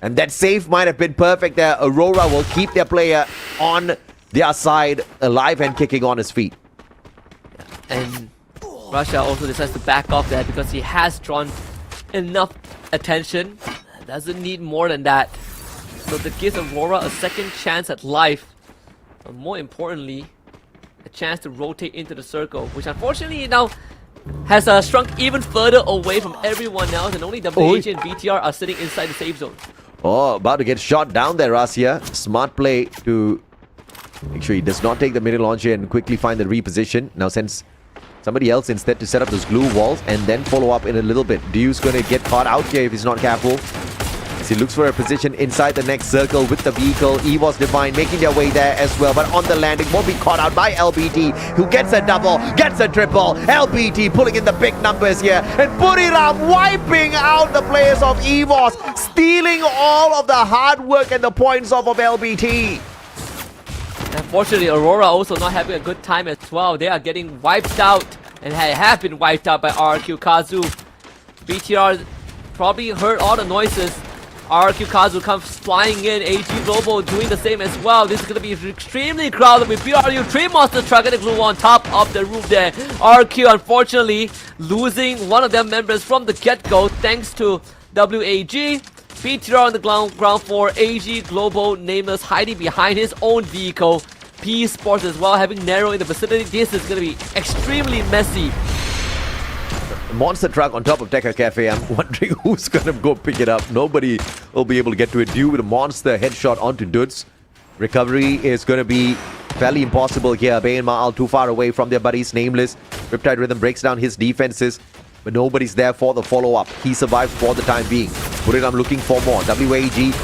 And that save might have been perfect there. Aurora will keep their player on their side, alive and kicking on his feet. And Russia also decides to back off there because he has drawn enough attention. Doesn't need more than that. So that gives Aurora a second chance at life. But more importantly, a chance to rotate into the circle, which unfortunately now has shrunk even further away from everyone else, and only WH and BTR are sitting inside the safe zone. Oh, about to get shot down there, Rasia. Smart play to make sure he does not take the middle launcher and quickly find the reposition. Now sends somebody else instead to set up those glue walls and then follow up in a little bit. Dew's going to get caught out here if he's not careful. As he looks for a position inside the next circle with the vehicle. EVOS Divine making their way there as well, but on the landing won't be caught out by LBT, who gets a double, gets a triple. LBT pulling in the big numbers here, and Buriram wiping out the players of EVOS, stealing all of the hard work and the points off of LBT. Unfortunately, Aurora also not having a good time as well. They are getting wiped out and have been wiped out by RRQ Kazu. BTR probably heard all the noises. RRQ Kazu comes flying in. AG Global doing the same as well. This is going to be extremely crowded with BRU 3 monster truck and the glue on top of the roof there. RRQ unfortunately losing one of their members from the get-go thanks to WAG. BTR on the ground floor. AG Global Nameless hiding behind his own vehicle. Esports as well having narrow in the vicinity. This is going to be extremely messy. Monster truck on top of Tekka Cafe. I'm wondering who's gonna go pick it up. Nobody will be able to get to it. Dew with a monster headshot onto Dudes. Recovery is gonna be fairly impossible here. Bay and Ma'al too far away from their buddies. Nameless. Riptide Rhythm breaks down his defenses, but nobody's there for the follow-up. He survives for the time being. Buriram looking for more. WAG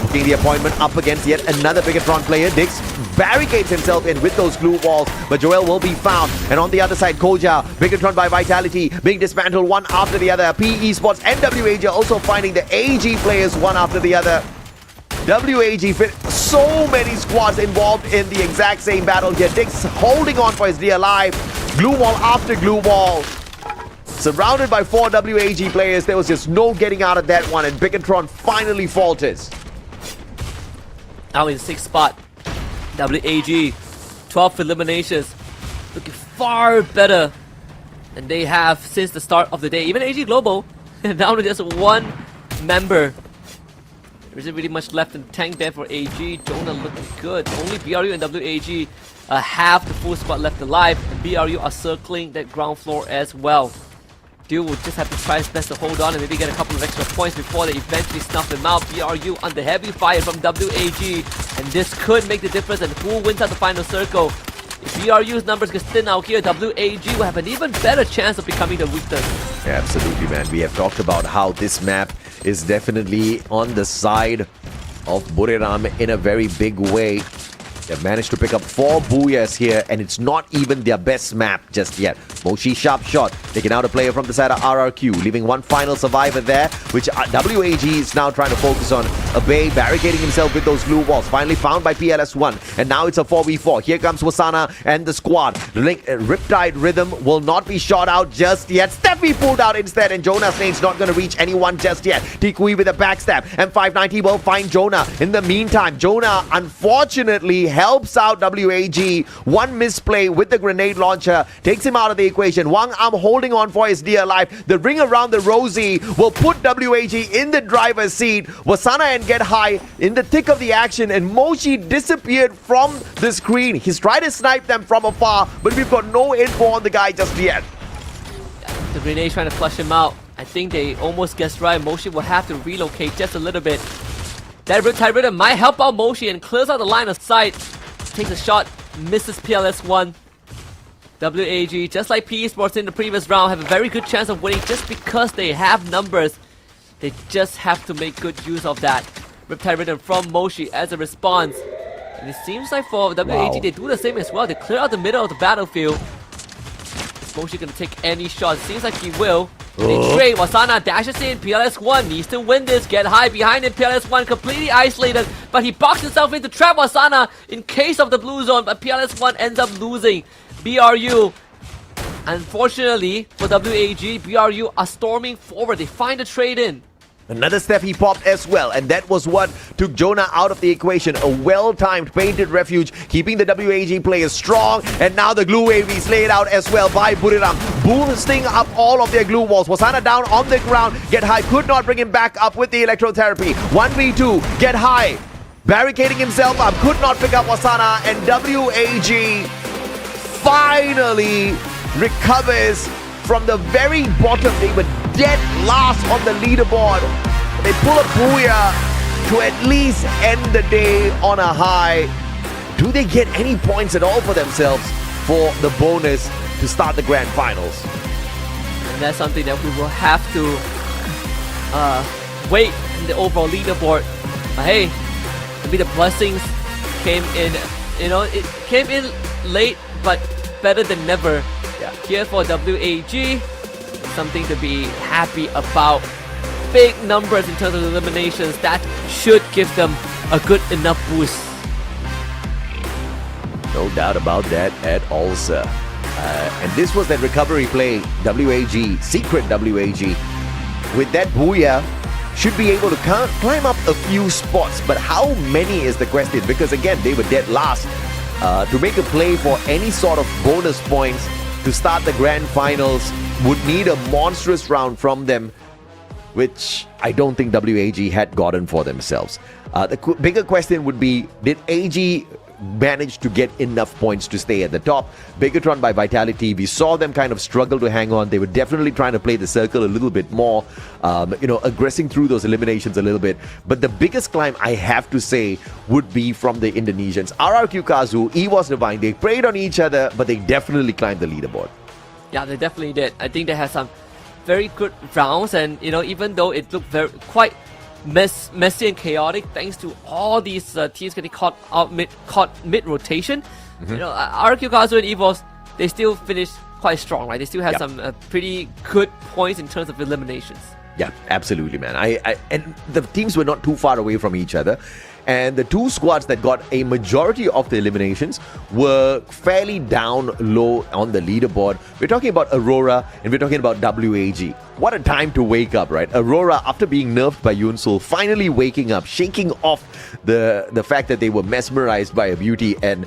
booking the appointment up against yet another Bigatron player. Dix barricades himself in with those glue walls, but Joel will be found. And on the other side, Koja, Bigatron by Vitality, being dismantled one after the other. Esports and WAG are also finding the AG players one after the other. WAG fit so many squads involved in the exact same battle here. Dix holding on for his dear life. Glue wall after glue wall. Surrounded by 4 WAG players, there was just no getting out of that one, and Bigatron finally falters. Now in 6th spot, WAG, 12 eliminations, looking far better than they have since the start of the day. Even AG Global, down to just 1 member. There isn't really much left in the tank there for AG. Jonah looking good. Only BRU and WAG have the full squad left alive, and BRU are circling that ground floor as well. Dew will just have to try his best to hold on and maybe get a couple of extra points before they eventually snuff him out. BRU under heavy fire from WAG, and this could make the difference in who wins out the final circle. If BRU's numbers get thin out here, WAG will have an even better chance of becoming the weakness. Yeah, absolutely, man. We have talked about how this map is definitely on the side of Buriram in a very big way. They've managed to pick up 4 Booyahs here, and it's not even their best map just yet. Moshi sharp shot, taking out a player from the side of RRQ, leaving one final survivor there, which WAG is now trying to focus on. Abey barricading himself with those glue walls, finally found by PLS1, and now it's a 4v4. Here comes Wasana and the squad. Riptide Rhythm will not be shot out just yet. Steffi pulled out instead, and Jonah Snake's not going to reach anyone just yet. Tikui with a backstab, and 590 will find Jonah. In the meantime, Jonah unfortunately helps out WAG. One misplay with the grenade launcher takes him out of the equation. Wang Am holding on for his dear life. The ring around the Rosie will put WAG in the driver's seat. Wasana and Get High in the thick of the action, and Moshi disappeared from the screen. He's tried to snipe them from afar, but we've got no info on the guy just yet. The grenade trying to flush him out. I think they almost guessed right. Moshi will have to relocate just a little bit. That Riptide Rhythm might help out Moshi and clears out the line of sight. Takes a shot misses PLS1. WAG, just like Esports in the previous round, have a very good chance of winning just because they have numbers. They just have to make good use of that. Riptide Rhythm from Moshi as a response. And it seems like for WAG, they do the same as well. They clear out the middle of the battlefield. Is Moshi gonna take any shots? Seems like he will. They trade. Wasana dashes in. PLS1 needs to win this. Get high behind him. PLS1 completely isolated, but he boxed himself in to trap Wasana in case of the blue zone. But PLS1 ends up losing. BRU, unfortunately for WAG, BRU are storming forward. They find a trade in. Another step he popped as well, and that was what took Jonah out of the equation. A well-timed painted refuge, keeping the WAG players strong, and now the glue wave is laid out as well by Buriram, boosting up all of their glue walls. Wasana down on the ground. Get High could not bring him back up with the electrotherapy. 1v2, Get High barricading himself up, could not pick up Wasana, and WAG finally recovers from the very bottom. They were dead last on the leaderboard. They pull a booyah to at least end the day on a high. Do they get any points at all for themselves for the bonus to start the grand finals? And that's something that we will have to wait in the overall leaderboard. But hey, maybe the blessings came in, it came in late, but better than never. Yeah. Here for WAG, something to be happy about. Big numbers in terms of eliminations. That should give them a good enough boost. No doubt about that at all, sir. And this was that recovery play, WAG, secret WAG. With that booyah, should be able to climb up a few spots. But how many is the question? Because again, they were dead last. To make a play for any sort of bonus points to start the grand finals would need a monstrous round from them, which I don't think WAG had gotten for themselves. The bigger question would be, did AG manage to get enough points to stay at the top? Bigatron by Vitality, we saw them kind of struggle to hang on. They were definitely trying to play the circle a little bit more, aggressing through those eliminations a little bit. But the biggest climb, I have to say, would be from the Indonesians. RRQ Kazu, EWAS Divine, they preyed on each other, but they definitely climbed the leaderboard. Yeah, they definitely did. I think they had some very good rounds, and even though it looked quite messy and chaotic, thanks to all these teams getting caught mid rotation. RQ Kazu and EVOS, they still finished quite strong, right? They still had some pretty good points in terms of eliminations. Yeah, absolutely, man. And the teams were not too far away from each other. And the two squads that got a majority of the eliminations were fairly down low on the leaderboard. We're talking about Aurora and we're talking about WAG. What a time to wake up, right? Aurora, after being nerfed by Yunsul, finally waking up, shaking off the fact that they were mesmerized by her beauty and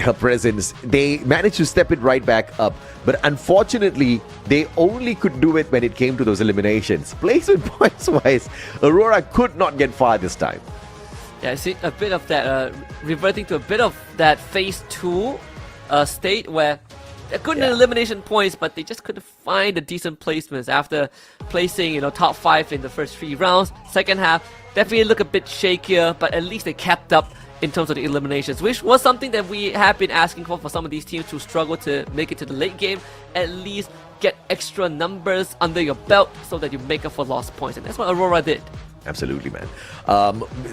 her presence. They managed to step it right back up. But unfortunately, they only could do it when it came to those eliminations. Placement points-wise, Aurora could not get far this time. Yeah, I see a bit of that, reverting to a bit of that phase 2 state where they're good in elimination points, but they just couldn't find the decent placements after placing, top 5 in the first 3 rounds. Second half, definitely look a bit shakier, but at least they kept up in terms of the eliminations, which was something that we have been asking for some of these teams to struggle to make it to the late game. At least get extra numbers under your belt so that you make up for lost points, and that's what Aurora did. Absolutely, man.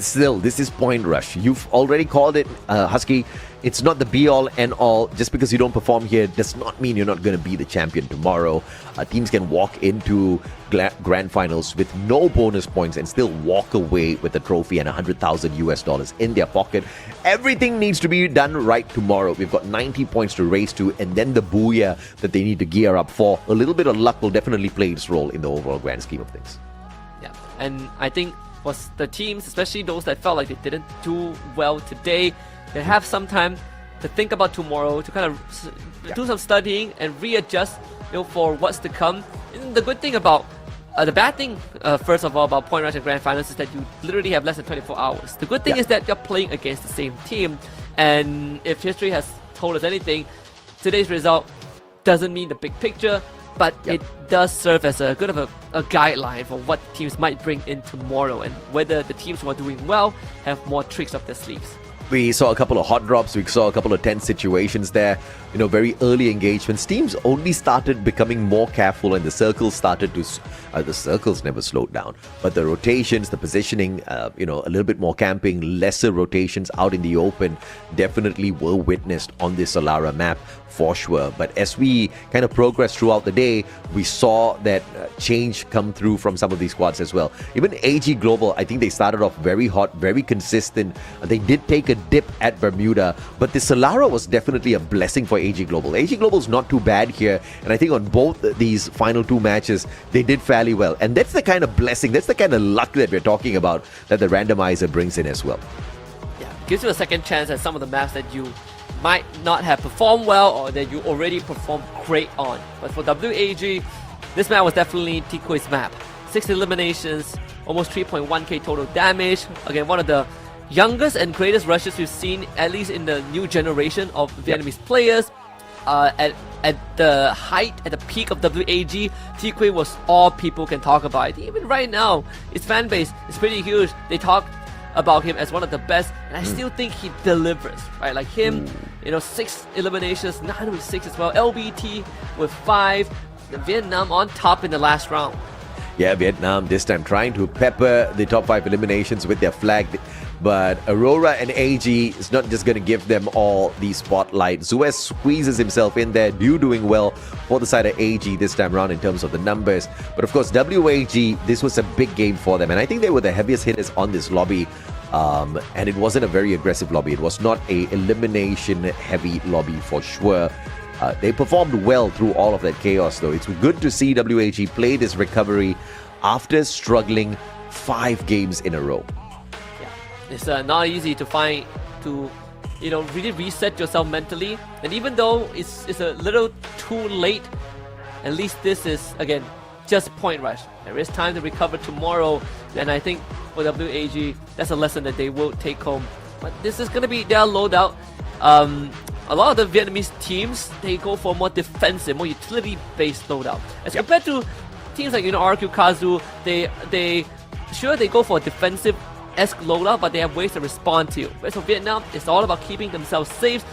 Still, this is point rush. You've already called it, Husky. It's not the be-all, end-all. Just because you don't perform here does not mean you're not going to be the champion tomorrow. Teams can walk into grand finals with no bonus points and still walk away with a trophy and $100,000 in their pocket. Everything needs to be done right tomorrow. We've got 90 points to race to, and then the booyah that they need to gear up for. A little bit of luck will definitely play its role in the overall grand scheme of things. Yeah, and I think for the teams, especially those that felt like they didn't do well today, they have some time to think about tomorrow, to kind of do some studying and readjust, for what's to come. And the good thing about, the bad thing, first of all, about Point Rush and Grand Finals is that you literally have less than 24 hours. The good thing is that you're playing against the same team, and if history has told us anything, today's result doesn't mean the big picture, but it does serve as a good of a guideline for what teams might bring in tomorrow, and whether the teams who are doing well have more tricks up their sleeves. We saw a couple of hot drops. We saw a couple of tense situations there. You know, very early engagements. Teams only started becoming more careful, and the circles started to. The circles never slowed down, but the rotations, the positioning, a little bit more camping, lesser rotations out in the open, definitely were witnessed on the Solara map for sure. But as we kind of progressed throughout the day, we saw that change come through from some of these squads as well. Even AG Global, I think they started off very hot, very consistent. They did take a dip at Bermuda, but the Solara was definitely a blessing for AG Global. AG Global's not too bad here, and I think on both these final two matches, they did fairly well. And that's the kind of blessing, that's the kind of luck that we're talking about that the randomizer brings in as well. Yeah, gives you a second chance at some of the maps that you might not have performed well or that you already performed great on. But for WAG, this map was definitely Tikui's map. 6 eliminations, almost 3.1k total damage. Again, one of the youngest and greatest rushes we've seen, at least in the new generation of Vietnamese players. At the height, at the peak of WAG, Tikui was all people can talk about. Even right now, his fan base is pretty huge. They talk about him as one of the best, and I still think he delivers, right? Like him, 6 eliminations, 9 with 6 as well, LBT with 5, Vietnam on top in the last round. Yeah, Vietnam this time trying to pepper the top 5 eliminations with their flag, but Aurora and AG is not just going to give them all the spotlight. Zuez squeezes himself in there, doing well for the side of AG this time around in terms of the numbers. But of course, WAG, this was a big game for them, and I think they were the heaviest hitters on this lobby. And it wasn't a very aggressive lobby. It was not a elimination heavy lobby for sure. They performed well through all of that chaos though. It's good to see WAG play this recovery after struggling 5 games in a row. Yeah, it's not easy to find, to really reset yourself mentally. And even though it's a little too late, at least this is, again, just point rush. There is time to recover tomorrow, and I think for WAG, that's a lesson that they will take home. But this is going to be their loadout. A lot of the Vietnamese teams, they go for more defensive, more utility-based loadout. As compared to teams like RQ Kazu, they go for a defensive-esque loadout, but they have ways to respond to. Whereas for Vietnam, it's all about keeping themselves safe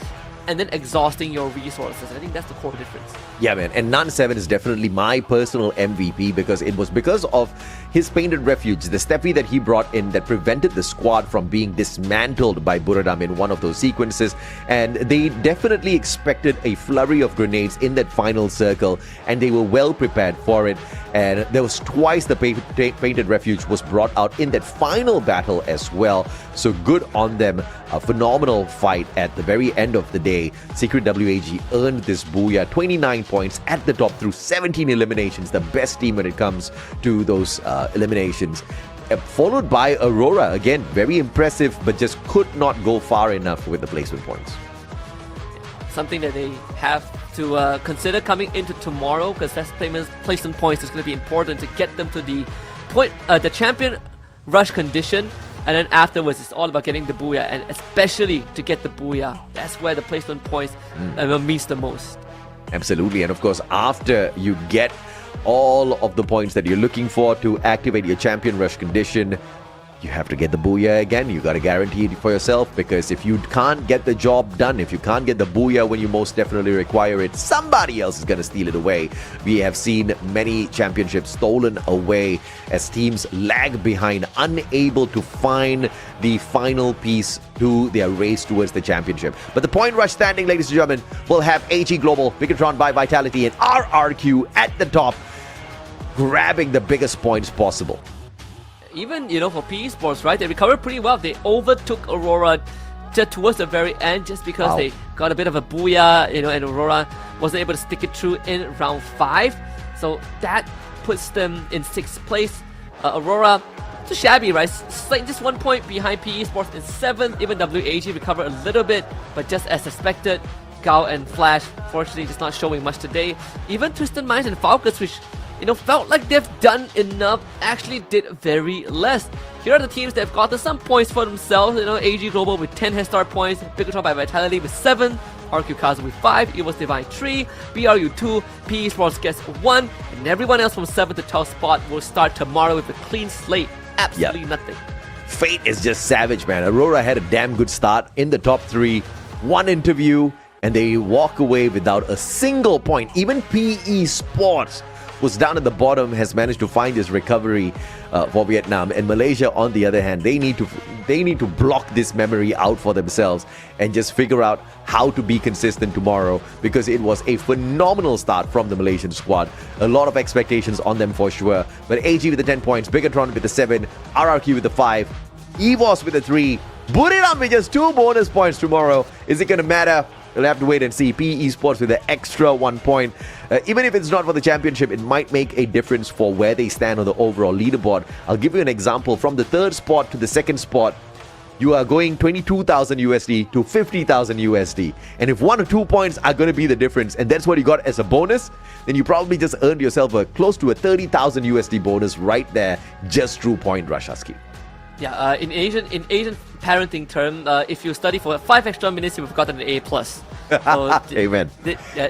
and then exhausting your resources. I think that's the core difference. Yeah, man. And Nan7 is definitely my personal MVP because it was because of his Painted Refuge, the Steppy that he brought in that prevented the squad from being dismantled by Buradam in one of those sequences. And they definitely expected a flurry of grenades in that final circle, and they were well prepared for it. And there was twice the Painted Refuge was brought out in that final battle as well. So good on them. A phenomenal fight at the very end of the day. Secret WAG earned this booyah. 29 points at the top through 17 eliminations. The best team when it comes to those eliminations. Followed by Aurora. Again, very impressive, but just could not go far enough with the placement points. Something that they have to consider coming into tomorrow, because that placement points is going to be important to get them to the champion rush condition. And then afterwards, it's all about getting the booyah, and especially to get the booyah. That's where the placement points means the most. Absolutely. And of course, after you get all of the points that you're looking for to activate your champion rush condition, you have to get the booyah again. You got to guarantee it for yourself, because if you can't get the job done, if you can't get the booyah when you most definitely require it, somebody else is going to steal it away. We have seen many championships stolen away as teams lag behind, unable to find the final piece to their race towards the championship. But the point rush standing, ladies and gentlemen, will have AG Global, Bigotron by Vitality, and RRQ at the top, grabbing the biggest points possible. Even, for Esports, right, they recovered pretty well. They overtook Aurora just towards the very end, just because they got a bit of a booyah, and Aurora wasn't able to stick it through in round 5. So that puts them in 6th place. Aurora, too shabby, right? Just 1 point behind PE Sports in 7th. Even WAG recovered a little bit, but just as expected, Gao and Flash, fortunately, just not showing much today. Even Twisted Minds and Falcons, which felt like they've done enough, actually did very less. Here are the teams that have gotten some points for themselves. AG Global with 10 Headstart Points, Bigotron by Vitality with 7, RQ Kazu with 5, Evos Divine 3, BRU 2, PE Sports gets 1, and everyone else from 7th to 12th spot will start tomorrow with a clean slate. Absolutely nothing. Fate is just savage, man. Aurora had a damn good start in the top 3, one interview, and they walk away without a single point. Even PE Sports, who's down at the bottom, has managed to find this recovery for Vietnam. And Malaysia, on the other hand, they need to block this memory out for themselves and just figure out how to be consistent tomorrow, because it was a phenomenal start from the Malaysian squad. A lot of expectations on them for sure. But AG with the 10 points, Bigatron with the 7, RRQ with the 5, EVOS with the 3, Buriram with just 2 bonus points tomorrow. Is it going to matter? We'll have to wait and see. PE Esports with an extra 1 point. Even if it's not for the championship, it might make a difference for where they stand on the overall leaderboard. I'll give you an example. From the 3rd spot to the 2nd spot, you are going 22,000 USD to 50,000 USD. And if 1 or 2 points are going to be the difference, and that's what you got as a bonus, then you probably just earned yourself close to a 30,000 USD bonus right there, just through point rush, Husky. Yeah, in Asian parenting term, if you study for 5 extra minutes, you've gotten an A+. So Amen.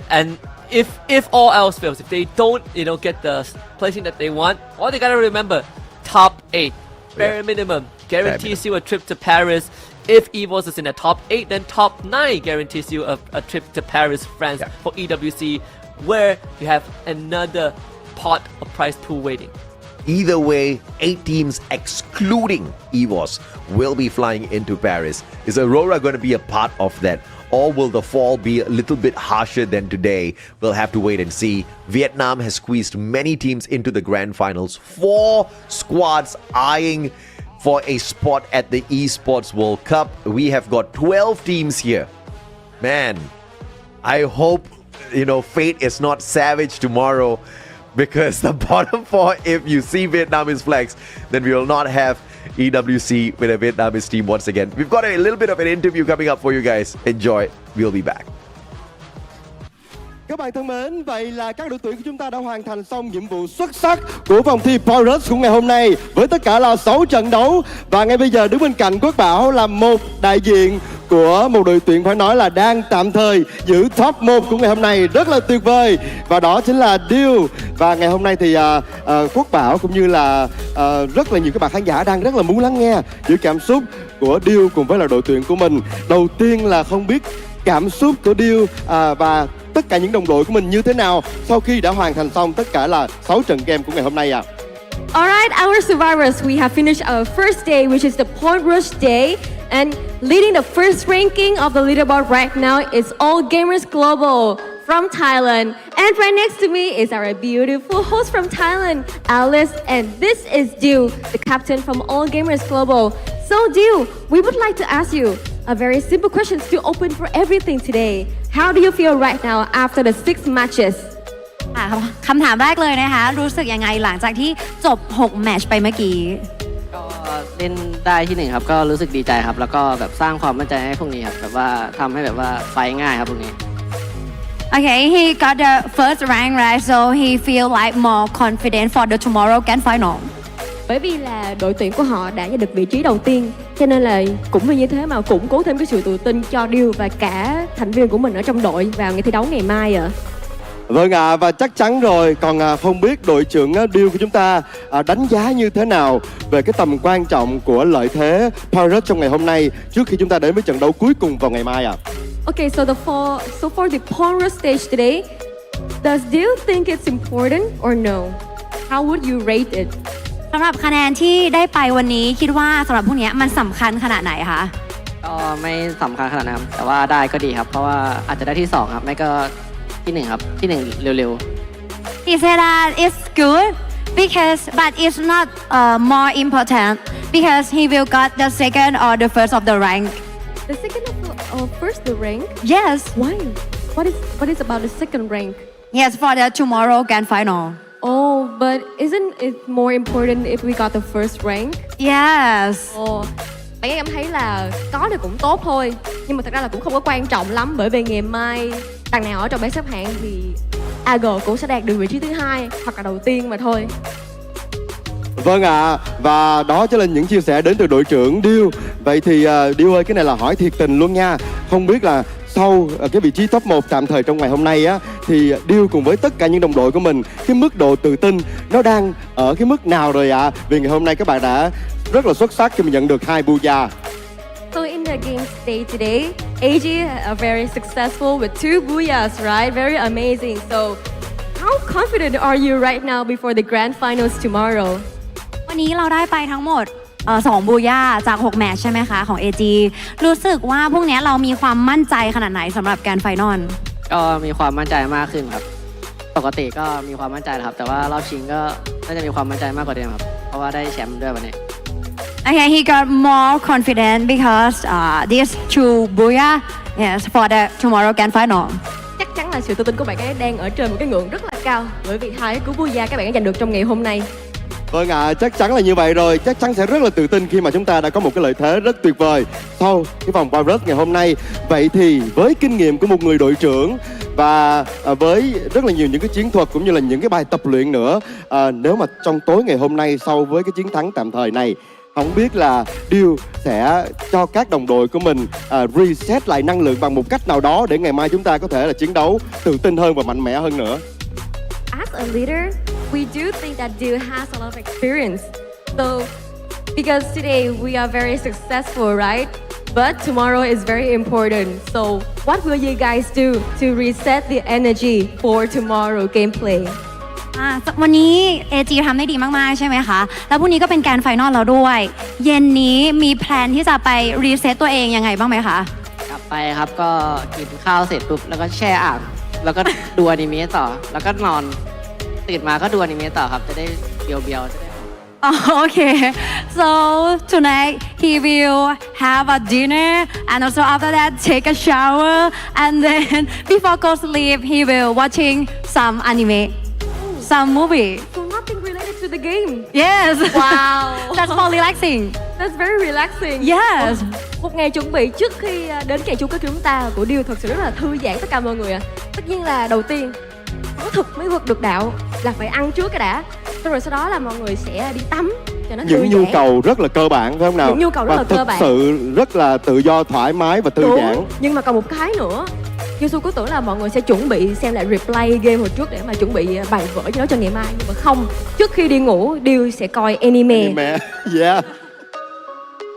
And if all else fails, if they don't, get the placing that they want, all they gotta remember, top 8, bare minimum, guarantees you a trip to Paris. If EVOS is in the top 8, then top 9 guarantees you a trip to Paris, France for EWC, where you have another pot of prize pool waiting. Either way, 8 teams excluding EVOS will be flying into Paris. Is Aurora going to be a part of that? Or will the fall be a little bit harsher than today? We'll have to wait and see. Vietnam has squeezed many teams into the grand finals. 4 squads eyeing for a spot at the Esports World Cup. We have got 12 teams here. Man, I hope, fate is not savage tomorrow, because the bottom 4, if you see Vietnamese flags, then we will not have EWC with a Vietnamese team once again. We've got a little bit of an interview coming up for you guys. Enjoy. We'll be back. Các bạn thân mến, vậy là các đội tuyển của chúng ta đã hoàn thành xong nhiệm vụ xuất sắc của vòng thi Power của ngày hôm nay với tất cả là 6 trận đấu. Và ngay bây giờ đứng bên cạnh Quốc Bảo là một đại diện của một đội tuyển phải nói là đang tạm thời giữ top 1 của ngày hôm nay, rất là tuyệt vời, và đó chính là Deal. Và ngày hôm nay thì Quốc Bảo cũng như là rất là nhiều các bạn khán giả đang rất là muốn lắng nghe những cảm xúc của Deal cùng với là đội tuyển của mình. Đầu tiên là không biết cảm xúc của Deal và tất cả những đồng đội của mình như thế nào sau khi đã hoàn thành xong tất cả là 6 trận game của ngày hôm nay ạ. Alright, our survivors, we have finished our first day, which is the point rush day. And leading the first ranking of the leaderboard right now is All Gamers Global from Thailand. And right next to me is our beautiful host from Thailand, Alice. And this is Dew, the captain from All Gamers Global. So Dew, we would like to ask you a very simple question to open for everything today. How do you feel right now after the 6 matches? คำถามแรกเลยนะคะรู้สึกยังไงหลังจากที่จบ6แมตช์ไปเมื่อกี้ก็เล่นได้ที่1ครับก็รู้สึกดีใจครับแล้วก็แบบสร้างความมั่นใจให้พวกนี้ครับแบบว่าทำให้แบบว่าไฟง่ายครับพวกนี้ Okay, he got the first rank, right? So he feel like more confident for the tomorrow grand final. Bởi vì là đội tuyển của họ đã giành được vị trí đầu tiên, cho nên là cũng vì như thế mà củng cố thêm cái sự tự tin cho Deal và cả thành viên của mình ở trong đội vào ngày thi đấu ngày mai ạ. Vâng ạ, và chắc chắn rồi. Còn không biết đội trưởng Deal của chúng ta đánh giá như thế nào về cái tầm quan trọng của lợi thế Power trong ngày hôm nay trước khi chúng ta đến với trận đấu cuối cùng vào ngày mai ạ. Okay, so for the point stage today, does Deal think it's important or no? How would you rate it? สำหรับคะแนนที่ได้ไปวันนี้คิดว่าสำหรับพวกนี้มันสำคัญขนาดไหนคะ ก็ไม่สำคัญขนาดนั้นแต่ว่าได้ก็ดีครับเพราะว่าอาจจะได้ที่2ครับไม่ก็ที่1ครับที่1เร็วๆ He said that it's good because but it's not more important because he will got the second or the first of the rank. The second or first the rank? Yes. Why? What is about the second rank? Yes, for the tomorrow grand final. Oh, but isn't it more important if we got the first rank? Yes. Oh, bạn em thấy là có thì cũng tốt thôi, nhưng mà thật ra là cũng không có quan trọng lắm, bởi vì ngày mai đằng nào ở trong bảng xếp hạng thì AG cũng sẽ đạt được vị trí thứ 2 hoặc là đầu tiên mà thôi. Vâng ạ, và đó chính là những chia sẻ đến từ đội trưởng Deal. Vậy thì Deal ơi, cái này là hỏi thiệt tình luôn nha. Không biết là sau cái vị trí top 1 tạm thời trong ngày hôm nay á, thì Điêu cùng với tất cả những đồng đội của mình, cái mức độ tự tin nó đang ở cái mức nào rồi ạ? Vì ngày hôm nay các bạn đã rất là xuất sắc khi mà nhận được 2 booyah. So in the game day today, AG are very successful with 2 booyahs, right? Very amazing. So how confident are you right now before the grand finals tomorrow? วันนี้เราได้ไปทั้งหมด2บูย่าจาก6แมตช์ใช่ไหมคะของ AG รู้สึกว่าพวกนี้เรามีความมั่นใจขนาดไหนสำหรับการไฟนอล ก็มีความมั่นใจมากขึ้นครับปกติก็มีความมั่นใจนะครับแต่ว่ารอบชิงก็น่าจะมีความมั่นใจมากกว่าเดิมครับเพราะว่าได้แชมป์ด้วยวันนี้ Okay, he got more confident because these 2 booyah yes for the tomorrow grand final. Chắc chắn là sự tự tin của bạn ấy đang ở trên một cái ngưỡng rất là cao bởi vì 2 cái cú booyah các bạn đã giành được trong ngày hôm nay. Vâng ạ, chắc chắn là như vậy rồi, chắc chắn sẽ rất là tự tin khi mà chúng ta đã có một cái lợi thế rất tuyệt vời sau cái vòng Virus ngày hôm nay. Vậy thì với kinh nghiệm của một người đội trưởng và với rất là nhiều những cái chiến thuật cũng như là những cái bài tập luyện nữa, nếu mà trong tối ngày hôm nay sau với cái chiến thắng tạm thời này, không biết là Điêu sẽ cho các đồng đội của mình reset lại năng lượng bằng một cách nào đó để ngày mai chúng ta có thể là chiến đấu tự tin hơn và mạnh mẽ hơn nữa. As a leader, we do think that Deal has a lot of experience. So, because today we are very successful, right? But tomorrow is very important. So, what will you guys do to reset the energy for tomorrow gameplay? วันนี้ AG ทำได้ดีมากๆใช่ไหมคะแล้วพรุ่งนี้ก็เป็นการไฟนอลแล้วด้วยเย็นนี้มีแพลนที่จะไปรีเซ็ตตัวเองยังไงบ้างไหมคะกลับไปครับก็กินข้าวเสร็จปุ๊บแล้วก็แช่อ่างแล้วก็ดูอนิเมะต่อแล้วก็นอนตื่นมาก็ดูอนิเมะต่อครับจะได้เบียวๆจะได้Okay, so tonight he will have a dinner and also after that take a shower and then before go to sleep he will watching some anime, some movie. So nothing related to the game. Yes. Wow. That's more relaxing. That's very relaxing. Yes. Một ngày chuẩn bị trước khi đến ngày chung kết của chúng ta của Deal thật sự rất là thư giãn tất cả mọi người ạ. Tất nhiên là đầu tiên có thực mới vượt được đạo là phải ăn trước cái đã. Rồi sau đó là mọi người sẽ đi tắm cho nó thư giãn. Những nhu cầu rất là cơ bản phải không nào? Những nhu cầu rất là cơ bản. Và thực sự rất là tự do, thoải mái và thư giãn. Nhưng mà còn một cái nữa. Yusu cứ tưởng là mọi người sẽ chuẩn bị xem lại replay game hồi trước để mà chuẩn bị bài vở cho nó cho ngày mai, nhưng mà không. Trước khi đi ngủ, Deal sẽ coi anime. Yeah.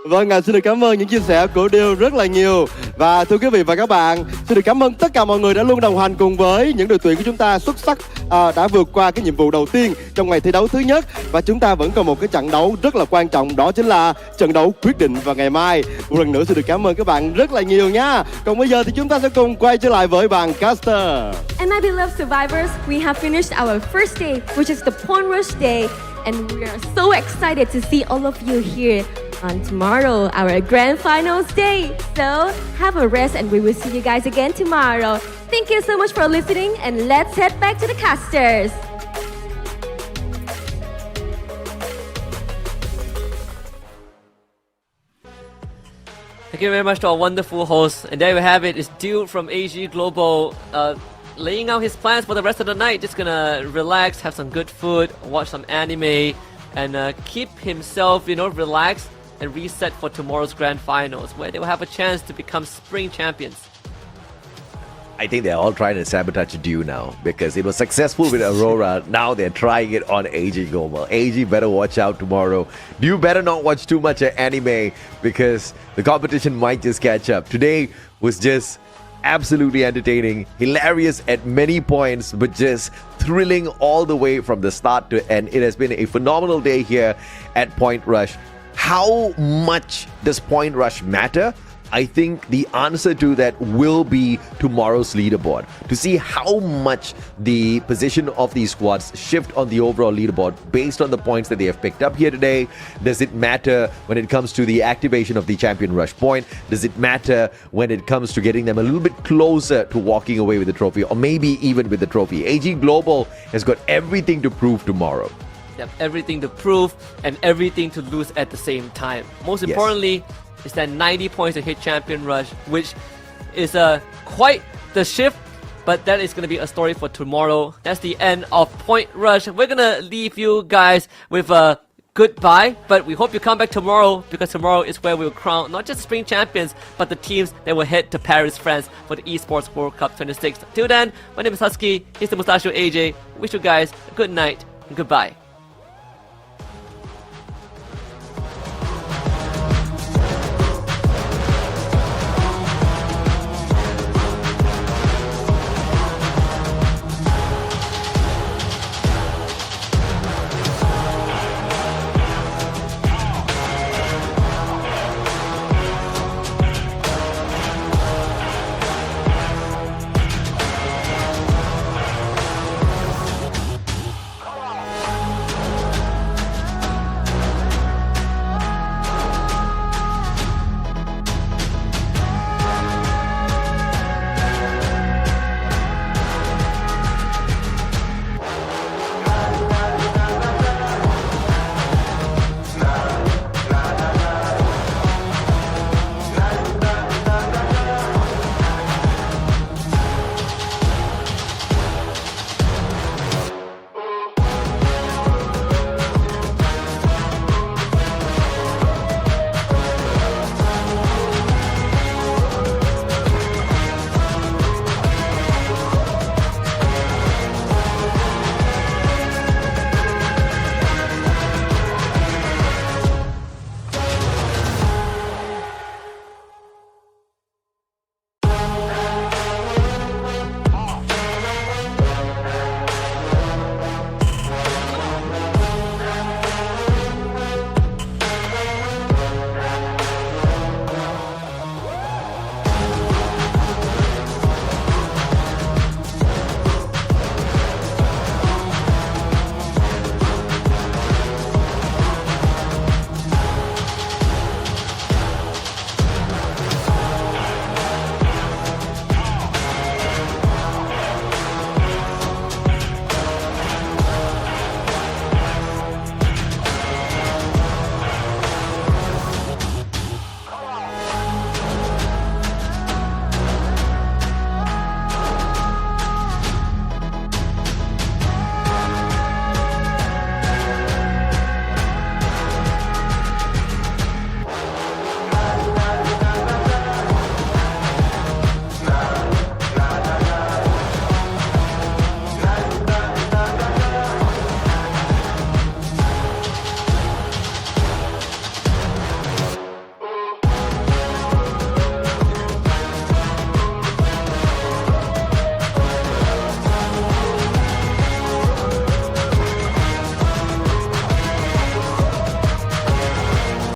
Vâng, xin được cảm ơn những chia sẻ của Deal rất là nhiều. Và thưa quý vị và các bạn, xin được cảm ơn tất cả mọi người đã luôn đồng hành cùng với những đội tuyển của chúng ta xuất sắc, đã vượt qua cái nhiệm vụ đầu tiên trong ngày thi đấu thứ nhất. Và chúng ta vẫn còn một cái trận đấu rất là quan trọng, đó chính là trận đấu quyết định vào ngày mai. Một lần nữa xin được cảm ơn các bạn rất là nhiều nha. Còn bây giờ thì chúng ta sẽ cùng quay trở lại với bàn caster. And my beloved survivors, we have finished our first day, which is the Point Rush Day. And we are so excited to see all of you here on tomorrow, our grand finals day. So have a rest and we will see you guys again tomorrow. Thank you so much for listening and let's head back to the casters. Thank you very much to our wonderful hosts. And there we have it. It's Dude from AG Global laying out his plans for the rest of the night. Just gonna relax, have some good food, watch some anime, and keep himself, relaxed and reset for tomorrow's grand finals, where they will have a chance to become spring champions. I think they're all trying to sabotage Dew now because it was successful with Aurora. Now they're trying it on AG Global. AG better watch out tomorrow. Dew better not watch too much anime because the competition might just catch up. Today was just absolutely entertaining, hilarious at many points, but just thrilling all the way from the start to end. It has been a phenomenal day here at Point Rush. How much does Point Rush matter? I think the answer to that will be tomorrow's leaderboard. To see how much the position of these squads shift on the overall leaderboard based on the points that they have picked up here today. Does it matter when it comes to the activation of the Champion Rush point? Does it matter when it comes to getting them a little bit closer to walking away with the trophy, or maybe even with the trophy? AG Global has got everything to prove tomorrow. They have everything to prove and everything to lose at the same time. Most importantly, is that 90 points to hit Champion Rush, which is quite the shift, but that is going to be a story for tomorrow. That's the end of Point Rush. We're going to leave you guys with goodbye, but we hope you come back tomorrow because tomorrow is where we'll crown not just spring champions, but the teams that will head to Paris, France for the Esports World Cup 26. Till then, my name is Husky, he's the Mustachio AJ. Wish you guys a good night and goodbye.